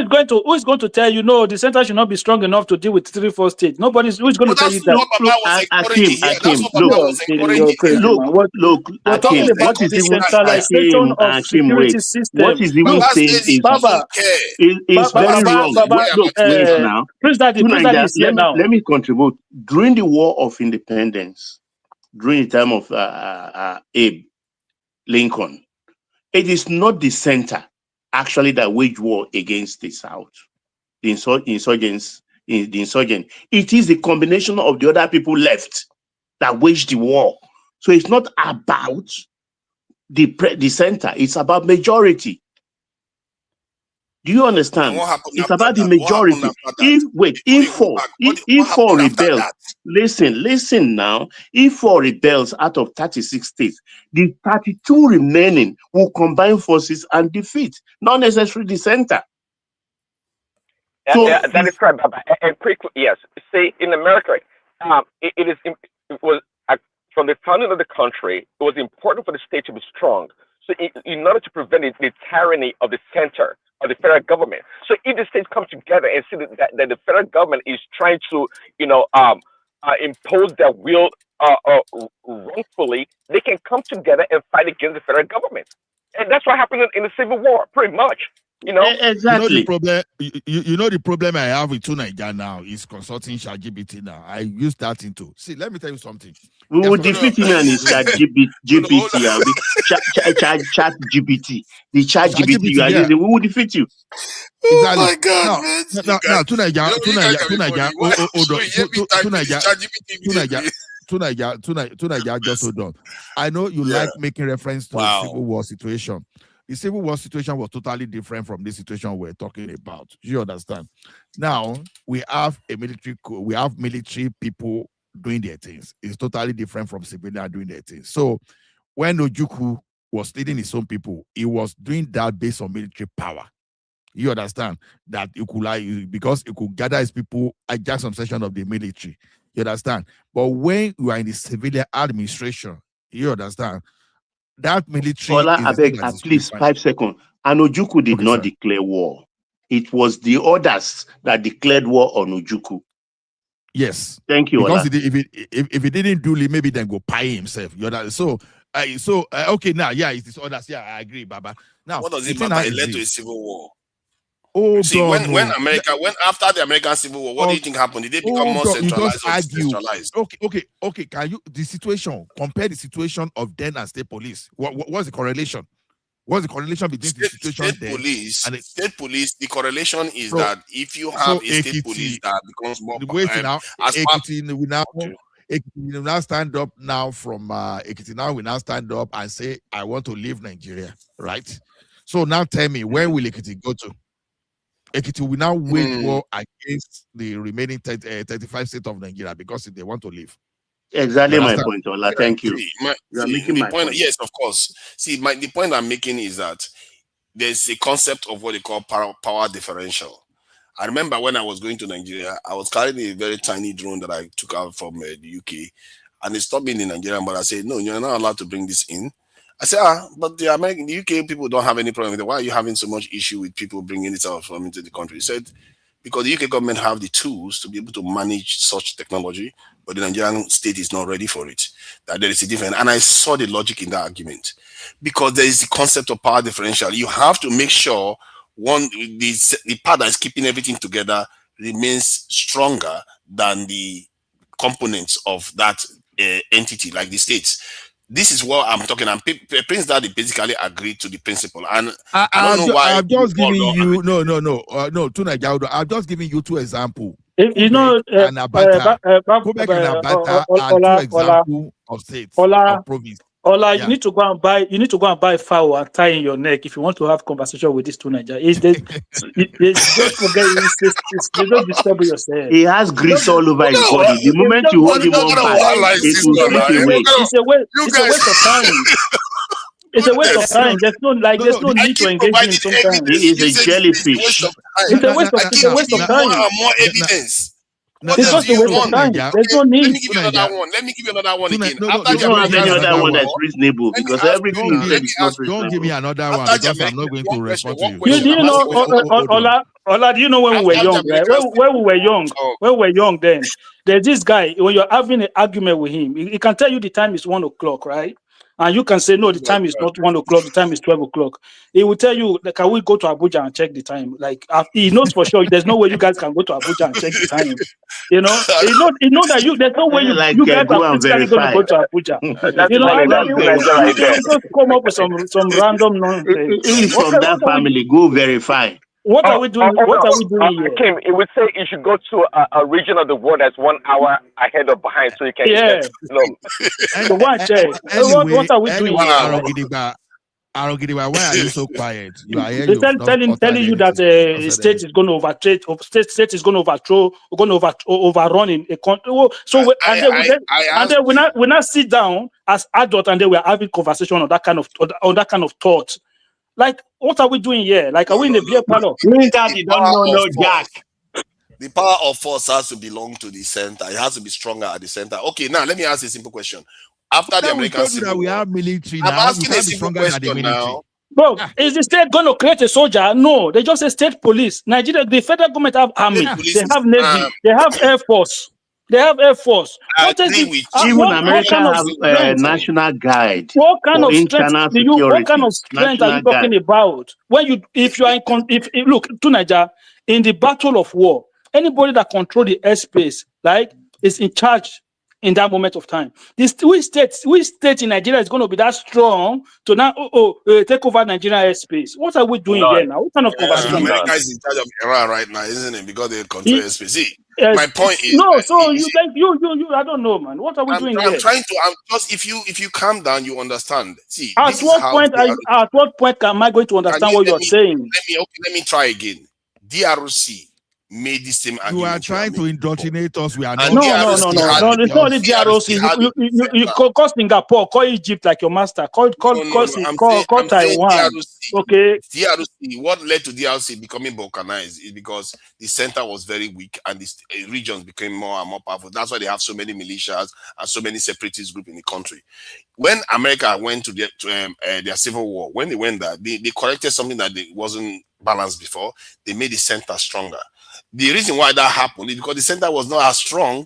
is going to tell you no? The center should not be strong enough to deal with 3-4 states. Nobody's who is going to tell you that. We're talking about the decentralization of security system. What is even saying is Baba, is very wrong. Look, wait now. Prince Daddy is here now. Let me contribute. During the War of Independence, during the time of Abe Lincoln, it is not the center actually that waged war against the South, the insurgents. It is the combination of the other people left that waged the war. So it's not about the center, it's about majority. Do you understand? It's about the majority. If four rebels, listen now, if 4 rebels out of 36 states, the 32 remaining will combine forces and defeat, not necessarily the center. So that is correct. And quickly, yes. See, in America, it was from the founding of the country, it was important for the state to be strong. So in order to prevent the tyranny of the center, or the federal government. So if the states come together and see that the federal government is trying to, impose their will wrongfully, they can come together and fight against the federal government. And that's what happened in the Civil War, pretty much. Exactly. You know the problem I have with Nigeria now is consulting ChatGPT now. I use that into. See, let me tell you something. We will defeat him and his ChatGPT. ChatGPT. The ChatGPT. We will defeat you. Oh my God, now, to Nigeria, just hold on. I know you like making reference to the Civil War situation. The Civil War situation was totally different from this situation we're talking about. You understand? Now we have military people doing their things. It's totally different from civilian doing their things. So when Ojukwu was leading his own people, he was doing that based on military power. You understand that it could because it could gather his people, hijack some section of the military. You understand? But when you are in the civilian administration, you understand that military. Ola, I beg, at least 5 seconds. And Ojukwu did not declare war. It was the others that declared war on Ojukwu. Yes. Thank you, because Ola. if he didn't do it, maybe then go pie himself. You know, so okay, now it is others. Yeah, I agree, Baba. Now what does it matter? It led to a civil war. See, when after the American Civil War, what do you think happened? Did they become more centralized or decentralized? Okay. Can you compare the situation of then and state police? What's the correlation? What's the correlation between the situation state police and state police? The correlation is that if you have a state police that becomes more we now stand up now from Ekiti. Now we now stand up and say, I want to leave Nigeria, right? So now tell me, where will Ekiti go to? Ekiti will now wage war against the remaining 35 states of Nigeria because they want to leave. Exactly my point, Ola. Thank you. You are making my point. Yes, of course. See, the point I'm making is that there's a concept of what they call power differential. I remember when I was going to Nigeria, I was carrying a very tiny drone that I took out from the UK, and they stopped me in Nigeria, but I said, no, you're not allowed to bring this in. I said, but the UK people don't have any problem with it. Why are you having so much issue with people bringing it out from into the country? He said, because the UK government have the tools to be able to manage such technology, but the Nigerian state is not ready for it. That there is a difference. And I saw the logic in that argument. Because there is the concept of power differential. You have to make sure the part that is keeping everything together remains stronger than the components of that entity, like the states. This is what I'm talking. And Prince Daddy basically agreed to the principle. And I don't know why. I'm just giving you to Nigeria. I'm just giving you 2 examples. You know, and Abata. Quebec and Abata are 2 examples of states of province. Ola, Yeah. you need to go and buy fowl and tie in your neck if you want to have conversation with these two Nigerians. Just forget they don't disturb yourself. He has grease all over his body. The moment you hold him on back, it will slip away. It's a waste of time. It's a waste of time. There's no need to engage him sometimes. He is a jellyfish. It's a waste of time. More evidence. What It's else just do a you waste of want? time. There's no Let need. me give you another one. Let me give you another one again. You don't have any other one that's reasonable because everything you said is not reasonable. Don't give me another one because I'm not going to respond to you. Do you know, Ola, do you know when we were young, right? When we were young then, there's this guy, when you're having an argument with him, he can tell you the time is 1 o'clock, right? And you can say, no, the time is not 1 o'clock, the time is 12 o'clock. He will tell you, like, can we go to Abuja and check the time? Like, he knows for sure there's no way you guys can go to Abuja and check the time. You know, he know that there's no way you guys are physically going to go to Abuja. You know, you just come up with some random nonsense. He's from that family. Go verify. What are we doing? What are we doing here? Kim, it would say you should go to a region of the world that's 1 hour ahead or behind, so you can. Yeah. So why check? What are we doing here? Arogediba, why are you so quiet? You are here. Telling you that state is going to state is going to overrun in a country. So we not sit down as adults and then we are having conversation on that kind of thought. Like, what are we doing here? Like, are we in a beer parlor? The power of force has to belong to the center. It has to be stronger at the center. Okay, now let me ask a simple question. After the American Civil we War, have military I'm now. asking a simple question now. Bro, is the state going to create a soldier? No, they just say state police. Nigeria, the federal government have army, they have navy, they have air force. They have air force. Even America have a national guide. What kind of strength are you talking about? When if look to Nigeria in the battle of war, anybody that control the airspace, like, is in charge in that moment of time. Which state in Nigeria is going to be that strong to now take over Nigerian airspace? What are we doing here now? What kind of conversation? America is in charge of Iran right now, isn't it? Because they control airspace. See, my point is no. So you I don't know, man. What are we doing here? I'm just if you calm down, you understand. See, at what point am I going to understand what you're saying? Let me try again. DRC made the same argument. You are trying to indoctrinate us. We are not. No. It's not only DRC. You call Singapore, call Egypt like your master. Call Taiwan. Okay. DRC. What led to DRC becoming balkanized is because the center was very weak and the regions became more and more powerful. That's why they have so many militias and so many separatist groups in the country. When America went to their civil war, when they went there, they corrected something that wasn't balanced before. They made the center stronger. The reason why that happened is because the center was not as strong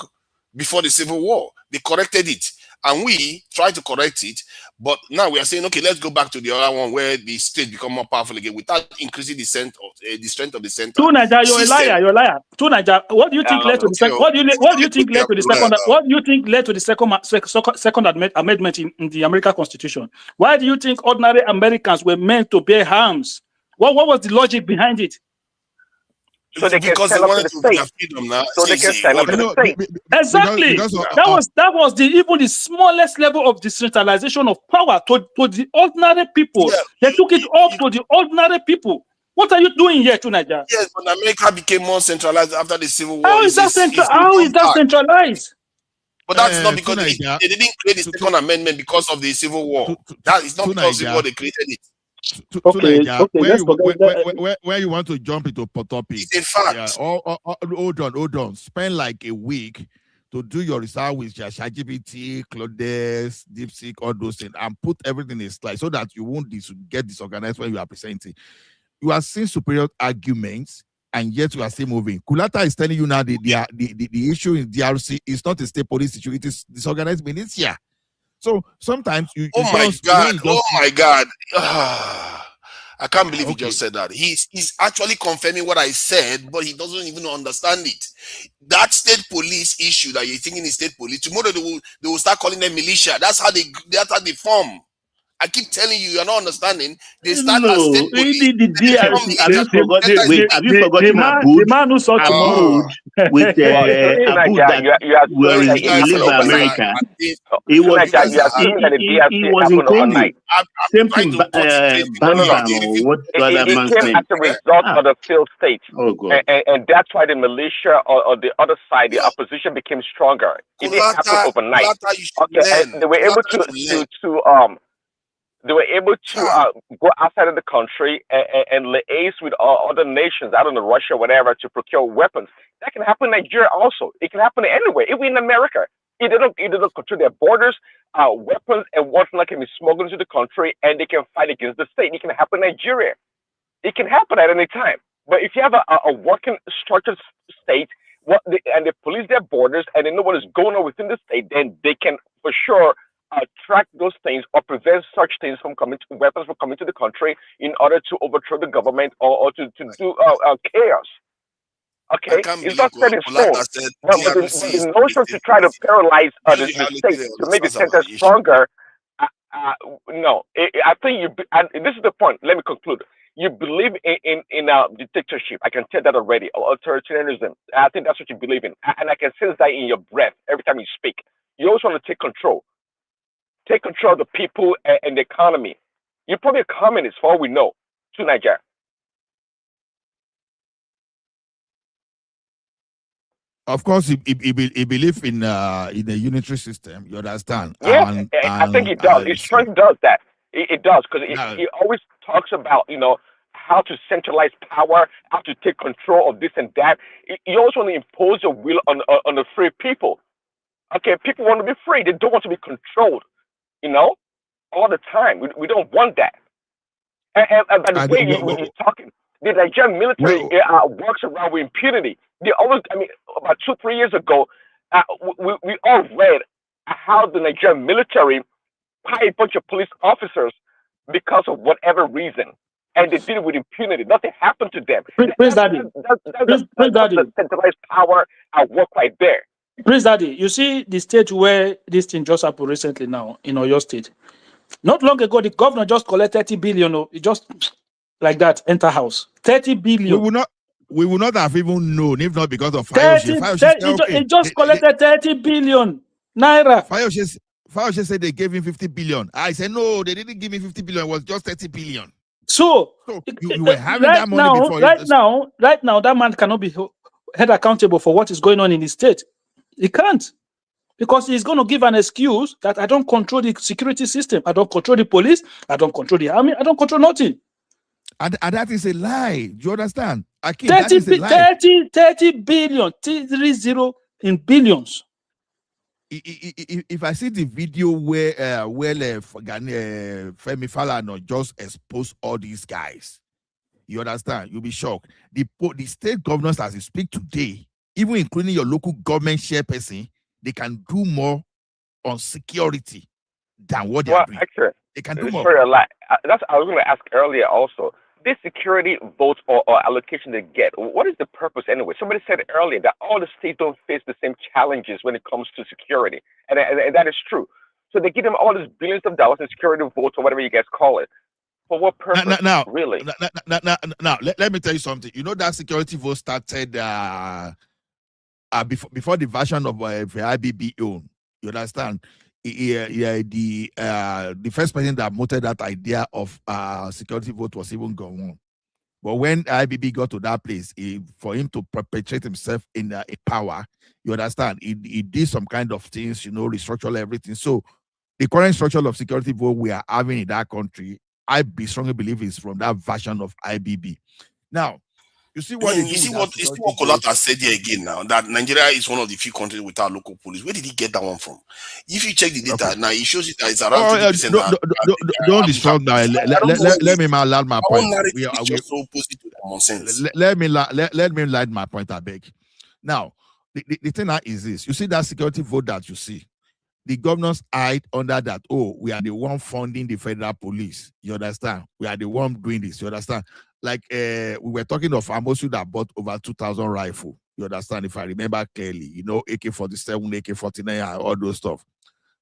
before the Civil War. They corrected it. And we tried to correct it. But now we are saying, okay, let's go back to the other one where the state become more powerful again without increasing the strength of the center. To Nigeria, you're a liar. To Nigeria, what do you think led to the second? What do you think led to the second? What do you think led to the second amendment in the American Constitution? Why do you think ordinary Americans were meant to bear arms? What was the logic behind it? So they can stand up to the state. So they can stand up to the state. Exactly. That was even the smallest level of decentralization of power to the ordinary people. Yeah. They took it up to the ordinary people. What are you doing here to Nigeria? Yes, but America became more centralized after the Civil War. How is that centralized? But that's not because they didn't create the Second Amendment because of the Civil War. That is not because of the Civil War they created it. Where you want to jump into topic? It's a fact. Yeah, hold on. Spend like a week to do your research with ChatGPT, Claudes, DeepSeek, all those things, and put everything in slide so that you won't get disorganized when you are presenting. You are seeing superior arguments, and yet you are still moving. Kulata is telling you now the issue in DRC is not a state police issue; it is disorganized militia. So sometimes Oh my God! I can't believe he just said that. He's actually confirming what I said, but he doesn't even understand it. That state police issue that you're thinking is state police, tomorrow they will start calling them militia. That's how they form. I keep telling you, you're not understanding. They start as No, state police. the Then they become DRC. Have you military. forgotten? Delta is Wait, have you forgotten the Abood? man who saw tomorrow. Abood with Well, in Abood Nigeria, that you are were assuming that in, it he guys happened live are, in these overnight. America. are things, He In was you Nigeria, guys you are are, assuming that the he DRC was in happened Congo. overnight. Same trying thing. to put straight No, no, no. Bam the or what the other It man's came as name? a result Ah, of the failed state. oh God. And that's why the militia or the other side, the opposition became stronger. It didn't happen overnight. Colata, you should Okay, and learn. they were able Colata should learn. they were able to Ah, go outside of the country and liaise with other nations, I don't know, Russia, whatever, to procure weapons. That can happen in Nigeria also. It can happen anywhere, even in America. It didn't control their borders, weapons and whatnot can be smuggled into the country, and they can fight against the state. It can happen in Nigeria. It can happen at any time. But if you have a working structured state, and they police their borders and they know what is going on within the state, then they can for sure track those things or prevent such things from weapons from coming to the country in order to overthrow the government or to do chaos. I Okay, can't it's believe not set in stone. Colata said But DRC is the not a notion to state try to police. paralyze Just the reality state they to make the understand center our issue. stronger, no. I think this is the point. Let me conclude. You believe in dictatorship. I can tell that already. Or authoritarianism. I think that's what you believe in, and I can sense that in your breath every time you speak. You always want to take control of the people and the economy. You're probably a communist, for all we know, to Nigeria. Of course, he believe in a unitary system. You understand? Yes, And I think it does. It so strongly does that. It does because now, it always talks about how to centralize power, how to take control of this and that. You always want to impose your will on the free people. Okay, people want to be free. They don't want to be controlled. All the time. We don't want that. And by the way, you're talking, the Nigerian military works around with impunity. They always, about 2-3 years ago, we all read how the Nigerian military hired a bunch of police officers because of whatever reason, and they did it with impunity. Nothing happened to them. Prince Daddy. That's the centralized power at work right there. Prince Daddy, you see the state where this thing just happened recently now in Oyo State. Not long ago, the governor just collected 30 billion. It just like that enter house. 30 billion. we would not have even known if not because of 30, Fayose. he just collected 30 billion naira. Fayose said they gave him 50 billion. I said no, they didn't give me 50 billion. It was just 30 billion. So you were having that money before. Right now, that man cannot be held accountable for what is going on in the state. He can't. Because he's going to give an excuse that I don't control the security system. I don't control the police. I don't control the army. I don't control nothing. And that is a lie. Do you understand? Akeem, 30 that is a lie. 30 billion, 30 in billions. If I see the video where Femi Falana just exposed all these guys, you understand? You'll be shocked. The state governors, as you speak today, even including your local government chairperson, they can do more on security than what they are doing. Actually, they can do more. Sorry, a lot. That's I was going to ask earlier also. This security votes or allocation they get, what is the purpose anyway? Somebody said earlier that all the states don't face the same challenges when it comes to security, and that is true. So they give them all these billions of dollars in security votes or whatever you guys call it. For what purpose? Really? Now, let me tell you something. You know that security vote started before the version of IBB own. You understand? The first person that promoted that idea of security vote was even gone. But when IBB got to that place, for him to perpetrate himself in a power, you understand, he did some kind of things, restructure everything. So the current structure of security vote we are having in that country, I strongly believe is from that version of IBB. Now, you see what Kolata said here again now, that Nigeria is one of the few countries without local police. Where did he get that one from? If you check the data now, it shows it that it's around 20%. Don't distract now. Let me land my point. So opposite to common sense. Let me land my point, I beg. Now, the thing now is this. You see that security vote that you see, the governors hide under that, we are the one funding the federal police. You understand? We are the one doing this. You understand? Like we were talking of Amosu that bought over 2,000 rifle. You understand? If I remember clearly, AK-47, AK-49, all those stuff.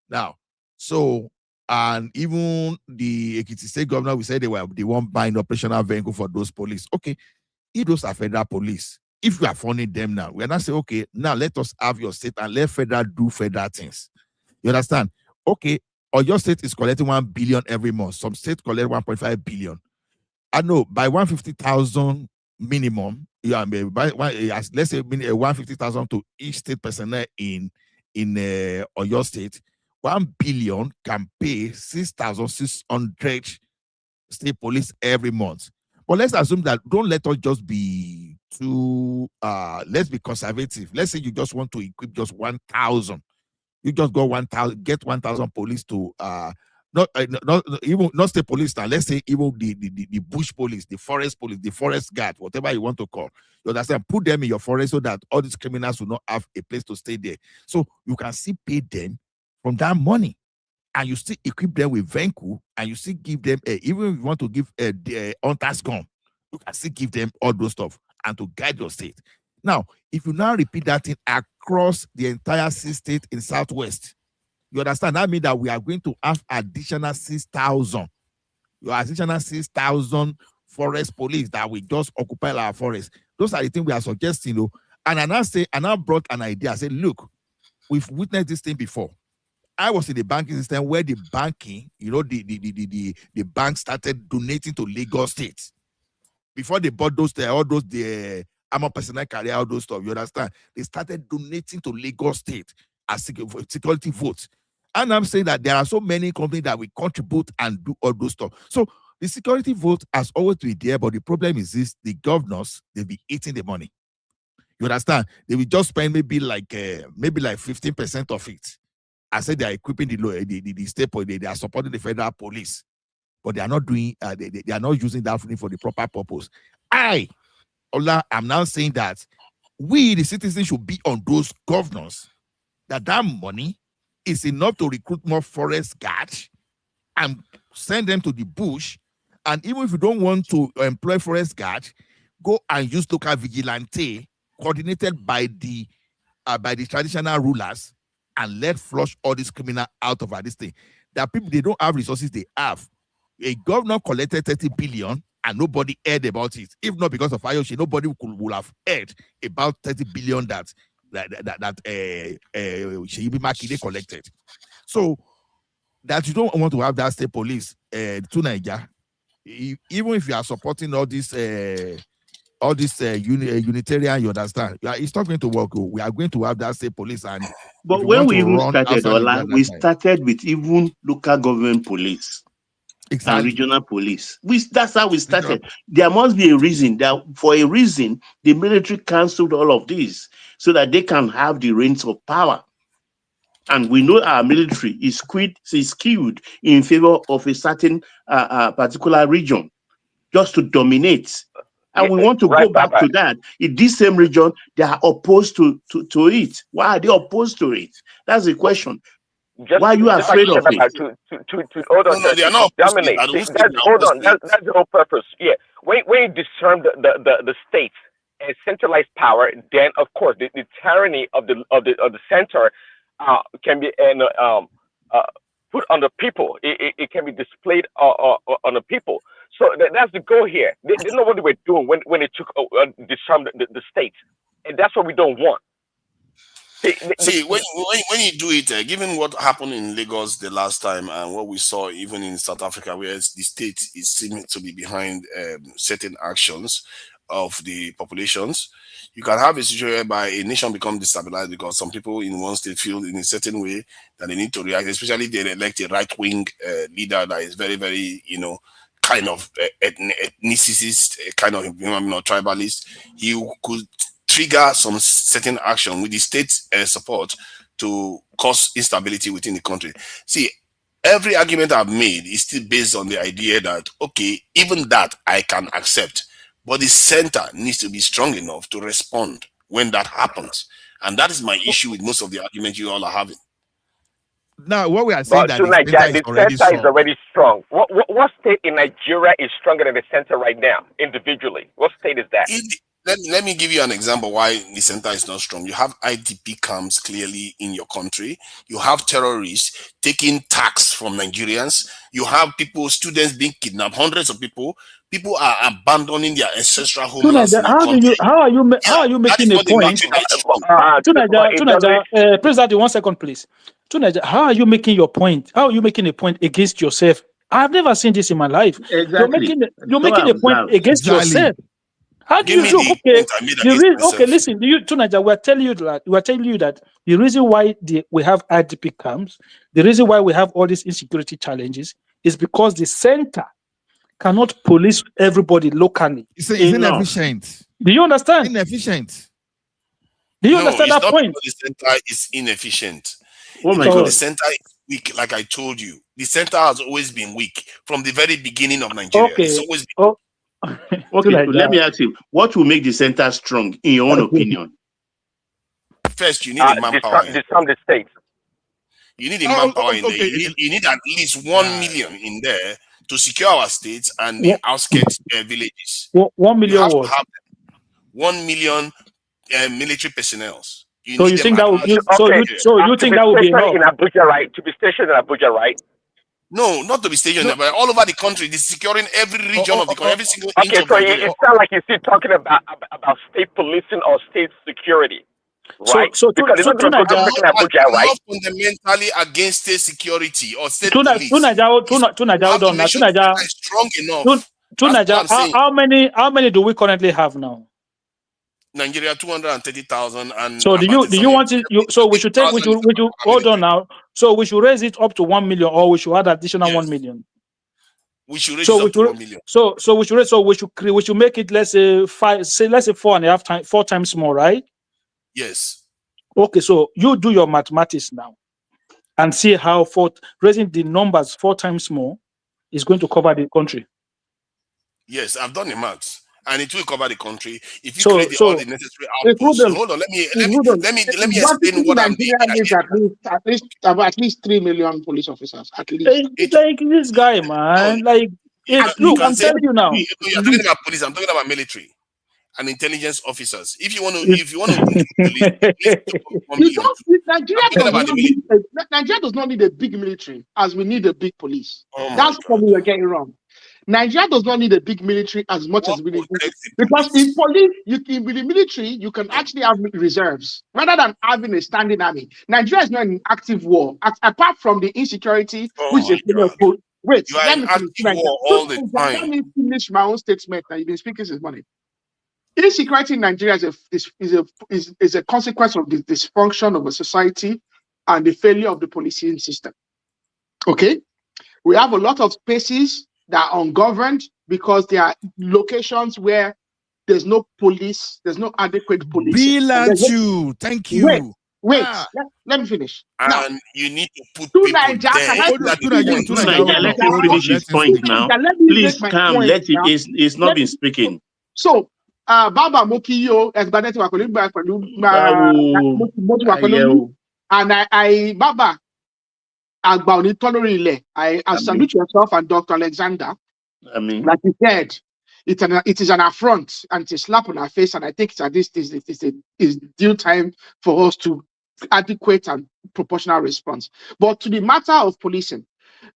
Now, so And even the Ekiti State governor, we said they won't buy an operational vehicle for those police. Okay, if those are federal police, if you are funding them now, we're not saying, okay, now let us have your state and let federal do federal things. You understand? Okay, or your state is collecting 1 billion every month. Some states collect 1.5 billion. I know by 150,000 minimum, let's say 150,000 to each state personnel in or your state, 1 billion can pay 6,600 state police every month. But let's assume that don't let us just be too let's be conservative. Let's say you just want to equip just 1,000. You just go 1,000, get 1,000 police to not state police now. Let's say even the bush police, the forest guard, whatever you want to call. You understand? Put them in your forest so that all these criminals will not have a place to stay there. So you can still pay them from that money, and you still equip them with vehicle, and you still give them even if you want to give the hunter's gun, you can still give them all those stuff and to guide your state. Now, if you now repeat that thing across the entire state in Southwest, you understand? That means that we are going to have additional 6,000. Your additional 6,000 forest police that will just occupy our forest. Those are the things we are suggesting. And I now brought an idea. I said, look, we've witnessed this thing before. I was in the banking system where the banking, the bank started donating to Lagos State. Before they bought the armor personnel carrier, all those stuff, you understand? They started donating to Lagos State as security votes. And I'm saying that there are so many companies that will contribute and do all those stuff. So the security vote has always been there, but the problem is this: the governors, they'll be eating the money. You understand? They will just spend maybe like 15% of it. I said they are equipping the state police, they are supporting the federal police, but they are not doing they are not using that money for the proper purpose. I'm now saying that we, the citizens, should be on those governors that money is enough to recruit more forest guards and send them to the bush. And even if you don't want to employ forest guards, go and use local vigilante coordinated by the traditional rulers, and let flush all these criminals out of this thing. That people, they don't have resources, they have. A governor collected 30 billion and nobody heard about it. If not because of Ayoshi, nobody would have heard about 30 billion that Sheyibi Makinde collected. So that you don't want to have that state police to Nigeria, even if you are supporting all this Unitarian, you understand? It's not going to work. We are going to have that state police, but when we even started, we started with even local government police. Exactly. And regional police. That's how we started. There must be a reason that for a reason the military cancelled all of this so that they can have the reins of power. And we know our military is skewed in favor of a certain particular region just to dominate. And we want to go back to that. In this same region, they are opposed to it. Why are they opposed to it? That's the question. Why are you afraid of it? Hold on, they are not dominate. Hold on, that's the whole purpose. Yeah, when you disarm the states and centralized power, then of course the tyranny of the center can be put on the people. It can be displayed on the people. So that's the goal here. They know what they were doing when they took disarmed the states, and that's what we don't want. See, when you do it, given what happened in Lagos the last time and what we saw even in South Africa, where the state is seeming to be behind certain actions of the populations, you can have a situation whereby a nation becomes destabilized because some people in one state feel in a certain way that they need to react, especially if they elect a right-wing leader that is very, very, kind of ethnicist, kind of tribalist. He could trigger some certain action with the state support to cause instability within the country. See, every argument I've made is still based on the idea that, okay, even that I can accept, but the center needs to be strong enough to respond when that happens. And that is my issue with most of the arguments you all are having. Now, what we are saying that the center is already strong. What state in Nigeria is stronger than the center right now, individually? What state is that? let me give you an example why the center is not strong. You have IDP camps clearly in your country. You have terrorists taking tax from Nigerians. You have students being kidnapped, hundreds of people. People are abandoning their ancestral homelands in the country. How are you making a point? Tunaja, please, that 1 second, please. Tunaja, how are you making your point? How are you making a point against yourself? I've never seen this in my life. Exactly. You're making a point against yourself. How do you look? Okay, listen. Tunaja, we're telling you that the reason why we have IDP camps, the reason why we have all these insecurity challenges is because the center cannot police everybody locally. It's inefficient. Do you understand? Inefficient. Do you understand that point? The center is inefficient. Oh my God. The center is weak, like I told you. The center has always been weak from the very beginning of Nigeria. Okay. It's always been Okay, let me ask you, what will make the center strong, in your own opinion? First, you need a manpower. Disarm the state. You need a manpower in there. You need at least 1 million in there to secure our states and the outskirts villages. 1 million you have what? to have 1 million military personnel. So you think that would be enough? In Abuja, right? To be stationed in Abuja, right? No, not to be stationed, but all over the country. They're securing every region of the country, every single inch of so Nigeria. it sounds like you're still talking about state policing or state security, right? Because it's not going to Abuja, I'm right? not fundamentally against state security or state police. Tunaja, is strong enough. Tunaja, how many do we currently have now? Nigeria 230,000 and so do you want it? So we should hold on now. So we should raise it up to 1 million, or we should add additional 1 million. We should raise it up to 1 million. So we should make it, let's say 4.5 times, 4 times more, right? Yes. Okay, so you do your mathematics now and see how raising the numbers 4 times more is going to cover the country. Yes, I've done the maths. And it will cover the country if you create all the necessary outputs. So hold on, let me explain what I'm doing. At least 3 million police officers. At least. Like this guy, man. Look, I'm telling you now. You're talking about police. I'm talking about military and intelligence officers. If you want to, Nigeria does not need a big military, as we need a big police. That's what we're getting wrong. Nigeria does not need a big military as much as we need, because in police, with the military, you can actually have reserves rather than having a standing army. Nigeria is not in active war, apart from the insecurity, which is wait. Let me finish my own statement. That you've been speaking since morning. Insecurity in Nigeria is a consequence of the dysfunction of a society and the failure of the policing system. Okay, we have a lot of spaces that are ungoverned because there are locations where there's no police, there's no adequate police. Thank you. Wait, let me finish. And you need to put people there. Let him finish his point now. Please calm. It's not been speaking. So, Baba Mokiyo, and I Baba. I salute yourself and Dr. Alexander. Like you said, it is an affront and it's a slap on our face, and I think this is due time for us to adequate and proportional response. But to the matter of policing,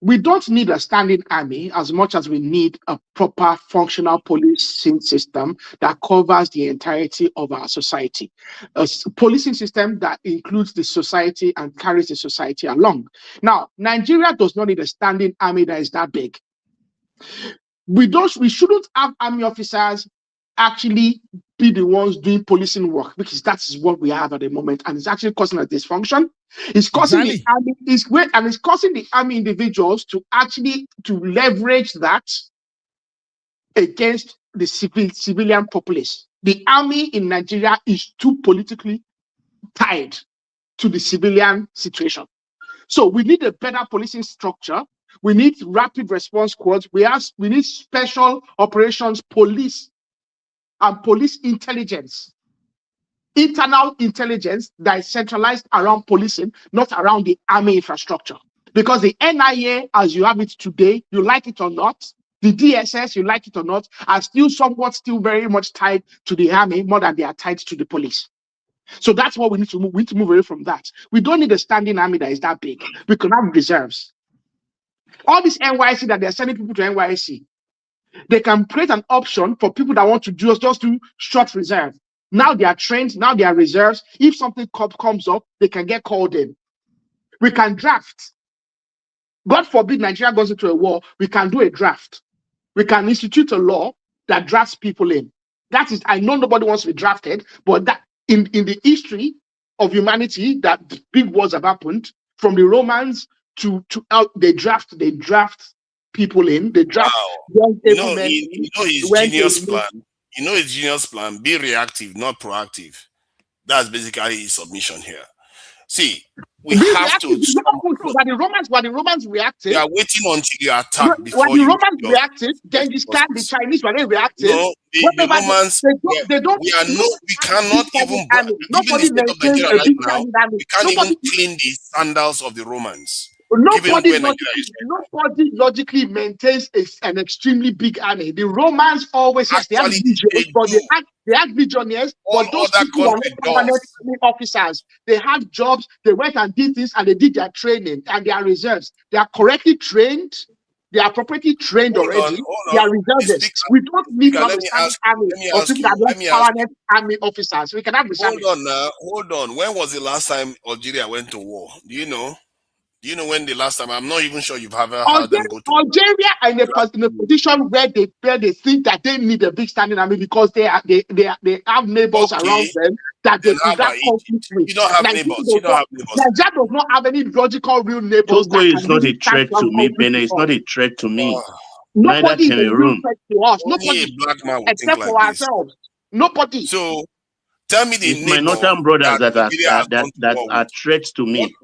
we don't need a standing army as much as we need a proper functional policing system that covers the entirety of our society. A policing system that includes the society and carries the society along. Now, Nigeria does not need a standing army that is that big. We shouldn't have army officers actually be the ones doing policing work, because that is what we have at the moment, and it's actually causing a dysfunction. It's causing the army, it's causing the army individuals to leverage that against the civilian populace. The army in Nigeria is too politically tied to the civilian situation. So we need a better policing structure. We need rapid response squads. We need special operations police and police intelligence. Internal intelligence that is centralized around policing, not around the army infrastructure. Because the NIA, as you have it today, you like it or not, The DSS, you like it or not, are still very much tied to the army more than they are tied to the police. So that's what we need to move. We need to move away from that. We don't need a standing army that is that big. We can have reserves. All this NYC that they're sending people to NYC, they can create an option for people that want to just do short reserve. Now they are trained, now they are reserves. If something comes up, they can get called in. We can draft. God forbid Nigeria goes into a war, we can do a draft. We can institute a law that drafts people in. That is, I know nobody wants to be drafted, but that in the history of humanity, that big wars have happened, from the Romans to they draft people in. They draft young able men. His genius plan. You know his genius plan. Be reactive, not proactive. That's basically his submission here. See, we have to. When the Romans reacted, they are waiting until you attack before when the Romans reacted, then the Chinese were reacted. No, the Romans. We cannot even. Nobody even the state of Nigeria right now, we can't even clean the sandals of the Romans. Nobody logically maintains an extremely big army. The Romans always have legionnaires, but they have legionnaires, but those people are not permanent officers. They have jobs, they went and did this, and they did their training, and they are reserves. They are correctly trained, they are properly trained already. They are reservists. We don't need an army or people that are permanent army officers. We can have reservists. Hold on. When was the last time Algeria went to war? Do you know? Do you know when the last time? I'm not even sure you've ever heard them go to Algeria are in a position where they think that they need a big standing army because they have neighbors around them that they could have conflict with. You don't have neighbors. Nigeria does not have any logical real neighbors. Togo is not a threat to me. Benin is not a threat to me. Nobody is Neither a real Cameroon. threat to us. Nobody, except for ourselves. Nobody. So tell me the it's my northern brothers that are threats to me.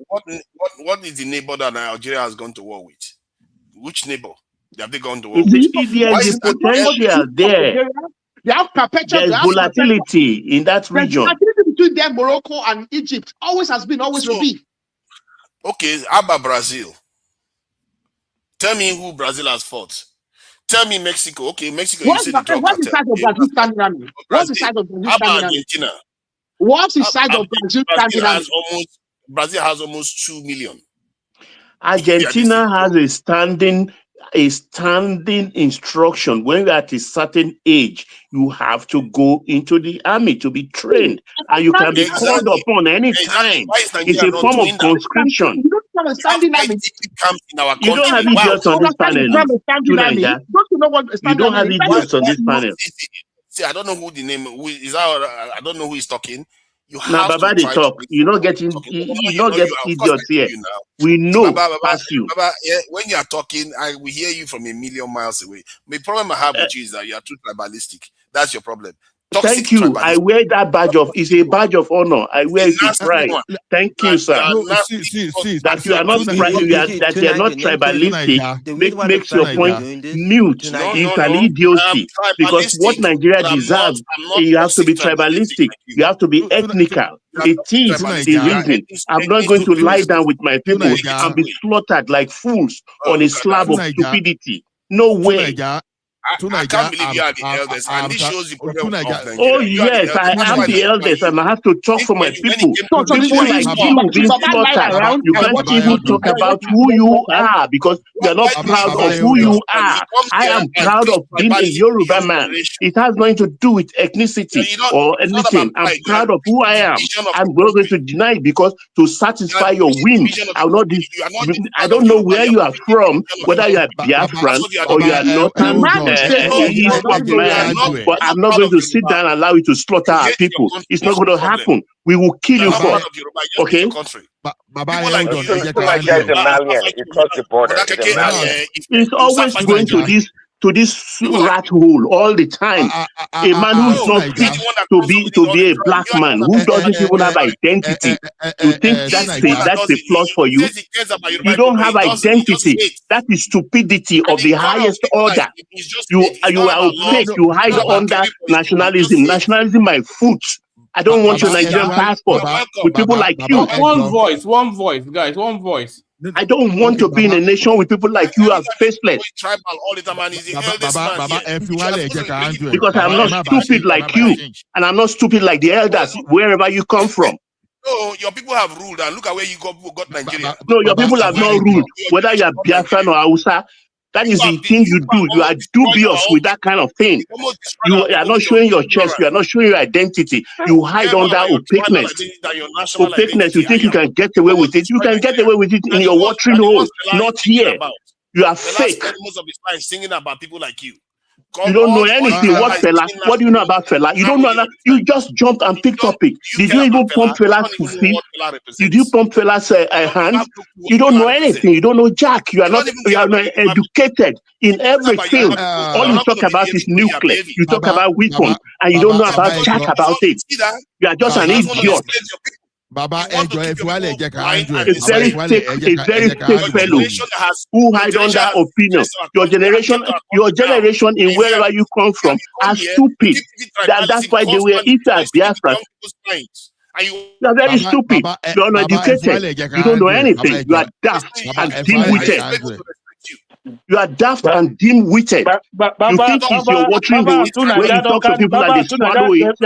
What is the neighbor that Algeria has gone to war with? Which neighbor have they gone to war with? There is potential there. They have perpetual. There's volatility in that region. Volatility between them, Morocco and Egypt, always has been, always will be. Okay, how about Brazil? Tell me who Brazil has fought. Tell me Mexico. Okay, Mexico. What's the size of Brazil standing army? What's the size of Brazil standing army? Argentina. What's the size of Brazil standing army? Brazil has almost 2 million. Argentina has a standing instruction. When you're at a certain age, you have to go into the army to be trained, and you can be called upon any time. It's a form of conscription. You don't have a standing army. You don't have idiots on this panel. You don't have idiots on this panel. See, I don't know who the name. Who is that? I don't know who is talking. Now, Baba, they talk. You're not getting. You not get idiots here. We know past you. Baba, when you are talking, we hear you from a million miles away. The problem I have with you is that you are too tribalistic. That's your problem. Thank you. Tribalistic. I wear that badge of. It's a badge of honor. I wear it with pride. Thank you, sir. That you are not that you are not tribalistic makes your point mute. You can idiocy because what Nigeria deserves, you have to be tribalistic. You have to be ethnical. It is the reason. I'm not going to lie down with my people and be slaughtered like fools on a slab of stupidity. No way. I can't believe you are the eldest, and this shows the problem of Nigeria. Oh yes, I am the eldest, and I have to talk for my people. People like you being slaughtered, you can't even talk about who you are because you are not proud of who you are. I am proud of being a Yoruba man. It has nothing to do with ethnicity or anything. I'm proud of who I am. I'm not going to deny it because to satisfy your whim, I don't know where you are from, whether you are Biafran or you are not. But I'm not going to sit down and allow you to slaughter our people. It's not going to happen. We will kill you for it. Okay? It's always going to this rat hole all the time. A man who's not fit to be a black man, who doesn't even have identity. You think that's a plus for you? You don't have identity. That is stupidity of the highest order. You are opaque. You hide under nationalism. Nationalism, my foot. I don't want your Nigerian passport with people like you. One voice, guys, one voice. I don't want to be in a Baba. nation with people like you are faceless. Tribal all the time, and he's the Baba, eldest Baba, man Baba, here. if you You want are to supposed check to bring it 100, Because I'm Baba, not stupid like you, and I'm not stupid like the elders, wherever you come from. No, your people have ruled, and look at where you got Nigeria. No, your people have not ruled, whether you are Biafran or Hausa. That is the thing you do. You are dubious with that kind of thing. You are not showing your chest. You are not showing your identity. You hide under opaqueness. Opaqueness, you think you can get away with it. You can get away with it in your watering hole, not here. You are fake. Most of his life singing about people like you. You don't know anything. What Fela? What do you know about Fela? You don't know. You just jumped and picked topic. Did you even pump Fela's feet? Did you pump Fela's hands? You don't know anything. You don't know Jack. You are not educated in everything. All you talk about is nuclear. You talk about weapons, and you don't know about Jack about it. You are just an idiot. Baba, a very fake fellow who hide under opinion. Your generation in wherever you come from are stupid. That's why they were if you are Biafra. You are very stupid. You are uneducated. You don't know anything. You are daft and dim-witted. You are daft and dim-witted. You think it's your watering hole when you talk to people and they swallow it.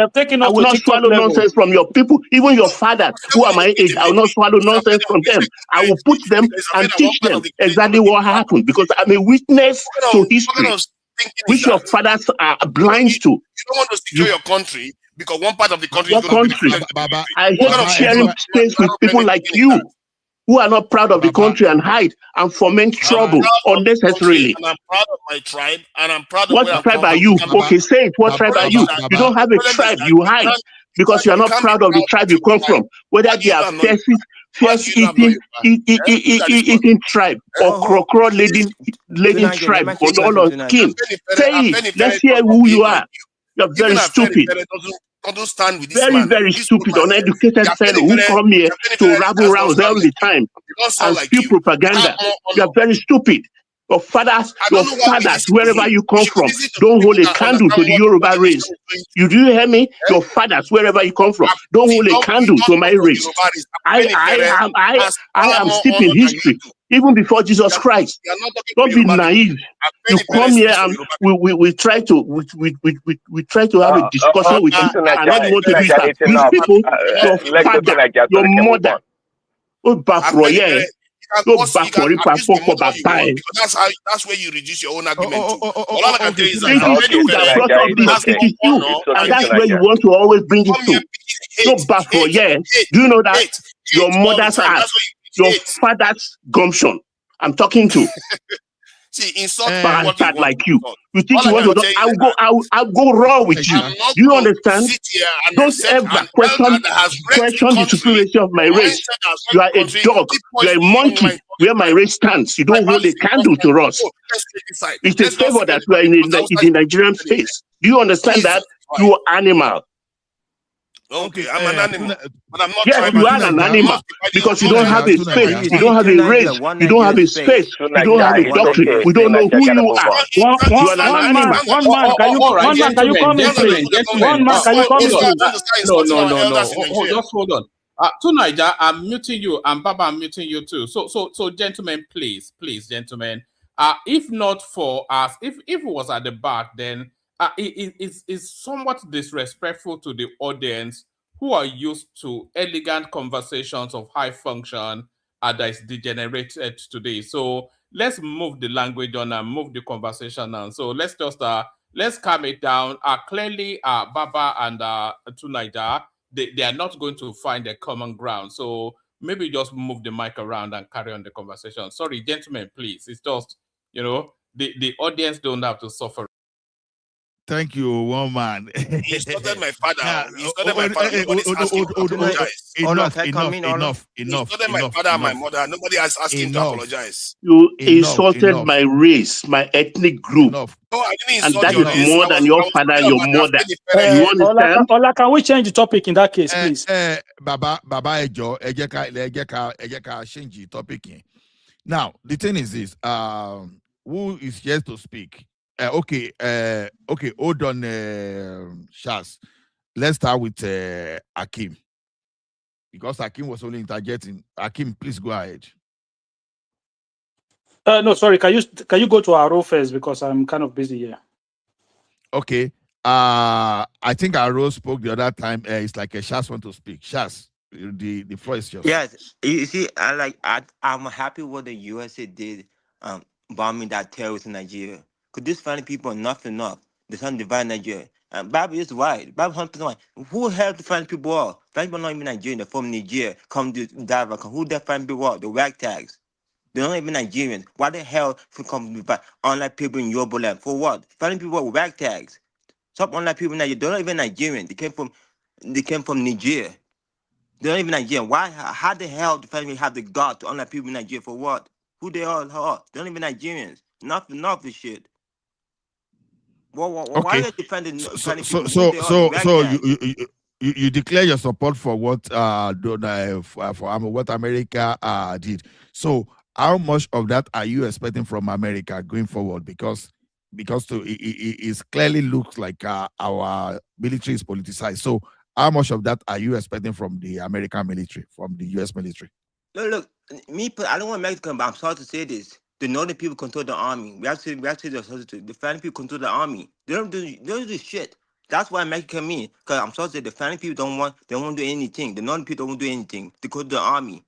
I will not swallow nonsense from your people, even your fathers who are my age. I will not swallow nonsense from them. I will put them and teach them exactly what happened because I'm a witness to history, which your fathers are blind to. You don't want to secure your country because one part of the country is going to be I hate sharing space with people like you, who are not proud of the country and hide and foment trouble unnecessarily. And I'm proud of my tribe, and I'm proud of what tribe are you? Okay, say it. What tribe are you? You don't have a tribe. You hide because you are not proud of the tribe you come from. Whether they are fierce eating tribe or crocodile leading tribe or all on skin. Say it. Let's hear who you are. You're very stupid. Stand with this very stupid, uneducated fellow who come here to rabble rounds all the time and spew propaganda. You are very stupid. Your fathers, wherever you come from, don't hold a candle to the Yoruba race. You do hear me? Your fathers, wherever you come from, don't hold a candle to my race. I am steeped in history, even before Jesus Christ. Don't be naive. You come here and we try to have a discussion with you, and all you want to do is that these people, your father, your mother, that's where you reduce your own argument to. All I can tell you is that it is you, and that's where you want to always bring it to. No bafo, yeah. Do you know that your mother's ass, your father's gumption? I'm talking to. See, insult bastard like you. You think you want to? I'll go raw with you. Do you understand? Don't ever question the supremacy of my race. You are a dog. You are a monkey. Where my race stands, you don't hold a candle to us. It's a favor that you are in the Nigerian space. Do you understand that? You are animal. Okay, I'm an animal, but I'm not. Yes, you are an animal because you don't have a space, you don't have a race, you don't have a space, you don't have a doctrine. We don't know who you are. You are an animal. One man, can you come in, please? One man, can you come in? No. Just hold on. Tonight, I'm muting you, and Baba, I'm muting you too. So, gentlemen, please, gentlemen. If not for us, if it was at the back, then. It's somewhat disrespectful to the audience who are used to elegant conversations of high function that is degenerated today. So let's move the language on and move the conversation on. So let's just let's calm it down. Clearly, Baba and Tunaija, they are not going to find a common ground. So maybe just move the mic around and carry on the conversation. Sorry, gentlemen, please. It's just, the audience don't have to suffer. Thank you, one man. He insulted my father. He insulted my father. Nobody's asking to apologize. Enough. He insulted my father and my mother. Nobody has asked him to apologize. You insulted my race, my ethnic group. No, I didn't and insult that your is race. more than your father and your mother. You understand? Ola, can we change the topic in that case, please? Baba Ejo, Ejeka change the topic. Now, the thing is this, who is here to speak? Okay, hold on, Shaz. Let's start with Akim. Because Akim was only interjecting. Akim, please go ahead. No, sorry. Can you go to Aro first because I'm kind of busy here. Okay. I think Aro spoke the other time. It's like a Shas want to speak. Shas, the floor is yours. Yes, you see, I'm happy what the USA did, bombing that terrorists in Nigeria. Cause these funny people are nothing enough. They're trying to divide Nigeria. And Bible is right. Bible 100% right. Who helped the find people all? Find people not even Nigerian. They're from Nigeria. Come to Dava. Who they find people all? The ragtags. They're not even Nigerians. Why the hell for come to divide unlike people in Yoruba land? For what? Finding people with ragtags. Stop unlike people in Nigeria. They're not even Nigerian. They came from Nigeria. They're not even Nigerian. Why? How the hell do family have the God to unlike people in Nigeria for what? Who they are? They're not even Nigerians. Nothing of this shit. Why Okay. are you defending So people? Who they are? The ragtags. you declare your support for what what America did. So how much of that are you expecting from America going forward? Because it clearly looks like our military is politicized. So how much of that are you expecting from the American military, from the US military? Look, I don't want Mexican, but I'm sorry to say this. The northern people control the army. We have to the family people control the army. They don't do shit. That's why Mexican me. Because I'm sorry to say the family people don't want do anything. The northern people don't do anything. They control the army.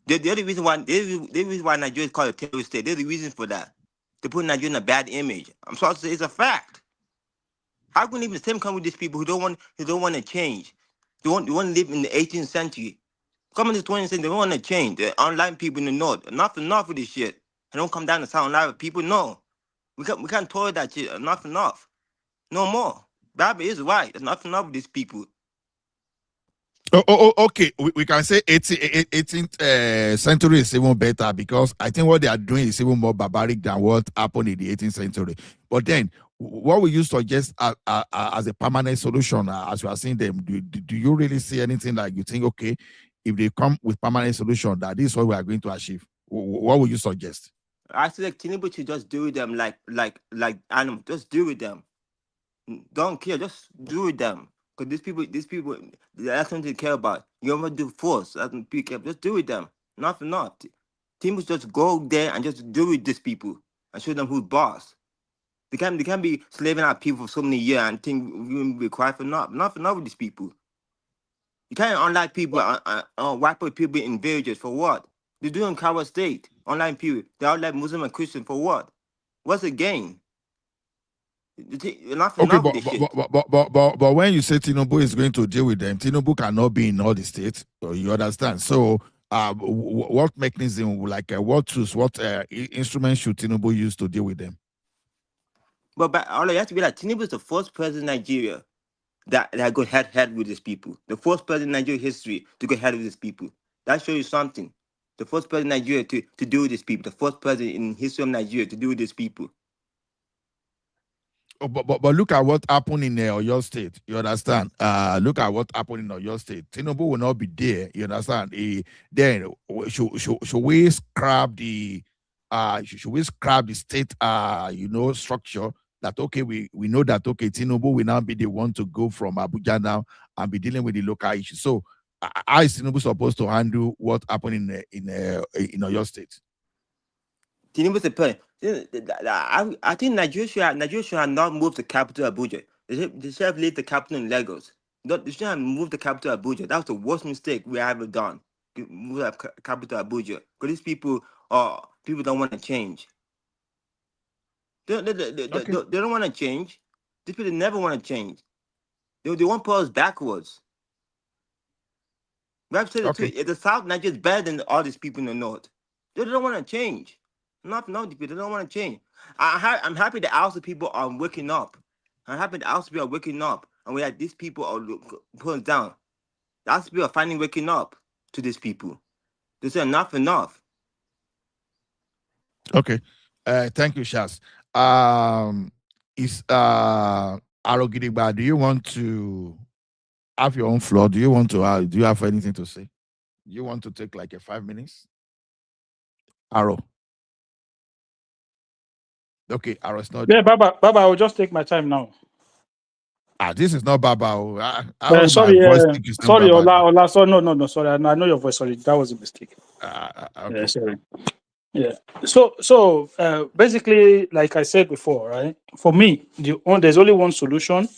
The other reason why Nigeria is called a terrorist state. There's the reason for that. They put Nigeria in a bad image. I'm sorry to say it's a fact. How can we live in the same country with these people who don't want to change? They want to live in the 18th century. Coming to the 20th century, they want to change. They're unlike people in the north. Enough of this shit. I don't come down to south live with people. No. We can't tolerate that shit. Enough. No more. Bible is right. There's enough with these people. Okay. We can say 18th century is even better because I think what they are doing is even more barbaric than what happened in the 18th century. But then, what will you suggest as a permanent solution as you are seeing them? Do you really see anything like you think, okay, if they come with permanent solution, that is what we are going to achieve? What would you suggest? I feel like Tinubu should just do with them like animals. Just do with them. Don't care. Just do with them. Because these people, that's something to care about. You ever do force? That's what people care. Just do with them. Nothing. Tinubu just go there and just do with these people and show them who's boss. They can't be slaving out people for so many years and think we will be quiet for nothing with these people. You can't unlike people, wipe out people in villages for what? They're doing Kawa State. Online people, they are like Muslim and Christian for what? What's the gain? Okay, but when you say Tinubu is going to deal with them, Tinubu cannot be in all the states. You understand? So, what mechanism, like what tools, what instruments should Tinubu use to deal with them? But all you have to be like Tinubu is the first president in Nigeria that go head with these people. The first president in Nigeria history to go head with these people. That shows you something. The first president in Nigeria to deal with these people. The first president in history of Nigeria to deal with these people. Oh, but look at what happened in Oyo State. You understand? Look at what happened in Oyo State. Tinubu will not be there. You understand? Then should we scrap the state structure that okay we know that okay Tinubu will now be the one to go from Abuja now and be dealing with the local issues. So how is Tinubu supposed to handle what happened in Oyo State? Tinubu is the president. I think Nigeria should have not moved the capital Abuja. They should have left the capital in Lagos. They should have moved the capital Abuja. That was the worst mistake we ever done. Move the capital Abuja. Because these people don't want to change. They don't want to change. These people never want to change. They want to pull us backwards. We have to say the truth. The South Nigeria is better than all these people in the North. They don't want to change. Not the people. They don't want to change. I'm happy that also people are waking up. I'm happy that also people are waking up. And we have these people are pulling down. The also people are finally waking up to these people. They say enough. Okay. Thank you, Shaz. Arogidigba, do you want to have your own floor? Do you have anything to say? Do you want to take like 5 minutes? Aro. Okay, Aro's not. Yeah, Baba, I will just take my time now. This is not Baba. Sorry, Ola. So no. Sorry, I know your voice. Sorry, that was a mistake. Okay. Sorry. Yeah. So basically, like I said before, right? For me, there's only one solution,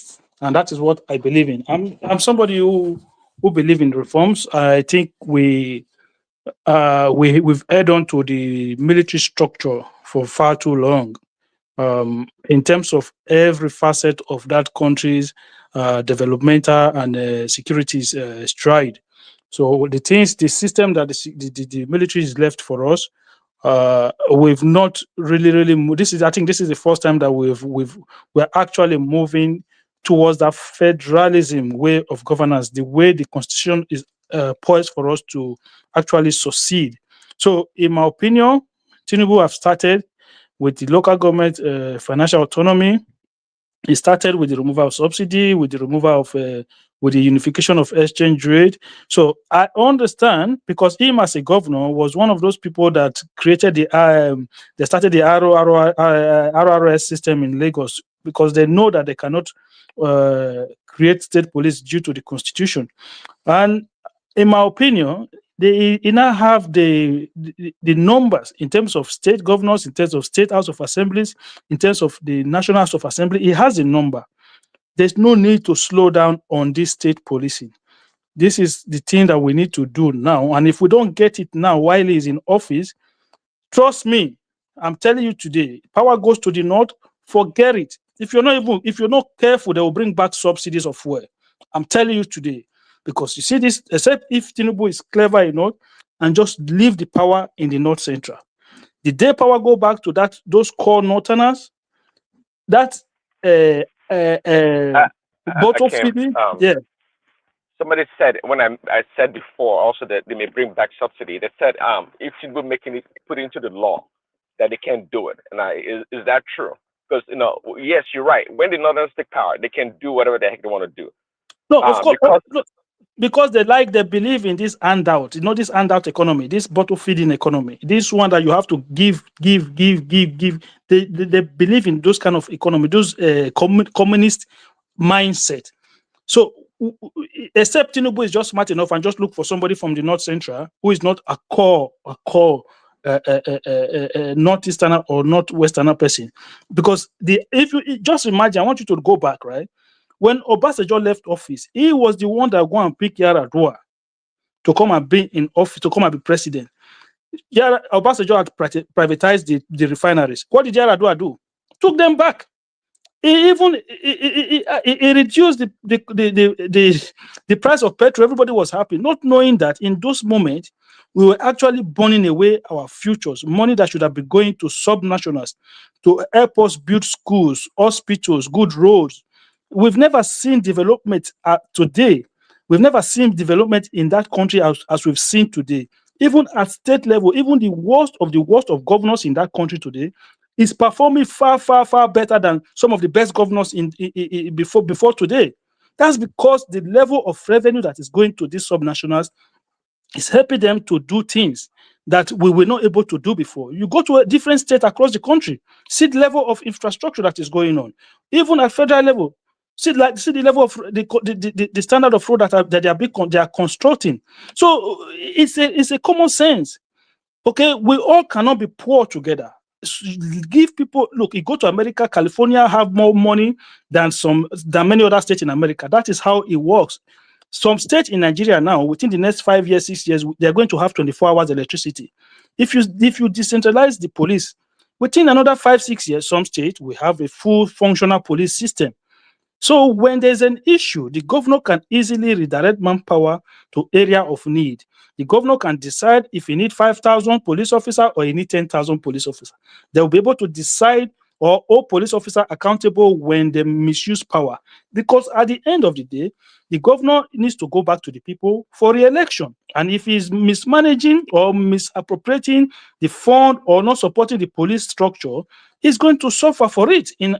and that is what I believe in. I'm somebody who believe in reforms. I think we've held on to the military structure for far too long. In terms of every facet of that country's developmental and security stride. So the system that the military is left for us, we've not really I think this is the first time that we're actually moving towards that federalism way of governance, the way the constitution is poised for us to actually succeed. So in my opinion, Tinubu have started with the local government financial autonomy. It started with the removal of subsidy, with the removal of, with the unification of exchange rate. So I understand, because him as a governor was one of those people that created they started the RRS system in Lagos, because they know that they cannot create state police due to the constitution. And in my opinion, they now have the numbers in terms of state governors, in terms of state house of assemblies, in terms of the national house of assembly. It has a number. There's no need to slow down on this state policing. This is the thing that we need to do now. And if we don't get it now while he's in office, trust me, I'm telling you today, power goes to the north, forget it. If you're not careful, they will bring back subsidies of fuel. I'm telling you today. Because you see this, except if Tinubu is clever enough and just leave the power in the North Central. The day power go back to those core Northerners, that bottle Akim, feeding, yeah. somebody said when I said before also that they may bring back subsidy. They said if Tinubu put it into the law that they can't do it, and is that true? Because yes, you're right. When the Northerners take power, they can do whatever the heck they want to do. No, of course, because they believe in this handout, this handout economy, this bottle feeding economy, this one that you have to give. They believe in those kind of economy, those communist mindset. So, except Tinubu is just smart enough and just look for somebody from the North Central who is not a core Northeasterner or Northwesterner person, because if you just imagine, I want you to go back, right? When Obasanjo left office, he was the one that go and pick Yar'Adua to come and be in office, to come and be president. Obasanjo had privatized the refineries. What did Yar'Adua do? Took them back. He reduced the price of petrol. Everybody was happy, not knowing that in those moments we were actually burning away our futures, money that should have been going to subnationals, to help us build schools, hospitals, good roads. We've never seen development today. We've never seen development in that country as we've seen today. Even at state level, even the worst of governors in that country today is performing far, far, far better than some of the best governors before today. That's because the level of revenue that is going to these subnationals is helping them to do things that we were not able to do before. You go to a different state across the country, see the level of infrastructure that is going on. Even at federal level, see the level of the standard of road that they are constructing. So it's a common sense. Okay, we all cannot be poor together. Give people, look, you go to America, California have more money than many other states in America. That is how it works. Some states in Nigeria now, within the next 5 years, 6 years, they're going to have 24 hours electricity. If you decentralize the police, within another 5, 6 years, some states will have a full functional police system. So when there's an issue, the governor can easily redirect manpower to area of need. The governor can decide if he needs 5,000 police officers or he needs 10,000 police officers. They'll be able to decide or hold police officers accountable when they misuse power. Because at the end of the day, the governor needs to go back to the people for re-election. And if he's mismanaging or misappropriating the fund or not supporting the police structure, he's going to suffer for it in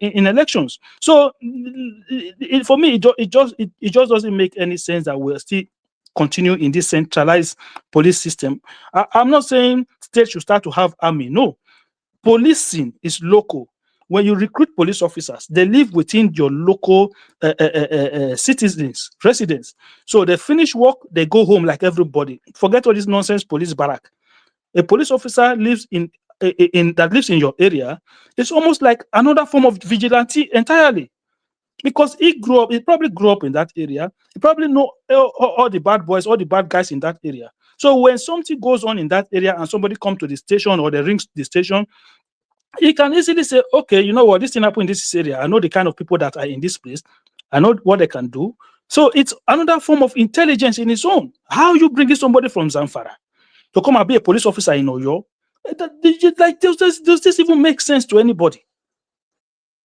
elections. So for me, it just doesn't make any sense that we're still continue in this centralized police system. I'm not saying states should start to have army. No, policing is local. When you recruit police officers, they live within your local citizens, residents. So they finish work, they go home like everybody. Forget all this nonsense police barrack. a police officer lives in that lives in your area, it's almost like another form of vigilante entirely. Because he probably grew up in that area. He probably know all the bad boys, all the bad guys in that area. So when something goes on in that area and somebody come to the station or they ring the station, he can easily say, okay, you know what, this thing happened in this area. I know the kind of people that are in this place. I know what they can do. So it's another form of intelligence in its own. How you bringing somebody from Zamfara to come and be a police officer in Oyo? Does this even make sense to anybody?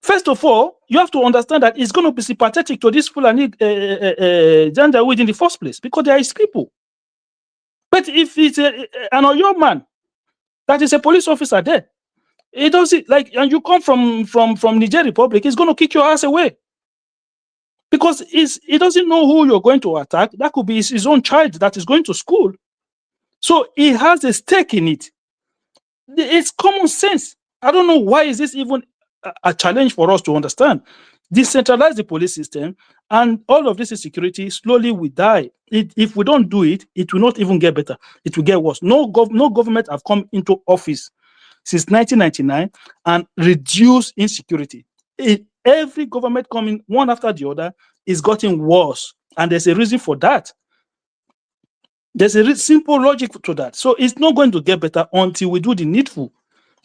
First of all, you have to understand that it's going to be sympathetic to this Fulani Janjaweed in the first place because they are his people. But if it's an Oyo man that is a police officer there, it doesn't like, and you come from Niger Republic, he's going to kick your ass away because he doesn't know who you're going to attack. That could be his own child that is going to school, so he has a stake in it. It's common sense. I don't know why is this even a challenge for us to understand. Decentralize the police system, and all of this insecurity slowly will die. If we don't do it, it will not even get better. It will get worse. No government have come into office since 1999 and reduced insecurity. Every government coming one after the other is getting worse, and there's a reason for that. There's a simple logic to that. So it's not going to get better until we do the needful.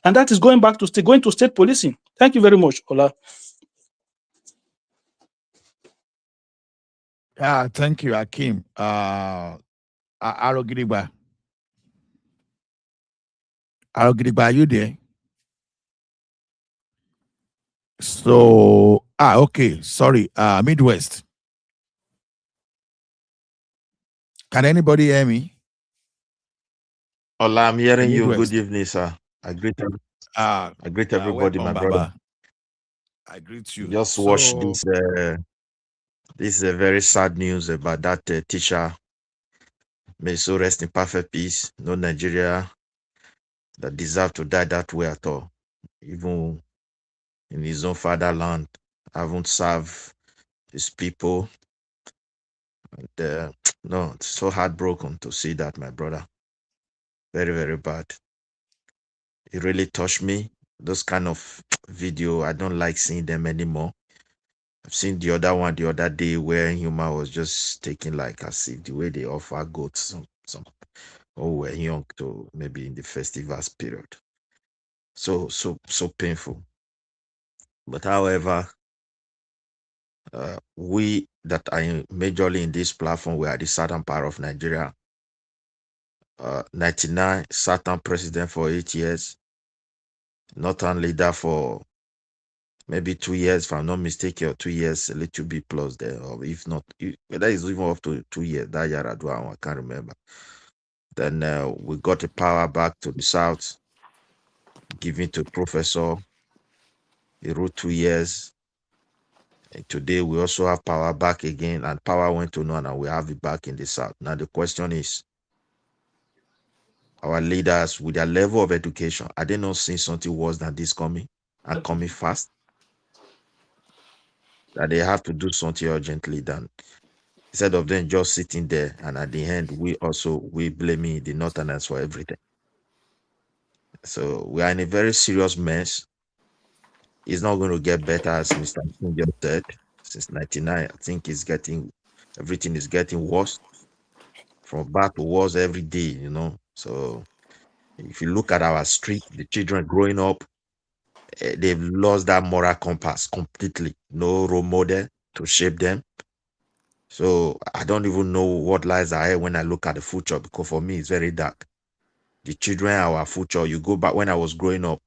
And that is going back to state policing. Thank you very much, Ola. Thank you, Akim. Arogidigba. Arogidigba, are you there? So, okay, sorry. Midwest. Can anybody hear me? Hola, I'm hearing you. Good evening, sir. I greet everybody, welcome, my Baba. brother. I greet you. Just watch this. This is a very sad news about that teacher. May so rest in perfect peace. No Nigeria that deserve to die that way at all. Even in his own fatherland, haven't served his people. And no, it's so heartbroken to see that, my brother. Very, very bad. It really touched me. Those kind of video, I don't like seeing them anymore. I've seen the other one the other day where Huma was just taking like as if the way they offer goats some were young to maybe in the festivals period. So painful. But however, we that are majorly in this platform, we are the southern part of Nigeria. 99 Southern president for 8 years, northern leader for maybe 2 years, if I'm not mistaken, or 2 years, a little bit plus there, or if not, that is even up to 2 years. That Yaradua, I can't remember. Then we got the power back to the south, given to Professor. He ruled 2 years. And today we also have power back again, and power went to none, and we have it back in the south. Now the question is, our leaders with their level of education, are they not seeing something worse than this coming and coming fast? That they have to do something urgently than instead of them just sitting there, and at the end we blaming the northerners for everything. So we are in a very serious mess. It's not going to get better, as Mr. King just said. Since 99, I think everything is getting worse, from bad to worse every day, So if you look at our street, the children growing up, they've lost that moral compass completely. No role model to shape them. So I don't even know what lies ahead when I look at the future, because for me it's very dark. The children are our future. You go back when I was growing up,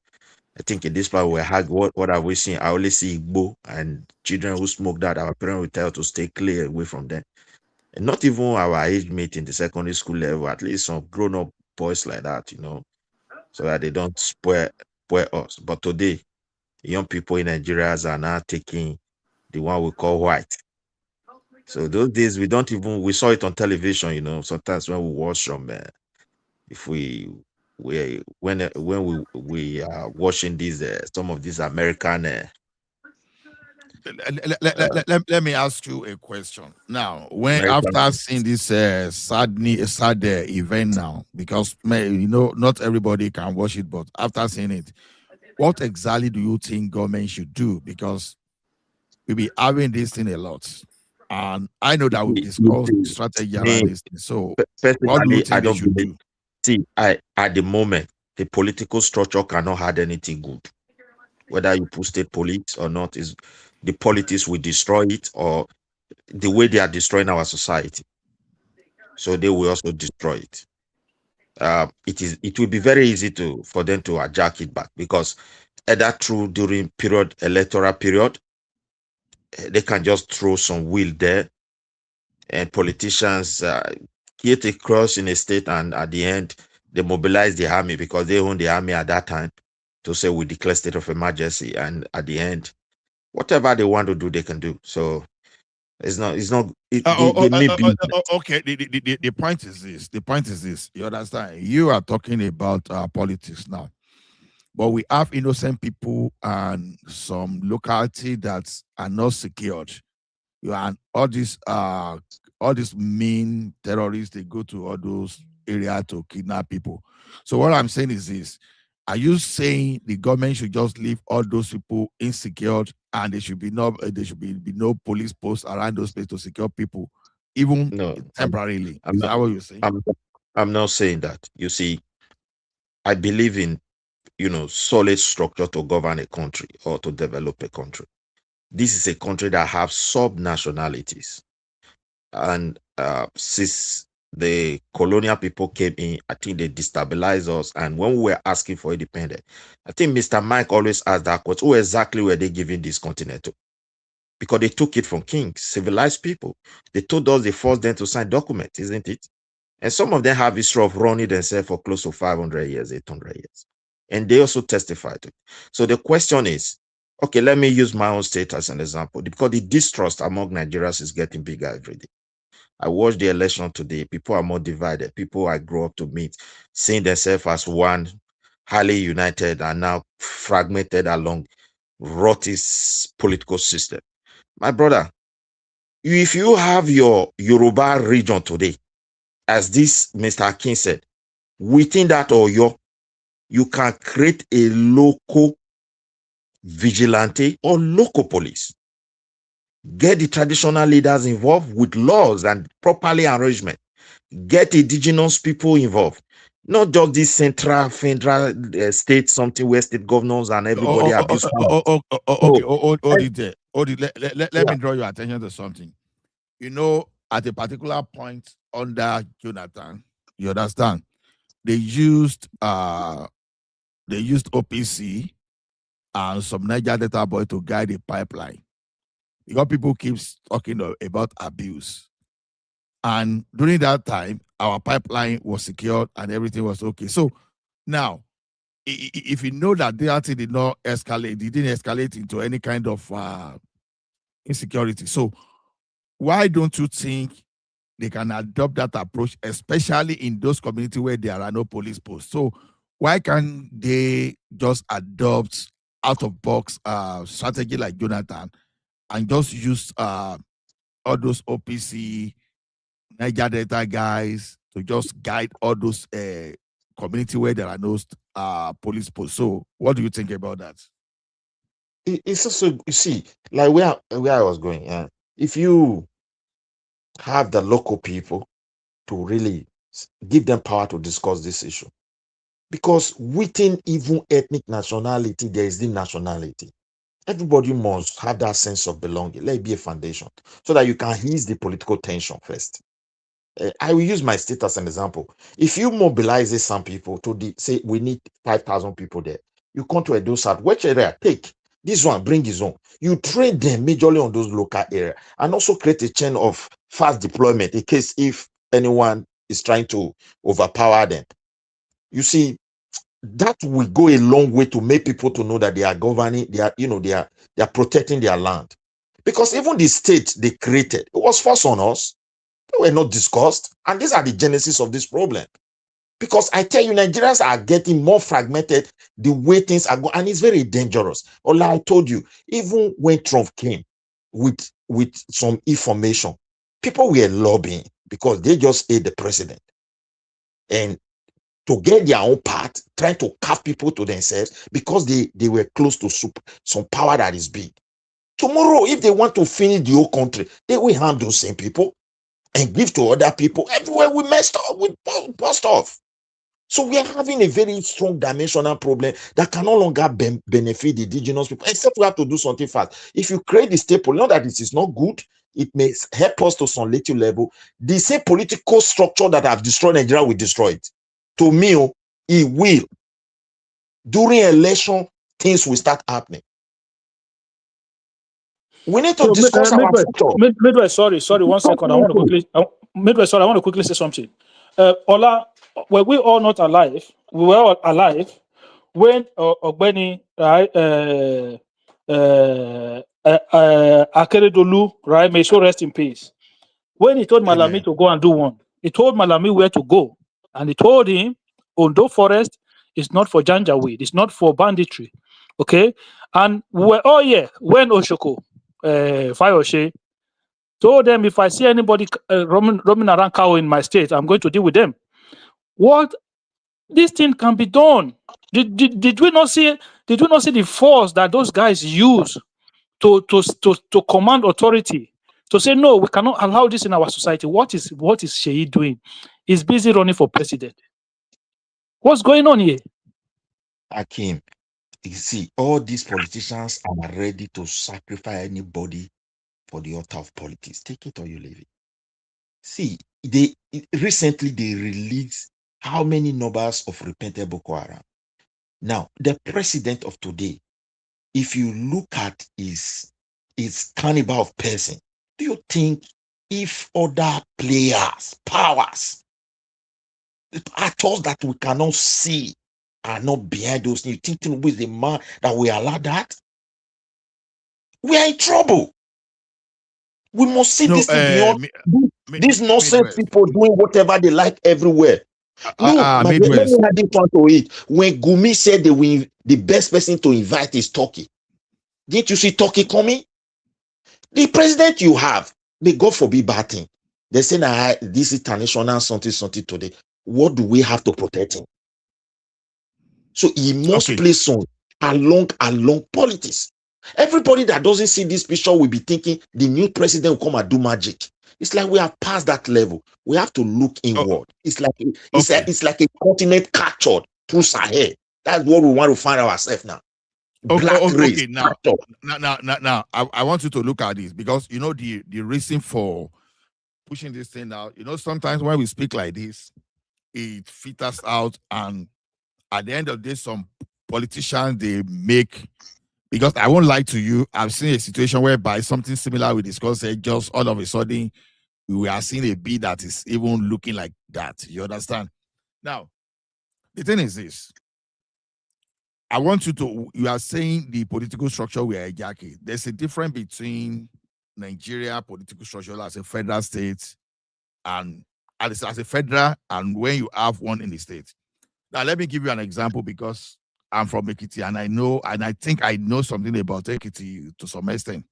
I think in this part we had what have we seen? I only see Igbo and children who smoke that. Our parents will tell to stay clear away from them. And not even our age mate in the secondary school level, at least some grown-up boys like that, so that they don't spoil us. But today, young people in Nigeria are now taking the one we call white. So those days we saw it on television, sometimes when we watch them, if when we are watching these some of these American let me ask you a question now. When American after seeing this sad event now, because not everybody can watch it, but after seeing it, what exactly do you think government should do? Because we be having this thing a lot, and I know that we've discussed the strategy around me, this thing. So, what do you personally, I think they don't should believe. do? See, at the moment, the political structure cannot have anything good. Whether you put state police or not, is the politics will destroy it, or the way they are destroying our society. So they will also destroy it. It will be very easy for them to hijack it back, because either through during electoral period, they can just throw some will there, and politicians create a cross in a state, and at the end they mobilize the army, because they own the army at that time, to say we declare state of emergency, and at the end, whatever they want to do, they can do. So they may be. Okay. The point is this. The point is this. You understand? You are talking about politics now, but we have innocent people and some locality that are not secured. And all these mean terrorists, they go to all those areas to kidnap people. So what I'm saying is this: are you saying the government should just leave all those people insecure, and there should be no police posts around those places to secure people, even No, temporarily? I'm Is not. that what you're saying? I'm not saying that. You see, I believe in solid structure to govern a country or to develop a country. This is a country that have sub-nationalities, and since the colonial people came in, I think they destabilized us. And when we were asking for independence, I think Mr. Mike always asked that question: who exactly were they giving this continent to? Because they took it from kings, civilized people. They told us they forced them to sign documents, isn't it? And some of them have history of running themselves for close to 500 years, 800 years. And they also testified to it. So the question is, okay, let me use my own state as an example, because the distrust among Nigerians is getting bigger every day. I watched the election today. People are more divided. People I grew up to meet, seeing themselves as one, highly united, and now fragmented along rotted political system. My brother, if you have your Yoruba region today, as this Mr. Akin said, within that Oyo, you can create a local vigilante or local police. Get the traditional leaders involved with laws and properly arrangement. Get indigenous people involved. Not just this central federal state, something where state governors and everybody abuse. Okay, hold it there. Hold it. Let me draw your attention to something. At a particular point under Jonathan, you understand, they used OPC and some Niger Delta boy to guide the pipeline. Because people keep talking about abuse. And during that time, our pipeline was secured and everything was okay. So now, if you know that DRT did not escalate, it didn't escalate into any kind of insecurity. So why don't you think they can adopt that approach, especially in those communities where there are no police posts? So why can't they just adopt out-of-box strategy like Jonathan and just use all those OPC, Niger Delta guys to just guide all those community where there are no police posts? So what do you think about that? It's also, you see, like where I was going. If you have the local people to really give them power to discuss this issue, because within even ethnic nationality, there is the nationality. Everybody must have that sense of belonging. Let it be a foundation so that you can ease the political tension first. I will use my state as an example. If you mobilize some people to say we need 5,000 people there, you come to Edo South, which area? Take this one, bring his own. You train them majorly on those local areas, and also create a chain of fast deployment in case if anyone is trying to overpower them. You see, that will go a long way to make people to know that they are governing, they are protecting their land. Because even the state they created, it was forced on us. They were not discussed. And these are the genesis of this problem. Because I tell you, Nigerians are getting more fragmented the way things are going, and it's very dangerous. Ola, I told you, even when Trump came, with some information. People were lobbying because they just hate the president. And to get their own part, trying to carve people to themselves because they were close to some power that is big. Tomorrow, if they want to finish the whole country, they will harm those same people and give to other people. Everywhere we messed up, we bust off. So we are having a very strong dimensional problem that can no longer benefit the indigenous people, except we have to do something fast. If you create the state, not that it is not good, it may help us to some little level. The same political structure that have destroyed Nigeria will destroy it. To me, it will. During election, things will start happening. We need to discuss our future. Midwest, sorry, 1 second. I want to quickly say something. Ola, were we all not alive? We were all alive when Ogbeni, right, Akeredolu, right, may so rest in peace. When he told Malami to go and do one, he told Malami where to go. And he told him, Ondo Forest is not for Janjaweed, it's not for banditry. Okay? And we were all here when Oshoko, Fayoshe, told them, if I see anybody roaming around cow in my state, I'm going to deal with them. What? This thing can be done. Did we not see the force that those guys use to command authority? To say, no, we cannot allow this in our society. What is Sheyi doing? He's busy running for president. What's going on here? Akim, you see, all these politicians are ready to sacrifice anybody for the altar of politics. Take it or you leave it. See, recently they released how many numbers of repentant Boko Haram. Now, the president of today, if you look at his caliber of person, do you think if other players, powers, actors that we cannot see are not behind those things, you think Tinubu is the man that we allow that? We are in trouble. We must see this thing beyond these nonsense people doing whatever they like everywhere. Look, let me add this one to it. When Gumi said the best person to invite is Turkey, didn't you see Turkey coming? The president you have, may God forbid bad thing. They say, nah, this is international something today. What do we have to protect him? So he must play some along politics. Everybody that doesn't see this picture will be thinking the new president will come and do magic. It's like we are past that level. We have to look inward. It's like a continent captured through Sahel. That's what we want to find ourselves now. Black race. Now, I want you to look at this because you know the reason for pushing this thing out. You know, sometimes when we speak like this, it filters out, and at the end of this, some politicians they make. Because I won't lie to you, I've seen a situation whereby something similar we discussed, just all of a sudden we are seeing a bid that is even looking like that. You understand? Now, the thing is this. I want you are saying the political structure we are hijacking. There's a difference between Nigeria political structure as a federal state and as a federal and when you have one in the state. Now, let me give you an example because I'm from Ekiti and I think I know something about Ekiti to some extent.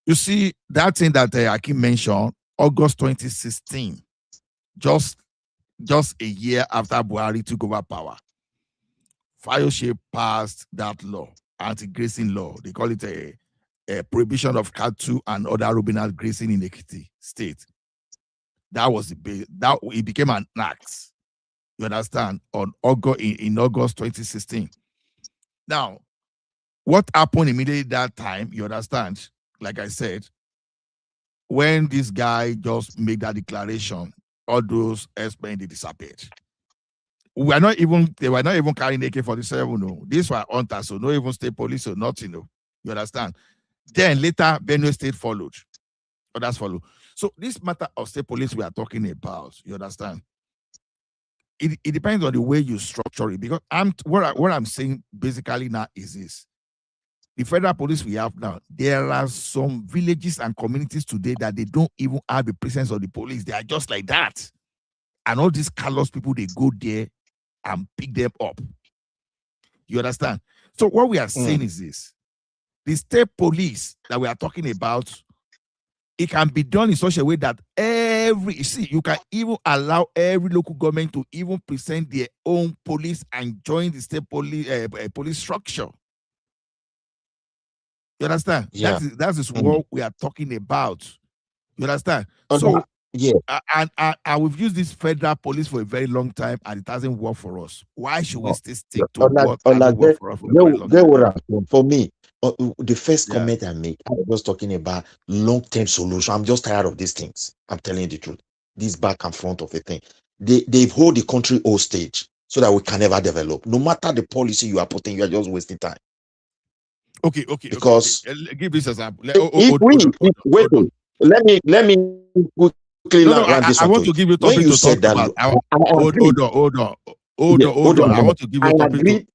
You see, that thing that Akim mentioned, August 2016, just a year after Buhari took over power, Fayoshe passed that law, anti-grazing law. They call it a prohibition of cattle and other ruminant grazing in Ekiti state. That was it became an act. You understand? In August 2016. Now, what happened immediately that time, you understand, like I said, when this guy just made that declaration, all those experts, they disappeared. They were not even carrying AK-47, no. These were hunters, so no even state police or nothing, no. You understand? Then later, Benue State followed. Others followed. So this matter of state police we are talking about, you understand? It depends on the way you structure it. Because what I'm saying basically now is this. The federal police we have now, there are some villages and communities today that they don't even have the presence of the police. They are just like that. And all these callous people, they go there and pick them up. You understand? So what we are saying is this. the state police that we are talking about, it can be done in such a way that you can even allow every local government to even present their own police and join the state police structure. You understand? Yeah. That is what we are talking about. You understand? So yeah, and we've used this federal police for a very long time, and it hasn't worked for us. Why should we still stick to what hasn't worked for us for a very long time? For me, the first comment I make, I was talking about long-term solution. I'm just tired of these things. I'm telling you the truth. This back and front of a thing. They hold the country hostage so that we can never develop. No matter the policy you are putting, you are just wasting time. Okay. Because give this example. Let me quickly land this. I want to give you topic to talk about. Hold on. I want to give you a topic.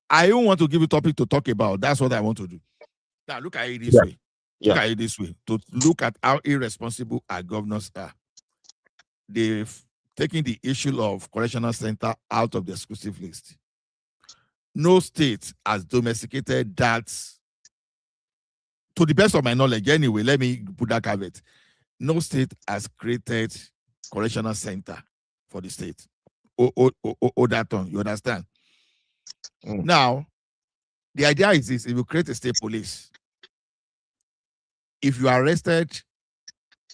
I don't want to give you a topic to talk about. That's what I want to do. Now look at it this way. Look at it this way. To look at how irresponsible our governors are. They've taken the issue of correctional center out of the exclusive list. No state has domesticated that, to the best of my knowledge anyway. Let me put that caveat. No state has created correctional center for the state. That on, you understand? Now, the idea is this: if you create a state police, if you arrested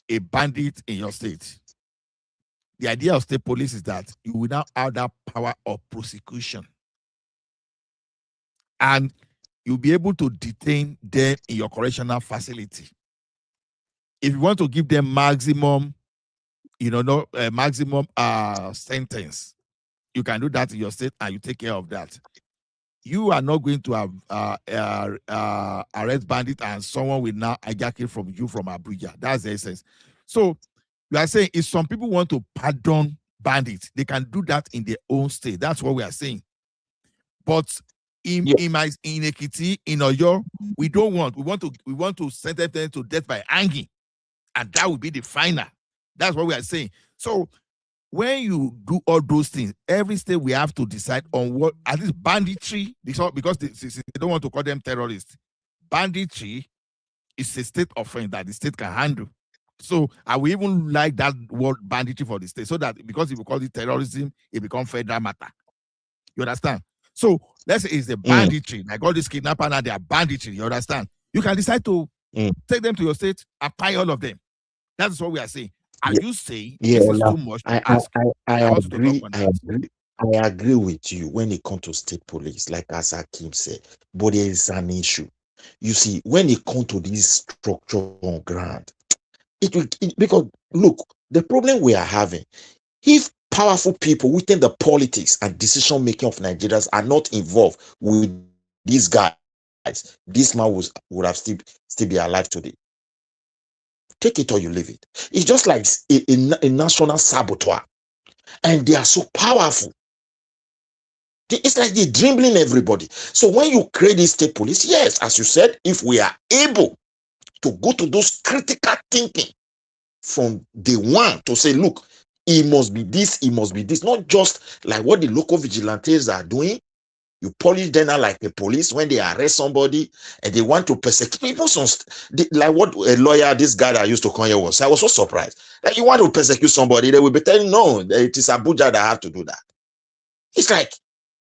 a bandit in your state, the idea of state police is that you will now have that power of prosecution. And you'll be able to detain them in your correctional facility. If you want to give them maximum, maximum sentence, you can do that in your state and you take care of that. You are not going to have arrest bandit and someone will now hijack it from you from Abuja. That's the essence. So you are saying if some people want to pardon bandits, they can do that in their own state. That's what we are saying. But in Ekiti, in Oyo, we don't want. We want to sentence them to death by hanging, and that would be the final. That's what we are saying. So when you do all those things, every state we have to decide on what, at least banditry, because they don't want to call them terrorists. Banditry is a state offense that the state can handle. So I will even like that word banditry for the state, so that because if you call it terrorism, it becomes federal matter. You understand? So let's say it's the banditry, like all these kidnappers and they are banditry. You understand? You can decide to take them to your state and pay all of them. That's what we are saying. Are you saying this is too much to ask? I agree with you when it comes to state police, like as Akim said, but there is an issue. You see, when it comes to this structure on ground, because look, the problem we are having, if powerful people within the politics and decision making of Nigerians are not involved with these guys, this man would have still be alive today. Take it or you leave it. It's just like a national saboteur, and they are so powerful. It's like they're dribbling everybody. So when you create this state police, yes, as you said, if we are able to go to those critical thinking from day one to say, look, it must be this, it must be this, not just like what the local vigilantes are doing. You polish them out like the police when they arrest somebody and they want to persecute people. Like what a lawyer, this guy that I used to come here was. I was so surprised. Like you want to persecute somebody, they will be telling, no, it is Abuja that have to do that. It's like